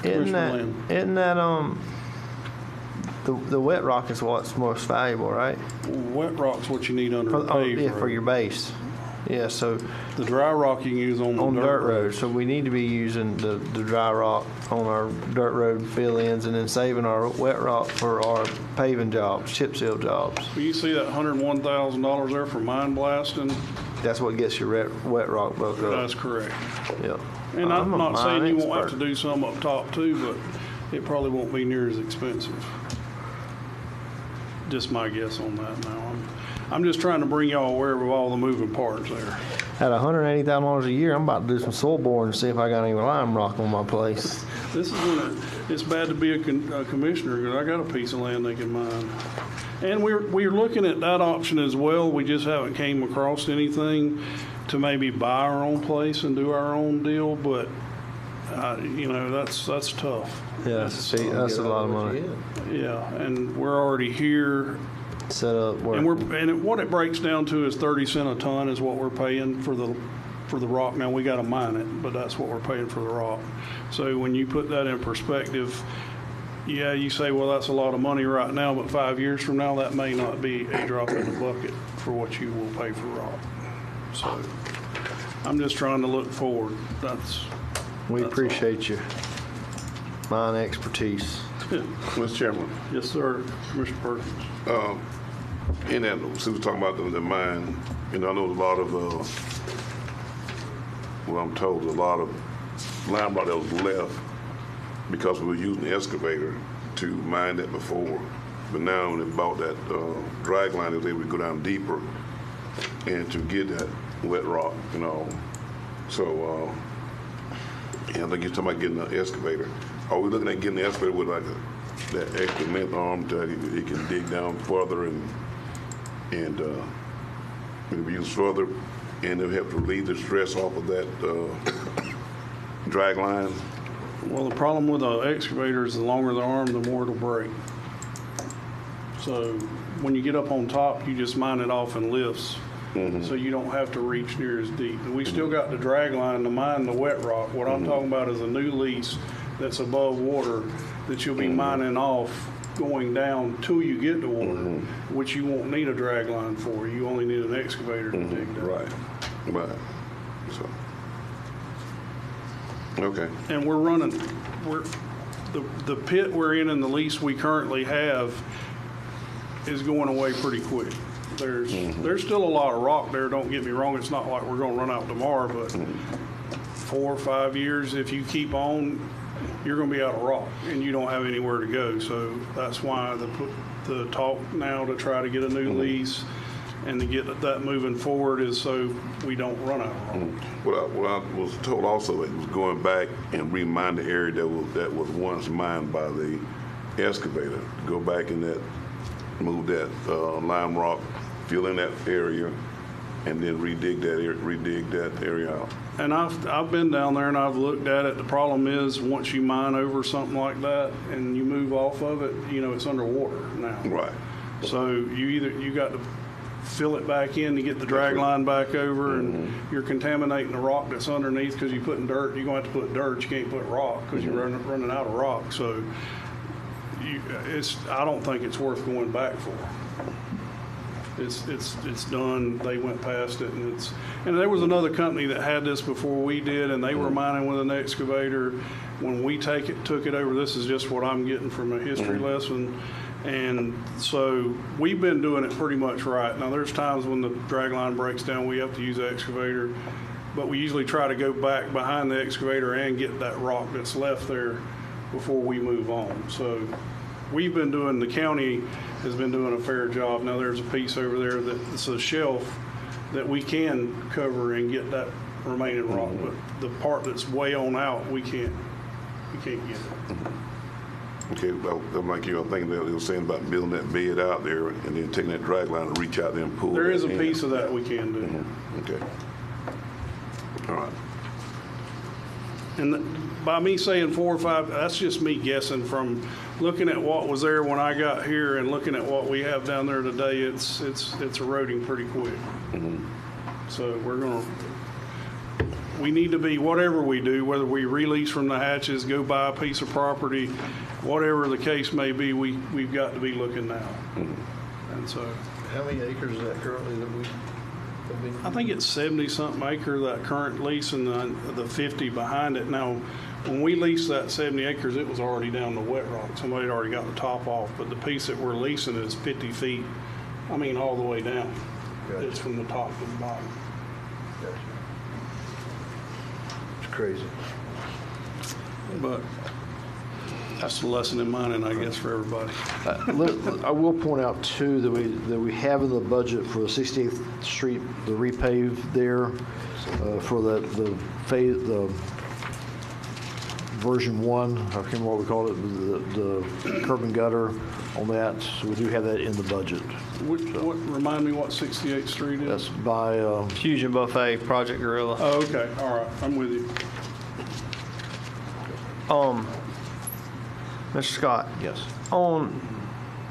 Commissioner isn't that the wet rock is what's most valuable, right? Wet rock's what you need under a paved Yeah, road. for your base. Yeah, so The dry rock you can use on the dirt road. So we need to be using the dry rock on our dirt road fill-ins and then saving our wet rock for our paving jobs, chip seal jobs. Well, you see that $101,000 there for mine blasting? That's what gets your wet rock broke up. That's correct. Yeah. And I'm a not saying mine you won't have to expert. do some up top too, but it probably won't be near as expensive. Just my guess on that now. I'm just trying to bring y'all aware of all the moving parts there. At $180,000 a year, I'm about to do some soil boring and see if I got any lime rock on my place. This is it's bad to be a commissioner, because I got a piece of land they can mine. And we're looking at that option as well. We just haven't came across anything to maybe buy our own place and do our own deal, but, you know, that's tough. Yeah, that's a lot of money. Yeah, and we're already here. Set up work. And what it breaks down to is 30 cents a ton is what we're paying for the rock. Now, we got to mine it, but that's what we're paying for the rock. So when you put that in perspective, yeah, you say, well, that's a lot of money right now, but 5 years from now, that may not be a drop in the bucket for what you will pay for rock. So I'm just trying to look forward. We appreciate you. Mine expertise. Mr. Chairman. Yes, sir. Commissioner Perkins. In that, since we're talking about the mine, you know, I know a lot of, well, I'm told a lot of line rock that was left because we were using the excavator to mine that before. But now when they bought that drag line, they was able to go down deeper and to get that wet rock, you know. So, and I think you're talking about getting an excavator. Are we looking at getting the excavator with like that extra length arm that it can dig down further and maybe use further, and it'll help to relieve the stress off of that drag line? Well, the problem with an excavator is the longer the arm, the more it'll break. So when you get up on top, you just mine it off in lifts. So you don't have to reach near as deep. And we still got the drag line to mine the wet rock. What I'm talking about is a new lease that's above water that you'll be mining off going down till you get to water, which you won't need a drag line for. You only need an excavator to dig that. Right. So, okay. And the pit we're in and the lease we currently have is going away pretty quick. There's still a lot of rock there, don't get me wrong. It's not like we're going to run out tomorrow, but 4 or 5 years, if you keep on, you're going to be out of rock and you don't have anywhere to go. So that's why the talk now to try to get a new lease and to get that moving forward is so we don't run out of rock. Well, I was told also it was going back and remine the area that was once mined by the excavator. Go back and move that lime rock, fill in that area, and then redig that area out. And I've been down there and I've looked at it. The problem is once you mine over something like that and you move off of it, you know, it's underwater now. Right. So you got to fill it back in to get the drag line back over, and you're contaminating the rock that's underneath because you're putting dirt. You're going to have to put dirt. You can't put rock because you're running out of rock. So I don't think it's worth going back for. It's done. They went past it, and there was another company that had this before we did, and they were mining with an excavator. When we took it over, this is just what I'm getting from a history lesson, and so we've been doing it pretty much right. Now there's times when the drag line breaks down, we have to use the excavator, but we usually try to go back behind the excavator and get that rock that's left there before we move on. So we've been doing, the county has been doing a fair job. Now there's a piece over there that's a shelf that we can cover and get that remaining rock, but the part that's way on out, we can't get it. Okay, well, I'm like you, I'm thinking that they were saying about building that bed out there and then taking that drag line and reach out there and pull. There is a in. piece of that we can do. Okay. All right. And by me saying 4 or 5, that's just me guessing from looking at what was there when I got here and looking at what we have down there today. It's eroding pretty quick. So we need to be, whatever we do, whether we release from the hatches, go buy a piece of property, whatever the case may be, we've got to be looking now. And so, How many acres is that currently that we? I think it's 70-something acre, that current lease, and the 50 behind it. Now, when we leased that 70 acres, it was already down to wet rock. Somebody had already got the top off, but the piece that we're leasing is 50 feet, all the way down. Gotcha. It's from the top to the bottom. Gotcha. It's crazy. But that's a lesson in mining, I guess, for everybody. I will point out too that we have in the budget for the 68th Street, the repave there, for the version 1, I can't remember what we called it, the curb and gutter on that. So we do have that in the budget. Remind me what 68th Street is? That's by Fusion Buffet, Project Gorilla. Oh, okay, all right, I'm with you. Mr. Scott. Yes. On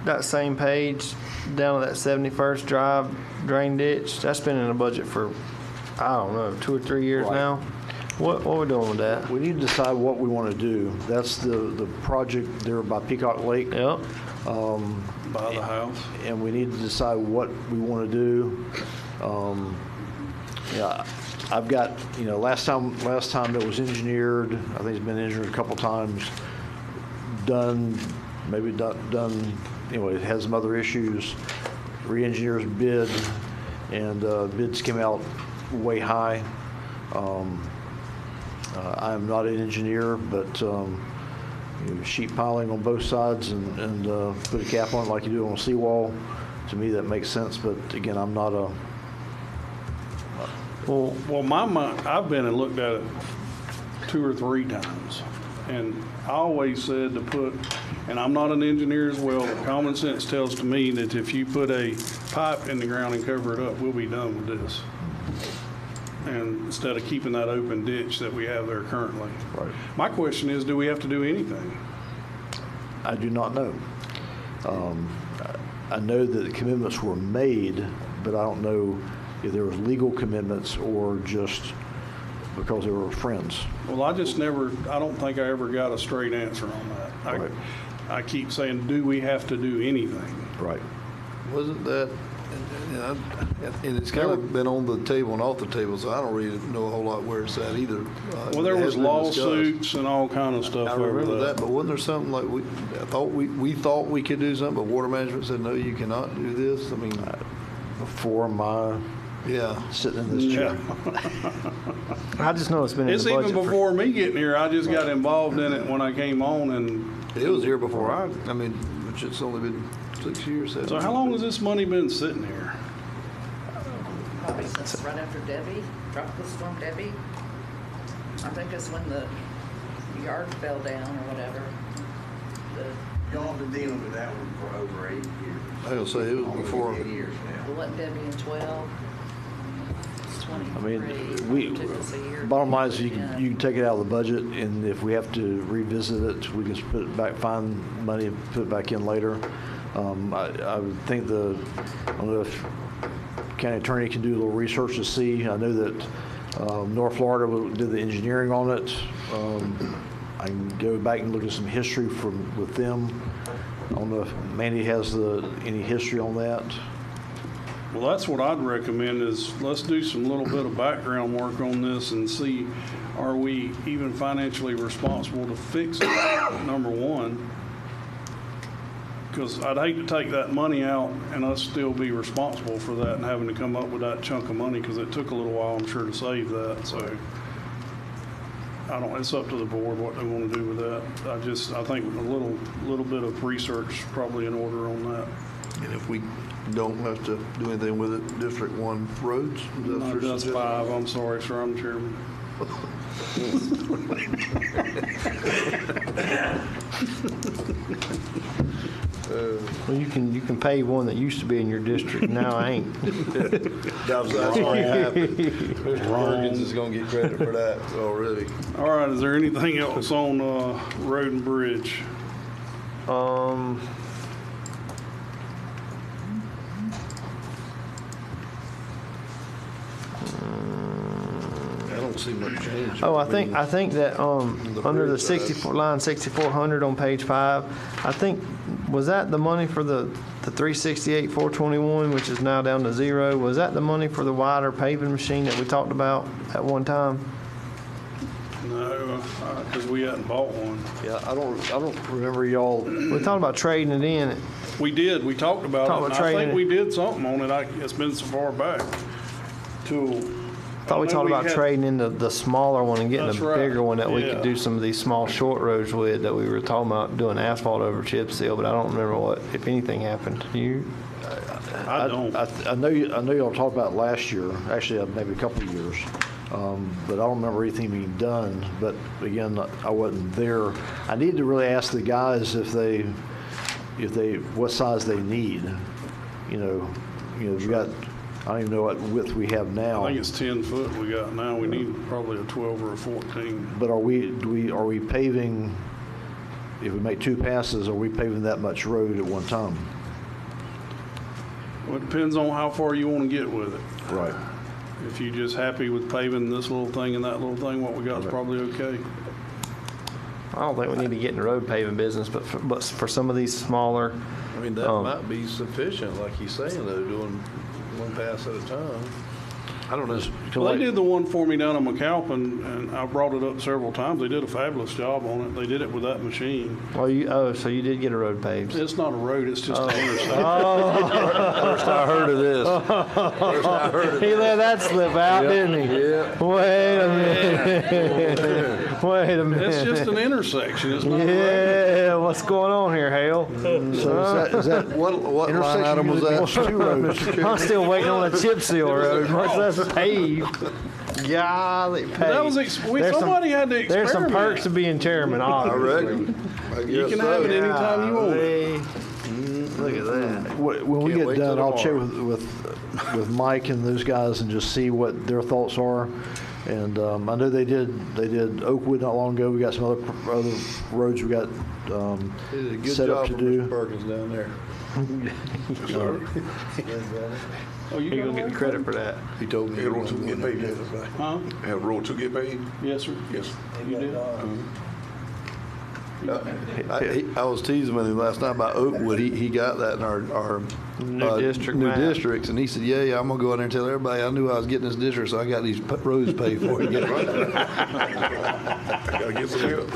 that same page, down at that 71st Drive drain ditch, that's been in the budget for, I don't know, 2 or 3 years Right. now. What are we doing with that? We need to decide what we want to do. That's the project there by Peacock Lake. Yep. By the house. And we need to decide what we want to do. Yeah, I've got, last time it was engineered, I think it's been engineered a couple times, done, anyway, it has some other issues. Re-engineers bid, and bids came out way high. I'm not an engineer, but sheet piling on both sides and put a cap on it like you do on a seawall, to me that makes sense. But again, I'm not a. Well, my mind, I've been and looked at it 2 or 3 times, and I always said to put, and I'm not an engineer as well, but common sense tells to me that if you put a pipe in the ground and cover it up, we'll be done with this. And instead of keeping that open ditch that we have there currently. Right. My question is, do we have to do anything? I do not know. I know that the commitments were made, but I don't know if there was legal commitments or just because they were friends. Well, I don't think I ever got a straight answer on that. Right. I keep saying, do we have to do anything? Right. Wasn't that, and it's kind of been on the table and off the table, so I don't really know a whole lot where it's at either. Well, there It was has been discussed. lawsuits and all kind of stuff I over remember that, but wasn't there something like we thought we could do something, but water management said, no, you cannot do this? I mean, before my sitting in this chair. I just know it's been in It's the budget. even before me getting here. I just got involved in it when I came on, and it was here before which it's only been 6 years. 7 so how long has this money been sitting here? Probably since right after Debbie, Tropical Storm Debbie. I think it's when the yard fell down or whatever. Y'all have been dealing with that one for over 8 years. I was gonna say, it was before. 8 years now. Well, what Debbie in 12? It's 23. Took us a year. Bottom line is you can take it out of the budget, and if we have to revisit it, we can put it back, find money and put it back in later. I would think I don't know if county attorney can do a little research to see. I know that North Florida did the engineering on it. I can go back and look at some history with them. I don't know if Mandy has any history on that. Well, that's what I'd recommend is let's do some little bit of background work on this and see, are we even financially responsible to fix it, number one? Because I'd hate to take that money out and us still be responsible for that and having to come up with that chunk of money, because it took a little while, I'm sure, to save that. So it's up to the board what they want to do with that. I think a little bit of research is probably in order on that. And if we don't have to do anything with it, District 1 roads? That's 5. I'm sorry, sir. I'm chairman. Well, you can pay one that used to be in your district, now ain't. That's already happened. Mr. Perkins is gonna get credit for that already. All right, is there anything else on road and bridge? I don't see much change. Oh, I think that under the 64 line 6400 on page 5, I think was that the money for the 368 421, which is now down to 0. Was that the money for the wider paving machine that we talked about at one time? No, because we hadn't bought one. Yeah, I don't remember y'all. We talked about trading it in. We did. We talked about it. And I think we did something on it. It's been so far back. I thought we talked about trading in the smaller one and getting a bigger one that we could do some of these small short roads with, that we were talking about doing asphalt over chip seal, but I don't remember if anything happened. You? I don't. I know y'all talked about last year, actually maybe a couple of years. but I don't remember anything being done. But again, I wasn't there. I need to really ask the guys if they what size they need. We got, I don't even know what width we have now. I think it's 10 foot we got now. We need probably a 12 or a 14. But are we paving, if we make 2 passes, are we paving that much road at one time? Well, it depends on how far you want to get with it. Right. If you're just happy with paving this little thing and that little thing, what we got is probably okay. I don't think we need to get in the road paving business, but for some of these smaller. I mean, that might be sufficient, like he's saying, though, doing one pass at a time. I don't know. Well, they did the one for me down in McAlpin, and I brought it up several times. They did a fabulous job on it. They did it with that machine. So you did get a road paved? It's not a road, it's just an intersection. First I heard of this. First I heard of He let that slip out, didn't he? Yeah. Wait a minute. Wait a minute. It's just an intersection. It's not a road. Yeah, what's going on here, Hale? So is that What line item was that? 2 roads? I'm still waiting on the chip seal road. What's that paved? Golly, paved. That was somebody had to experiment. There's some perks to being chairman, obviously. You can have it anytime you want it. Look at that. When we get done, I'll check with Mike and those guys and just see what their thoughts are. And I know they did Oakwood not long ago. We got some other roads we got set up to do. Mr. Perkins down there. Oh, you're going to get credit for that. He told me. Had Road 2 get paid yet? Huh? Have Road 2 get paid? Yes, sir. Yes. You did? I was teasing with him last night about Oakwood. He got that in our New district new map. districts, and he said, "Yeah, I'm gonna go in there and tell everybody I knew I was getting this district, so I got these roads paid for." Gotta get some help.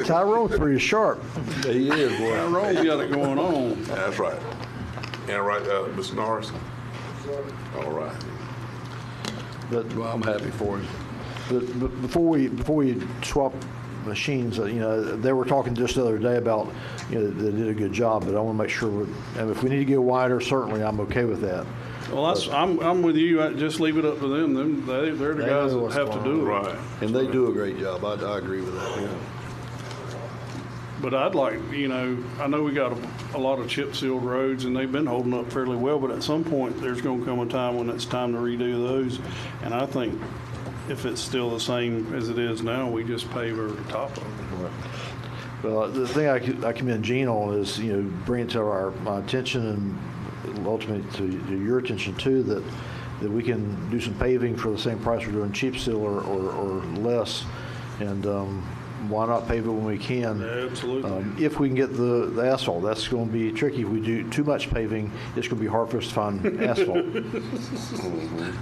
Tyrone's pretty sharp. He is, boy. Tyrone's got it going on. That's right. And right, Mr. Norris? All right. But Well, I'm happy for him. But before we swap machines, they were talking just the other day about, they did a good job, but I want to make sure, and if we need to go wider, certainly I'm okay with that. Well, I'm with you. Just leave it up to them. They're the guys that have to do it. Right. And they do a great job. I agree with that. Yeah. But I'd like, I know we got a lot of chip sealed roads and they've been holding up fairly well, but at some point there's going to come a time when it's time to redo those. And I think if it's still the same as it is now, we just pave over the top of it. Well, the thing I commend Gene on is, bring it to my attention and ultimately to your attention too, that we can do some paving for the same price we're doing cheap seal or less. And why not pave it when we can? Yeah, absolutely. If we can get the asphalt, that's going to be tricky. If we do too much paving, it's going to be hard for us to find asphalt.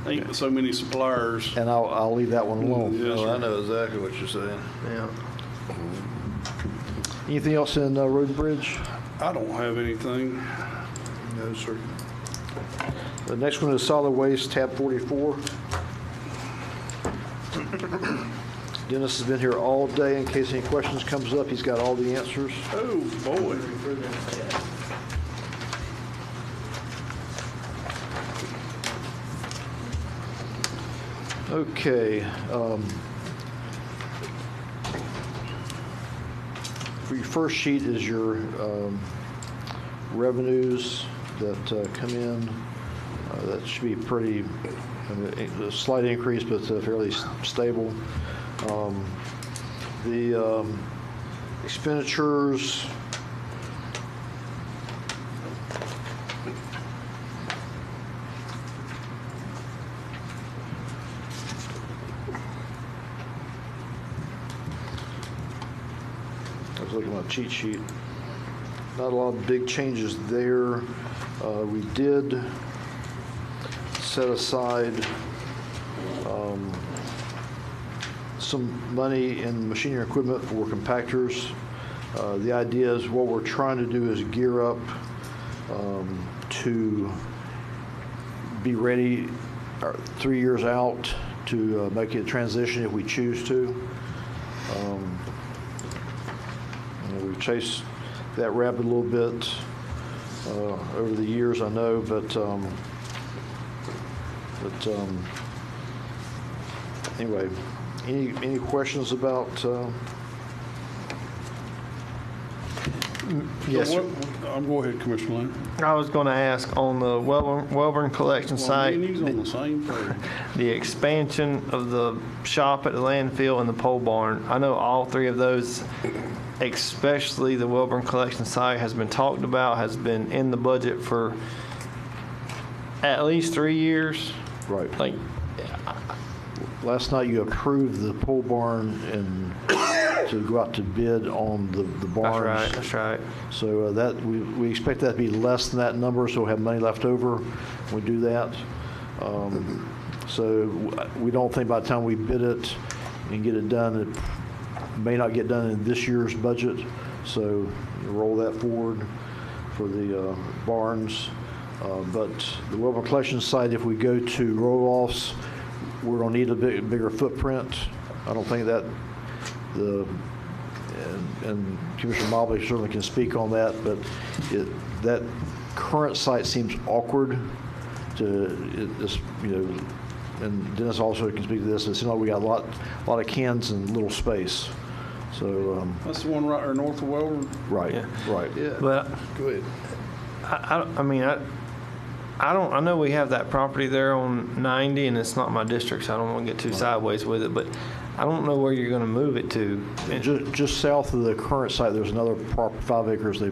Ain't so many suppliers. And I'll leave that one alone. Yes, I sir. know exactly what you're saying. Yeah. Anything else in Road and Bridge? I don't have anything. No, sir. The next one is solid waste, tab 44. Dennis has been here all day. In case any questions comes up, he's got all the answers. Oh, boy. Okay. For your first sheet is your revenues that come in. That should be pretty, a slight increase, but fairly stable. The expenditures, I was looking at my cheat sheet. Not a lot of big changes there. We did set aside some money in machinery and equipment for compactors. The idea is what we're trying to do is gear up to be ready 3 years out to make a transition if we choose to. We've chased that rabbit a little bit over the years, I know, but Anyway, any questions about? Yes, So sir. go ahead, Commissioner Lane. I was going to ask on the Welborn collection site, Well, he's on the same page. the expansion of the shop at the landfill and the pole barn. I know all three of those, especially the Welborn collection site, has been talked about, has been in the budget for at least 3 years. Right. Like, Last night you approved the pole barn and to go out to bid on the barns. That's right. So that, we expect that to be less than that number, so we'll have money left over when we do that. So we don't think by the time we bid it and get it done, it may not get done in this year's budget. So roll that forward for the barns. But the Welborn collection site, if we go to roll-offs, we're going to need a bigger footprint. I don't think that and Commissioner Mobley certainly can speak on that, but that current site seems awkward and Dennis also can speak to this. It seems like we got a lot of cans and little space. So That's the one right there north of Welborn? right, Yeah. right. Yeah. but Go ahead. I know we have that property there on 90, and it's not my district, so I don't want to get too sideways with it, but I don't know where you're going to move it to. Just south of the current site, there's another 5 acres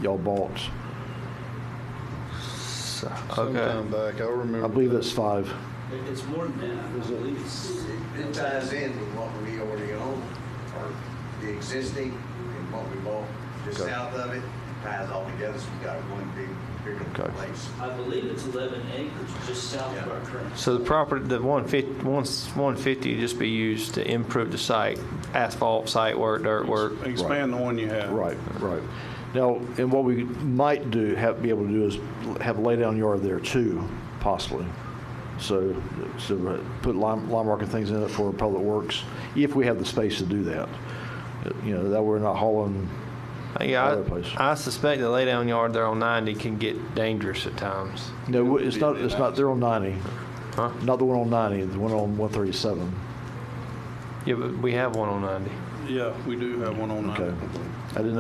y'all bought. Sometime back, I remember. I believe it's 5. It's more than that. I believe it ties in with what we already own, or the existing and what we bought just Okay. south of it, ties all together, so we got one bigger place. I believe it's 11 acres just south of our current. So the property, the 150 just be used to improve the site, asphalt, site work, dirt work. Expand the one you have. Right. Now, and what we might be able to do is have a lay-down yard there too, possibly. So put line marking things in it for public works, if we have the space to do that. That we're not hauling. Yeah, I suspect the laydown yard there on 90 can get dangerous at times. No, it's not. It's not. They're on 90. Huh? Not the one on 90. The one on 137. Yeah, but we have one on 90. Yeah, we do have one on that. Okay. I didn't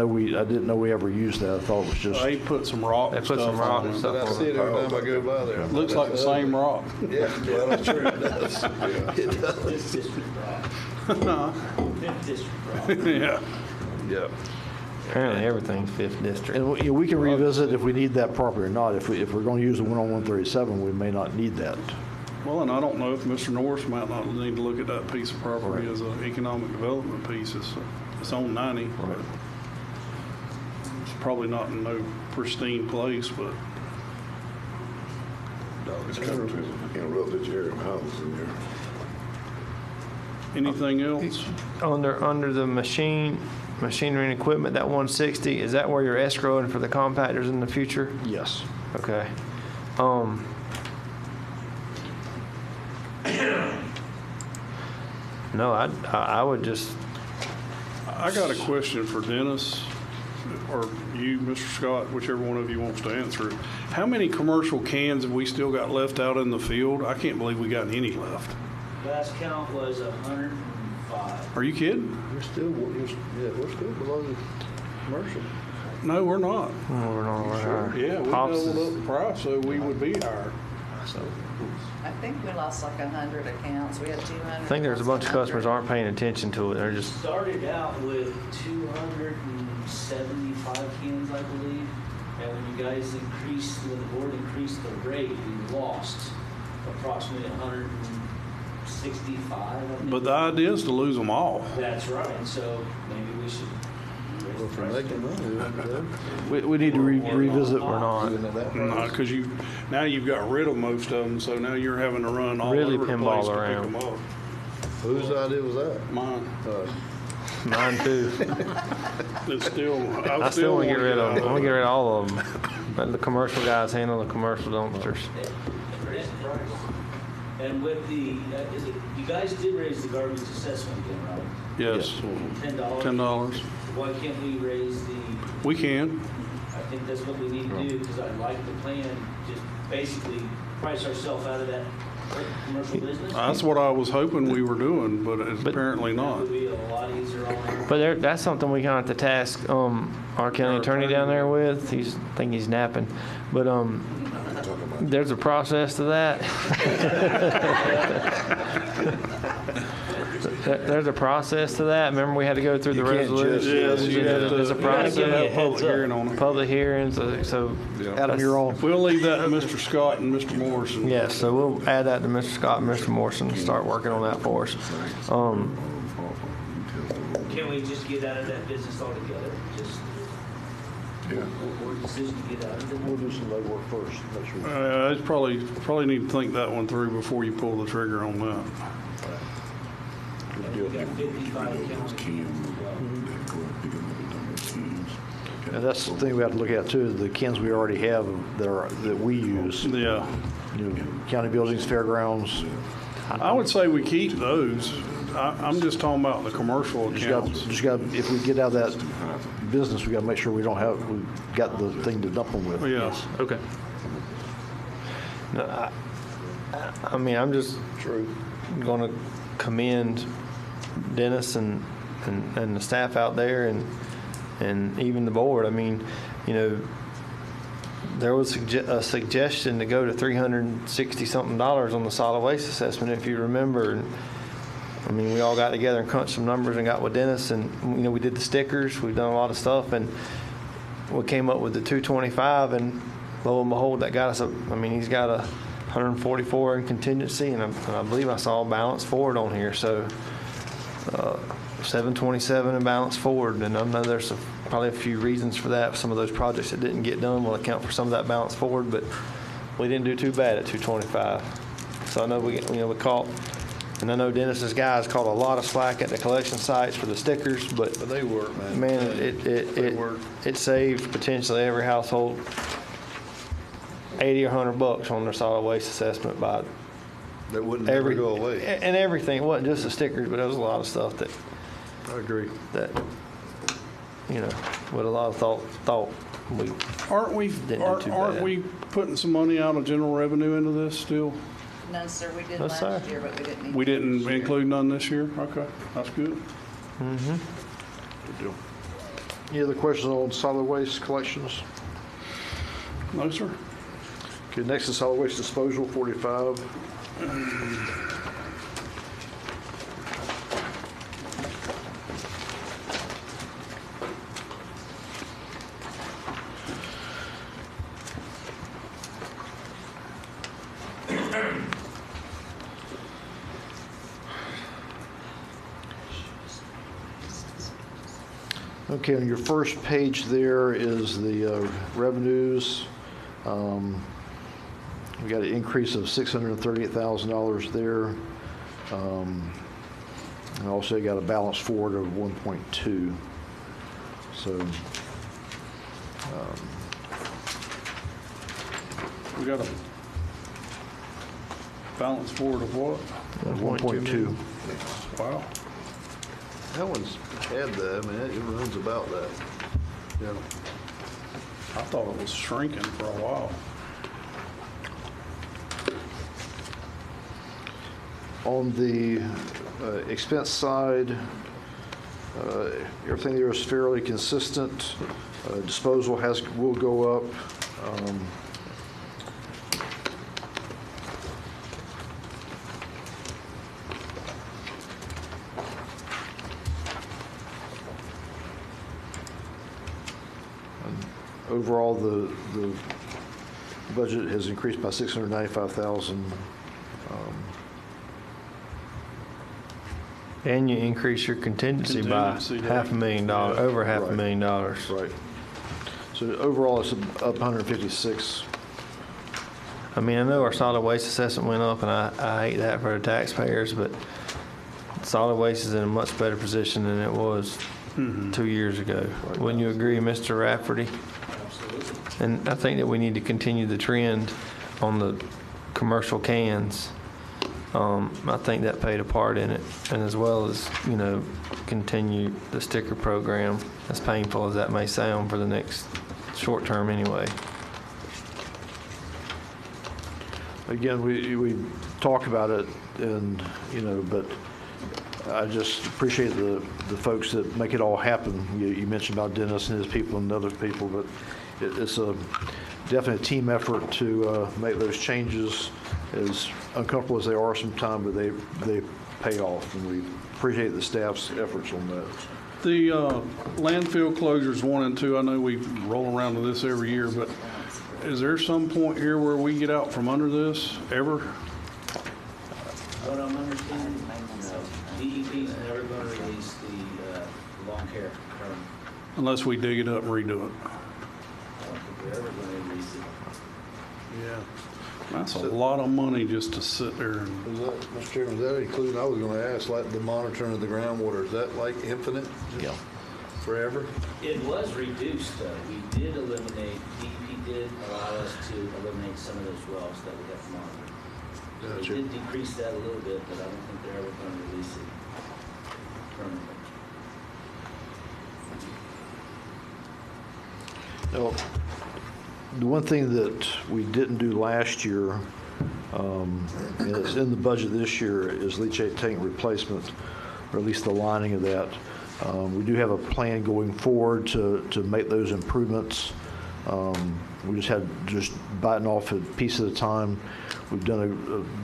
know we ever used that. I thought it was just. They put some rock They and put stuff some rock on and it. stuff I see it every time I go by there. Looks like the same rock. Yeah, well, that's true. It does. It does. Fifth district rock. Fifth district rock. Yeah. Apparently everything's 5th district. And we can revisit if we need that property or not. If we're going to use the one on 137, we may not need that. Well, and I don't know if Mr. Norris might not need to look at that piece of property as an economic development piece. It's on 90. Right. It's probably not in no pristine place, but It's kind of interrupted your house in there. anything else? Under the machinery and equipment, that 160, is that where you're escrowing for the compactors in the future? Yes. Okay. No, I would just. I got a question for Dennis, or you, Mr. Scott, whichever one of you wants to answer it. How many commercial cans have we still got left out in the field? I can't believe we got any left. Last count was 105. Are you kidding? We're still below the commercial. No, we're not. We're not Sure. Yeah, we Pops doubled is- up the price, so we would be higher. I think we lost like 100 accounts. We had 200. I think there's a bunch of customers aren't paying attention to it. They're just. Started out with 275 cans, I believe. And when you guys when the board increased the rate, we lost approximately 165. I think. But the idea is to lose them all. That's right. So maybe we should raise the For price. making money, We need to revisit. We're not. Because now you've got rid of most of them, so now you're having to run all Really over the pinball place to around. pick them up. Whose idea was that? Mine. Mine too. It's still. I still want to get rid of them. I want to get rid of all of them. them. Let the commercial guys handle the commercial dumpsters. Raise the price. And with the, you guys did raise the garbage assessment again, right? Yes. $10. $10. Why can't we raise the, We can. I think that's what we need to do, because I like the plan, just basically price ourselves out of that commercial business. That's what I was hoping we were doing, but it's apparently not. It would be a lot easier on there. But that's something we kind of have to task our county attorney down there with. I think he's napping. But there's a process to that. There's a process to that. Remember, we had to go through the resolution. Yes, you have to. There's a you gotta give me process. a public hearing on it. Public hearings. So Adam, you're on. We'll leave that to Mr. Scott and Mr. Morrison. Yes, so we'll add that to Mr. Scott and Mr. Morrison and start working on that for us. Can we just get out of that business altogether? Just, or decision to get out of it? We'll do some legwork first. Make sure. It's probably need to think that one through before you pull the trigger on that. And we got 55 counties. And that's the thing we have to look at too, the cans we already have that we use. Yeah. You know, county buildings, fairgrounds. I would say we keep those. I'm just talking about the commercial accounts. Just got, if we get out of that business, we got to make sure we've got the thing to dump them with. Yeah. Okay. No, I mean, I'm just going to commend Dennis and the staff out there and even the board. I mean, you know, there was a suggestion to go to $360-something on the solid waste assessment, if you remember. I mean, we all got together and crunched some numbers and got with Dennis, and you know, we did the stickers. We've done a lot of stuff, and we came up with the 225. And lo and behold, that got us. He's got a 144 in contingency, and I believe I saw balance forward on here. So 727 in balance forward, and I know there's probably a few reasons for that. Some of those projects that didn't get done will account for some of that balance forward, but we didn't do too bad at 225. So I know we caught. And I know Dennis's guys caught a lot of slack at the collection sites for the stickers, but they work, man. Man, it saved potentially every household $80 or $100 on their solid waste assessment by that wouldn't ever go away. And everything. It wasn't just the stickers, but there was a lot of stuff that I agree. That with a lot of thought we aren't we putting some money out of general revenue into this still? No, sir, we did No, last sir. year, but we didn't. We didn't include none this year? Okay, that's good. Mm-hmm. Good deal. Any other questions on solid waste collections? No, sir. Okay, next is solid waste disposal, 45. Okay, on your first page there is the revenues. We got an increase of $638,000 there. And also got a balance forward of 1.2. So We got a balance forward of what? 1.2. Wow. That one's had that. I mean, it runs about that. Yeah. I thought it was shrinking for a while. On the expense side, everything there is fairly consistent. Disposal will go up. Overall, the budget has increased by $695,000. And you increase your contingency by $500,000, over $500,000. Right. So overall, it's up 156. I mean, I know our solid waste assessment went up, and I hate that for the taxpayers, but solid waste is in a much better position than it was 2 years ago. Wouldn't you agree, Mr. Rafferty? Absolutely. And I think that we need to continue the trend on the commercial cans. I think that played a part in it, and as well as, continue the sticker program, as painful as that may sound for the next short term anyway. again, we talk about it and, but I just appreciate the folks that make it all happen. You mentioned about Dennis and his people and other people, but it's definitely a team effort to make those changes, as uncomfortable as they are sometimes, but they pay off, and we appreciate the staff's efforts on that. The landfill closures 1 and 2, I know we roll around to this every year, but is there some point here where we get out from under this ever? What I'm understanding, DEP's never going to release the lawn care permit. Unless we dig it up and redo it. I don't think they're ever going to release it. Yeah. That's a lot of money just to sit there and. Is that, Mr. Chairman, is that including, I was going to ask, like the monitoring of the groundwater, is that like infinite? Yeah. Forever? It was reduced, though. We did eliminate, DEP did allow us to eliminate some of those wells that we have to monitor. So Gotcha. they did decrease that a little bit, but I don't think they're ever going to release it permanently. Now, the one thing that we didn't do last year, and it's in the budget this year, is leachate tank replacement, or at least the lining of that. We do have a plan going forward to make those improvements. We just biting off a piece at a time. We've done a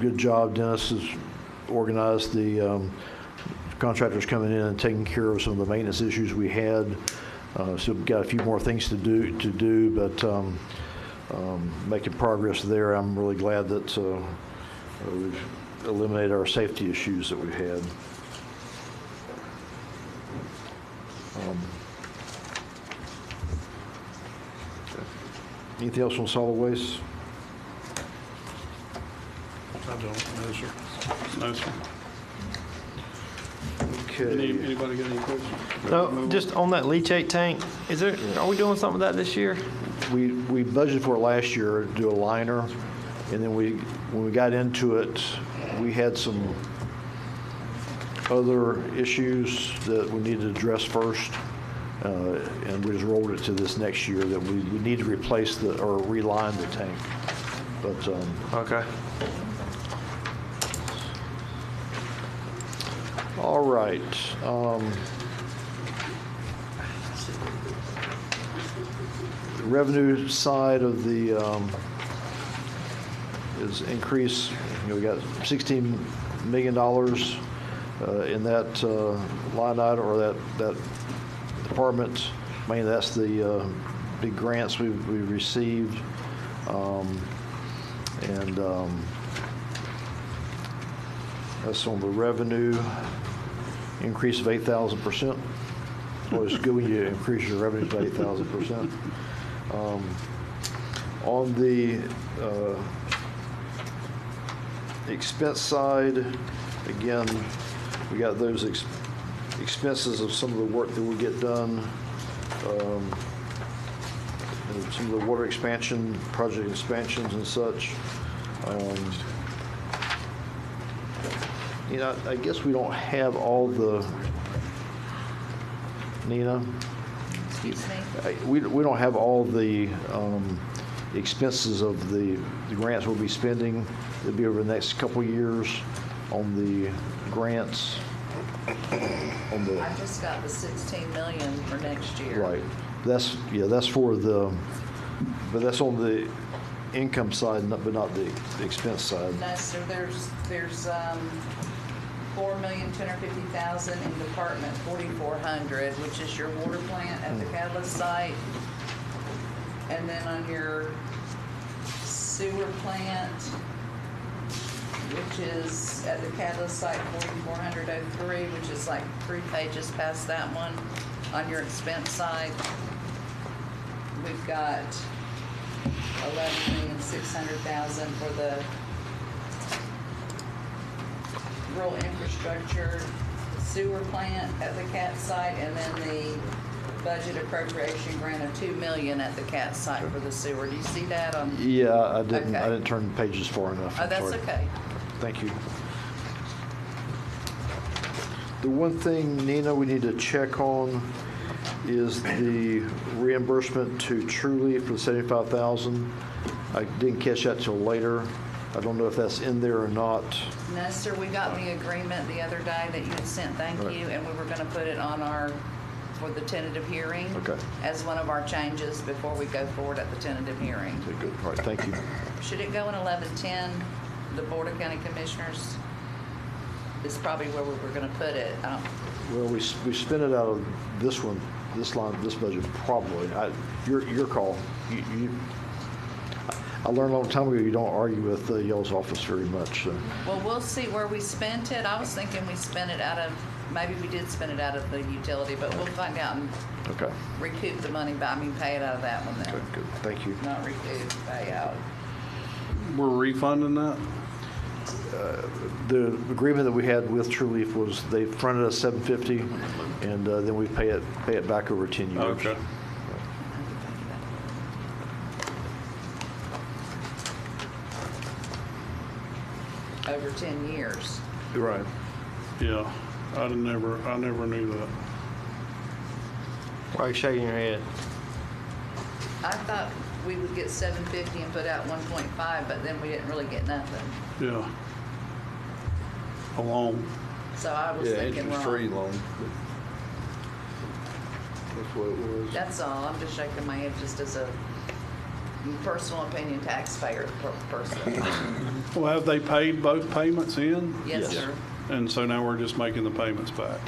good job. Dennis has organized the contractors coming in and taking care of some of the maintenance issues we had. So we've got a few more things to do, but making progress there. I'm really glad that we've eliminated our safety issues that we've had. Anything else on solid waste? I don't, no, sir. No, sir. Okay. Anybody got any questions? No, just on that leachate tank, are we doing something with that this year? We budgeted for it last year to do a liner, and then when we got into it, we had some other issues that we needed to address first, and we just rolled it to this next year that we need to replace or reline the tank. But okay. All right. The revenue side of the is increase. We got $16 million in that line item, or that department. I mean, that's the big grants we've received, and that's on the revenue increase of 8,000%. Well, it's good when you increase your revenue by 8,000%. On the expense side, again, we got those expenses of some of the work that will get done, and some of the water expansion, project expansions and such. I guess we don't have all the, Nina? Excuse me? We don't have all the expenses of the grants we'll be spending. It'll be over the next couple of years on the grants. I just got the 16 million for next year. Right. That's for but that's on the income side, but not the expense side. No, so there's $4,250,000 in Department 4400, which is your water plant at the Catalyst site. And then on your sewer plant, which is at the Catalyst site 4403, which is like 3 pages past that one. On your expense side, we've got $11,600,000 for the rural infrastructure sewer plant at the CAT site, and then the budget appropriation grant of $2 million at the CAT site for the sewer. Do you see that on? Yeah, I didn't. Okay. I didn't turn the pages far enough. Oh, that's Sorry. okay. Thank you. The one thing, Nina, we need to check on is the reimbursement to Truly for the $75,000. I didn't catch that till later. I don't know if that's in there or not. No, sir, we got the agreement the other day that you had sent, thank Right. you, and we were gonna put it on for the tentative hearing. Okay. As one of our changes before we go forward at the tentative hearing. Okay, good. All right, thank you. Should it go in 1110, the Board of County Commissioners? Is probably where we were gonna put it. I don't, Well, we spent it out of this one, this line, this budget, probably. Your call. I learned a long time ago you don't argue with y'all's office very much. So. well, we'll see where we spent it. I was thinking we spent it out of, maybe we did spend it out of the utility, but we'll find out and Okay. recoup the money, pay it out of that one then. Okay, good. Thank you. Not recoup, pay out. We're refunding that? The agreement that we had with True Leaf was they fronted us $750, and then we pay it back over 10 years. Okay. Over 10 years. Right. Yeah, I never knew that. Why are you shaking your head? I thought we would get 750 and put out 1.5, but then we didn't really get nothing. Yeah. A loan. So I was thinking interest-free wrong. loan. That's what it was. That's all. I'm just shaking my head just as a personal opinion taxpayer person. Well, have they paid both payments in? Yes, sir. And so now we're just making the payments back.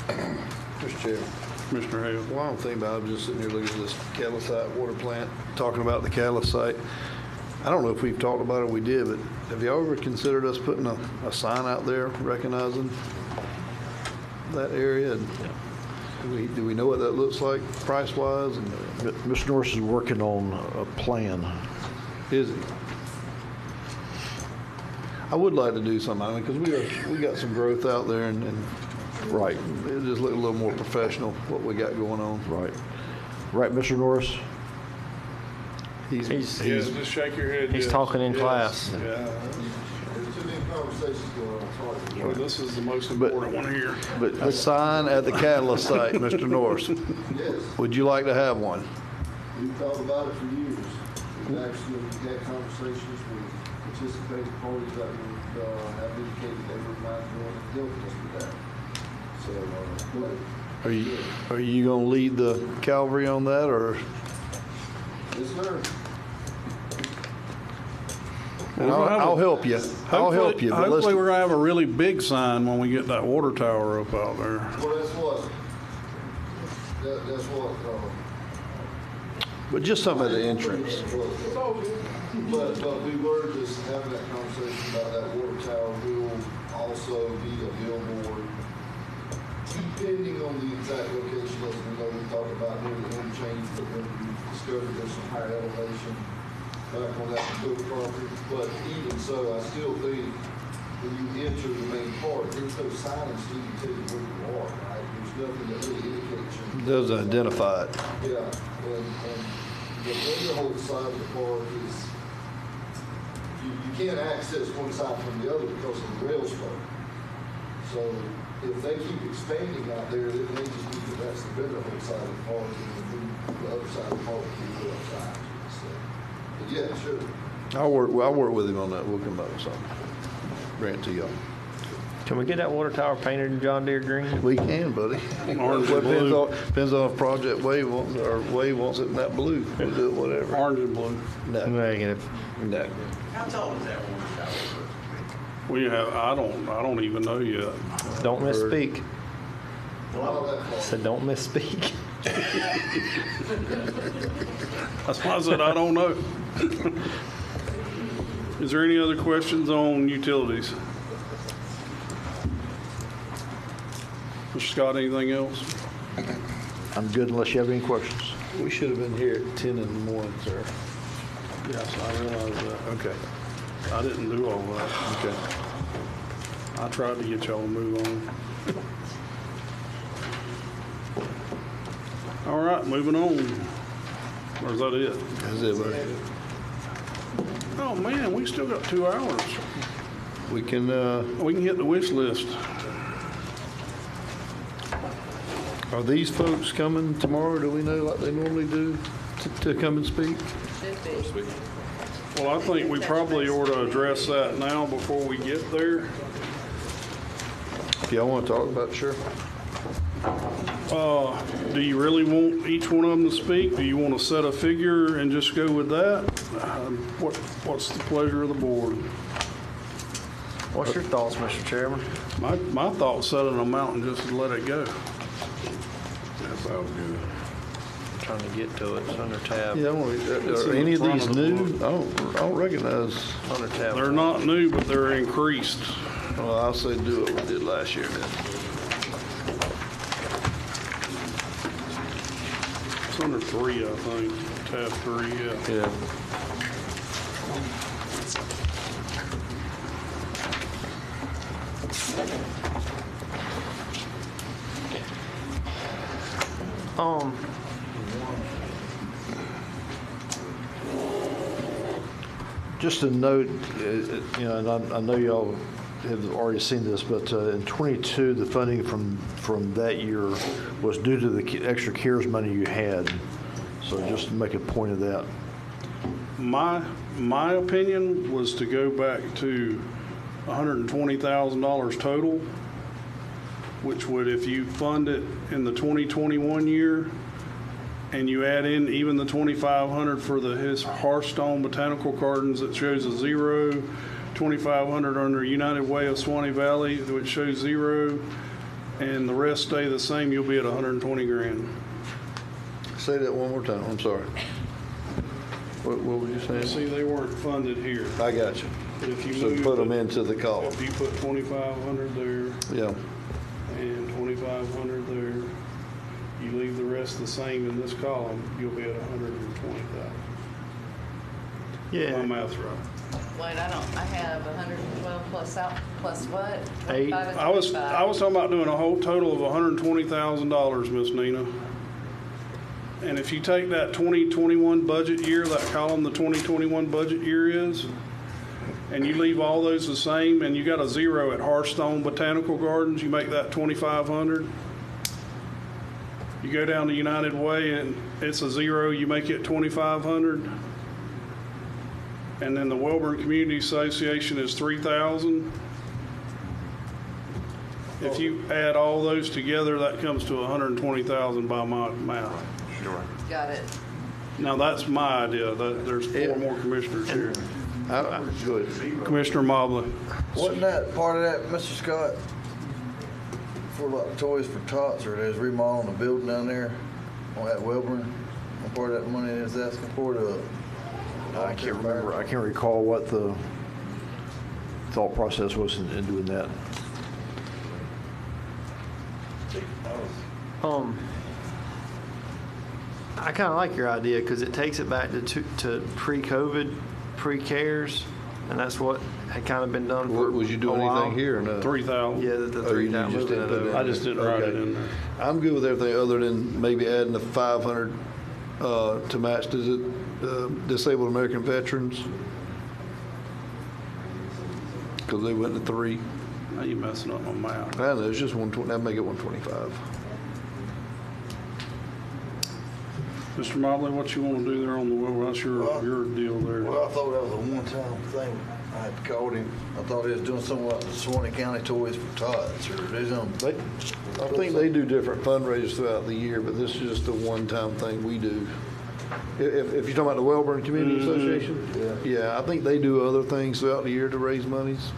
Mr. Chairman. Commissioner Hale. Well, I don't think about it. I'm just sitting here looking at this Callicite water plant, talking about the Callicite. I don't know if we've talked about it or we did, but have y'all ever considered us putting a sign out there recognizing that area? And do we know what that looks like price-wise? And Mr. Norris is working on a plan. is he? I would like to do something, I mean, because we got some growth out there and Right. it just look a little more professional, what we got going on. Right. Right, Mr. Norris? He's Just shake your head. He's yes. talking in Yes. class. Yeah. There's too many conversations going on, sorry. Well, this is the most important one here. But a sign at the catalyst site, Mr. Norris, Yes, would you like to have one? we've thought about it for years. We've actually had conversations with participating parties that would have indicated they would mind going and helping us with that. So, Are you going to lead the cavalry on that, or? yes, sir. And I'll help you. I'll help you. But Hopefully, we're let's, gonna have a really big sign when we get that water tower up out there. Well, that's what, but just something at the entrance. But we were just having that conversation about that water tower will also be a billboard, depending on the exact location. As we know, we talked about doing the interchange, but then we discovered there's some higher elevation back on that good property. But even so, I still think when you enter the main part, there's no signage to even tell you where you are, right? There's nothing that really indicates you. Doesn't identify it. Yeah, and the Vanderholt side of the park is, you can't access one side from the other because of the rail spur. So if they keep expanding out there, it may just be that that's the Vanderholt side of the park, and the other side of the park will be outside. So, but yeah, sure. I'll work with him on that. We'll come up with something. Bring it to y'all. Can we get that water tower painted in John Deere green? We can, buddy. Orange Well, and blue. depends on if Project Wave wants, or Wave wants it in that blue. We'll do it whatever. Orange and blue. No. Negative. No. How tall is that water tower? We have, I don't even know yet. Don't misspeak. Not that far. Said don't misspeak. That's why I said I don't know. Is there any other questions on utilities? Mr. Scott, anything else? I'm good unless you have any questions. We should have been here at 10 in the morning, sir. Yes, I realize that. Okay. I didn't do all that. Okay. I tried to get y'all to move on. All right, moving on. Or is that it? That's it, buddy. Oh, man, we still got 2 hours. We can, We can hit the wish list. are these folks coming tomorrow? Do we know like they normally do to come and speak? Should be. Well, I think we probably ought to address that now before we get there. If y'all want to talk about it, sure. Do you really want each one of them to speak? Do you want to set a figure and just go with that? What's the pleasure of the board? What's your thoughts, Mr. Chairman? My thought set an amount and just let it go. That sounds good. Trying to get to it. It's under tab. Yeah, are any of these new? I don't recognize. Under tab. They're not new, but they're increased. Well, I'll say do what we did last year then. It's under 3, I think. Tab 3, yeah. Yeah. Just a note, and I know y'all have already seen this, but in '22, the funding from that year was due to the extra CARES money you had. So just to make a point of that. My opinion was to go back to $120,000 total, which would, if you fund it in the 2021 year, and you add in even the $2,500 for his Hearthstone Botanical Gardens that shows a 0, $2,500 under United Way of Suwannee Valley, which shows 0, and the rest stay the same, you'll be at 120 grand. Say that one more time. I'm sorry. What were you saying? See, they weren't funded here. I got you. But if you So move put them into the column. If you put 2,500 there Yeah. and 2,500 there, you leave the rest the same in this column, you'll be at 120,000. Yeah. My math's right. Wait, I have 112 plus what? 8. 25 and I was 25. talking about doing a whole total of $120,000, Miss Nina. And if you take that 2021 budget year, that column the 2021 budget year is, and you leave all those the same, and you got a 0 at Hearthstone Botanical Gardens, you make that 2,500. You go down to United Way and it's a 0, you make it 2,500. And then the Welborn Community Association is 3,000. If you add all those together, that comes to 120,000 by my math. Got it. Now, that's my idea. There's 4 more commissioners here. Good. Commissioner Mobley. Wasn't that part of that, Mr. Scott? For like Toys for Tots, or there's remodeling the building down there on that Welborn? What part of that money is asking for to? I can't remember. I can't recall what the thought process was in doing that. I kind of like your idea because it takes it back to pre-COVID, pre-CARES, and that's what had kind of been done for Was you doing a while. anything here or no? 3,000. Yeah, the Oh, you 3,000. just didn't put that I just didn't write it in there. I'm good with everything other than maybe adding the 500 to match disabled American veterans. Because they went to 3. Now you're messing up my math. I know, it's just 120, that'd make it 125. Mr. Mobley, what you want to do there on the Welborn? That's your deal there. Well, I thought that was a one-time thing. I had called him. I thought he was doing something like the Suwannee County Toys for Tots, or there's some. I think they do different fundraisers throughout the year, but this is just a one-time thing we do. If you're talking about the Welborn Community Association? Yeah, I think they do other things throughout the year to raise monies,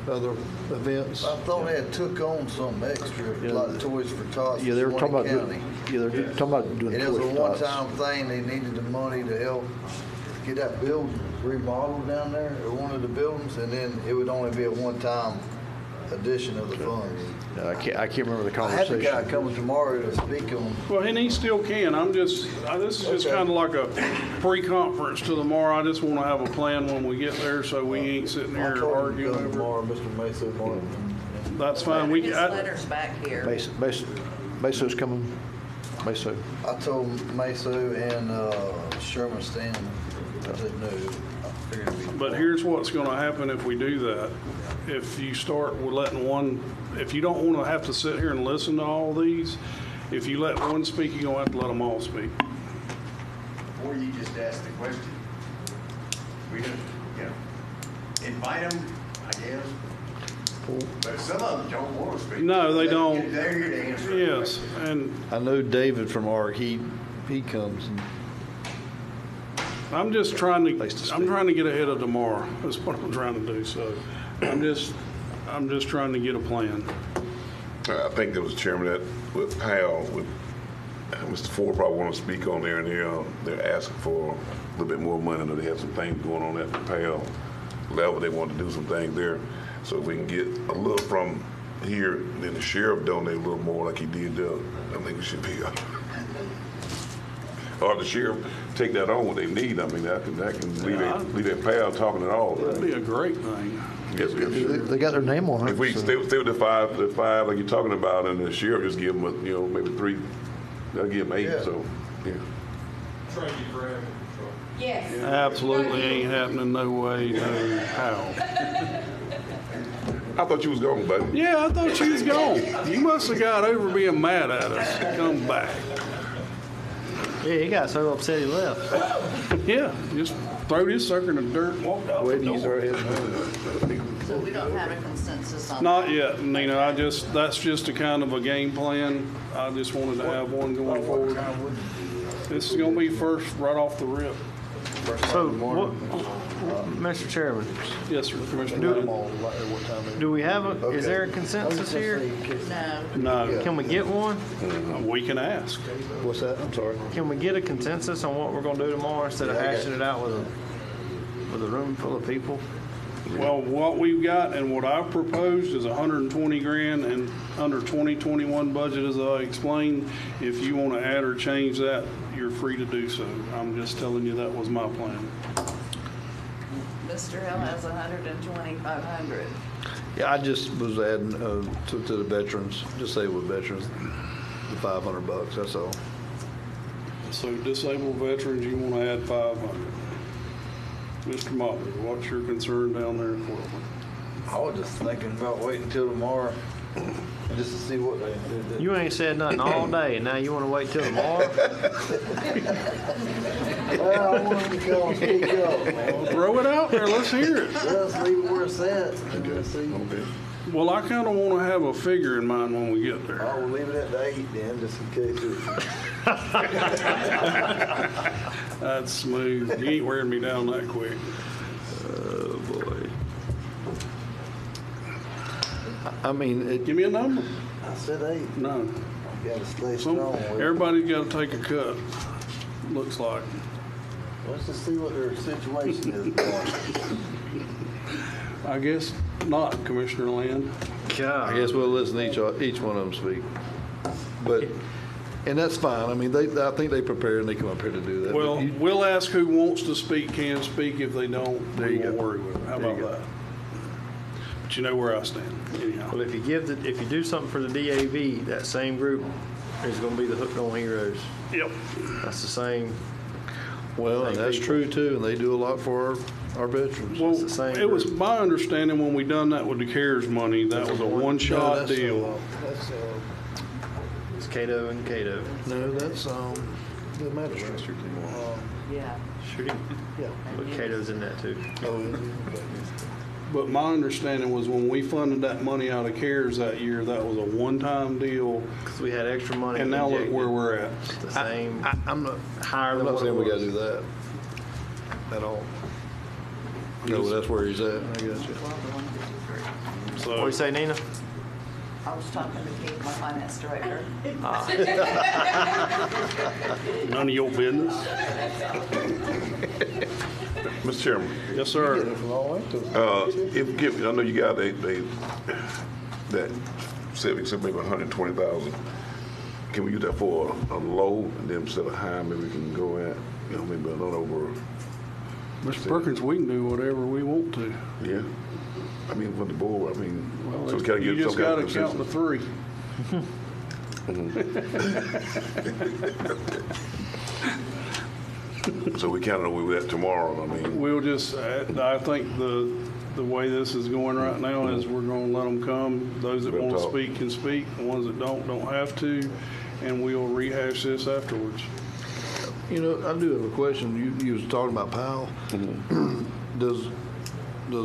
other events. I thought they had took on some extra, like Toys for Tots. Yeah, they were talking about Suwannee County. they're talking about doing And it was Toys a for Tots. one-time thing. They needed the money to help get that building remodeled down there, or one of the buildings, and then it would only be a one-time addition of the funds. I can't remember the I had the conversation. guy coming tomorrow to speak on. Well, and he still can. This is just kind of like a pre-conference to tomorrow. I just want to have a plan when we get there so we ain't sitting I here told him to arguing come over. tomorrow, Mr. Mesa Martin. That's fine. His letter's back here. Meso's coming. Meso. I told Mesa and Sherman Stanley. I said no. I figured it'd be. But here's what's going to happen if we do that. If you start with letting one, if you don't want to have to sit here and listen to all these, if you let one speak, you're going to have to let them all speak. Or you just ask the question. we just, invite them, I guess. But some of them don't want to speak. No, they don't. They're here to answer. Yes, and I know David from ARC, he comes and I'm just trying to get ahead of tomorrow. That's what I'm trying to do. So I'm just trying to get a plan. I think there was Chairman that with Powell, with Mr. Ford probably want to speak on there, and they're asking for a little bit more money. I know they have some things going on at the Powell level. They want to do some things there. So if we can get a little from here, then the sheriff donate a little more like he did there, I think we should be or the sheriff take that on what they need. I mean, that can leave that Powell talking at all. That'd be a great thing. Yes, They got their name on it. if we stay with the five like you're talking about, and the sheriff just give them, maybe 3, they'll give them 8. Yeah. So, yeah. Train you for having control. Yes. Absolutely ain't happening. No way, no how. I thought you was gone, buddy. Yeah, I thought you was gone. You must have got over being mad at us. Come back. Yeah, he got so upset he left. Yeah, just throw this sucker in the dirt and walk out the door. So we don't have a consensus on Not that. yet, Nina. That's just a kind of a game plan. I just wanted to have one going forward. This is gonna be first right off the rip. So, Mr. Chairman, Yes, sir, Commissioner. do we have is there a consensus here? No. No, Can we get one? we can ask. what's that? I'm sorry. Can we get a consensus on what we're gonna do tomorrow instead of hashing it out with a room full of people? Well, what we've got and what I've proposed is 120 grand, and under 2021 budget, as I explained, if you want to add or change that, you're free to do so. I'm just telling you that was my plan. Mr. Hill has 120,500. Yeah, I just was adding to the veterans, just say with veterans, the $500, that's all. So disabled veterans, you want to add 500. Mr. Motley, what's your concern down there in Fort Worth? I was just thinking about waiting until tomorrow, just to see what they do. You ain't said nothing all day, and now you wanna wait till tomorrow? Well, I want them to come and speak up, man. Throw it out there, let's hear it. Let's leave it where it's at. See? Well, I kind of want to have a figure in mind when we get there. I will leave it at the 8 then, just in case it's. That's smooth. You ain't wearing me down that quick. Oh, boy. I mean, Give me a number. I said 8. No. You gotta stay strong with it. Everybody's got to take a cut, looks like. Let's just see what their situation is going. I guess not, Commissioner Land. I guess we'll listen to each one of them speak. And that's fine. I mean, I think they prepare and they come up here to do that. Well, But you- we'll ask who wants to speak, can speak. If they don't, There we you won't go. worry with it. How There about you go. that? But you know where I stand, anyhow. Well, if you do something for the DAV, that same group is gonna be the Hooked on Heroes. Yep. That's the same. Well, and that's true too, and they do a lot for our veterans. Well, It's the same it was group. my understanding when we done that with the CARES money, that was a one-shot No, that's, deal. That's, It's Cato and Cato. no, that's, the magistrate. Yeah. Should he? Yeah. But Cato's in that too. Oh, is it? But my understanding was when we funded that money out of CARES that year, that was a one-time deal. Because we had extra money. And now look injected. where we're at. It's the same. I'm not, higher I'm than not what saying it we gotta was. do that at all. No, but that's where he's at, I guess, yeah. What do So, you say, Nina? I was talking to Keith, my finance director. none of your business. Mr. Chairman, Yes, sir. I know you got that savings, maybe 120,000. Can we use that for a low, and then instead of high, maybe we can go at, maybe not over. Mr. Perkins, we can do whatever we want to. Yeah. I mean, for the board, Well, so we gotta you get just some kind got of to count to consensus. 3. So we kind of know where we're at tomorrow, I mean. We'll just, I think the way this is going right now is we're going to let them come. Those that Let 'em want to talk. speak can speak. The ones that don't have to. And we'll rehash this afterwards. You know, I do have a question. You was talking about Powell. Does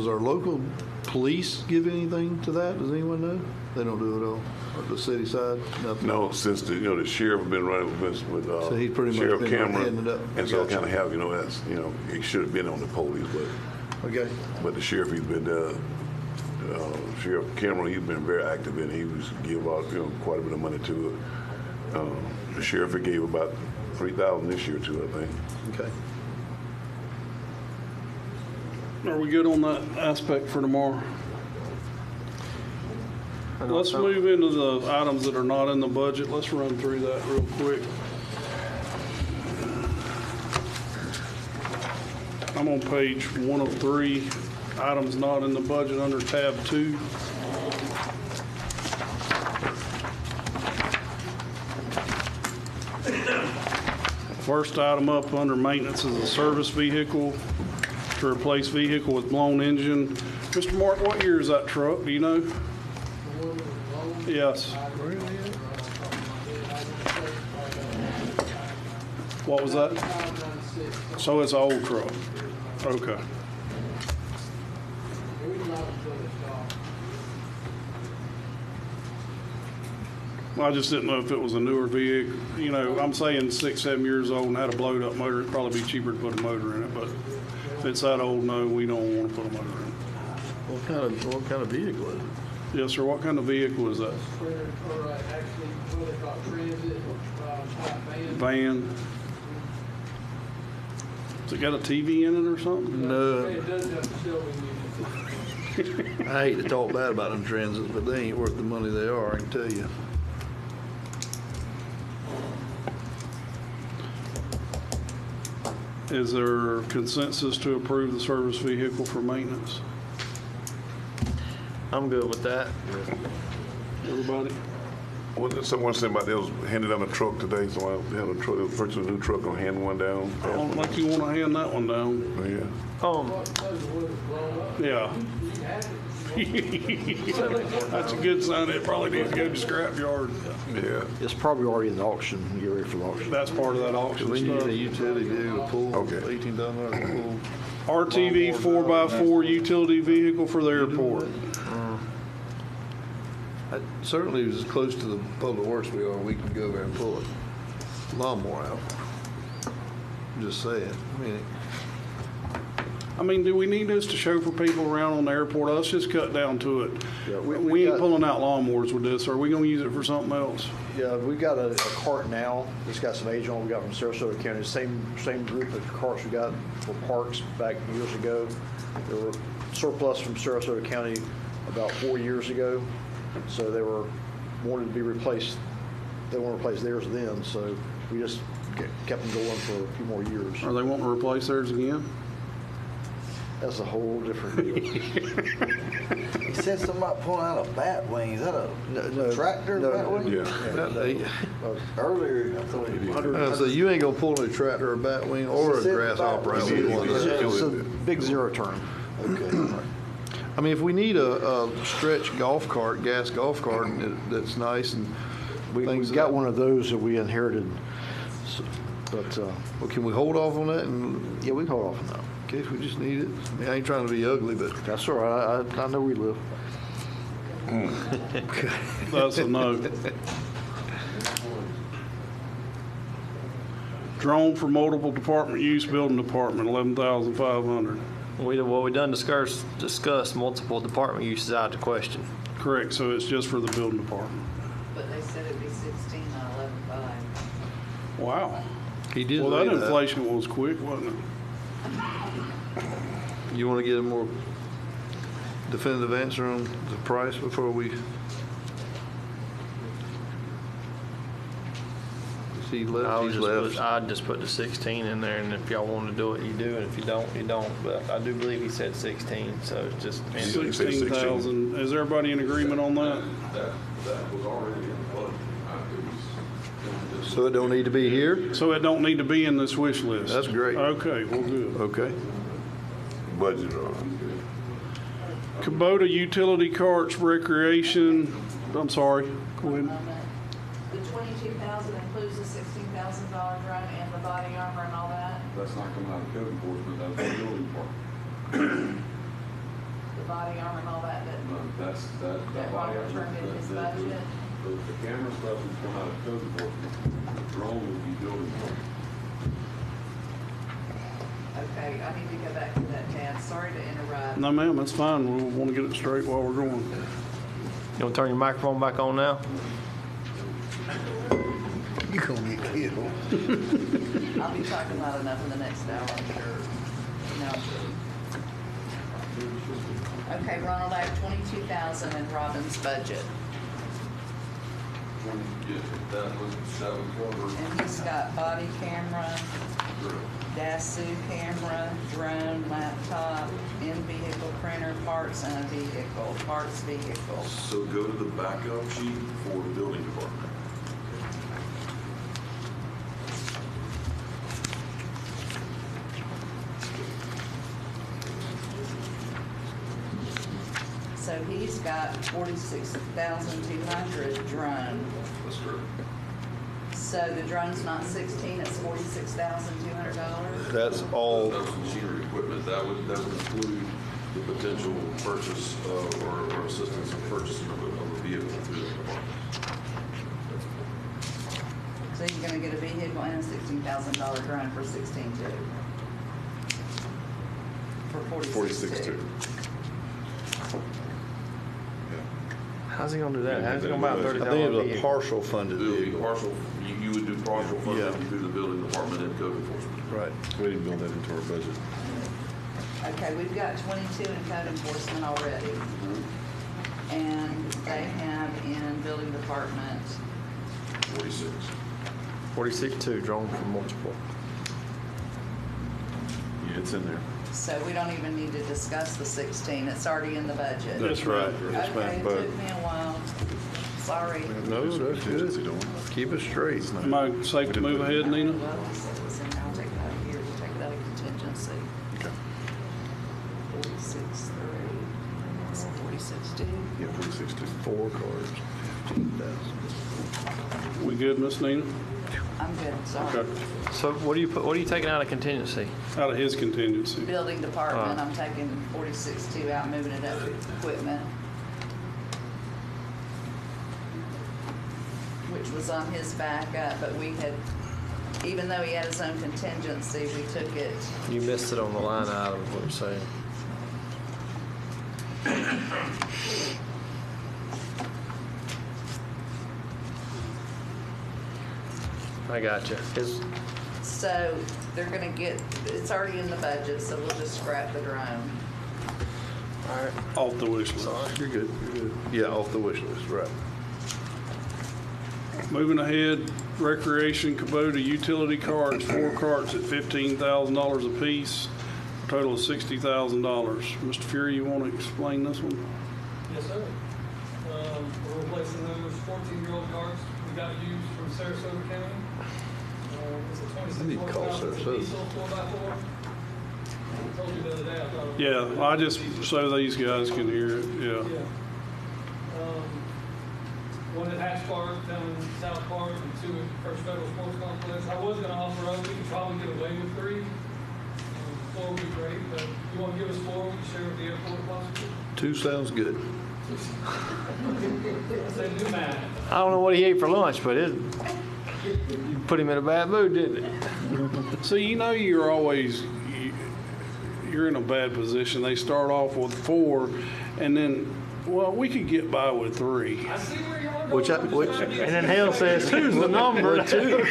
our local police give anything to that? Does anyone know? They don't do it all. Or the city side? Nothing? No, since the sheriff been running with So he's pretty much Sheriff been Cameron, heading it up. and so Gotcha. kind of have that's he should have been on the police, but Okay. the sheriff he's been Sheriff Cameron, he's been very active in it. He was give out quite a bit of money to it. The sheriff gave about $3,000 this year to it, I think. Okay. Are we good on that aspect for tomorrow? Let's move into the items that are not in the budget. Let's run through that real quick. I'm on page 103, items not in the budget under tab 2. First item up under maintenance is a service vehicle to replace vehicle with blown engine. Mr. Mark, what year is that truck? Do you know? Yes. What was that? So it's an old truck. Okay. Well, I just didn't know if it was a newer vehicle. I'm saying 6-7 years old and had a blowed up motor. It'd probably be cheaper to put a motor in it, but if it's that old, no, we don't want to put a motor in it. What kind of vehicle is it? Yes, sir. What kind of vehicle is that? Actually, what they call transit, type van. Van. Has it got a TV in it or something? No. It does have a shelving unit. I hate to talk bad about them transits, but they ain't worth the money they are, I can tell you. Is there consensus to approve the service vehicle for maintenance? I'm good with that. Everybody? Someone said about they was handing down a truck today, so I had a truck, they was purchasing a new truck, gonna hand one down. I don't think you want to hand that one down. Yeah. Yeah. That's a good sign. It probably needs to go to scrap yard. Yeah. It's probably already in the auction, get ready for the auction. That's part of that auction We need stuff. a utility vehicle, a pool, Okay. $18,000 pool. RTV 4x4 utility vehicle for the airport. Certainly, as close to the public works we are, we can go there and pull it. Lawnmower out. Just saying. I mean, do we need this to chauffeur people around on the airport? Let's just cut down to it. Yeah, We ain't pulling out lawnmowers with this. Are we going to use it for something else? Yeah, we've got a cart now. It's got some age on it. We got from Sarasota County. Same group of carts we got for parks back years ago. They were surplus from Sarasota County about 4 years ago. So they wanted to be replaced. They want to replace theirs then. So we just kept them going for a few more years. Are they wanting to replace theirs again? That's a whole different deal. He said something about pulling out a bat wing. Is that a tractor bat wing? Earlier, I thought he So you ain't gonna pull a tractor or bat wing or a grasshopper out with one of those. It's a big zero turn. Okay. I mean, if we need a stretch golf cart, gas golf cart that's nice and We've got one of those that we inherited. So, but well, can we hold off on that? And yeah, we can hold off on that. in case we just need it. I mean, I ain't trying to be ugly, but That's all right. I know we live. That's a no. Drone for multiple department use, building department, 11,500. We done discussed multiple department uses out of the question. Correct, so it's just for the building department. But they said it'd be 16, not 11.5. Wow. he did. Well, that say inflation was quick, wasn't it? You want to get a more definitive answer on the price before we see left? I'd just put the 16 in there, and if y'all want to do it, you do, and if you don't, you don't. But I do believe he said 16, so it's just. 16,000. Is everybody in agreement on that? That was already in the budget. So it don't need to be here? So it don't need to be in this wish list? That's great. Okay, well, good. Okay. Budget. Kubota utility carts, recreation, I'm sorry, go ahead. The 22,000 includes the $16,000 drone and the body armor and all that? That's not coming out of code enforcement, that's the building department. That Robert turned in his budget? The camera stuff is come out of code enforcement. The drone would be building department. Okay, I need to go back to that, Tad. Sorry to interrupt. No, ma'am, that's fine. We want to get it straight while we're going. You want to turn your microphone back on now? You gonna get killed. I'll be talking loud enough in the next hour, I'm sure. No. Okay, Ronald, I have 22,000 in Robin's budget. That would cover. And he's got body camera, DASU camera, drone, laptop, in-vehicle printer, parts, and a vehicle, parts vehicle. So go to the backup sheet for the building department. So he's got 46,200 drone. That's correct. So the drone's not 16, it's $46,200? That's all. That's machinery equipment. That would include the potential purchase or assistance in purchasing of a vehicle through the department. So you're gonna get a vehicle and a $16,000 drone for 16.2. For 46.2. How's he gonna do that? How's he gonna buy a I think $30 it was a vehicle? partial funded It would be vehicle. partial, you would do partial funding Yeah. through the building department and code enforcement. Right. We didn't build that into our budget. Okay, we've got 22 in code enforcement already. And they have in building department, 46. 46.2 drone for multiple. Yeah, it's in there. so we don't even need to discuss the 16, it's already in the budget. That's right. Yes, Okay, ma'am. it But took me a while. Sorry. no, that's Contingency, good. don't we? Keep it straight. Am I safe to move ahead, Nina? Well, listen, I'll take it out of here, we'll take it out of contingency. Okay. 46.3, 46.2. Yeah, 46 too. 4 cars, 15,000. We good, Miss Nina? I'm good, sorry. Okay. So what are you taking out of contingency? Out of his contingency. Building department, I'm taking 46.2 out, moving it up to equipment. Which was on his backup, but we had, even though he had his own contingency, we took it. You missed it on the line item, is what you're saying. I got you. So they're gonna get, it's already in the budget, so we'll just scrap the drone. All right. Off the wish list. You're good, you're good. Yeah, off the wish list, right. Moving ahead, recreation Kubota utility carts, 4 carts at $15,000 apiece, total of $60,000. Mr. Fury, you want to explain this one? Yes, sir. We're replacing those 14-year-old cars we got used from Sarasota County. It's a I need to 26 call horsepower Sarasota. diesel 4x4. I told you the other day, I thought it was. Yeah, I just, so these guys can hear it, yeah. One at Hatch Park, down in South Park, and 2 at First Federal Sports Complex. I was gonna offer up, we could probably get away with 3. 4 would be great, but if you wanna give us 4, we can share with the airport if possible. 2 sounds good. Say do math. I don't know what he ate for lunch, but it put him in a bad mood, didn't it? So you know you're in a bad position. They start off with 4, and then, well, we could get by with 3. I see where you're Which, And then Hale says, "Who's the number?" two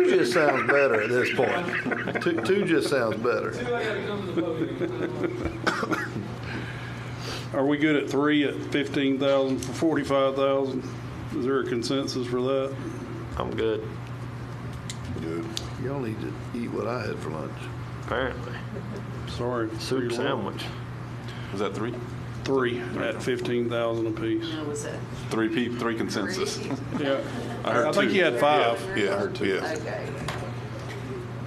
just sounds better at this point. Two just sounds better. 2, I gotta come to the podium. Are we good at 3 at $15,000 for $45,000? Is there a consensus for that? I'm good. Good. Y'all need to eat what I had for lunch. Apparently. Sorry. Soup sandwich. Was that 3? 3 at $15,000 apiece. No, was it? 3 consensus. Yeah. I heard I think 2. you had 5. Yeah, I heard 2. Yeah. Okay.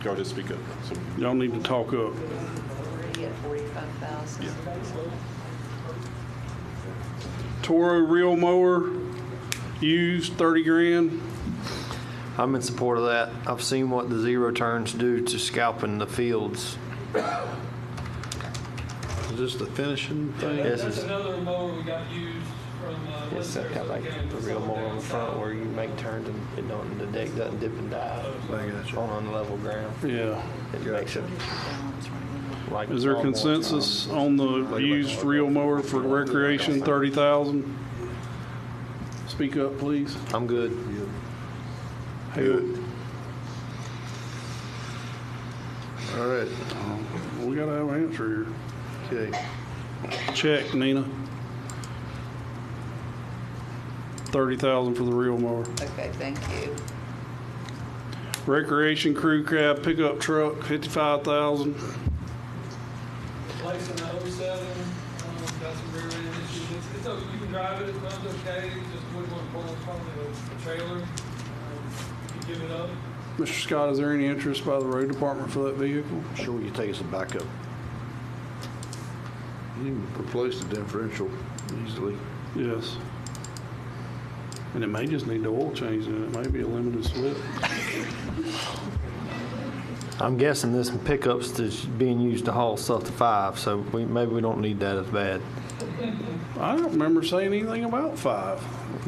Y'all just speak up. So, Y'all need to talk up. 3 at 45,000. Toro reel mower, used, 30 grand. I'm in support of that. I've seen what the zero turns do to scalping the fields. Is this the finishing thing? That's another mower we got used from, It's got like the real mower on the front where you make turns and it don't, the deck doesn't dip and dive on unlevel ground. Yeah. It makes it like. Is there lawnmower. consensus on the used reel mower for recreation, 30,000? Speak up, please. I'm good. Good. All right. We gotta have an answer Okay. here. Check, Nina. 30,000 for the reel mower. Okay, thank you. Recreation crew cab pickup truck, 55,000. Replacing the 07, got some rear end issues. It's okay, you can drive it, it runs okay, just wouldn't want to pull probably the trailer. You give it up. Mr. Scott, is there any interest by the road department for that vehicle? Sure, we can take us a backup. You can replace the differential easily. Yes. And it may just need the oil change in it. It may be a limited slip. I'm guessing this pickup's just being used to haul stuff to 5, so maybe we don't need that as bad. I don't remember saying anything about 5. What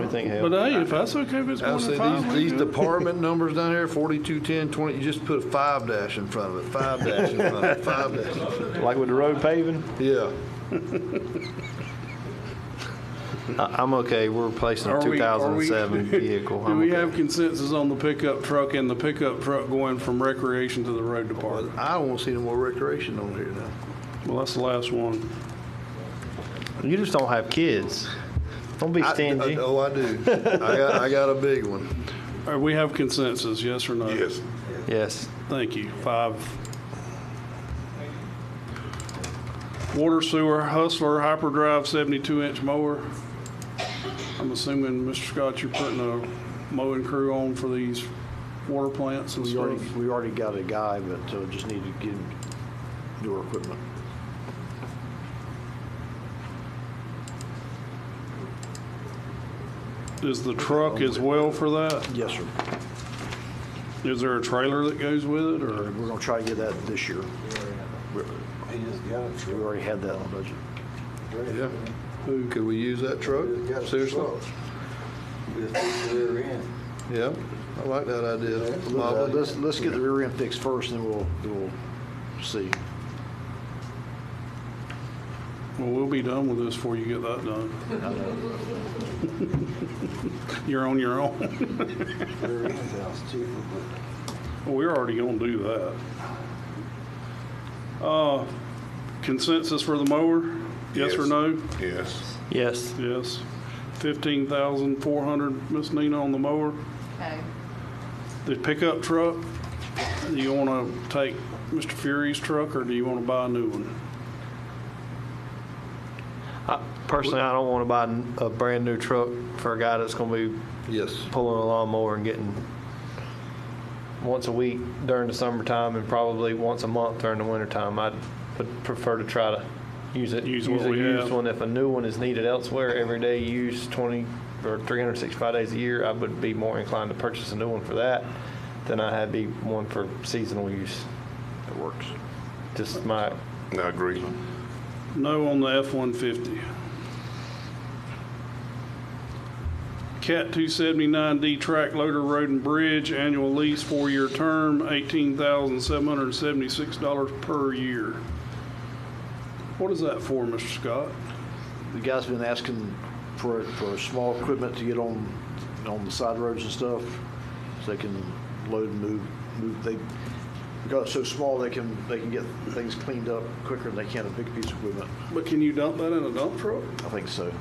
do you think, Hal? But hey, if that's okay, if it's I'll going to say 5, these we good. department numbers down here, 42, 10, 20, you just put a 5 dash in front of it, 5 dash in front of it, 5 dash in front of it. Like with the road paving? Yeah. I'm okay. We're replacing a 2007 vehicle. Do we have consensus on the pickup truck and the pickup truck going from recreation to the road department? I don't want to see no more recreation on here now. Well, that's the last one. You just don't have kids. Don't be stingy. I do. I got a big one. All right, we have consensus, yes or no? Yes. Yes. Thank you. 5. Water sewer Hustler Hyperdrive 72-inch mower. I'm assuming, Mr. Scott, you're putting a mowing crew on for these water plants and stuff? We already got a guy, but just need to get him newer equipment. Is the truck as well for that? Yes, sir. Is there a trailer that goes with it, or? We're going to try to get that this year. We already had that on the budget. Yeah. Could we use that truck? Seriously? Yeah, I like that idea. Let's get the rear end fixed first, and then we'll see. Well, we'll be done with this before you get that done. You're on your own. Well, we're already going to do that. Consensus for the mower? Yes or no? Yes. Yes. Yes. 15,400, Miss Nina, on the mower. Okay. The pickup truck, do you want to take Mr. Fury's truck, or do you want to buy a new one? Personally, I don't want to buy a brand new truck for a guy that's going to be pulling a lawnmower and getting once a week during the summertime and probably once a month during the wintertime. I'd prefer to try to use a used one. If a new one is needed elsewhere, everyday use, 20 or 365 days a year, I would be more inclined to purchase a new one for that than I had be one for seasonal use. It works. Just my. I agree. No on the F-150. Cat 279D track loader road and bridge, annual lease, 4-year term, $18,776 per year. What is that for, Mr. Scott? The guy's been asking for small equipment to get on the side roads and stuff, so they can load and move. Because it's so small, they can get things cleaned up quicker than they can a big piece of equipment. But can you dump that in a dump truck? I think so.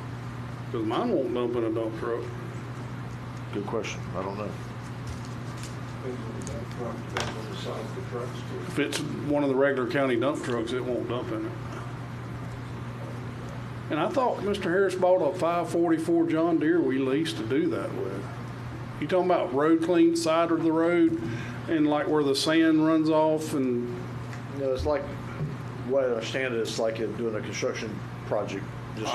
Because mine won't dump in a dump truck. Good question. I don't know. If it's one of the regular county dump trucks, it won't dump in it. And I thought Mr. Harris bought a 544 John Deere we leased to do that with. You talking about road clean, side of the road, and like where the sand runs off and? No, it's like, the way I understand it, it's like doing a construction project, just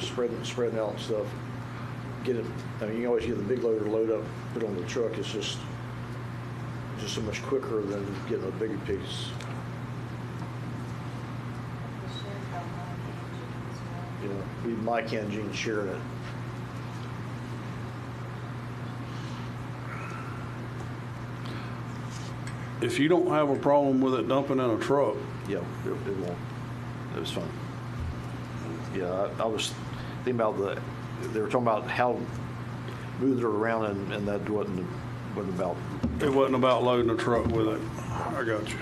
spreading out and stuff. Get it. I mean, you can always get the big loader to load up, put on the truck. It's just so much quicker than getting a bigger piece. you know, we, Mike and Gene sharing it. If you don't have a problem with it dumping in a truck, Yeah, it won't. It was fun. Yeah, I was thinking about they were talking about how moving it around, and that wasn't about. it wasn't about loading a truck with it. I got you.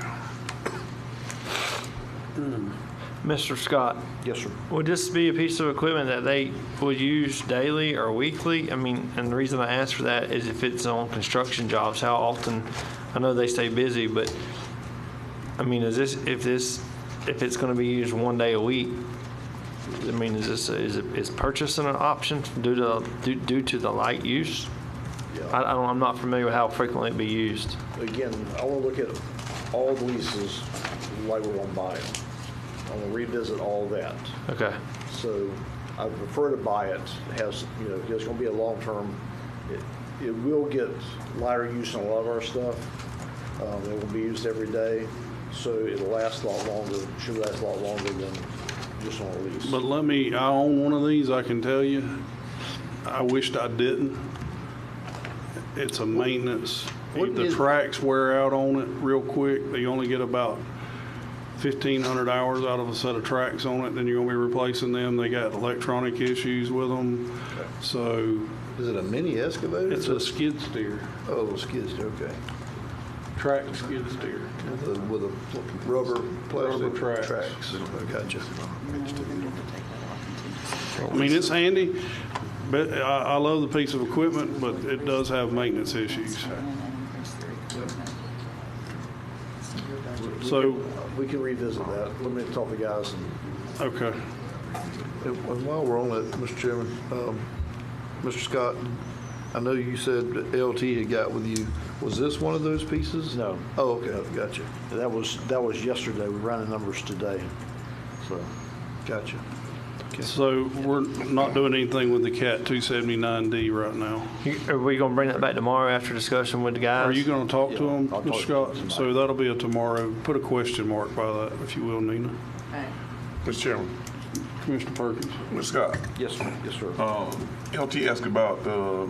Mr. Scott? Yes, sir. Would this be a piece of equipment that they would use daily or weekly? I mean, and the reason I ask for that is if it's on construction jobs, how often, I know they stay busy, but, I mean, if it's gonna be used one day a week, I mean, is purchasing an option due to the light use? Yeah. I'm not familiar with how frequently it be used. Again, I want to look at all the leases like we're going to buy them. I want to revisit all that. Okay. So I prefer to buy it. It has, you know, it's going to be a long-term. It will get lighter use on a lot of our stuff. It will be used every day, so it'll last a lot longer. Should last a lot longer than just on a lease. But I own one of these, I can tell you. I wished I didn't. It's a maintenance. The tracks wear out on it real quick. They only get about 1,500 hours out of a set of tracks on it. Then you're going to be replacing them. They got electronic issues with them. Okay. So. Is it a mini excavator? It's a skid steer. Oh, a skid steer, okay. Track skid steer. With a rubber plastic? Rubber tracks. I gotcha. I mean, it's handy, but I love the piece of equipment, but it does have maintenance issues. So we can revisit that. Let me talk to the guys. Okay. And while we're on that, Mr. Chairman, Mr. Scott, I know you said that LT had got with you. Was this one of those pieces? No. Oh, okay, gotcha. That was yesterday. We ran the numbers today. So, gotcha. Okay. So we're not doing anything with the CAT 279D right now. Are we going to bring that back tomorrow after discussion with the guys? Are you going to talk to them, I'll Mr. talk Scott? So that'll be a tomorrow. Put a question mark by that, if you will, Nina. Okay. Mr. Chairman. Commissioner Perkins. Mr. Scott. Yes, sir. Yes, sir. LT asked about the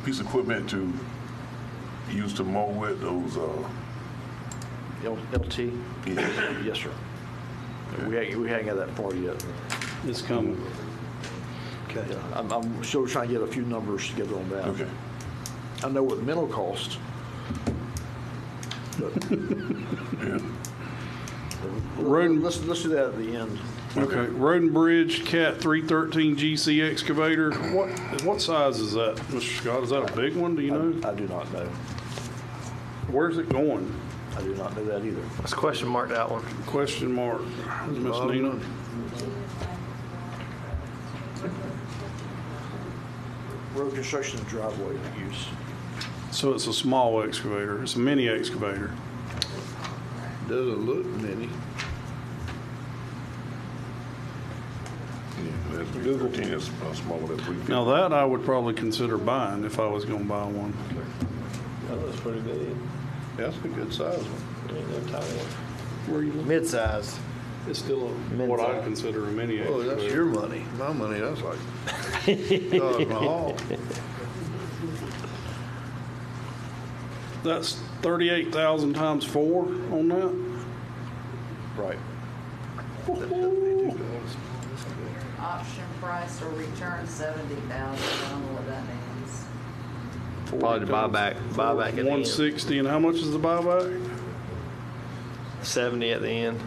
piece of equipment to use to mow with those. LT? Yes, sir. We haven't got that far yet. It's coming. Okay. Yeah, I'm still trying to get a few numbers together on that. Okay. I know what mental costs. But Yeah. let's do that at the end. Okay. Road and Bridge CAT 313 GC excavator. What size is that, Mr. Scott? Is that a big one? Do you know? I do not know. Where's it going? I do not know that either. Let's question mark that one. Question mark. Miss Nina. Road construction and driveway use. So it's a small excavator. It's a mini excavator. Doesn't look mini. Yeah, that's 13 is smaller than 350. Now that I would probably consider buying if I was going to buy one. That looks pretty big. That's a good size one. Where you Mid-size. It's still what I'd consider a mini Oh, excavator. that's your money. My money, that's like, God, my haul. That's 38,000 times 4 on that. Right. Option price or return 70,000. I don't know what that means. Probably the buyback at the end. 160, and how much is the buyback? 70 at the end.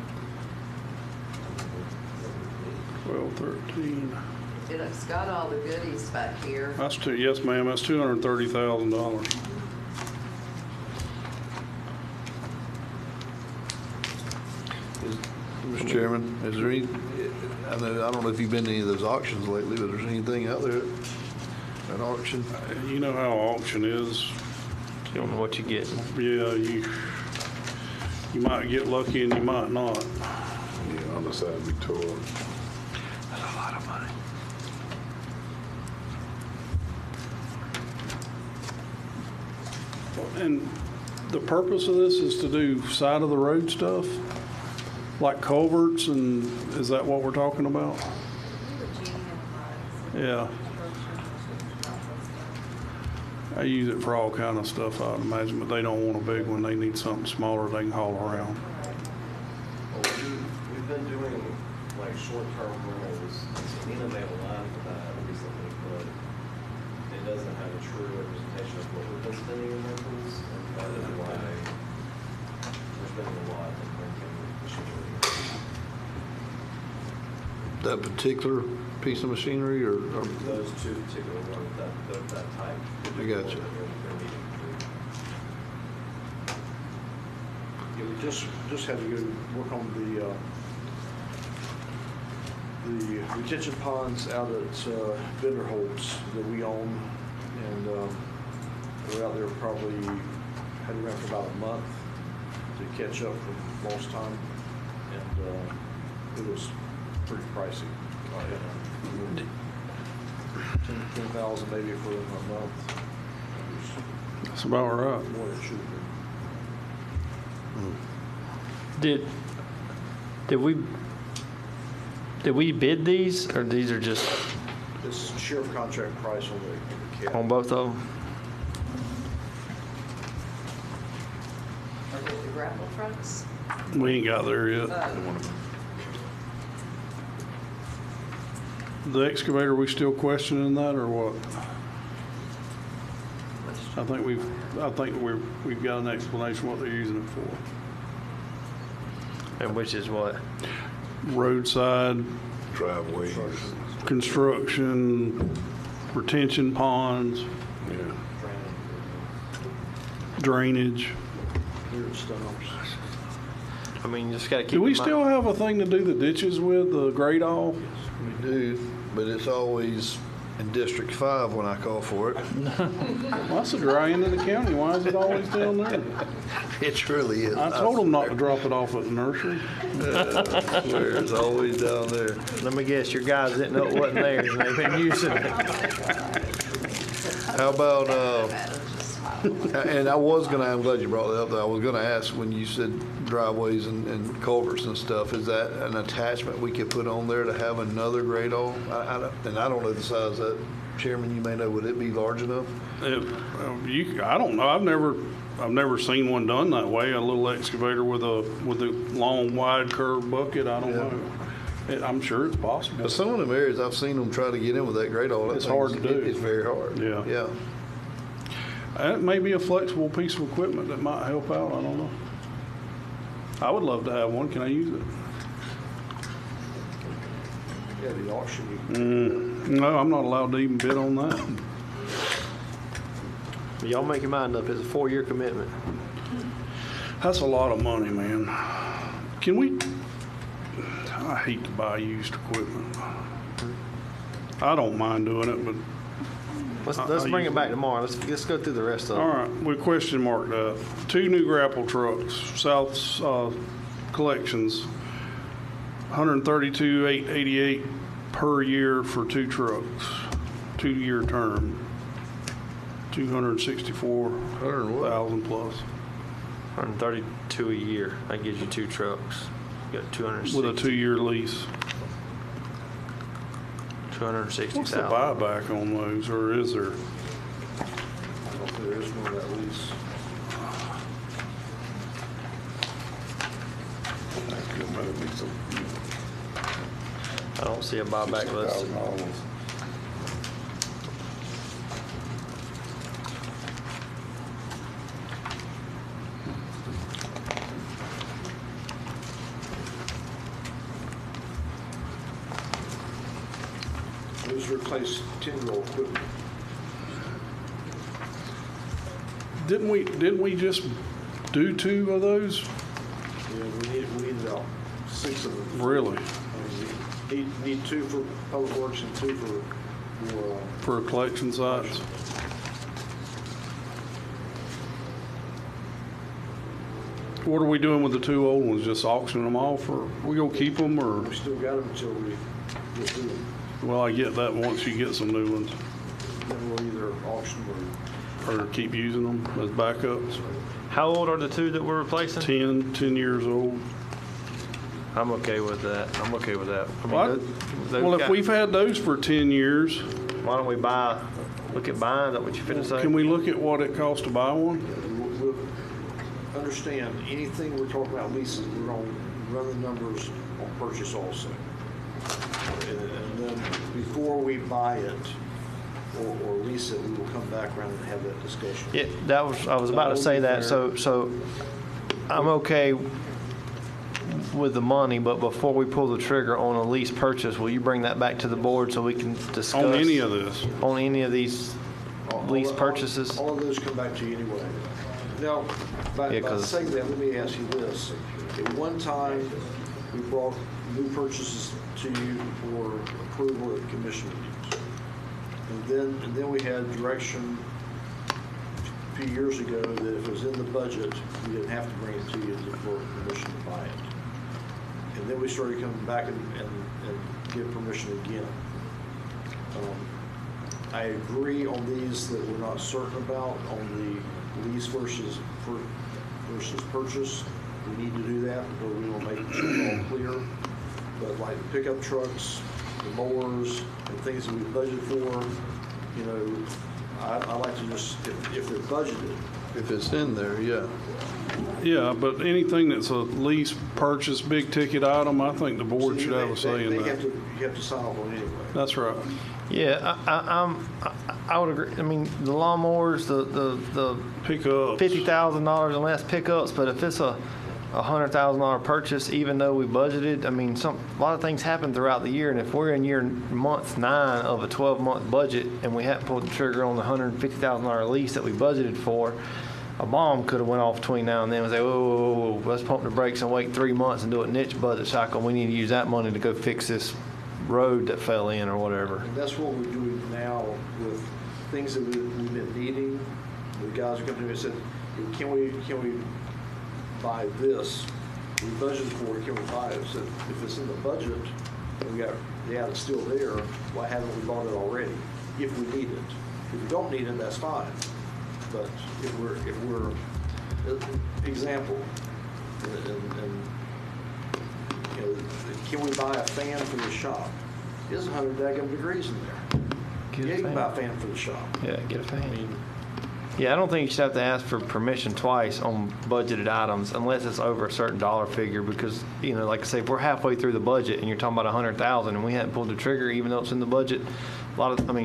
12, 13. It's got all the goodies back here. That's yes, ma'am. That's $230,000. Mr. Chairman, is there any, I don't know if you've been to any of those auctions lately, but is there anything out there at auction? You know how auction is. You don't know what you get. Yeah, you might get lucky and you might not. Yeah, on the side of Victoria. That's a lot of money. And the purpose of this is to do side of the road stuff, like culverts, and is that what we're talking about? Yeah. I use it for all kind of stuff, I'd imagine, but they don't want a big one. They need something smaller they can haul around. We've been doing like short-term rentals. Nina made a line for that recently, but it doesn't have a true representation of what we've been spending in rentals, and that is why we're spending a lot in renting machinery. That particular piece of machinery or? Those two particular ones, that type. I got you. Yeah, we just had to go work on the retention ponds out at Vinderholtz that we own, and we were out there probably had to rent for about a month to catch up from lost time, and it was pretty pricey. 10,000 maybe for a month. That's about right. More than it should have been. Did we bid these, or these are just This sheriff contract price on the cab. on both of them? Are they the grapple trucks? We ain't got there yet. The excavator, we still questioning that or what? I think we've got an explanation what they're using it for. And which is what? Roadside, Driveways. construction, retention ponds, Yeah. drainage. Weird stumps. I mean, you just got to keep. Do we in mind- still have a thing to do the ditches with, the grade all? We do, but it's always in District 5 when I call for it. Well, that's the dry end of the county. Why is it always down there? It truly is. I told them not to drop it off at the nursery. I swear, it's always down there. Let me guess, your guys didn't know it wasn't theirs, and they've been using it. How about, and I'm glad you brought that up, though. I was gonna ask, when you said driveways and culverts and stuff, is that an attachment we could put on there to have another grade all? I don't know the size of that. Chairman, you may know, would it be large enough? I don't know. I've never seen one done that way. A little excavator with a long, wide curved bucket. I don't know. I'm sure it's possible. But some of them areas, I've seen them try to get in with that grade all. It's hard to do. It's very hard. Yeah. Yeah. It may be a flexible piece of equipment that might help out. I don't know. I would love to have one. Can I use it? Yeah, the auction. No, I'm not allowed to even bid on that. Y'all make your mind up. It's a 4-year commitment. That's a lot of money, man. Can we? I hate to buy used equipment. I don't mind doing it, but Let's bring it back tomorrow. Let's go through the rest of it. all right. We question marked that. 2 new grapple trucks, South Collections, $132,888 per year for 2 trucks, 2-year term, $264,000 plus. 132 a year. That gives you 2 trucks. You got 260. With a 2-year lease. 260,000. What's the buyback on those, or is there? I don't think there is one of that lease. I don't see a buyback list. Those replace 10-year-old equipment. Didn't we just do 2 of those? Yeah, we need about 6 of them. Really? Need 2 for public works and 2 For collection sites? What are we doing with the 2 old ones? Just auctioning them off, or we gonna keep them, or? We still got them until we get through them. Well, I get that once you get some new ones, Then we'll either auction or keep using them as backups. How old are the 2 that we're replacing? 10 years old. I'm okay with that. I mean, Well, if we've had those for 10 years, why don't we look at buying? Is that what you finished saying? can we look at what it costs to buy one? We'll understand, anything we're talking about leasing, we're going to run the numbers on purchase also. And then before we buy it or lease it, we will come back around and have that discussion. Yeah, I was about to say that. So I'm okay with the money, but before we pull the trigger on a lease purchase, will you bring that back to the board so we can discuss? On any of this? On any of these lease purchases? All of those come back to you anyway. Now, by saying that, let me ask you this. At one time, we brought new purchases to you for approval at commission meetings. And then we had direction a few years ago that if it was in the budget, we didn't have to bring it to you for permission to buy it. And then we started coming back and get permission again. I agree on these that we're not certain about on the lease versus purchase. We need to do that, but we will make sure it's all clear. But like the pickup trucks, the mowers, and things that we budget for, you know, I like to just, if they're budgeted. If it's in there, yeah. Yeah, but anything that's a lease purchase, big ticket item, I think the board should have a say in that. You have to sign off on it anyway. That's right. Yeah, I would agree. I mean, the lawnmowers, the pickups, $50,000 and less pickups, but if it's a $100,000 purchase, even though we budgeted, I mean, a lot of things happen throughout the year, and if we're in month 9 of a 12-month budget and we haven't pulled the trigger on the $150,000 lease that we budgeted for, a bomb could have went off between now and then and say, whoa, let's pump the brakes and wait 3 months and do a niche budget cycle. We need to use that money to go fix this road that fell in or whatever. And that's what we're doing now with things that we've been needing. The guys are coming to me and said, can we buy this? We budgeted for it, can we buy it? I said, if it's in the budget, and it's still there, why haven't we bought it already? If we need it. If we don't need it, that's fine. But if we're example, and you know, can we buy a fan for the shop? There's 100 daggum degrees in there. You can buy a fan for the shop. Yeah, get a fan. Yeah, I don't think you should have to ask for permission twice on budgeted items unless it's over a certain dollar figure because, you know, like I say, if we're halfway through the budget and you're talking about $100,000 and we hadn't pulled the trigger even though it's in the budget,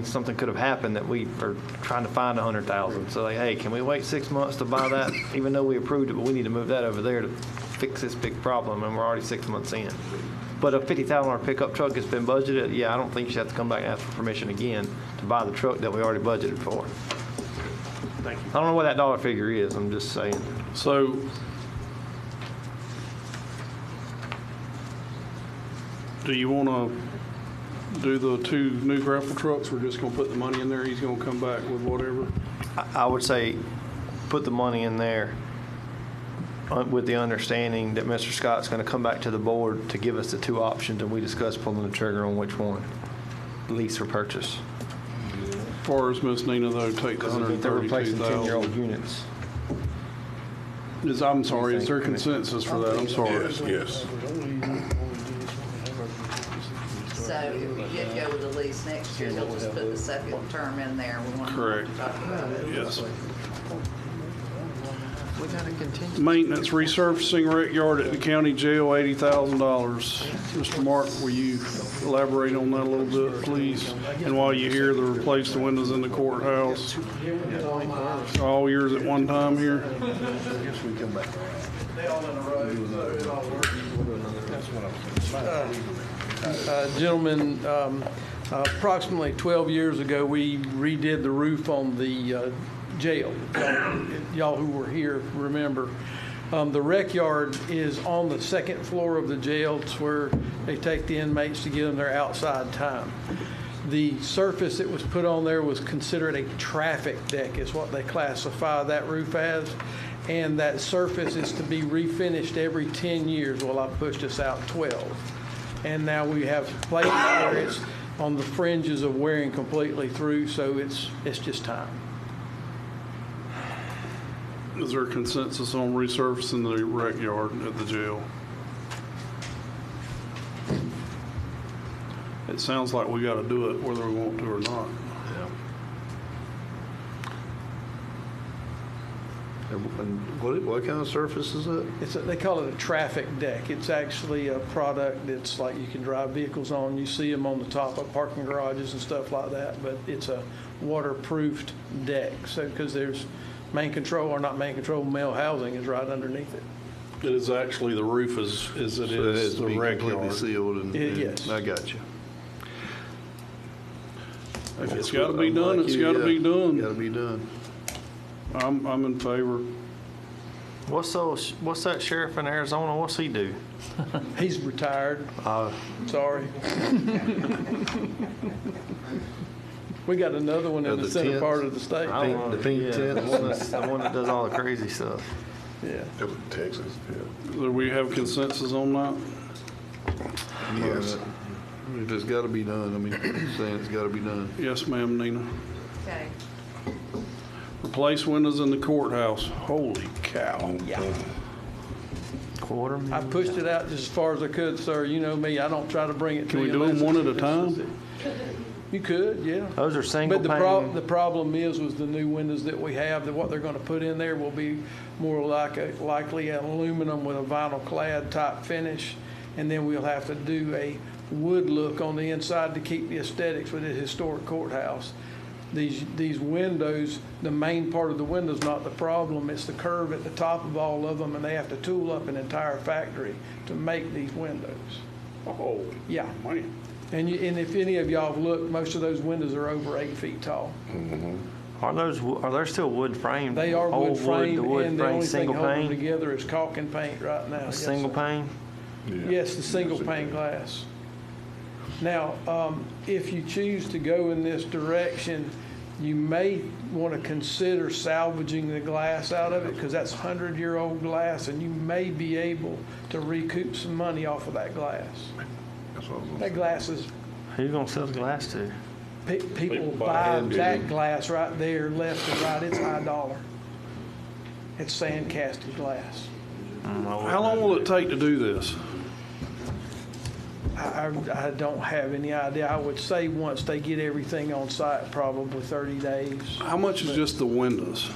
something could have happened that we are trying to find $100,000. So like, hey, can we wait 6 months to buy that even though we approved it, but we need to move that over there to fix this big problem and we're already 6 months in. But a $50,000 pickup truck has been budgeted, yeah, I don't think you should have to come back and ask for permission again to buy the truck that we already budgeted for. Thank you. I don't know what that dollar figure is, I'm just saying. So, do you want to do the 2 new grapple trucks? We're just going to put the money in there, he's going to come back with whatever? I would say put the money in there with the understanding that Mr. Scott's going to come back to the board to give us the 2 options and we discuss pulling the trigger on which one, lease or purchase. As far as Miss Nina, though, take the They're replacing 132,000. 10-year-old units. I'm sorry, is there consensus for that? I'm sorry. Yes. So if we did go with the lease next year, they'll just put the second term in there. We want Correct. to talk about it. Yes. We got to continue. Maintenance resurfacing wreck yard at the county jail, $80,000. Mr. Mark, will you elaborate on that a little bit, please? And while you're here, to replace the windows in the courthouse. All yours at one time here? Yes, we come back. Gentlemen, approximately 12 years ago, we redid the roof on the jail. Y'all who were here remember. The rec yard is on the 2nd floor of the jail. It's where they take the inmates to give them their outside time. The surface that was put on there was considered a traffic deck, is what they classify that roof as. And that surface is to be refinished every 10 years. Well, I pushed us out 12. And now we have places where it's on the fringes of wearing completely through, so it's just time. Is there consensus on resurfacing the rec yard at the jail? it sounds like we got to do it whether we want to or not. And what kind of surface is it? They call it a traffic deck. It's actually a product that's like you can drive vehicles on. You see them on the top of parking garages and stuff like that, but it's a waterproofed deck. So, because there's main control, or not main control, male housing is right underneath it. It is actually, the roof is it So it has is to the be rec completely yard. sealed and. Yes. I got you. If it's got to be done, it's got to be done. Got to be done. I'm in favor. What's that sheriff in Arizona? What's he do? He's retired. Sorry. We got another one in the The center tents? part of the state. The pink tent. The one that does all the crazy stuff. Yeah. That was Texas, yeah. Do we have consensus on that? Yes. If it's got to be done, I mean, saying it's got to be done. Yes, ma'am, Nina. Okay. Replace windows in the courthouse. Holy cow. Yeah. $250,000. I pushed it out just as far as I could, sir. You know me, I don't try to bring it to Can you. we do them unless one it's- at a time? You could, yeah. Those are single But pane. the problem is with the new windows that we have, that what they're going to put in there will be more likely aluminum with a vinyl clad type finish. And then we'll have to do a wood look on the inside to keep the aesthetics with the historic courthouse. These windows, the main part of the window's not the problem, it's the curve at the top of all of them, and they have to tool up an entire factory to make these windows. Oh, Yeah. man. And if any of y'all have looked, most of those windows are over 8 feet tall. Are they still wood framed? They are Old wood framed, the wood and the frame, only thing single holding them pane? together is caulk and paint right now. A Yes, single sir. pane? Yes, the single pane glass. Now, if you choose to go in this direction, you may want to consider salvaging the glass out of it, because that's 100-year-old glass, and you may be able to recoup some money off of that glass. That glass is, Who you gonna sell the glass to? people buy that glass right there, left and right, it's high dollar. It's sand casted glass. How long will it take to do this? I don't have any idea. I would say once they get everything on site, probably 30 days. How much is just the windows?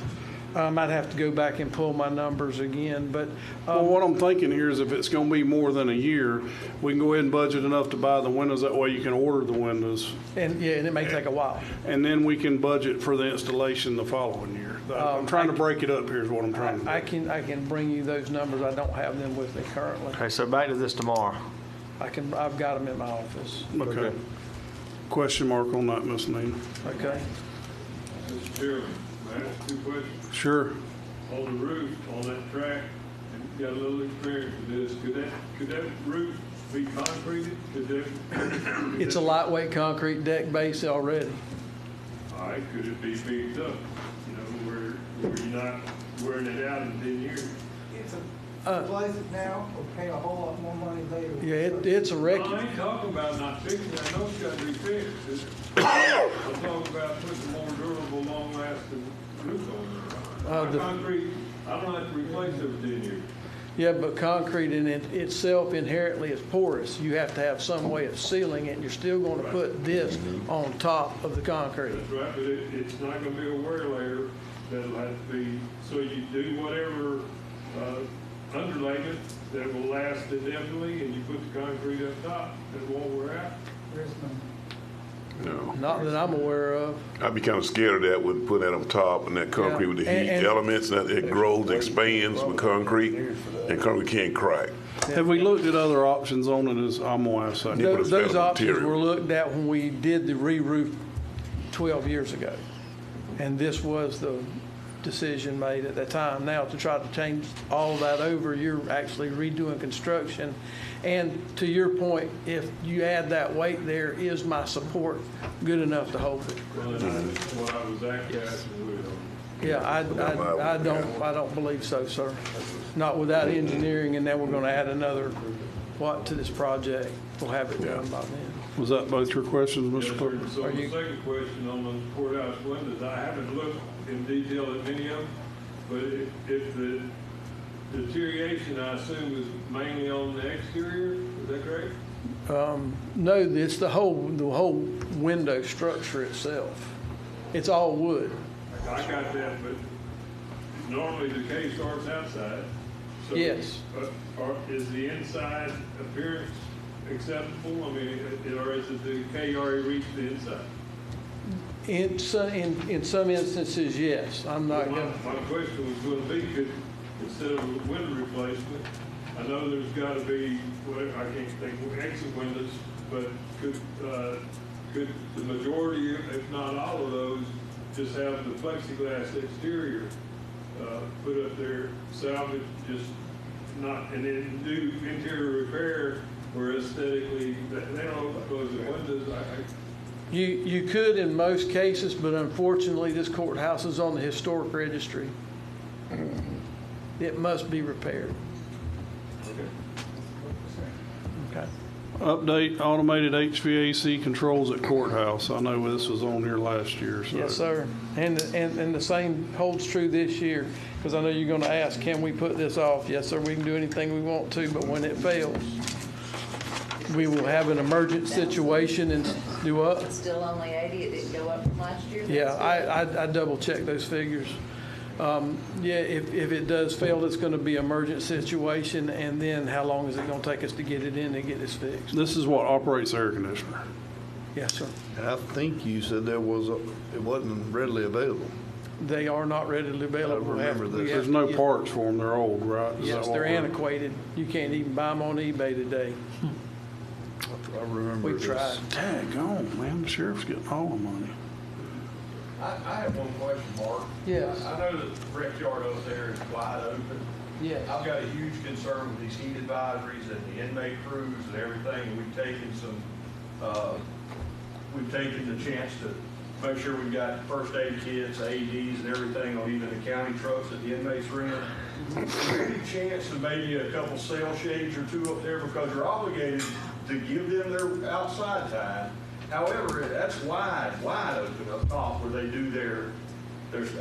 I'd have to go back and pull my numbers again, but Well, what I'm thinking here is if it's going to be more than a year, we can go ahead and budget enough to buy the windows. That way you can order the windows. and it may take a while. And then we can budget for the installation the following year. I'm trying to break it up here is what I'm trying to do. I can bring you those numbers. I don't have them with me currently. Okay, so back to this tomorrow. I've got them in my office. Okay. Question mark on that, Miss Nina. Okay. Mr. Chairman, may I ask 2 questions? Sure. On the roof, on that track, and you got a little experience with this, could that roof be concreted? It's a lightweight concrete deck base already. All right, could it be beefed up, where you're not wearing it out in 10 years? Replace it now or pay a whole lot more money later. Yeah, it's a wreck. No, I ain't talking about not fixing it, I know it's got to be fixed. I'm talking about putting more durable, long-lasting roof on there. Concrete, I don't have to replace it every 10 years. Yeah, but concrete in it itself inherently is porous. You have to have some way of sealing it, and you're still going to put this on top of the concrete. That's right, but it's not going to be a wear layer that'll have to be, so you do whatever underlayment that will last indefinitely, and you put the concrete up top that won't wear out. No. Not that I'm aware of. I'd be kind of scared of that with putting that on top and that concrete with the heat And- elements, that it grows, expands with concrete, and concrete can't crack. Have we looked at other options on it? I'm going to ask that. Those options were looked at when we did the re-roof 12 years ago. And this was the decision made at that time. Now, to try to change all of that over, you're actually redoing construction. And to your point, if you add that weight there, is my support good enough to hold it? Well, that's what I was asking with. Yeah, I don't believe so, sir. Not without engineering, and then we're going to add another, to this project. We'll have it done by then. Was that both your questions, Mr. Clerk? So the second question on the courthouse windows, I haven't looked in detail at many of them, but if the deterioration, I assume, is mainly on the exterior, is that correct? No, it's the whole window structure itself. It's all wood. I got that, but normally the K starts outside. So, Yes. Is the inside appearance acceptable? I mean, or is it the K already reached the inside? In some instances, yes. I'm not My going question was going to be, instead of a window replacement, I know there's got to be, I can't think of exit windows, but could the majority, if not all of those, just have the plexiglass exterior put up there, salvage, just not, and then do interior repair where aesthetically, they don't close the windows. You could in most cases, but unfortunately, this courthouse is on the historic registry. It must be repaired. Okay. Update automated HVAC controls at courthouse. I know this was on here last year. So. Yes, sir. And the same holds true this year, because I know you're going to ask, can we put this off? Yes, sir, we can do anything we want to, but when it fails, we will have an emergent situation and do what? It's still only 80, it didn't go up from last year? Yeah, I double checked those figures. Yeah, if it does fail, it's going to be emergent situation, and then how long is it going to take us to get it in and get this fixed? This is what operates the air conditioner. Yes, sir. And I think you said it wasn't readily available. They are not readily available. I remember this. There's no parts for them. They're old, right? Is Yes, that what they're we're- antiquated. You can't even buy them on eBay today. I remember We this. tried. Daggone, man, the sheriff's getting all the money. I have one question, Mark. Yes. I know that the rec yard over there is wide open. Yes. I've got a huge concern with these heat advisories and the inmate crews and everything. And we've taken the chance to make sure we've got first aid kits, AEDs and everything on even the county trucks that the inmates rent. Is there any chance of maybe a couple cell shades or two up there, because you're obligated to give them their outside time? However, that's wide open up top where they do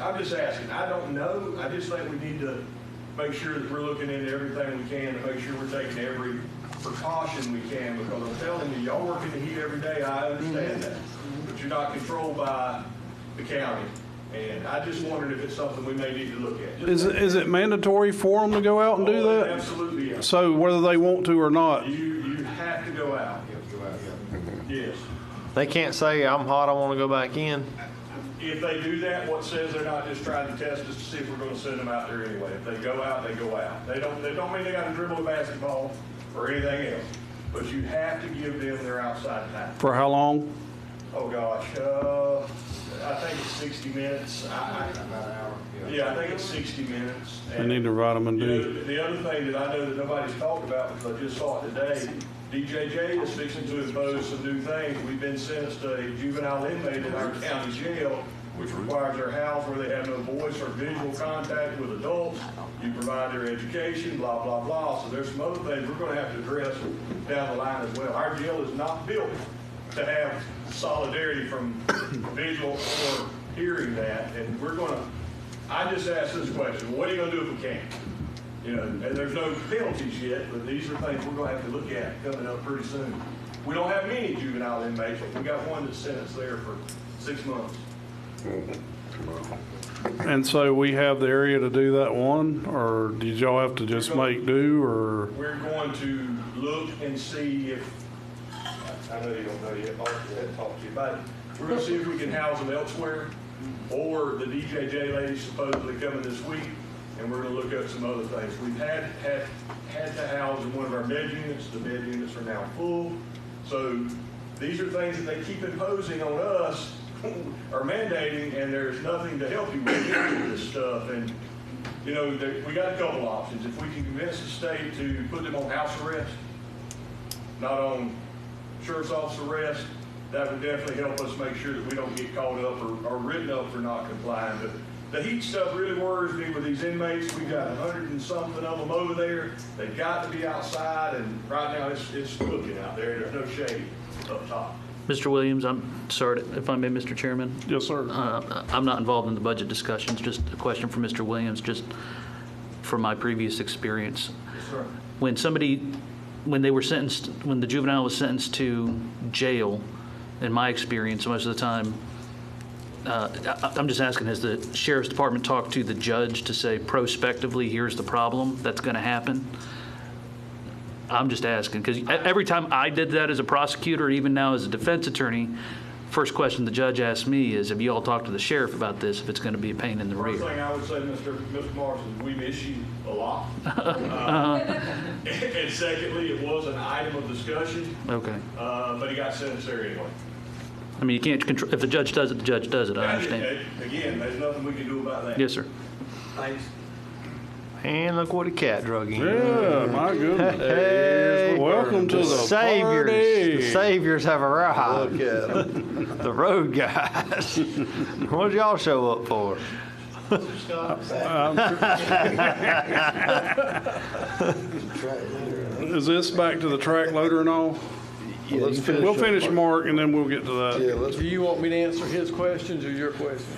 I'm just asking, I don't know. I just think we need to make sure that we're looking into everything we can to make sure we're taking every precaution we can, because I'm telling you, y'all work in the heat every day, I understand that. But you're not controlled by the county. And I just wondered if it's something we may need to look at. Is it mandatory for them to go out and do Oh, that? absolutely, yeah. So whether they want to or not? You have to go out. Yes. They can't say, I'm hot, I want to go back in. If they do that, what says they're not just trying to test us to see if we're going to send them out there anyway? If they go out, they go out. They don't mean they got to dribble a basketball or anything else. But you have to give them their outside time. For how long? Oh, gosh. I think it's 60 minutes. Yeah, I think it's 60 minutes. They need their vitamin D. You know, the other thing that I know that nobody's talked about, because I just saw it today, DJJ is fixing to impose some new things. We've been sentenced to a juvenile inmate in our county jail, which requires their house where they have no voice or visual contact with adults. You provide their education, blah, blah, blah. So there's some other things we're going to have to address down the line as well. Our jail is not built to have solidarity from visual or hearing that. And I just asked this question, what are you going to do if we can't? You know, and there's no penalties yet, but these are things we're going to have to look at coming up pretty soon. We don't have many juvenile inmates, but we got one that's sentenced there for 6 months. And so we have the area to do that one, or did y'all have to just make do, or? We're going to look and see if, I know you don't know yet, Mark, I hadn't talked to you about it. We're going to see if we can house them elsewhere, or the DJJ lady's supposedly coming this week, and we're going to look at some other things. We've had to house in one of our med units. The med units are now full. So these are things that they keep imposing on us or mandating, and there's nothing to help you with this stuff. And, you know, we got a couple options. If we can convince the state to put them on house arrest, not on sheriff's office arrest, that would definitely help us make sure that we don't get caught up or written up for not complying. But the heat stuff really worries me with these inmates. We got 100 and something of them over there. They've got to be outside, and right now it's cooking out there. There's no shade up top. Mr. Williams, I'm sorry if I may, Mr. Chairman. Yes, sir. I'm not involved in the budget discussions. Just a question for Mr. Williams, just from my previous experience. Yes, sir. When somebody when the juvenile was sentenced to jail, in my experience, most of the time, I'm just asking, has the sheriff's department talked to the judge to say prospectively, here's the problem that's going to happen? I'm just asking, because every time I did that as a prosecutor, even now as a defense attorney, first question the judge asked me is, have you all talked to the sheriff about this, if it's going to be a pain in the rear? First thing I would say, Mr. Morrison, we miss you a lot. And secondly, it was an item of discussion. Okay. But he got sentenced there anyway. I mean, you can't control, if the judge does it, the judge does it, I understand. Again, there's nothing we can do about that. Yes, sir. Thanks. And look what a cat drug in. Yeah, my goodness. Hey, Welcome to the Saviors. party. The Saviors have arrived. Look at 'em. The road guys. What did y'all show up for? Is this back to the track loader and all? Yeah, let's finish We'll up, finish Mark. Mark and then we'll get to that. Yeah, let's, Do you want me to answer his questions or your questions?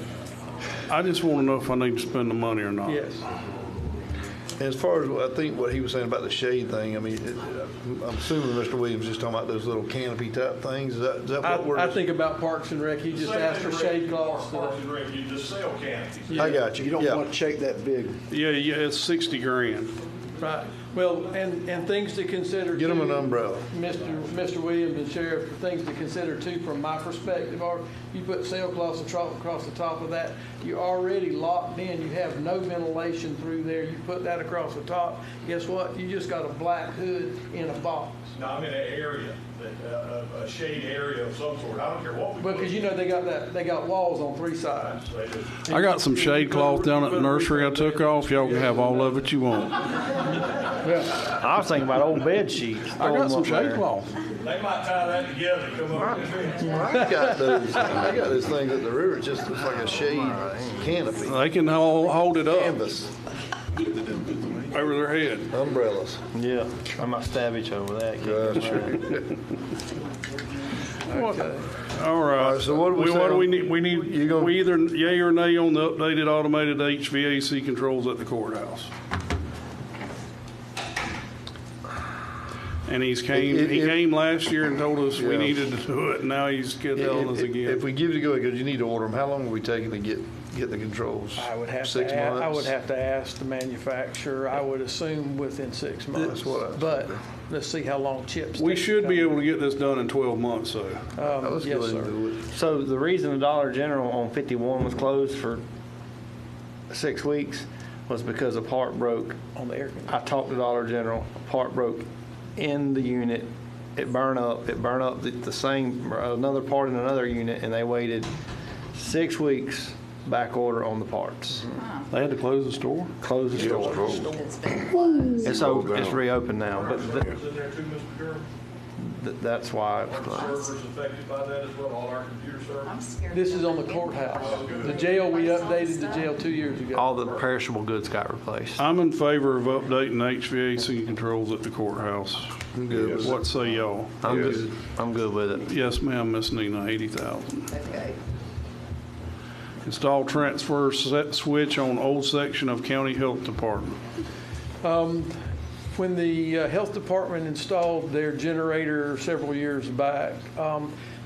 I just want to know if I need to spend the money or not. Yes. and as far as, I think what he was saying about the shade thing, I mean, I'm assuming Mr. Williams is just talking about those little canopy type things. Is that what we're? I think about Parks and Rec, he just asked for shade cloths. Parks and Rec, you just sell canopies. I got you. You don't Yeah. want to shake that big. Yeah, it's 60 grand. Right. Well, and things to consider. Get 'em too, an umbrella. Mr. Williams and Sheriff, things to consider too, from my perspective, are you put sailcloths across the top of that, you're already locked in. You have no ventilation through there. You put that across the top. Guess what? You just got a black hood in a box. No, I'm in an area, a shade area of some sort. I don't care what we put. Because you know they got walls on three sides. I got some shade cloth down at the nursery I took off. Y'all can have all of it you want. I was thinking about old bed sheets. I got some shade cloth. They might tie that together and come up with I got those things at the river. It just looks like a shade canopy. They can hold it up Canvas, over their head. umbrellas. Yeah, I might stab each over that. Okay. All right. So what do we say What do we on- need? We either yay or nay on the updated automated HVAC controls at the courthouse. And he came last year and told us we Yeah. needed to do it, and now he's telling us again. If we give it a go, because you need to order them, how long are we taking to get the controls? I would have 6 months? I would have to ask the manufacturer. I would assume within 6 months. That's what I was But let's see how long chips. We take should be come. able to get this done in 12 months, though. Let's Yes, go ahead and sir. do it. So the reason the Dollar General on 51 was closed for 6 weeks was because a part broke. On the air conditioner. I talked to Dollar General, a part broke in the unit. It burned up the same, another part in another unit, and they waited 6 weeks back order on the parts. They had to close the store? Close the store. It's been closed. It's reopened now, but servers in there too, Mr. Durham. that's why it was Are the closed. servers affected by that as well, all our computer servers? I'm scared. This is on the courthouse. The jail, we updated the jail 2 years ago. All the perishable goods got replaced. I'm in favor of updating HVAC controls at the courthouse. I'm good with it. What say y'all? I'm good with it. Yes, ma'am, Miss Nina, 80,000. Okay. Install transfer set switch on old section of County Health Department. When the health department installed their generator several years back,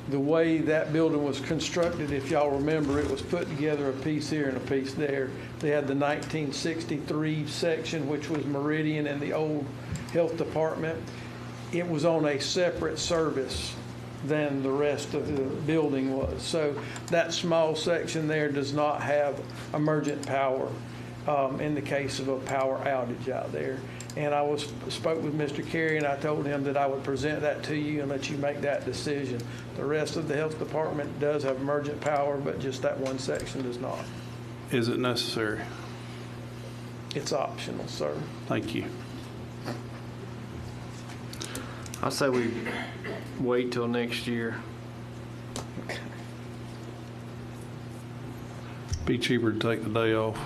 the way that building was constructed, if y'all remember, it was put together a piece here and a piece there. They had the 1963 section, which was Meridian and the old health department. It was on a separate service than the rest of the building was. So that small section there does not have emergent power in the case of a power outage out there. And I spoke with Mr. Carey, and I told him that I would present that to you and let you make that decision. The rest of the health department does have emergent power, but just that one section does not. Is it necessary? It's optional, sir. Thank you. I say we wait till next year. Be cheaper to take the day off.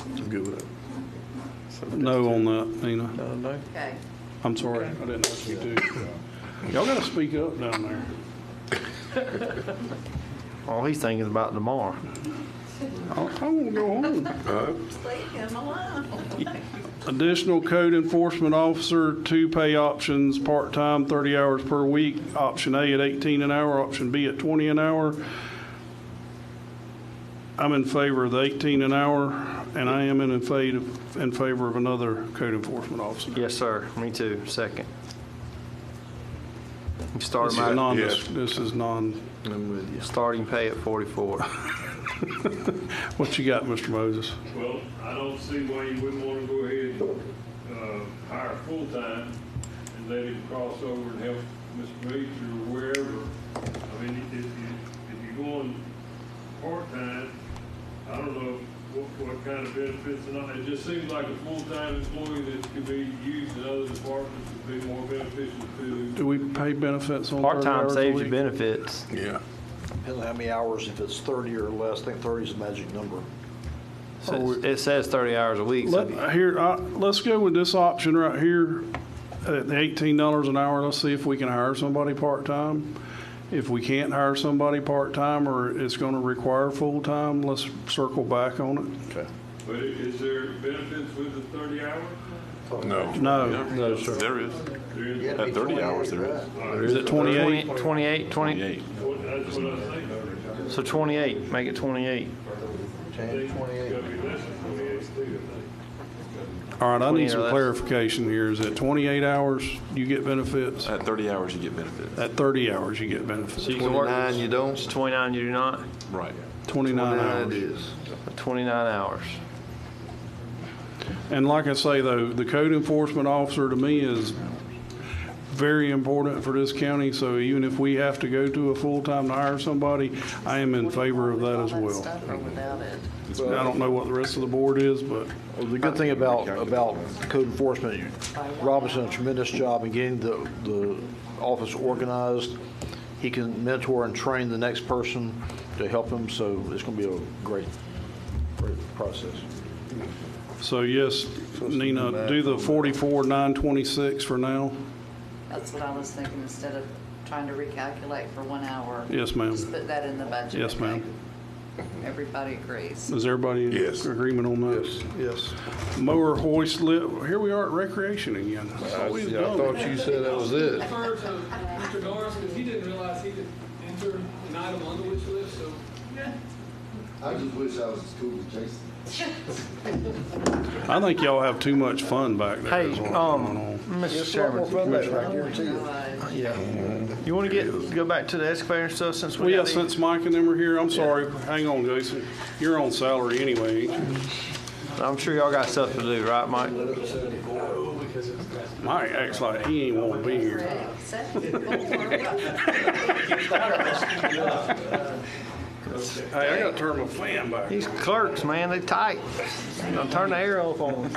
I'm good with it. No on that, Nina. No. Okay. I'm sorry, I didn't ask you to. Y'all gotta speak up down there. All he's thinking is about tomorrow. I want to go home. Leave him alone. Additional code enforcement officer, 2 pay options, part-time, 30 hours per week. Option A at 18 an hour, option B at 20 an hour. I'm in favor of the 18 an hour, and I am in favor of another code enforcement officer. Yes, sir. Me too. Second. Start This my is non, this is non. I'm with you. Starting pay at 44. What you got, Mr. Moses? Well, I don't see why you wouldn't want to go ahead and hire full-time and let him cross over and help Mr. Beach or wherever. I mean, if you're going part-time, I don't know what kind of benefits and all. It just seems like a full-time employee that could be used in other departments would be more beneficial to. Do we pay benefits on Part-time 30 hours a saves you week? benefits. Yeah. Depends on how many hours, if it's 30 or less, I think 30 is the magic number. So it says 30 hours a week. So Let's go with this option right here at the $18 an hour. Let's see if we can hire somebody part-time. If we can't hire somebody part-time or it's going to require full-time, let's circle back on it. Okay. But is there benefits with the 30 hours? No. No, sir. There is. At 30 hours, there is. Is it 28? 28, 20. 28. That's what I was thinking. So 28. Make it 28. Change 28. Gotta be less than 28 too, I think. All right, I 20 need or some less. clarification here. Is it 28 hours you get benefits? At 30 hours, you get benefits. At 30 hours you get benefits? So you can work. 29 you don't? It's 29 you do not. Right. 29 hours. It is. 29 hours. And like I say, though, the code enforcement officer to me is very important for this county. So even if we have to go to a full-time to hire somebody, I am in favor of that as All that well. stuff or without it. I don't know what the rest of the board is, but Well, the good thing about code enforcement, Robin's done a tremendous job in getting the office organized. He can mentor and train the next person to help him, so it's going to be a great process. so yes, Nina, do the 44,926 for now. That's what I was thinking, instead of trying to recalculate for 1 hour. Yes, ma'am. Just put that in the budget. Yes, ma'am. Everybody agrees. Is everybody in Yes. agreement on that? Yes. Mower hoist lift, here we are at recreation again. That's all we've I done. thought you said that was it. Defer to Mr. Norris, because he didn't realize he could enter an item on the wish list, so. I just wish I was as cool as Jason. I think y'all have too much fun back there. Hey, is what's going on. Mr. Chairman. I guarantee you. Yeah. You want to go back to the excavator and stuff since Well, we yeah, got these? since Mike and them are here, I'm sorry. Hang on, Jason. You're on salary anyway, ain't you? I'm sure y'all got stuff to do, right, Mike? Mike acts like he ain't want to be here. Hey, I gotta turn my fan back. These clerks, man, they tight. I'll turn the air off on them.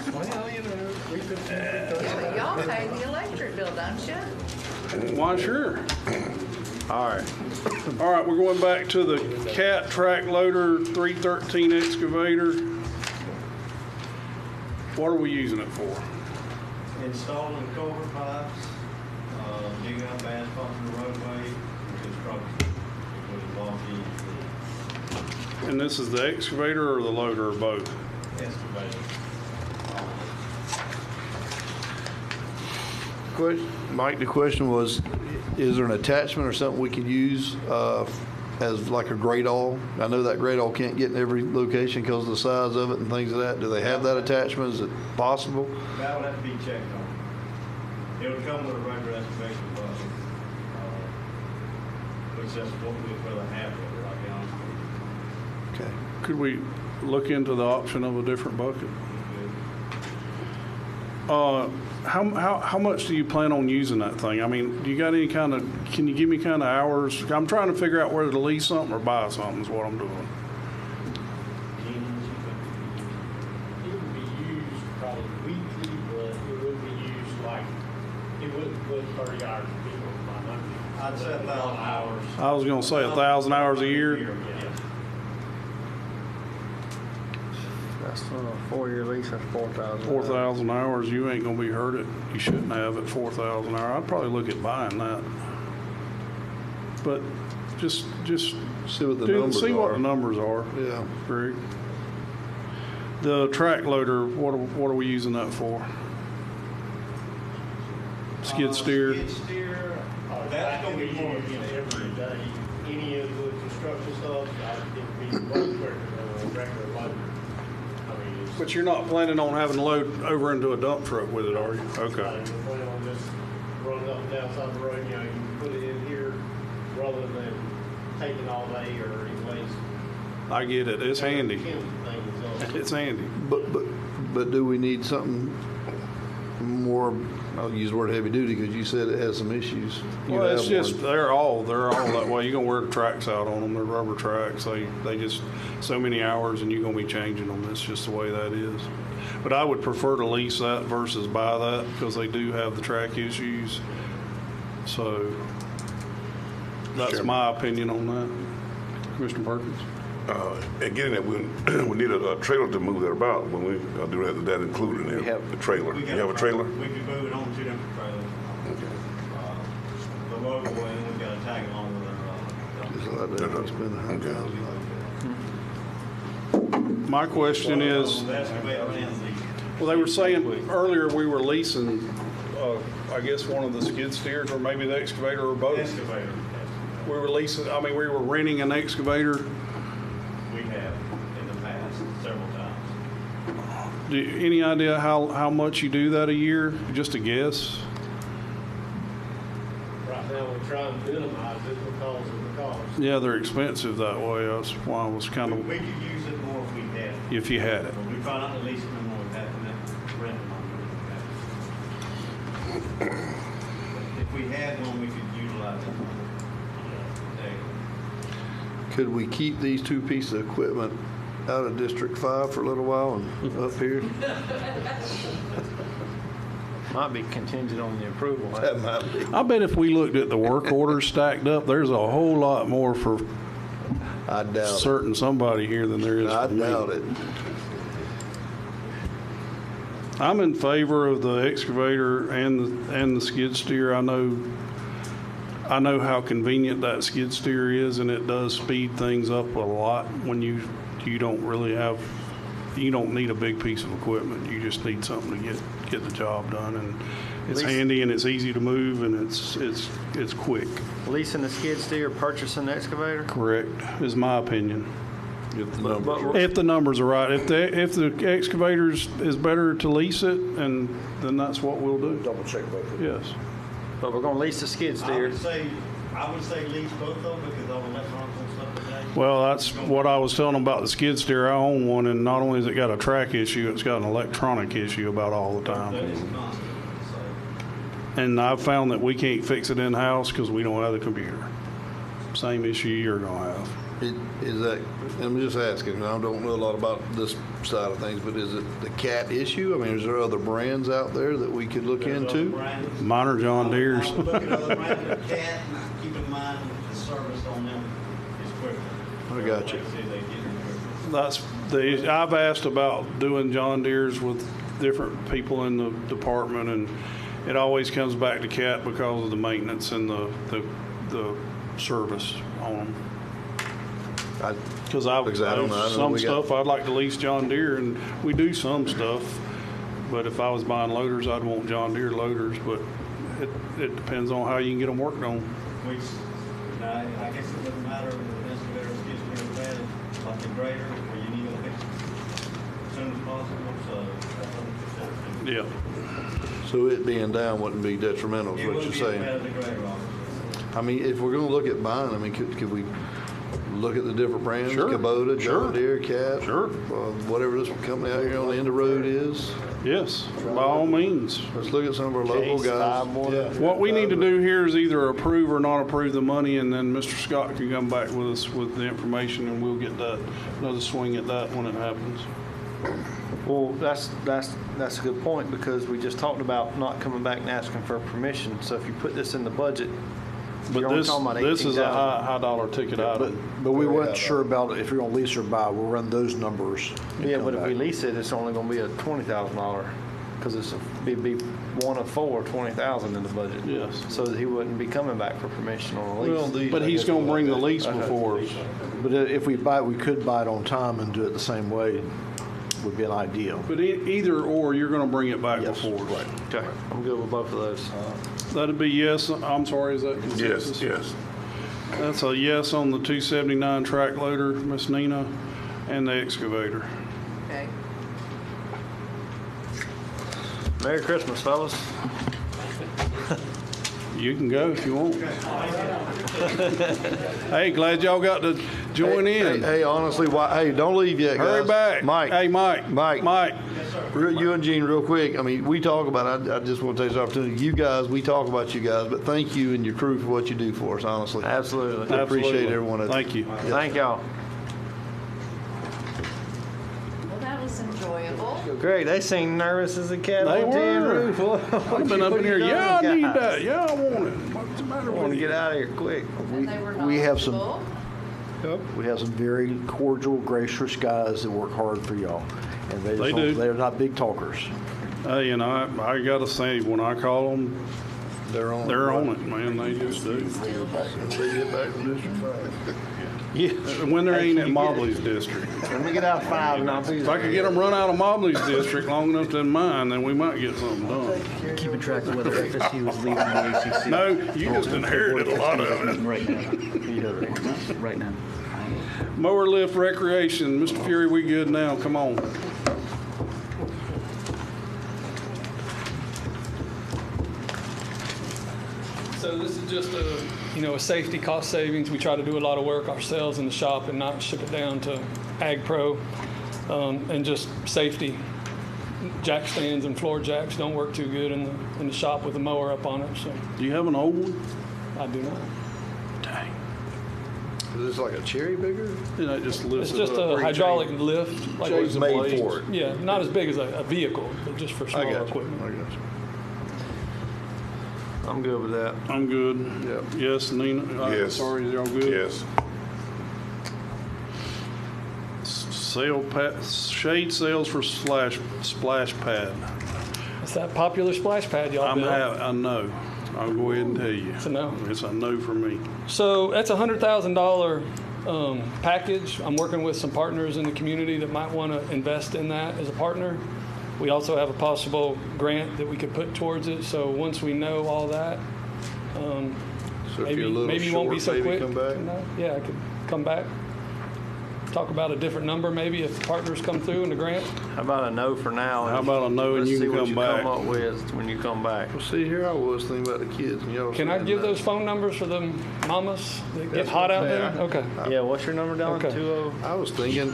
Y'all pay the electric bill, don't you? Why, sure. All right. All right, we're going back to the cat track loader 313 excavator. What are we using it for? Installing culvert pipes, digging up asphalt in the roadway, and construction. It was long And this is the excavator or the loader or both? excavator. Mike, the question was, is there an attachment or something we can use as like a grade all? I know that grade all can't get in every location because of the size of it and things of that. Do they have that attachment? Is it possible? That would have to be checked on. It would come with a regular excavation bucket, which is what we'd rather have, I'll be honest with you. Okay. Could we look into the option of a different bucket? How much do you plan on using that thing? I mean, do you got any kind of, can you give me kind of hours? I'm trying to figure out whether to lease something or buy something is what I'm doing. It would be used probably weekly, but it would be used like, it wouldn't put 30 hours a week on my money. I'd say 1,000 hours. I was gonna say 1,000 hours a year. Yes. That's a 4-year lease, that's 4,000. 4,000 hours, you ain't gonna be hurt it. You shouldn't have at 4,000 hours. I'd probably look at buying that. But just See what the numbers See what are. the numbers are. Yeah. Greg. The track loader, what are we using that for? Skid steer? Skid steer, that's gonna be used every day. Any of the construction stuff, it'd be way quicker than a regular loader. I mean, it's. But you're not planning on having to load over into a dump truck with it, are you? Okay. We're planning on just running up and down side of the road, you know, you can put it in here rather than taking all day or any place. I get it. It's handy. It's handy. But do we need something more, I'll use the word heavy duty because you said it has some issues. You Well, it's have just, one. they're all that way. You're gonna wear the tracks out on them. They're rubber tracks. They just, so many hours and you're gonna be changing them. It's just the way that is. But I would prefer to lease that versus buy that because they do have the track issues. So that's my opinion on that. Commissioner Perkins? And getting that, we need a trailer to move that about when we do that. That included in there, the trailer. You have a trailer? We can move it on two different trailers. Okay. The local one, and we've got to tag along with Just like that, we spend $100,000. My question is, well, they were saying earlier we were leasing, I guess, one of the skid steers or maybe the excavator or both. Excavator. We were leasing, I mean, we were renting an excavator. We have in the past several times. Any idea how much you do that a year? Just a guess? Right now, we're trying to minimize it because of the cost. Yeah, they're expensive that way. That's why I was kind of, We could use it more if we had it. if you had it. But we try not to lease it no more than that, and that rent them on it. If we had one, we could utilize it. Could we keep these two pieces of equipment out of District 5 for a little while and up here? Might be contingent on the approval. That might be. I bet if we looked at the work orders stacked up, there's a whole lot more for I doubt certain somebody here than there is I for me. doubt it. I'm in favor of the excavator and the skid steer. I know how convenient that skid steer is, and it does speed things up a lot when you don't really have, you don't need a big piece of equipment. You just need something to get the job done, and it's handy and it's easy to move and it's quick. Leasing the skid steer, purchasing the excavator? Correct, is my opinion. If the numbers are If the numbers are right, if the excavators is better to lease it, and then that's what we'll do. Double check both of them. Yes. But we're gonna lease the skid steer. I would say lease both of them because all the electronics and stuff today. Well, that's what I was telling them about the skid steer. I own one, and not only has it got a track issue, it's got an electronic issue about all the time. That is constant, so. And I've found that we can't fix it in-house because we don't have the computer. Same issue you're gonna have. Is that, I'm just asking, I don't know a lot about this side of things, but is it the cat issue? I mean, is there other brands out there that we could look into? Mine are John Deere's. I would look at other brands, but cat, keep in mind the service on them is quicker. I got you. Like I said, they get here quicker. That's I've asked about doing John Deere's with different people in the department, and it always comes back to cat because of the maintenance and the service on them. Because some stuff I'd like to lease John Deere, and we do some stuff. But if I was buying loaders, I'd want John Deere loaders. But it depends on how you can get them worked on. I guess it doesn't matter if the excavator is getting bad, like the grader, where you need to fix it as soon as possible. So that's 100%. Yeah. So it being down wouldn't be detrimental, is what you're saying? It would be as bad as the grader, obviously. I mean, if we're going to look at buying, I mean, could we look at the different brands? Sure. Kubota, John Deere, Cat, Sure. Whatever this company out here on the end of the road is. Yes, by all means. Let's look at some of our local guys. Yeah. What we need to do here is either approve or not approve the money, and then Mr. Scott can come back with us with the information, and we'll get another swing at that when it happens. Well, that's a good point, because we just talked about not coming back and asking for permission. So if you put this in the budget, But you're only this talking about is a $18,000. high dollar ticket item. But we weren't sure about if you're going to lease or buy. We'll run those numbers. and Yeah, come but if we back. lease it, it's only gonna be a $20,000 because it'd be one of four, 20,000 in the budget. Yes. So that he wouldn't be coming back for permission on a lease. But he's going to bring the lease before us. But if we buy it, we could buy it on time and do it the same way, would be an ideal. But either or, you're going to bring it back before us. Right. Okay, I'm good with both of those. That'd be yes. I'm sorry, is that consensus? Yes. That's a yes on the 279 track loader, Miss Nina, and the excavator. Okay. Merry Christmas, fellas. You can go if you want. Hey, glad y'all got to join in. Hey, honestly, hey, don't leave yet, guys. Hurry back. Mike. Hey, Mike. Mike. You and Gene, real quick. I mean, we talk about it. I just want to take this opportunity. You guys, we talk about you guys, but thank you and your crew for what you do for us, honestly. Absolutely. I appreciate every one of you. Thank you. Thank y'all. Well, that was enjoyable. Greg, they seem nervous as a cat They on tin were. roof. I've been up in here. Yeah, I need that. Yeah, I want it. What's the matter I want with to you? get out of here quick. And they were We have some, knowledgeable. we have some very cordial, gracious guys that work hard for y'all. And they They do. They're not big talkers. Hey, and I got to say, when I call them, They're on it, man. They just do. They get back to District 5. Yeah, when they ain't in Mobley's district. Let me get out 5 and I'll be If I could get them run out of Mobley's district long enough to mine, then we might get something done. Keeping track of whether FSU is leaving the ACC. No, you just inherited a lot of it. Right now. Right now. Mower lift recreation. Mr. Fury, we good now? Come on. So this is just a safety cost savings. We try to do a lot of work ourselves in the shop and not ship it down to Ag Pro. And just safety. Jack stands and floor jacks don't work too good in the shop with a mower up on it. So Do you have an old one? I do not. Dang. Is this like a cherry bigger? It just lifts It's just it up. a hydraulic lift. Like It's made for it. Yeah, not as big as a vehicle, but just for I smaller got you. equipment. I got you. I'm good with that. I'm good. Yep. Yes, Nina? Yes. Sorry, y'all good? Yes. Shade sales for splash pad. It's that popular splash pad y'all built. I know. I'll go ahead and tell you. It's a no. It's a no for me. So that's a $100,000 package. I'm working with some partners in the community that might want to invest in that as a partner. We also have a possible grant that we could put towards it. So once we know all that, So if maybe you're a little maybe you won't be short, so maybe quick. come back? No? Yeah, I could come back. Talk about a different number maybe if partners come through in the grant. How about a no for now? How about a no and you can come back? Let's see what you come up with when you come back. Well, see, here I was thinking about the kids. And y'all Can I saying give that. those phone numbers for the mamas that get That's hot out what there? I'm Okay. Yeah, what's your number, Dylan? Okay. 20? I was thinking,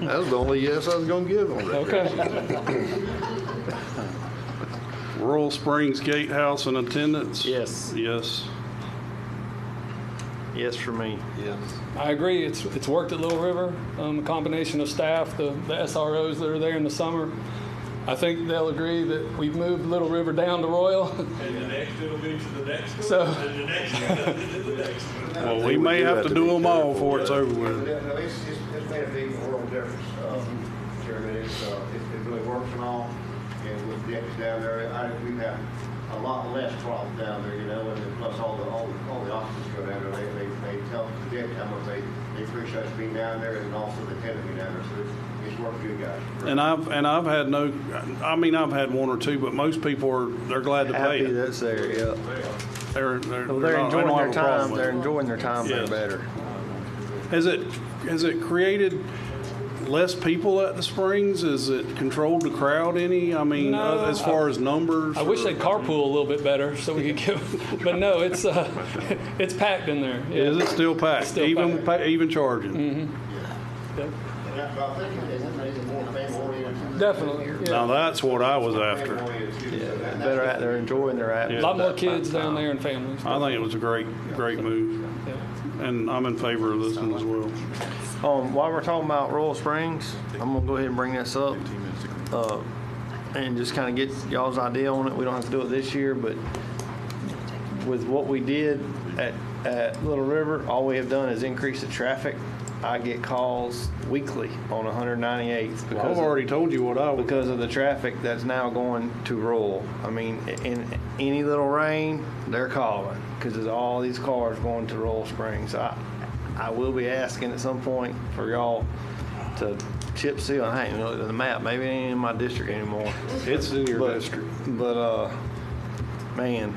that was the only yes I was going to give on that. Okay. Rural Springs Gatehouse in attendance? Yes. Yes. Yes for me. Yes. I agree. It's worked at Little River. A combination of staff, the SROs that are there in the summer. I think they'll agree that we've moved Little River down to Royal. And the next it'll be to the next one, So- and the next one, and the next one. Well, we may have to do them all before it's over with. Yeah, no, it's made a big world difference, Chairman. It really works and all, and with the deputies down there, we've had a lot less problems down there, and then plus all the officers go down there, they tell the deputy how much they appreciate us being down there, and also the tenant being down there, so it's worked good, guys. And I've had I've had one or two, but most people they're glad to pay Happy it. that's there, yeah. They're Well, they're not- they enjoying don't their have a problem time. with They're it. enjoying their time there Yes. better. Has it created less people at the Springs? Is it controlled the crowd any? I mean, No, as far as numbers? I wish or- they'd carpool a little bit better so we could get. But no, it's packed in there. Yeah. Is it still packed? Still even packed. even charging? Mm-hmm. Yep. And that's, I think, it's more family-oriented. Definitely. Yeah. Now that's what I was after. Yeah, better at they're enjoying their A lot more kids down there and families. I think it was a great move, Yeah. and I'm in favor of this one as well. While we're talking about Royal Springs, I'm gonna go ahead and bring this up, and just kind of get y'all's idea on it. We don't have to do it this year, but with what we did at Little River, all we have done is increase the traffic. I get calls weekly on 198th Well, I've already told you what I would. because of the traffic that's now going to Rural. I mean, in any little rain, they're calling because there's all these cars going to Rural Springs. I will be asking at some point for y'all to chip seal. I ain't looked at the map. Maybe it ain't in my district anymore. It's in your district. But man.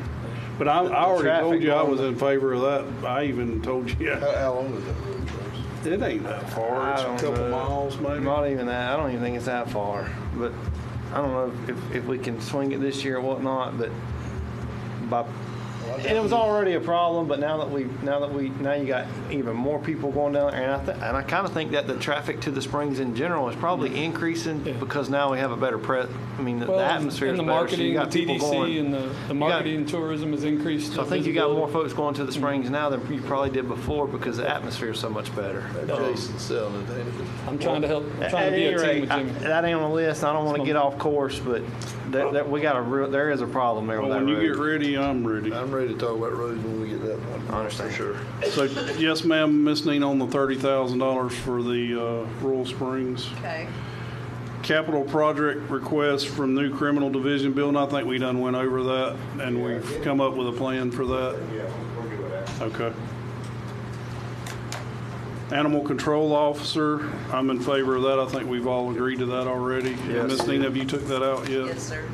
But I already traffic told you I going was to- in favor of that. I even told you. How long is that road, Trace? It ain't that far. It's I a don't couple know. miles, maybe. Not even that. I don't even think it's that far. But I don't know if we can swing it this year or whatnot. But and it was already a problem. But now you got even more people going down there, and I kind of think that the traffic to the springs in general is probably increasing because now we have a better the atmosphere and is the better. So you marketing, got the people TDC, going. and the marketing and tourism has increased. So I think you got more folks going to the springs now than you probably did before because the atmosphere is so much better. Jason's selling it, ain't it? I'm trying to help. I'm trying At to be any a team rate, with Jimmy. that ain't on the list. I don't want to get off course, but there is a problem there with Well, that when you road. get ready, I'm ready. I'm ready to talk about roads when we get that one. I understand. For sure. So, yes, ma'am, Ms. Neen, on the $30,000 for the Rural Springs. Okay. Capital project request from new criminal division building. I think we done went over that, and we've come up with a plan for that. Yeah, we're good with that. Okay. Animal control officer, I'm in favor of that. I think we've all agreed to that already. Yes. Ms. Neen, have you took that out yet? Yes, sir.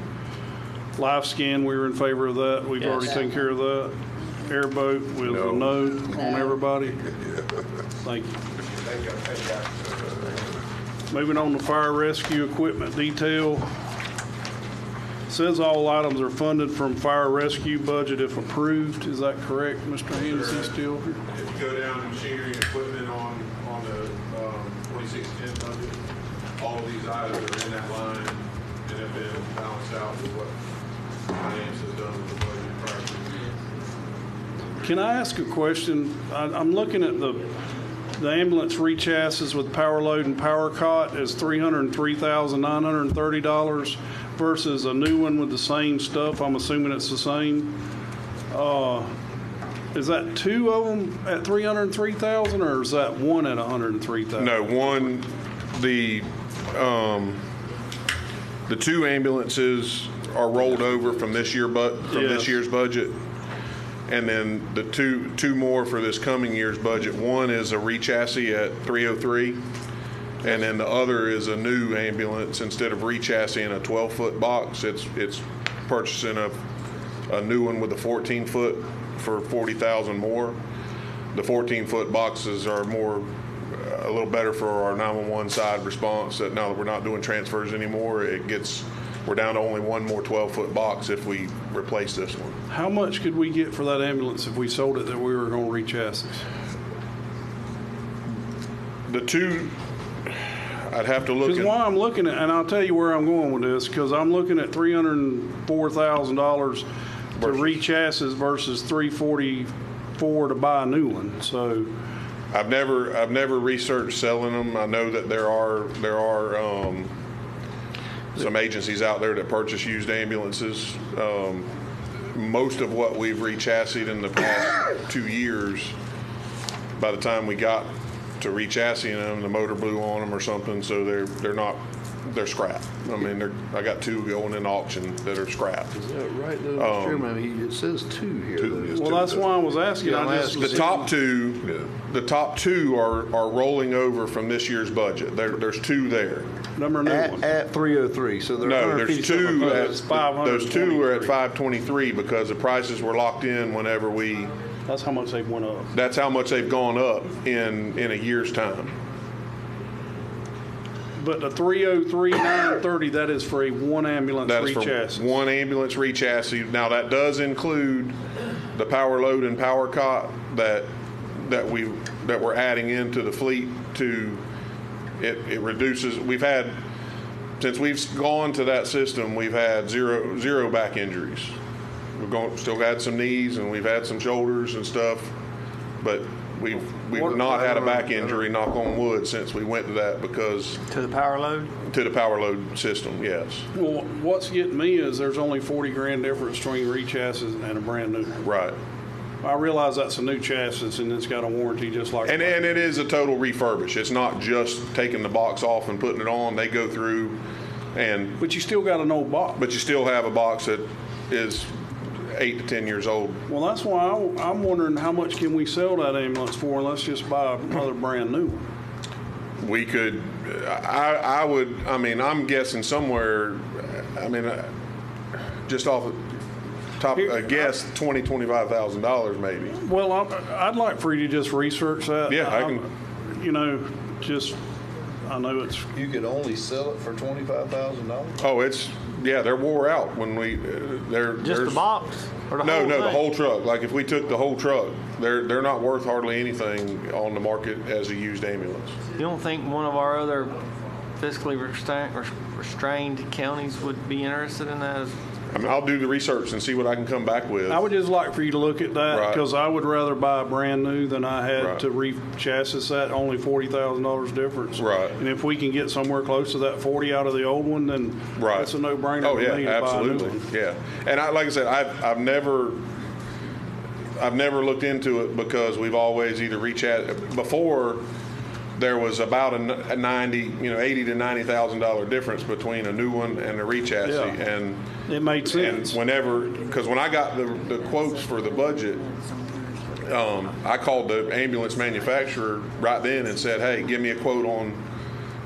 Life scan, we were in favor of that. We've already Yes. taken care of that. Airboat was a no on everybody. Thank you. Moving on to fire rescue equipment detail. Says all items are funded from fire rescue budget if approved. Is that correct, Mr. Hennessy still? If you go down to machinery and equipment on the 2610 budget, all of these items are in that line and have been balanced out with what finance has done with the budget prior to the year. Can I ask a question? I'm looking at the ambulance rechassis with power load and power cot is $303,930 versus a new one with the same stuff. I'm assuming it's the same. Is that two of them at $303,000 or is that one at $103,000? No, one, the two ambulances are rolled over from this year's budget. And then the two more for this coming year's budget. One is a rechassis at 303, and then the other is a new ambulance. Instead of rechassis in a 12-foot box, it's purchasing a new one with a 14-foot for $40,000 more. The 14-foot boxes are a little better for our 911 side response. That now that we're not doing transfers anymore, we're down to only one more 12-foot box if we replace this one. How much could we get for that ambulance if we sold it that we were going to rechassis? The two, I'd have to look Because at. why I'm looking at, and I'll tell you where I'm going with this, because I'm looking at $304,000 to rechassis versus $344 to buy a new one. So I've never researched selling them. I know that there are some agencies out there that purchase used ambulances. Most of what we've rechassied in the past 2 years, by the time we got to rechassing them, the motor blew on them or something, so they're scrap. I mean, I got two going in auction that are scrap. Is that right, though, Mr. Chairman? It says two here. though. well, that's why I was asking. Yeah, I just was The top two are rolling over from this year's budget. There's two there. Number new one. At 303, so they're No, there's 150 two. It's 523. Those two are at 523 because the prices were locked in whenever we. That's how much they went up. That's how much they've gone up in a year's time. But the 303,930, that is for a one ambulance That is for rechassis. one ambulance rechassis. Now that does include the power load and power cot that we're adding into the fleet to. It reduces. Since we've gone to that system, we've had zero back injuries. We've still had some knees and we've had some shoulders and stuff, but we've not had a back injury, knock on wood, since we went to that because To the power load? To the power load system, yes. Well, what's getting me is there's only $40,000 difference between rechassis and a brand new one. Right. I realize that's a new chassis and it's got a warranty just like. And it is a total refurbish. It's not just taking the box off and putting it on. They go through and. But you still got an old box. But you still have a box that is 8 to 10 years old. Well, that's why I'm wondering how much can we sell that ambulance for, and let's just buy another brand new one. We could, I'm guessing somewhere, just off the top, I guess $20,000-$25,000 maybe. Well, I'd like for you to just research that. Yeah, I can. I know it's. You could only sell it for $25,000? Oh, they're wore out when Just the box? Or the whole the thing? whole truck. Like if we took the whole truck, they're not worth hardly anything on the market as a used ambulance. You don't think one of our other fiscally restrained counties would be interested in that? I'll do the research and see what I can come back with. I would just like for you to look at that Right. because I would rather buy a brand new than I had Right. to re-chassis that, only $40,000 difference. Right. And if we can get somewhere close to that 40 out of the old one, then Right. that's a no-brainer Oh for yeah, me to buy a new absolutely. one. Yeah, and like I said, I've never looked into it because we've always either before. There was about a $80,000 to $90,000 difference between a new one and a rechassis, Yeah. and it made sense. And because when I got the quotes for the budget, I called the ambulance manufacturer right then and said, "Hey, give me a quote on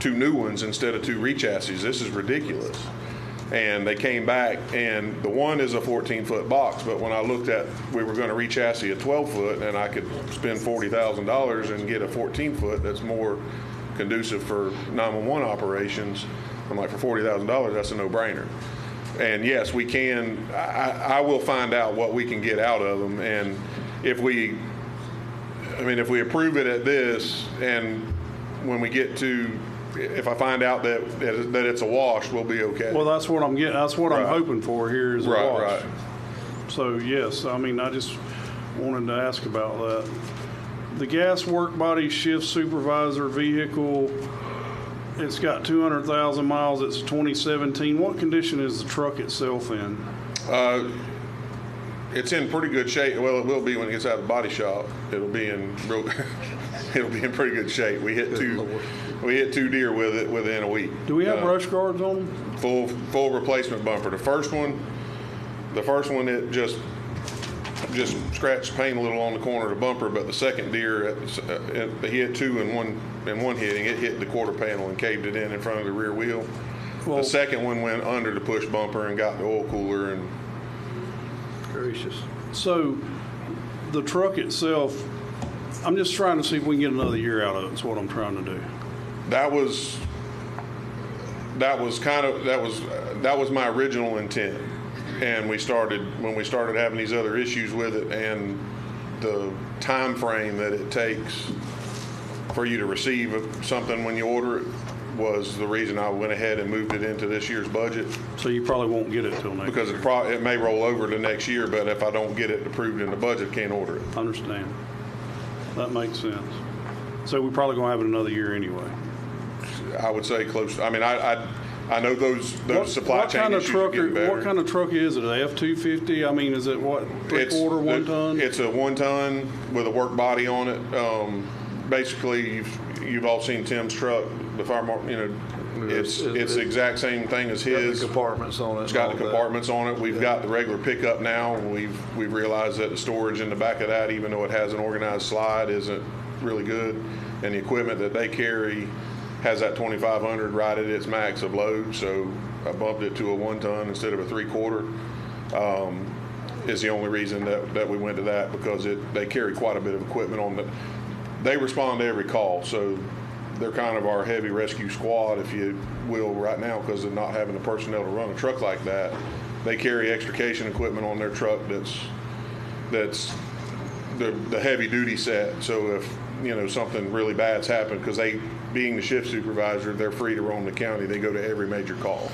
2 new ones instead of 2 rechassis. This is ridiculous." And they came back, and the one is a 14-foot box, but when I looked at, we were going to rechassis a 12-foot, and I could spend $40,000 and get a 14-foot that's more conducive for 911 operations. I'm like, for $40,000, that's a no-brainer. And yes, we can. I will find out what we can get out of them, and if we approve it at this, and when we get to. If I find out that it's a wash, we'll be okay. Well, that's what I'm getting. That's what I'm hoping for here is a wash. Right. So yes, I just wanted to ask about that. The gas work body shift supervisor vehicle. It's got 200,000 miles. It's a 2017. What condition is the truck itself in? It's in pretty good shape. Well, it will be when it gets out of the body shop. It'll be in pretty good shape. We hit two deer with it within a week. Do we have brush guards on them? Full replacement bumper. The first one, it just scratched paint a little on the corner of the bumper, but the second deer, he hit 2 in one hitting. It hit the quarter panel and caved it in front of the rear wheel. The second one went under the push bumper and got the oil cooler and. Gracious. So the truck itself, I'm just trying to see if we can get another year out of it. That's what I'm trying to do. That was my original intent. And when we started having these other issues with it and the time frame that it takes for you to receive something when you order it was the reason I went ahead and moved it into this year's budget. So you probably won't get it till next year. Because it may roll over to next year, but if I don't get it approved in the budget, can't order it. Understand. That makes sense. So we're probably going to have it another year anyway. I would say close. I know those supply chain issues are getting better. What kind of truck is it? An F-250? Is it what, 3/4 1 ton? It's a 1 ton with a work body on it. Basically, you've all seen Tim's truck, the fire mark. It's the exact same thing as his. Got the compartments on it. It's got the compartments on it. We've got the regular pickup now. We've realized that the storage in the back of that, even though it has an organized slide, isn't really good, and the equipment that they carry has that 2,500 right at its max of load, so I bumped it to a 1 ton instead of a 3/4. Is the only reason that we went to that, because they carry quite a bit of equipment on it. They respond to every call, so they're kind of our heavy rescue squad, if you will, right now, because of not having the personnel to run a truck like that. They carry extrication equipment on their truck that's the heavy duty set, so if something really bad's happened, because they, being the shift supervisor, they're free to roam the county. They go to every major call.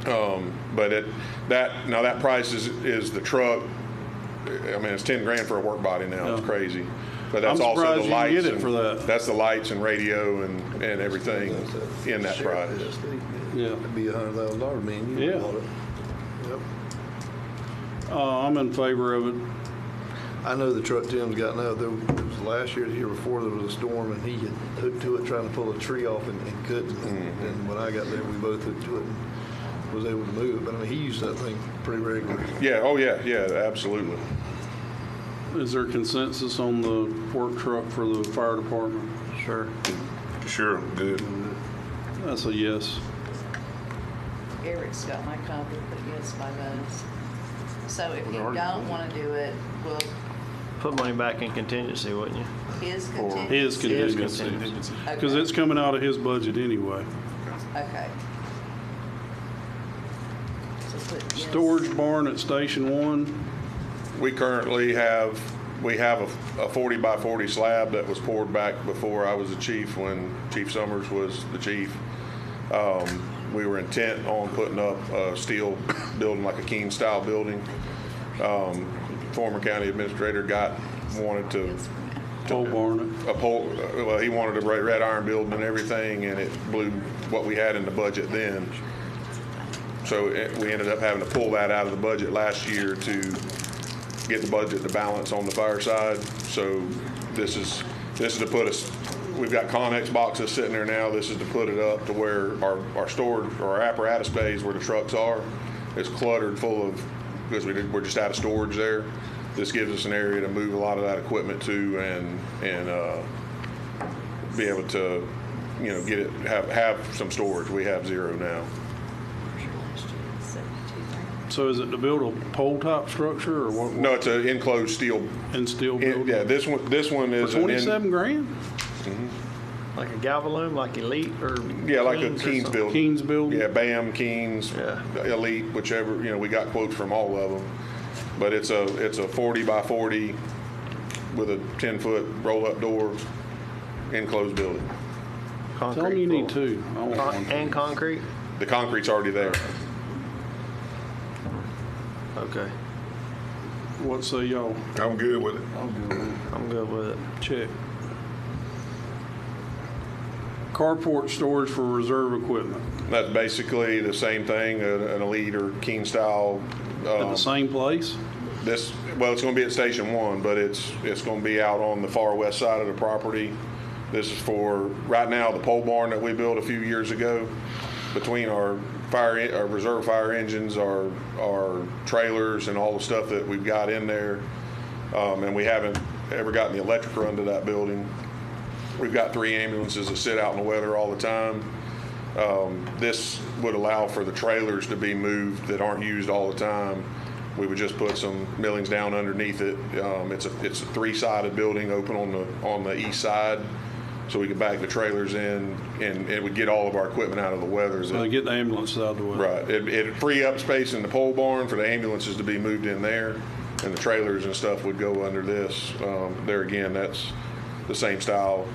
But that price is the truck. It's $10,000 for a work body now. It's crazy. But that's I'm also the surprised lights. you get it for that. That's the lights and radio and everything in that price. Yeah, it'd be $100,000. Yeah. Yep. I'm in favor of it. I know the truck Tim's got now, there was last year, the year before, there was a storm, and he had hooked to it trying to pull a tree off and couldn't. And when I got there, we both hooked to it and was able to move it. But I mean, he used that thing pretty regularly. Yeah, oh yeah, absolutely. Is there consensus on the work truck for the fire department? Sure. Sure, good. That's a yes. Eric's got my copy, but yes, by those. So if you don't want to do it, we'll, Put money back in contingency, wouldn't you? his contingency. His contingency. Because it's coming out of his budget anyway. Okay. So put yes. Storage barn at Station 1. We currently have a 40 by 40 slab that was poured back before I was the chief, when Chief Summers was the chief. We were intent on putting up a steel building, like a Keene style building. Former county administrator wanted to pole barn it. Well, he wanted a red iron building and everything, and it blew what we had in the budget then. So we ended up having to pull that out of the budget last year to get the budget to balance on the fire side. So this is to put us. We've got Connex boxes sitting there now. This is to put it up to where our storage or our apparatus bays where the trucks are is cluttered full of, because we're just out of storage there. This gives us an area to move a lot of that equipment to and be able to, get it, have some storage. We have zero now. So is it to build a pole top structure or what? No, it's an enclosed steel. Steel building? Yeah, this one is for 27 grand? Mm-hmm. Like a Galvaloom, like Elite, or yeah, like a Keenes building. Keenes building. Yeah, BAM, Keenes, Elite, whichever. We got quotes from all of them, but it's a 40 by 40 with a 10-foot roll-up door, enclosed building. Concrete. Tell them you need two. I want one. And concrete. The concrete's already there. Okay. What say y'all? I'm good with it. I'm good with it. Check. Carport storage for reserve equipment. That's basically the same thing, an Elite or Keenes style. At the same place? It's going to be at Station 1, but it's going to be out on the far west side of the property. This is for, right now, the pole barn that we built a few years ago. Between our reserve fire engines, our trailers, and all the stuff that we've got in there, and we haven't ever gotten the electric run to that building. We've got 3 ambulances that sit out in the weather all the time. This would allow for the trailers to be moved that aren't used all the time. We would just put some millings down underneath it. It's a 3-sided building, open on the east side, so we could back the trailers in, and it would get all of our equipment out of the weather. So get the ambulances out of the way. Right. It'd free up space in the pole barn for the ambulances to be moved in there, and the trailers and stuff would go under this. There again, that's the same style,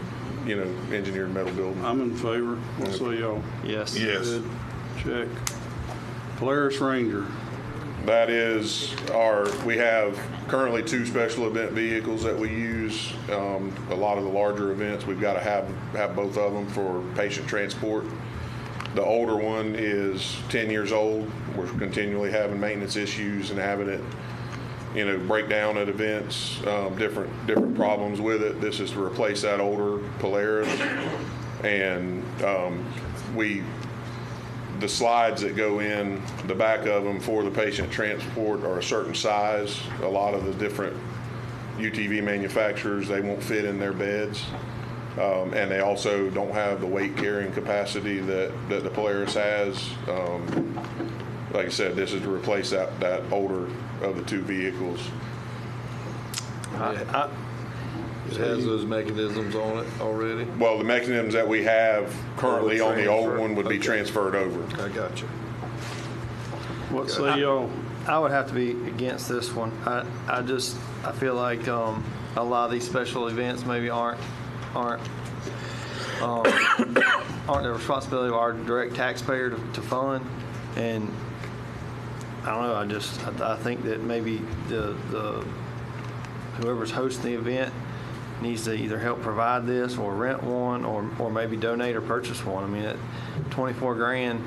engineered metal building. I'm in favor. What say y'all? Yes. Yes. Good. Check. Polaris Ranger. That is we have currently 2 special event vehicles that we use. A lot of the larger events, we've got to have both of them for patient transport. The older one is 10 years old. We're continually having maintenance issues and having it, break down at events, different problems with it. This is to replace that older Polaris, and the slides that go in the back of them for the patient transport are a certain size. A lot of the different UTV manufacturers, they won't fit in their beds. And they also don't have the weight carrying capacity that the Polaris has. Like I said, this is to replace that older of the 2 vehicles. It has those mechanisms on it already? Well, the mechanisms that we have currently on the old one would be transferred over. I got you. What say y'all? I would have to be against this one. I feel like a lot of these special events maybe aren't the responsibility of our direct taxpayer to fund, and I don't know. I think that maybe the whoever's hosting the event needs to either help provide this or rent one or maybe donate or purchase one. I mean, at 24 grand,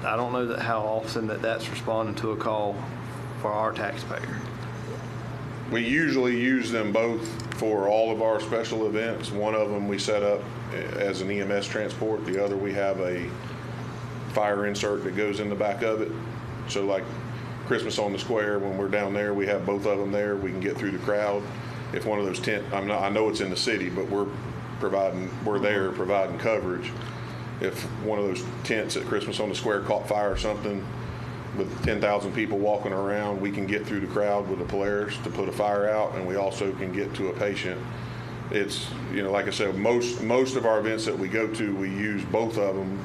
I don't know how often that's responding to a call for our taxpayer. We usually use them both for all of our special events. One of them we set up as an EMS transport. The other, we have a fire insert that goes in the back of it. So like Christmas on the Square, when we're down there, we have both of them there. We can get through the crowd. If one of those I know it's in the city, but we're there providing coverage. If one of those tents at Christmas on the Square caught fire or something, with 10,000 people walking around, we can get through the crowd with a Polaris to put a fire out, and we also can get to a patient. It's, like I said, most of our events that we go to, we use both of them.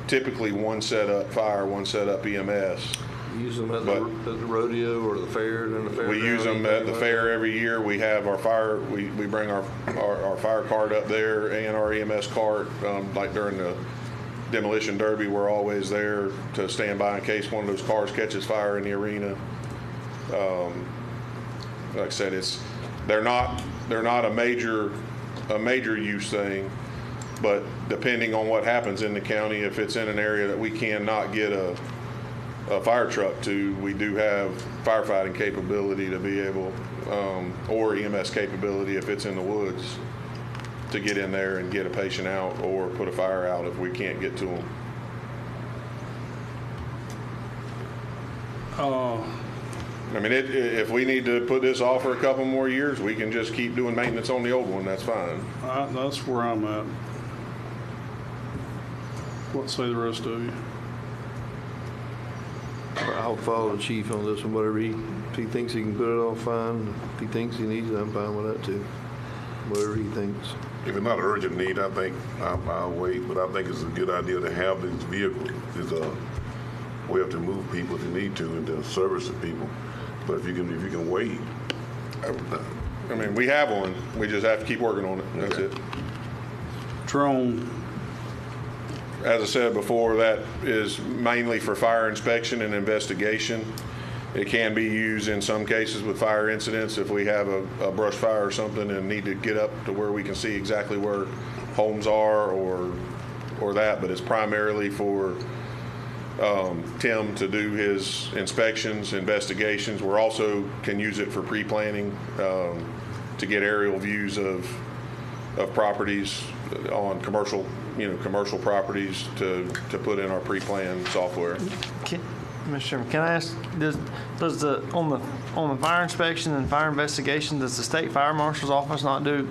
Typically one set up fire, one set up EMS. Use them at the rodeo or the fair? We use them at the fair every year. We have our fire, we bring our fire cart up there and our EMS cart, like during the Demolition Derby, we're always there to stand by in case one of those cars catches fire in the arena. Like I said, they're not a major use thing, but depending on what happens in the county, if it's in an area that we cannot get a fire truck to, we do have firefighting capability to be able, or EMS capability if it's in the woods, to get in there and get a patient out or put a fire out if we can't get to them. I mean, if we need to put this off for a couple more years, we can just keep doing maintenance on the old one. That's fine. That's where I'm at. What say the rest of you? I'll follow the chief on this one. Whatever if he thinks he can put it off, fine. If he thinks he needs it, I'm fine with that too. Whatever he thinks. If it's not an urgent need, I think I'll wait, but I think it's a good idea to have these vehicles. It's a way to move people if you need to and to service the people. But if you can wait. I mean, we have one. We just have to keep working on it. That's it. Drone. As I said before, that is mainly for fire inspection and investigation. It can be used in some cases with fire incidents if we have a brush fire or something and need to get up to where we can see exactly where homes are or that, but it's primarily for Tim to do his inspections, investigations. We're also can use it for pre-planning to get aerial views of properties on commercial properties to put in our pre-plan software. Mr. Chairman, can I ask, does the on the fire inspection and fire investigation, does the state fire marshal's office not do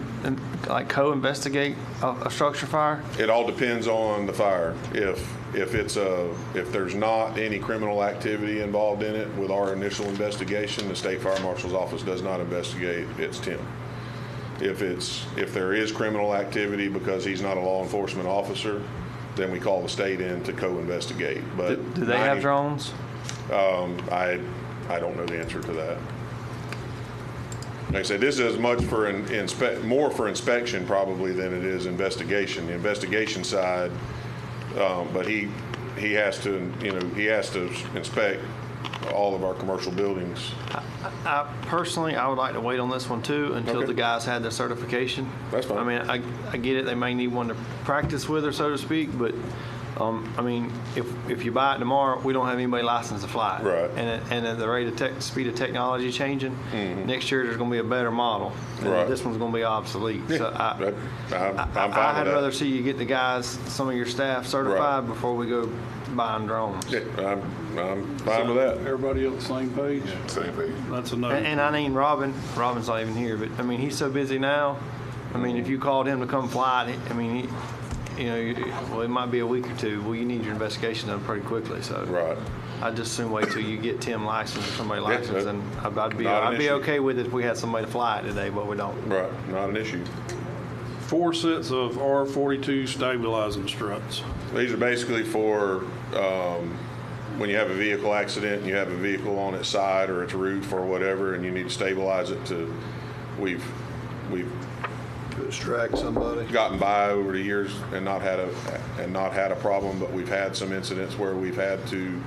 like co-investigate a structure fire? It all depends on the fire. If there's not any criminal activity involved in it with our initial investigation, the state fire marshal's office does not investigate. It's Tim. If there is criminal activity because he's not a law enforcement officer, then we call the state in to co-investigate. But do they have drones? I don't know the answer to that. Like I said, this is as much for more for inspection probably than it is investigation. The investigation side, but he has to inspect all of our commercial buildings. I personally, I would like to wait on this one too until the guys had their certification. That's fine. I mean, I get it. They may need one to practice with, or so to speak, but I mean, if you buy it tomorrow, we don't have anybody licensed to fly it. Right. And at the rate of speed of technology changing, next year there's going to be a better model. And Right. this one's going to be obsolete. Yeah. So I'm fine with I'd that. rather see you get the guys, some of your staff certified before we go buying drones. Yeah, I'm fine with that. Everybody on the same page? Same page. That's a no. And I mean, Robin's not even here, but I mean, he's so busy now. I mean, if you called him to come fly it, I mean, it might be a week or two. Well, you need your investigation done pretty quickly. So right. I'd just soon wait till you get Tim licensed or somebody licensed, and I'd be issue. okay with it if we had somebody to fly it today, but we don't. Right, not an issue. 4 sets of R42 stabilizing struts. These are basically for when you have a vehicle accident and you have a vehicle on its side or its roof or whatever, and you need to stabilize it we've Distract somebody. gotten by over the years and not had a problem, but we've had some incidents where we've had to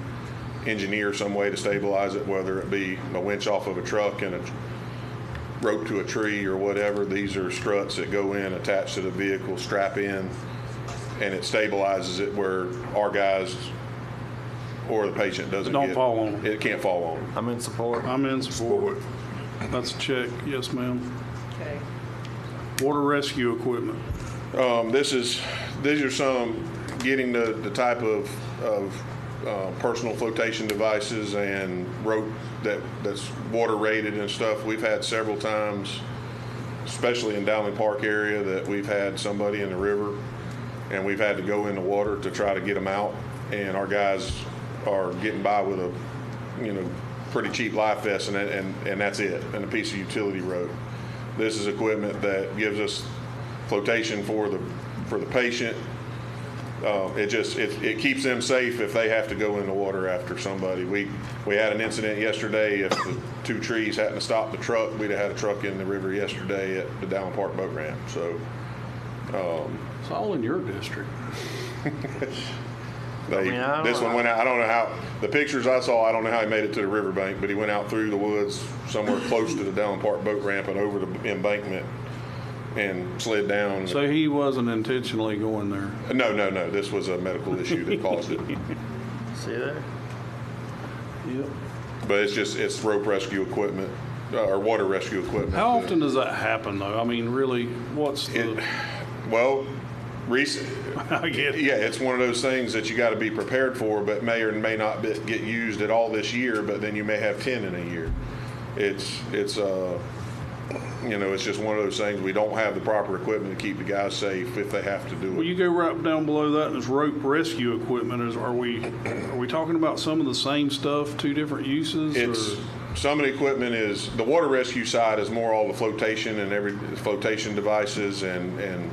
engineer some way to stabilize it, whether it be a winch off of a truck and a rope to a tree or whatever. These are struts that go in, attached to the vehicle, strap in, and it stabilizes it where our guys or the patient doesn't Don't fall on them. It can't fall on them. I'm in support. I'm in support. That's a check, yes, ma'am. Okay. Water rescue equipment. These are some, getting the type of personal flotation devices and rope that's water rated and stuff. We've had several times, especially in Dowling Park area, that we've had somebody in the river and we've had to go in the water to try to get them out, and our guys are getting by with a, pretty cheap life vest and that's it, and a piece of utility rope. This is equipment that gives us flotation for the patient. It keeps them safe if they have to go in the water after somebody. We had an incident yesterday. If the two trees hadn't stopped the truck, we'd have had a truck in the river yesterday at the Dowling Park boat ramp. So it's all in your district. This one went out. I don't know how, the pictures I saw, I don't know how he made it to the riverbank, but he went out through the woods somewhere close to the Dowling Park boat ramp and over the embankment and slid down. So he wasn't intentionally going there? No. This was a medical issue that caused it. See there? Yep. But it's rope rescue equipment, or water rescue equipment. How often does that happen, though? I mean, really, what's the... I get it. Yeah, it's one of those things that you got to be prepared for, but may or may not get used at all this year, but then you may have 10 in a year. It's just one of those things. We don't have the proper equipment to keep the guys safe if they have to do it. Well, you go right down below that, and it's rope rescue equipment. Are we talking about some of the same stuff, two different uses? Some of the equipment is, the water rescue side is more all the flotation and flotation devices and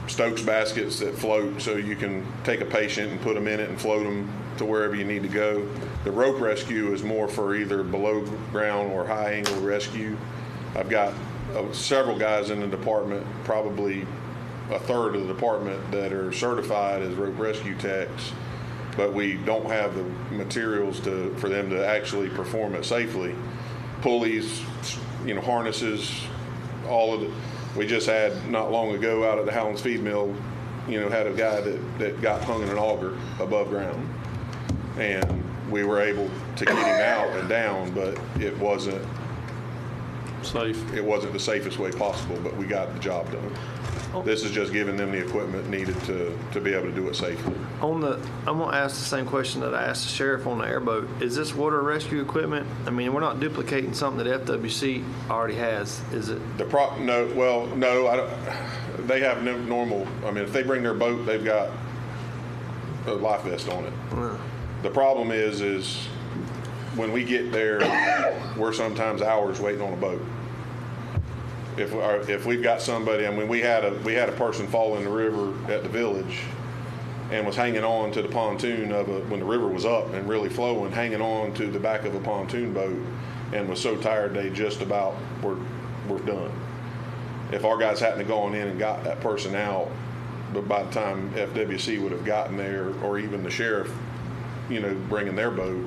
Stokes baskets that float, so you can take a patient and put them in it and float them to wherever you need to go. The rope rescue is more for either below ground or high angle rescue. I've got several guys in the department, probably a third of the department, that are certified as rope rescue techs, but we don't have the materials for them to actually perform it safely. Pulleys, harnesses, all of it. We just had, not long ago, out at the Howlands feed mill, had a guy that got hung in an auger above ground. And we were able to get him out and down, but it wasn't safe. It wasn't the safest way possible, but we got the job done. This is just giving them the equipment needed to be able to do it safely. I'm going to ask the same question that I asked the sheriff on the airboat. Is this water rescue equipment? I mean, we're not duplicating something that FWC already has, is it? No. I don't, they have no normal. I mean, if they bring their boat, they've got a life vest on it. Yeah. The problem is when we get there, we're sometimes hours waiting on a boat. If we've got somebody, I mean, we had a person fall in the river at the village and was hanging on to the pontoon when the river was up and really flowing, hanging on to the back of a pontoon boat, and was so tired they just about were done. If our guys hadn't gone in and got that person out, but by the time FWC would have gotten there, or even the sheriff, bringing their boat,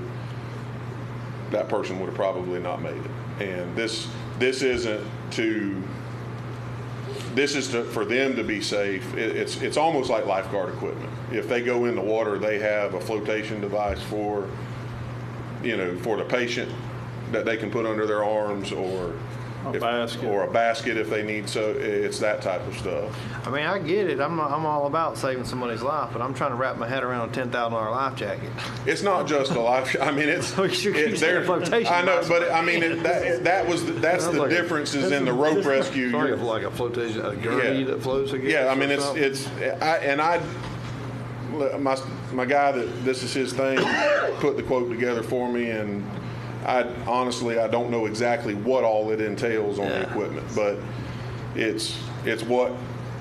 that person would have probably not made it. And this is for them to be safe. It's almost like lifeguard equipment. If they go in the water, they have a flotation device for the patient that they can put under their arms, or a basket if they need. So it's that type of stuff. I mean, I get it. I'm all about saving somebody's life, but I'm trying to wrap my head around a $10,000 life jacket. It's not just a life. I mean, it's flotation. I know, but I mean, that's the differences in the rope rescue. Sorry, like a flotation, a gurney that floats again. Yeah, I mean, my guy that this is his thing put the quote together for me, and I don't know exactly what all it entails on the equipment, but it's what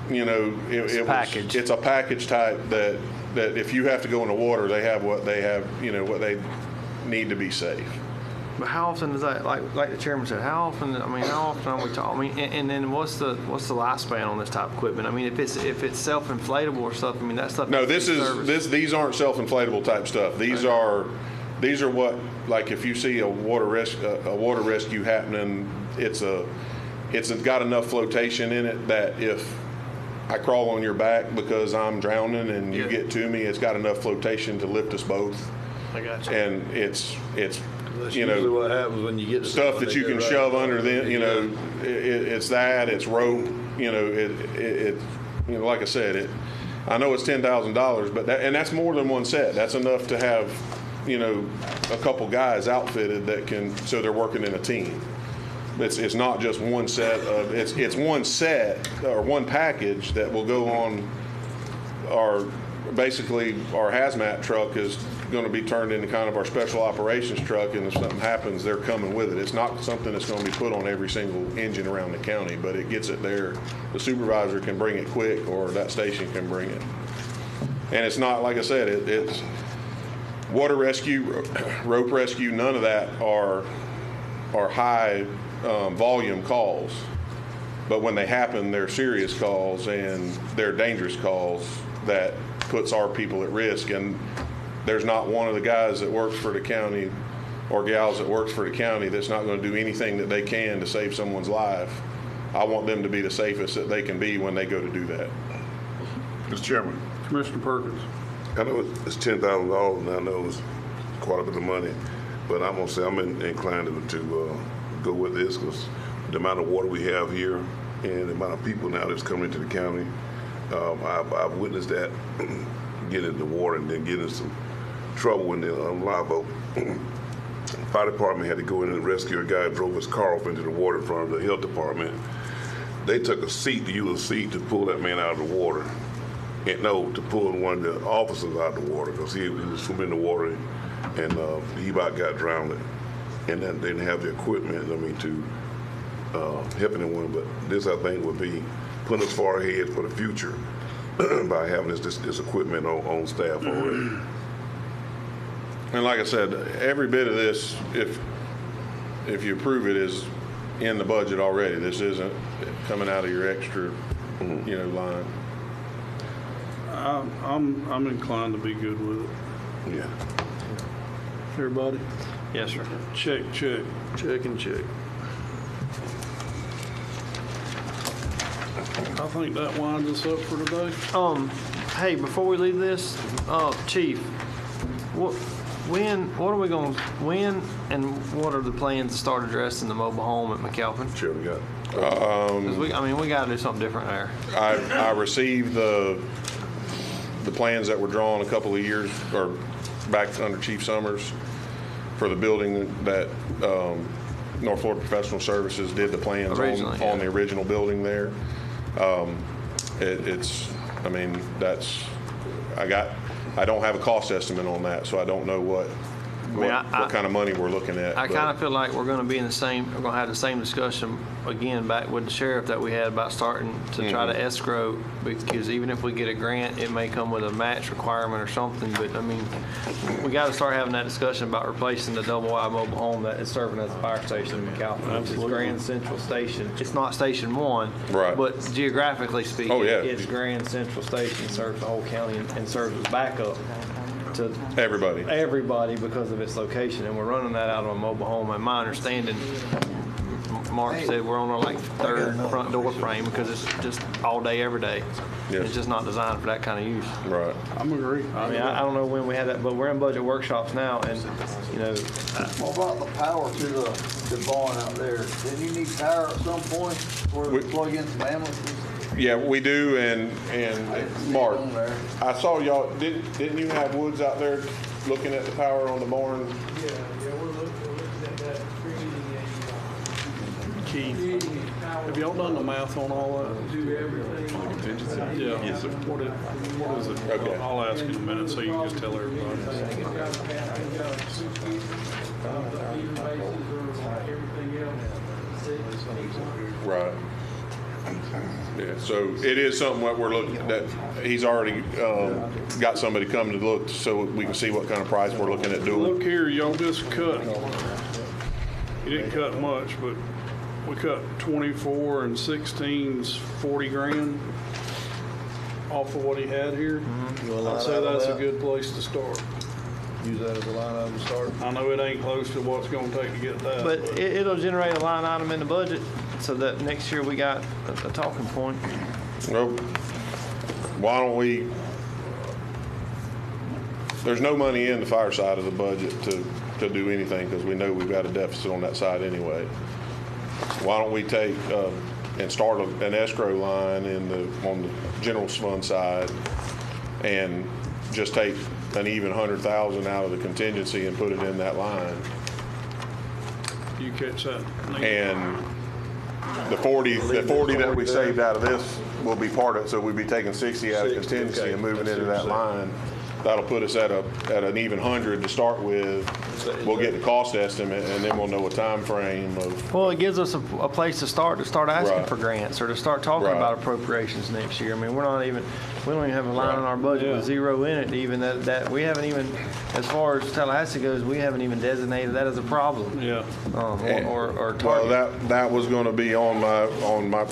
it's a package type that if you have to go in the water, they have what they need to be safe. But how often is that? Like the chairman said, how often are we talking? I mean, and then what's the lifespan on this type of equipment? I mean, if it's self-inflatable or stuff, I mean, that stuff. No, these aren't self-inflatable type stuff. These are what, like, if you see a water rescue happening, it's got enough flotation in it that if I crawl on your back because I'm drowning and you get to me, it's got enough flotation to lift us both. I got you. And it's That's you usually know, what happens when you get to stuff something that you they can do shove right. under them, you know, it's that, it's rope, you know, it you know, like I said, I know it's $10,000, but that's more than one set. That's enough to have, you know, a couple guys outfitted that can, so they're working in a team. It's not just one set of, it's one set or one package that will go on basically our hazmat truck is going to be turned into kind of our special operations truck, and if something happens, they're coming with it. It's not something that's going to be put on every single engine around the county, but it gets it there. The supervisor can bring it quick, or that station can bring it. And it's not, like I said, it's water rescue, rope rescue, none of that are high volume calls. But when they happen, they're serious calls and they're dangerous calls that puts our people at risk. And there's not one of the guys that works for the county or gals that works for the county that's not going to do anything that they can to save someone's life. I want them to be the safest that they can be when they go to do that. Mr. Chairman. Commissioner Perkins. I know it's $10,000, and I know it's quite a bit of money, but I'm gonna say I'm inclined to go with this because the amount of water we have here and the amount of people now that's coming into the county, I've witnessed that getting into water and then getting in some trouble when the live oak. Fire department had to go in and rescue a guy who drove his car off into the water in front of the health department. They took a seat, to use a seat to pull that man out of the water. And no, to pull one of the officers out of the water because he was swimming in the water and he about got drowned. And then they didn't have the equipment, to help anyone. But this, I think, would be putting us far ahead for the future by having this equipment on staff already. And like I said, every bit of this, if you approve it, is in the budget already. This isn't coming out of your extra, line. I'm inclined to be good with it. Yeah. Everybody? Yes, sir. Check. Check and check. I think that winds us up for today. Hey, before we leave this, Chief, when what are the plans to start addressing the mobile home at McAlpin? Sure, we got. 'Cause we got to do something different there. I received the plans that were drawn a couple of years or back under Chief Summers for the building that North Florida Professional Services did the plans on the original building there. I don't have a cost estimate on that, so I don't know what kind of money we're looking at. I kind of feel like we're going to have the same discussion again back with the sheriff that we had about starting to try to escrow, because even if we get a grant, it may come with a match requirement or something. But we got to start having that discussion about replacing the double wide mobile home that is serving as a fire station in McAlpin, which is Grand Central Station. It's not Station 1, right? But geographically speaking, yeah. It's Grand Central Station, serves the whole county and serves as backup to everybody because of its location, and we're running that out of a mobile home. And my understanding, Mark said we're on our third front door frame because it's just all day, every day. Yes. It's just not designed for that kind of use. Right. I'm agree. I don't know when we had that, but we're in budget workshops now, and What about the power to the barn out there? Didn't you need power at some point for to plug in some ambulances? Yeah, we do, and Mark, I saw y'all, didn't you have Woods out there looking at the power on the barn? Yeah, we're looking at that, Keith, have y'all done the math on all that? do everything. Yeah. Yes, sir. What is it? Okay. I'll ask in a minute so you can just tell everybody. Right. Yeah, so it is something that we're looking, that he's already got somebody coming to look so we can see what kind of price we're looking at doing. Look here, y'all just cut. You didn't cut much, but we cut 24 and 16's 40 grand off of what he had here. I'd say that's a good place to start. Use that as a line item to start. I know it ain't close to what it's going to take to get that. but it'll generate a line item in the budget so that next year we got a talking point. Well, why don't we there's no money in the fire side of the budget to do anything because we know we've got a deficit on that side anyway. Why don't we take and start an escrow line on the general fund side and just take an even 100,000 out of the contingency and put it in that line? You catch that? And the 40 that we saved out of this will be part of it. So we'd be taking 60 out of contingency and moving into that line. That'll put us at an even 100 to start with. We'll get the cost estimate, and then we'll know a time frame of. Well, it gives us a place to start asking Right. for grants or to start talking Right. about appropriations next year. I mean, we don't even have a line on our budget with zero in it. Even that we haven't even, as far as Tallahassee goes, we haven't even designated that as a problem. Yeah. Or target. Well, that was going to be on my.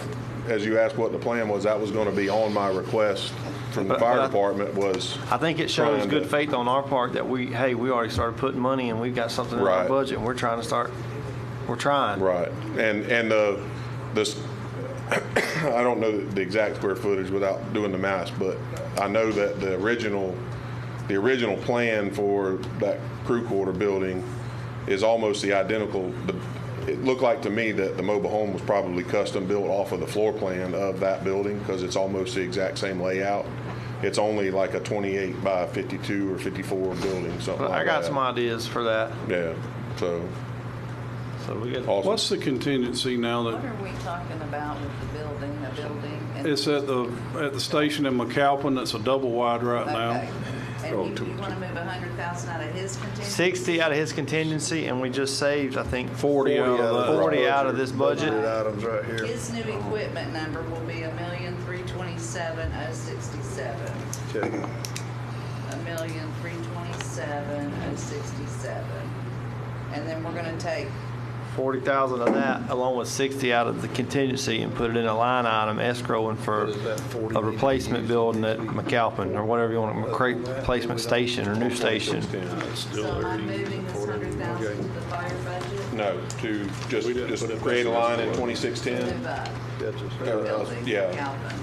As you asked what the plan was, that was going to be on my request from the fire department was. I think it shows good to- faith on our part that we already started putting money and we've got something in our Right. budget and we're trying. Right. And this, I don't know the exact square footage without doing the math, but I know that the original plan for that crew quarter building is almost the identical. It looked like to me that the mobile home was probably custom built off of the floor plan of that building because it's almost the exact same layout. It's only like a 28 by 52 or 54 building, something like that. I got some ideas for that. Yeah, so we get. awesome. What's the contingency now What that are we talking about with the building, and it's at the station in McAlpin that's a double wide right now? Okay. And you want to move 100,000 out of his contingency? 60 out of his contingency, and we just saved, I think, 40 out of that. 40 out of this budget. Items right here. His new equipment number will be $1,327,067. Okay. $1,327,067. And then we're going to take 40,000 of that, along with 60 out of the contingency, and put it in a line item escrowing for a replacement building at McAlpin or whatever you want, a replacement station or new station. So am I moving this 100,000 to the fire budget? No, to just create a line in 2610. Move up. Gotcha. Building, yeah. Calvin.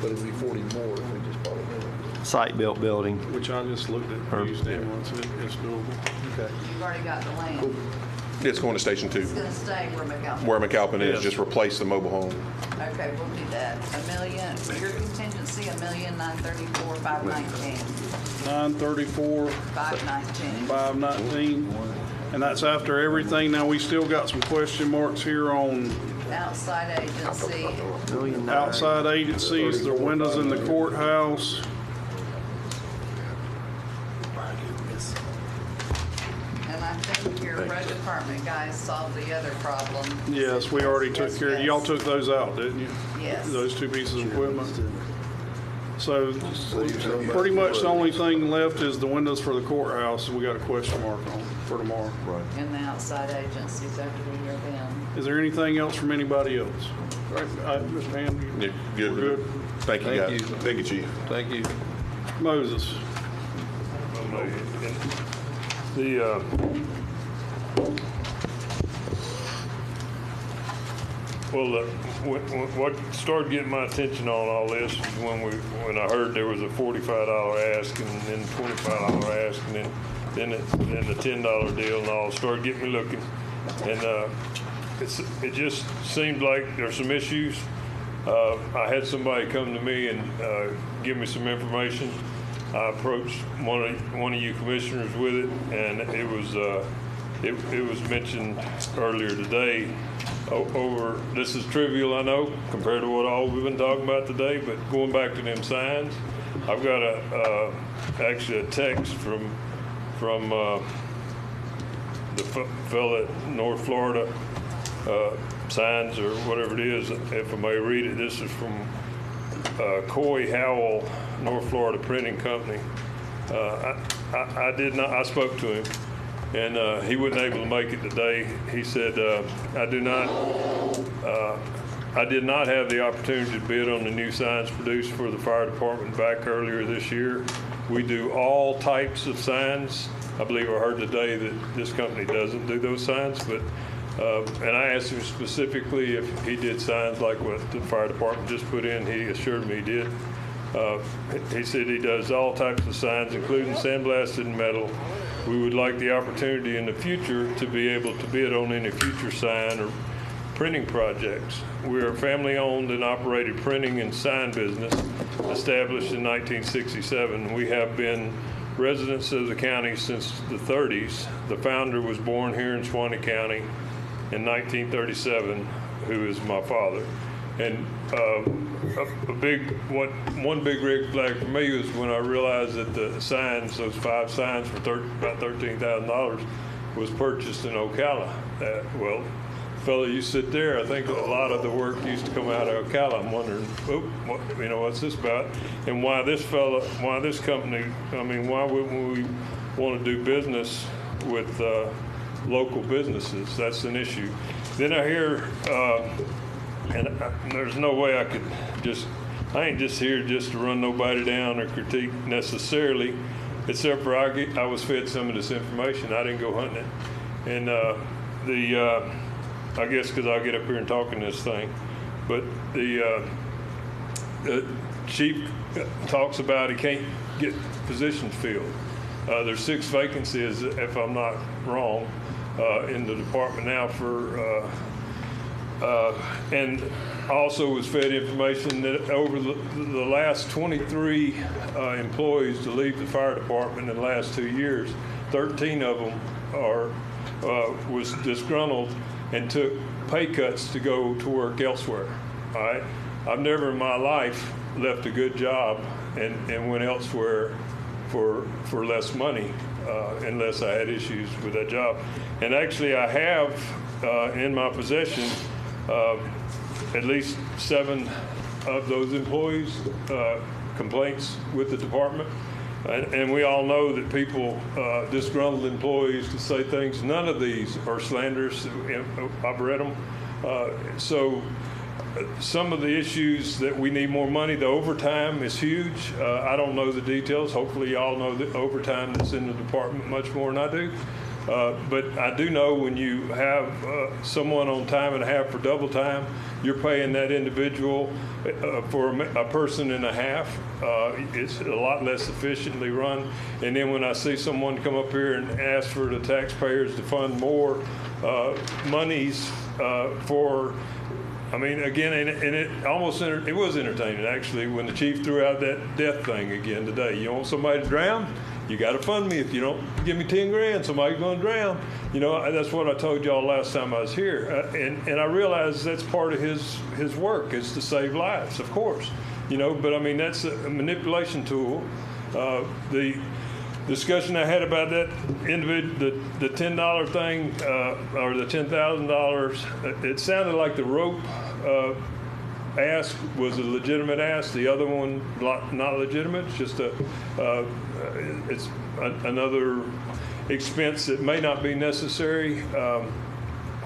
But it'd be 40 more if we just bought it. Site-built building. Which I just looked at used ambulance. It's doable. Okay. You've already got the land. It's going to Station 2, It's going to stay where McAlpin. where McAlpin is, Yes. just replace the mobile home. Okay, we'll do that. Your contingency, $1,934,519. 934, 519. 519. And that's after everything. Now, we still got some question marks here on Outside agency. outside agencies, the windows in the courthouse. And I think your road department guys solved the other problem. Yes, we already took care, Yes. y'all took those out, didn't you? Yes. Those two pieces of equipment. So pretty much the only thing left is the windows for the courthouse, we got a question mark on for tomorrow. Right. And the outside agencies after we hear them. Is there anything else from anybody else? Right, Mr. Ham, Yeah, good. we're good? Thank you, guys. Thank you, Chief. Thank you. Moses? What started getting my attention on all this is when I heard there was a $45 ask and then $25 ask and then the $10 deal and all started getting me looking, and it just seemed like there's some issues. I had somebody come to me and give me some information. I approached one of you commissioners with it, and it was mentioned earlier today. This is trivial, I know, compared to what all we've been talking about today, but going back to them signs, I've got actually a text from the fellow at North Florida Signs or whatever it is, if I may read it. This is from Coy Howell, North Florida Printing Company. I spoke to him, and he wasn't able to make it today. He said, I did not have the opportunity to bid on the new signs produced for the fire department back earlier this year. We do all types of signs. I believe I heard today that this company doesn't do those signs, but and I asked him specifically if he did signs like what the fire department just put in. He assured me he did. He said he does all types of signs, including sandblasted and metal. We would like the opportunity in the future to be able to bid on any future sign or printing projects. We are a family-owned and operated printing and sign business established in 1967. We have been residents of the county since the 30s. The founder was born here in Suwannee County in 1937, who is my father. And one big red flag for me was when I realized that the signs, those 5 signs for about $13,000, was purchased in Ocala. Well, fellow, you sit there. I think a lot of the work used to come out of Ocala. I'm wondering, what's this about, and why this company? I mean, why wouldn't we want to do business with local businesses? That's an issue. Then I hear, and there's no way I could I ain't just here just to run nobody down or critique necessarily, except for I was fed some of this information. I didn't go hunting it, and I guess because I'll get up here and talk in this thing, but the chief talks about he can't get positions filled. There's 6 vacancies, if I'm not wrong, in the department now for, and also was fed information that over the last 23 employees to leave the fire department in the last 2 years, 13 of them was disgruntled and took pay cuts to go to work elsewhere. All right, I've never in my life left a good job and went elsewhere for less money unless I had issues with that job. And actually, I have in my possession at least 7 of those employees' complaints with the department. And we all know that people, disgruntled employees, to say things. None of these are slanderous. I've read them. So some of the issues that we need more money, the overtime is huge. I don't know the details. Hopefully y'all know the overtime that's in the department much more than I do. But I do know when you have someone on time and a half for double time, you're paying that individual for a person and a half. It's a lot less efficiently run. And then when I see someone come up here and ask for the taxpayers to fund more monies for, I mean, again, and it was entertaining actually when the chief threw out that death thing again today. You want somebody to drown? You got to fund me. If you don't give me 10 grand, somebody's going to drown. You know, that's what I told y'all last time I was here. And I realize that's part of his work is to save lives, of course. You know, but I mean, that's a manipulation tool. The discussion I had about that individual, the $10 thing, or the $10,000, it sounded like the rope ask was a legitimate ask. The other one not legitimate. It's just it's another expense that may not be necessary. Of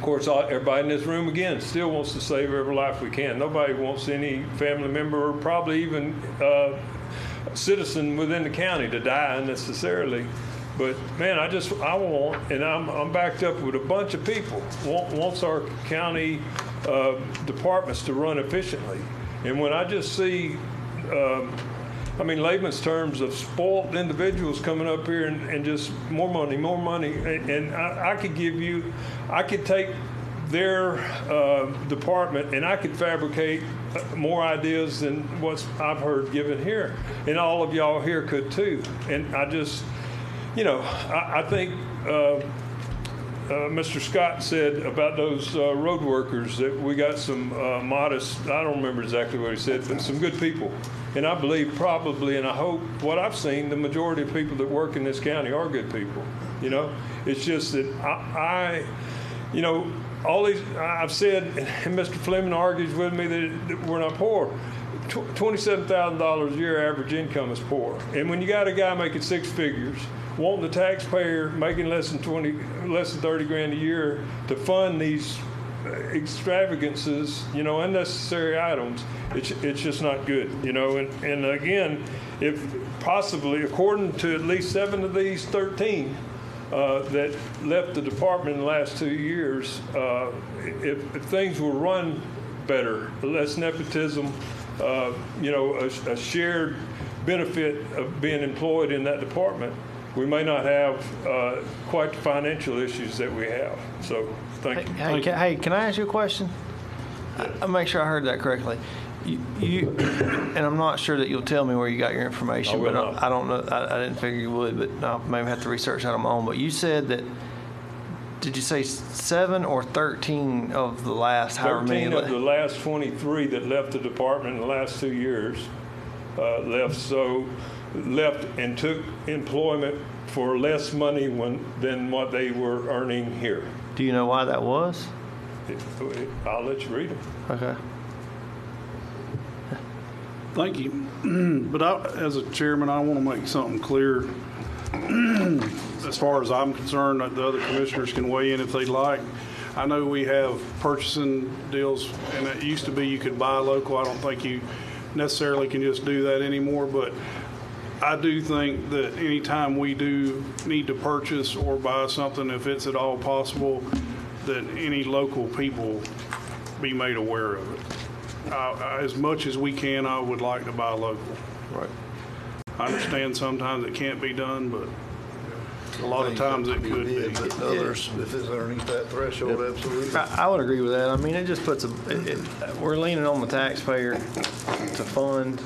course, everybody in this room again still wants to save every life we can. Nobody wants any family member or probably even citizen within the county to die unnecessarily. But man, I want, and I'm backed up with a bunch of people wants our county departments to run efficiently. And when I just see, I mean, layman's terms of spoiled individuals coming up here and just more money, and I could take their department and I could fabricate more ideas than what I've heard given here, and all of y'all here could too. And I just, you know, I think Mr. Scott said about those road workers that we got some modest, I don't remember exactly what he said, but some good people. And I believe probably, and I hope, what I've seen, the majority of people that work in this county are good people. You know, it's just that I you know, all these, I've said, and Mr. Fleming argues with me that we're not poor. $27,000 a year average income is poor. And when you got a guy making 6 figures, wanting the taxpayer making less than 30 grand a year to fund these extravagances, you know, unnecessary items, it's just not good, you know. And again, if possibly, according to at least 7 of these 13 that left the department in the last 2 years, if things were run better, less nepotism, a shared benefit of being employed in that department, we may not have quite the financial issues that we have. So, thank you. Hey, can I ask you a question? I'll make sure I heard that correctly. You and I'm not sure that you'll tell me where you got your information, but I don't know. I didn't figure you would, but I maybe have to research that on my own. But you said that, did you say 7 or 13 of the last however many? 13 of the last 23 that left the department in the last 2 years left and took employment for less money than what they were earning here. Do you know why that was? I'll let you read them. Okay. Thank you. But as a chairman, I want to make something clear. As far as I'm concerned, the other commissioners can weigh in if they'd like. I know we have purchasing deals, and it used to be you could buy local. I don't think you necessarily can just do that anymore, but I do think that anytime we do need to purchase or buy something, if it's at all possible, that any local people be made aware of it. As much as we can, I would like to buy local. Right. I understand sometimes it can't be done, but a lot of times it could be. But others, if it's underneath that threshold, absolutely. I would agree with that. I mean, it just puts we're leaning on the taxpayer to fund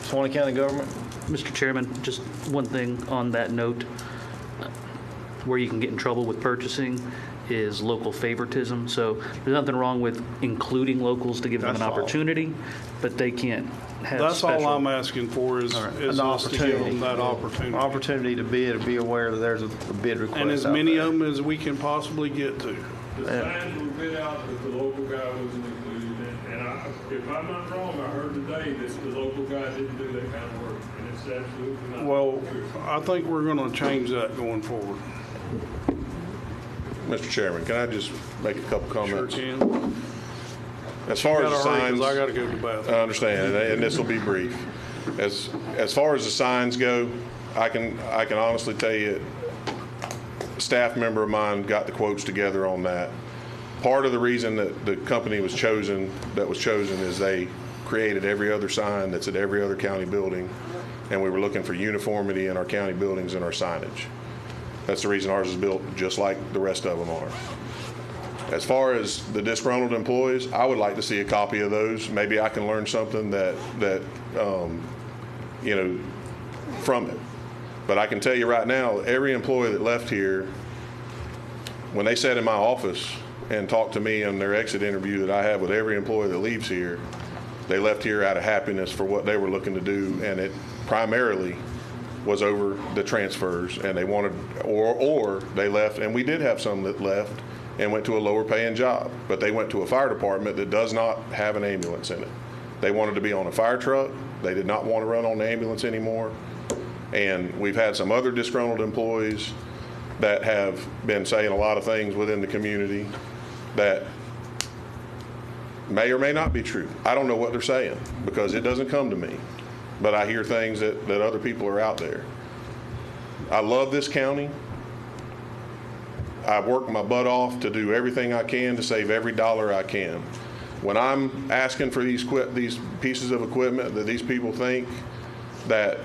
Suwannee County government. Mr. Chairman, just one thing on that note. Where you can get in trouble with purchasing is local favoritism. So there's nothing wrong with including locals to give them an opportunity, but they can't have That's special. all I'm asking for is us to give them that opportunity. Opportunity to bid or be aware that there's a bid request. And as many of them as we can possibly get to. The signs were bid out, but the local guy wasn't included. And if I'm not wrong, I heard today that the local guy didn't do that kind of work, and it's absolutely not. Well, I think we're going to change that going forward. Mr. Chairman, can I just make a couple comments? Sure can. As far as the signs, I got to go to the bathroom. I understand, and this will be brief. As far as the signs go, I can honestly tell you, a staff member of mine got the quotes together on that. Part of the reason that the company was chosen is they created every other sign that's at every other county building, and we were looking for uniformity in our county buildings and our signage. That's the reason ours is built just like the rest of them are. As far as the disgruntled employees, I would like to see a copy of those. Maybe I can learn something from it. But I can tell you right now, every employee that left here, when they sat in my office and talked to me in their exit interview that I have with every employee that leaves here, they left here out of happiness for what they were looking to do, and it primarily was over the transfers, and they wanted, or they left, and we did have some that left and went to a lower paying job, but they went to a fire department that does not have an ambulance in it. They wanted to be on a fire truck. They did not want to run on the ambulance anymore. And we've had some other disgruntled employees that have been saying a lot of things within the community that may or may not be true. I don't know what they're saying because it doesn't come to me. But I hear things that other people are out there. I love this county. I work my butt off to do everything I can to save every dollar I can. When I'm asking for these pieces of equipment that these people think that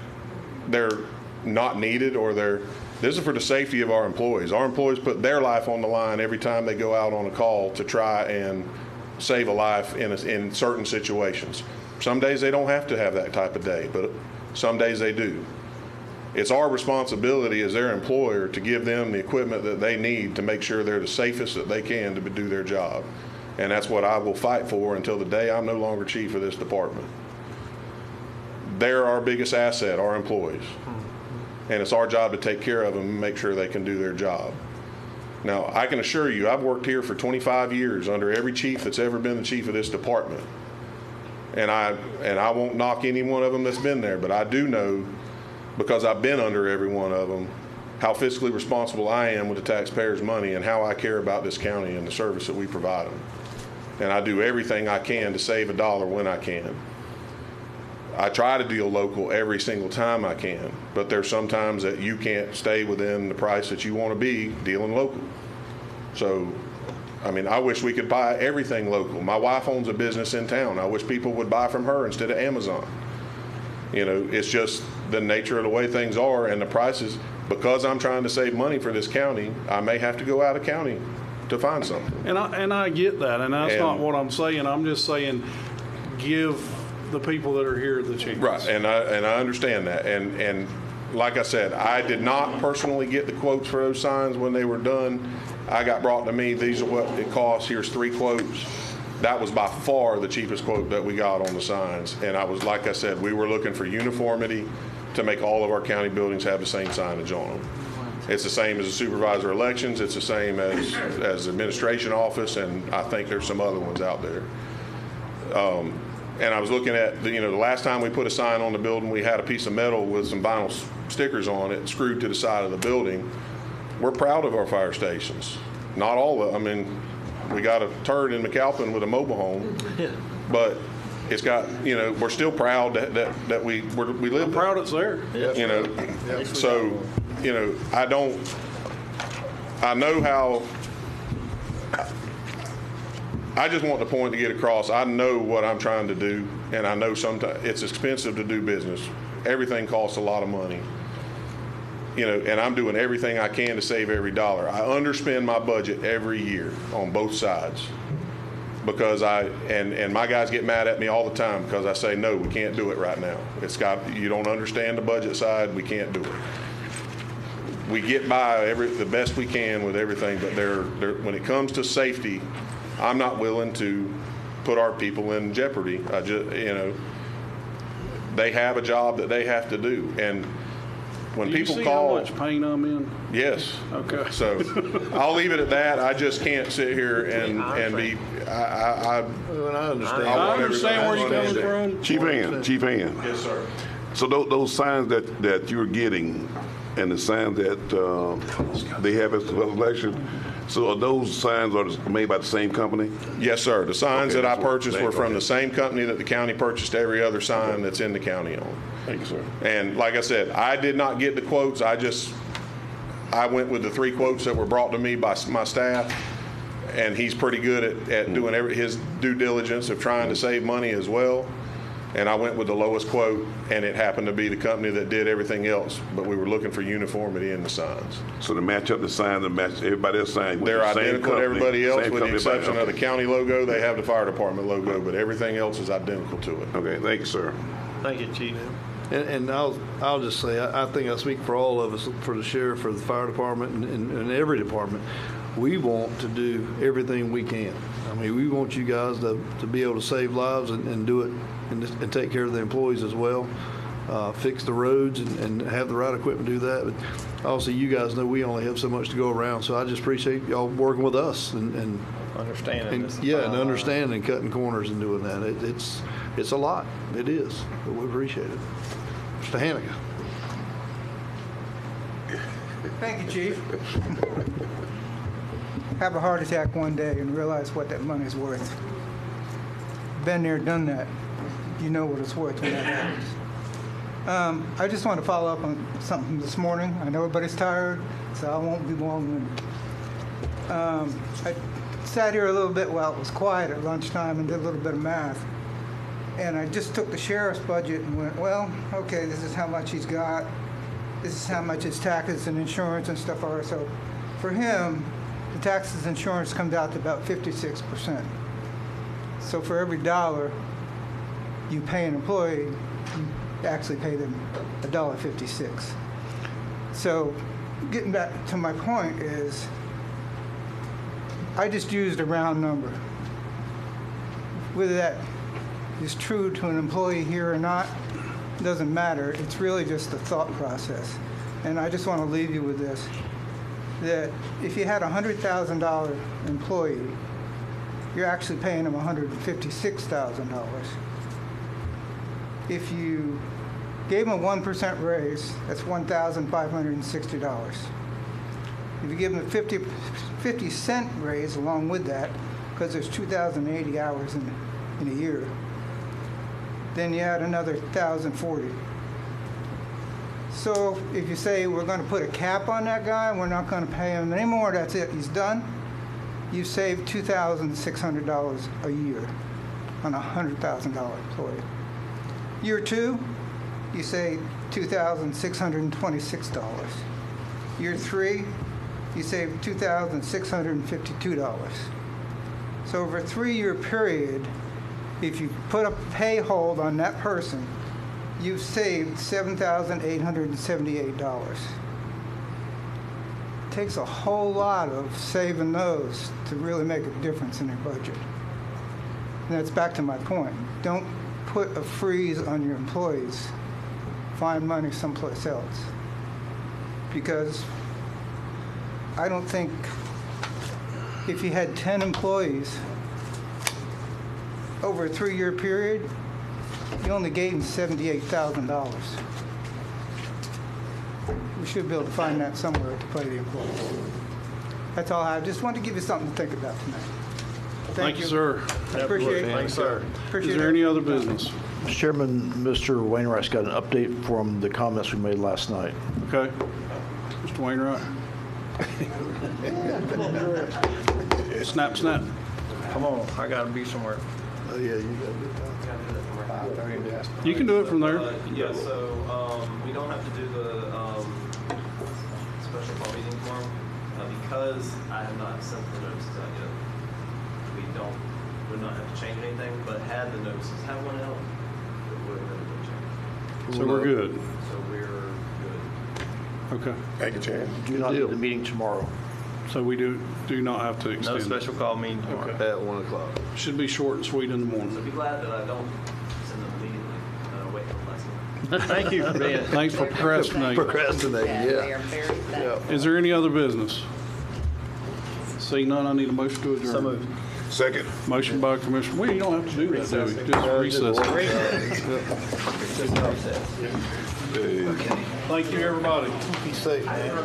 they're not needed or this is for the safety of our employees. Our employees put their life on the line every time they go out on a call to try and save a life in certain situations. Some days they don't have to have that type of day, but some days they do. It's our responsibility as their employer to give them the equipment that they need to make sure they're the safest that they can to do their job. And that's what I will fight for until the day I'm no longer chief of this department. They're our biggest asset, our employees. And it's our job to take care of them and make sure they can do their job. Now, I can assure you, I've worked here for 25 years under every chief that's ever been the chief of this department. And I won't knock any one of them that's been there, but I do know, because I've been under every one of them, how fiscally responsible I am with the taxpayers' money and how I care about this county and the service that we provide them. And I do everything I can to save a dollar when I can. I try to deal local every single time I can, but there's sometimes that you can't stay within the price that you want to be dealing local. So I mean, I wish we could buy everything local. My wife owns a business in town. I wish people would buy from her instead of Amazon. You know, it's just the nature of the way things are and the prices. Because I'm trying to save money for this county, I may have to go out of county to find something. And I get that, and that's not what I'm saying. I'm just saying, give the people that are here the chance. Right, and I understand that. And like I said, I did not personally get the quotes for those signs when they were done. I got brought to me, these are what it costs, here's 3 quotes. That was by far the cheapest quote that we got on the signs. And I was, like I said, we were looking for uniformity to make all of our county buildings have the same signage on them. It's the same as the supervisor elections, it's the same as the administration office, and I think there's some other ones out there. And I was looking at, the last time we put a sign on the building, we had a piece of metal with some vinyl stickers on it screwed to the side of the building. We're proud of our fire stations. Not all of them. I mean, we got a turd in McAlpin with a mobile home, but it's got, we're still proud that we live there. Proud it's there. So, I know how, I just want the point to get across. I know what I'm trying to do, and I know sometimes it's expensive to do business. Everything costs a lot of money. And I'm doing everything I can to save every dollar. I underspend my budget every year on both sides because and my guys get mad at me all the time because I say, no, we can't do it right now. You don't understand the budget side, we can't do it. We get by the best we can with everything, but when it comes to safety, I'm not willing to put our people in jeopardy. They have a job that they have to do, and when people call, how much pain I'm in? Yes. Okay. So I'll leave it at that. I just can't sit here and be. I understand. I understand where you're coming from. Chief Hand. Yes, sir. So those signs that you're getting, and the signs that they have as the election. So are those signs are made by the same company? Yes, sir. The signs that I purchased were from okay. the same company that the county purchased every other sign that's in the county on. Thank you, sir. And like I said, I did not get the quotes. I went with the 3 quotes that were brought to me by my staff, and he's pretty good at doing his due diligence of trying to save money as well. And I went with the lowest quote, and it happened to be the company that did everything else, but we were looking for uniformity in the signs. So to match up the signs and match everybody else's sign with They're the same identical to company, everybody else same with the company, exception of the okay. county logo. They have the fire department logo, but everything else is identical to it. Okay, thank you, sir. Thank you, Chief. And I'll just say, I think I speak for all of us, for the sheriff, for the fire department, and every department. We want to do everything we can. I mean, we want you guys to be able to save lives and do it and take care of the employees as well. Fix the roads and have the right equipment to do that. But also, you guys know we only have so much to go around. So I just appreciate y'all working with us and Understanding. and understanding and cutting corners and doing that. It's a lot. It is, but we appreciate it. Mr. Hannigan. Thank you, Chief. Have a heart attack one day and realize what that money's worth. Been there, done that. You know what it's worth when that happens. I just want to follow up on something this morning. I know everybody's tired, so I won't be long-winded. I sat here a little bit while it was quiet at lunchtime and did a little bit of math. And I just took the sheriff's budget and went, well, okay, this is how much he's got. This is how much his taxes and insurance and stuff are. So for him, the taxes and insurance comes out to about 56%. So for every $1 you pay an employee, you actually pay them $1.56. So getting back to my point is, I just used a round number. Whether that is true to an employee here or not, doesn't matter. It's really just the thought process. And I just want to leave you with this, that if you had a $100,000 employee, you're actually paying them $156,000. If you gave them a 1% raise, that's $1,560. If you give them a 50-cent raise along with that, because there's 2,080 hours in a year, then you add another 1,040. So if you say we're going to put a cap on that guy, we're not going to pay him anymore, that's it, he's done, you save $2,600 a year on a $100,000 employee. Year 2, you save $2,626. Year 3, you save $2,652. So over a 3-year period, if you put a pay hold on that person, you've saved $7,878. It takes a whole lot of saving those to really make a difference in their budget. And that's back to my point. Don't put a freeze on your employees. Find money someplace else. Because I don't think if you had 10 employees over a 3-year period, you only gained $78,000. We should be able to find that somewhere to pay the employees. That's all I have. Just wanted to give you something to think about tonight. Thank you, sir. Appreciate it. Thanks, sir. Is there any other business? Mr. Chairman, Mr. Wainwright's got an update from the comments we made last night. Okay. Mr. Wainwright? Snap, snap. Come on, I gotta be somewhere. Oh, yeah, you got You can do it from there. Yeah, so we don't have to do the special call meeting tomorrow because I have not sent the notices out yet. Would not have to change anything, but had the notices have went out, it would have been a change. So we're good. So we're good. Okay. Thank you, Chad. Do not need the meeting tomorrow. So we do not have to No extend it. special call meeting tomorrow. At 1 o'clock. Should be short and sweet in the So morning. be glad that I don't send them immediately. Wait till the last minute. Thank you for being. Thanks for procrastinating. Procrastinating, Yeah, they yeah. are very thankful. Is there any other business? Seeing none, I need a motion to adjourn. So moved. Second. Motion by Commissioner, well, you don't have to do that, do we? Just recess. Thank you, everybody. Be safe, man.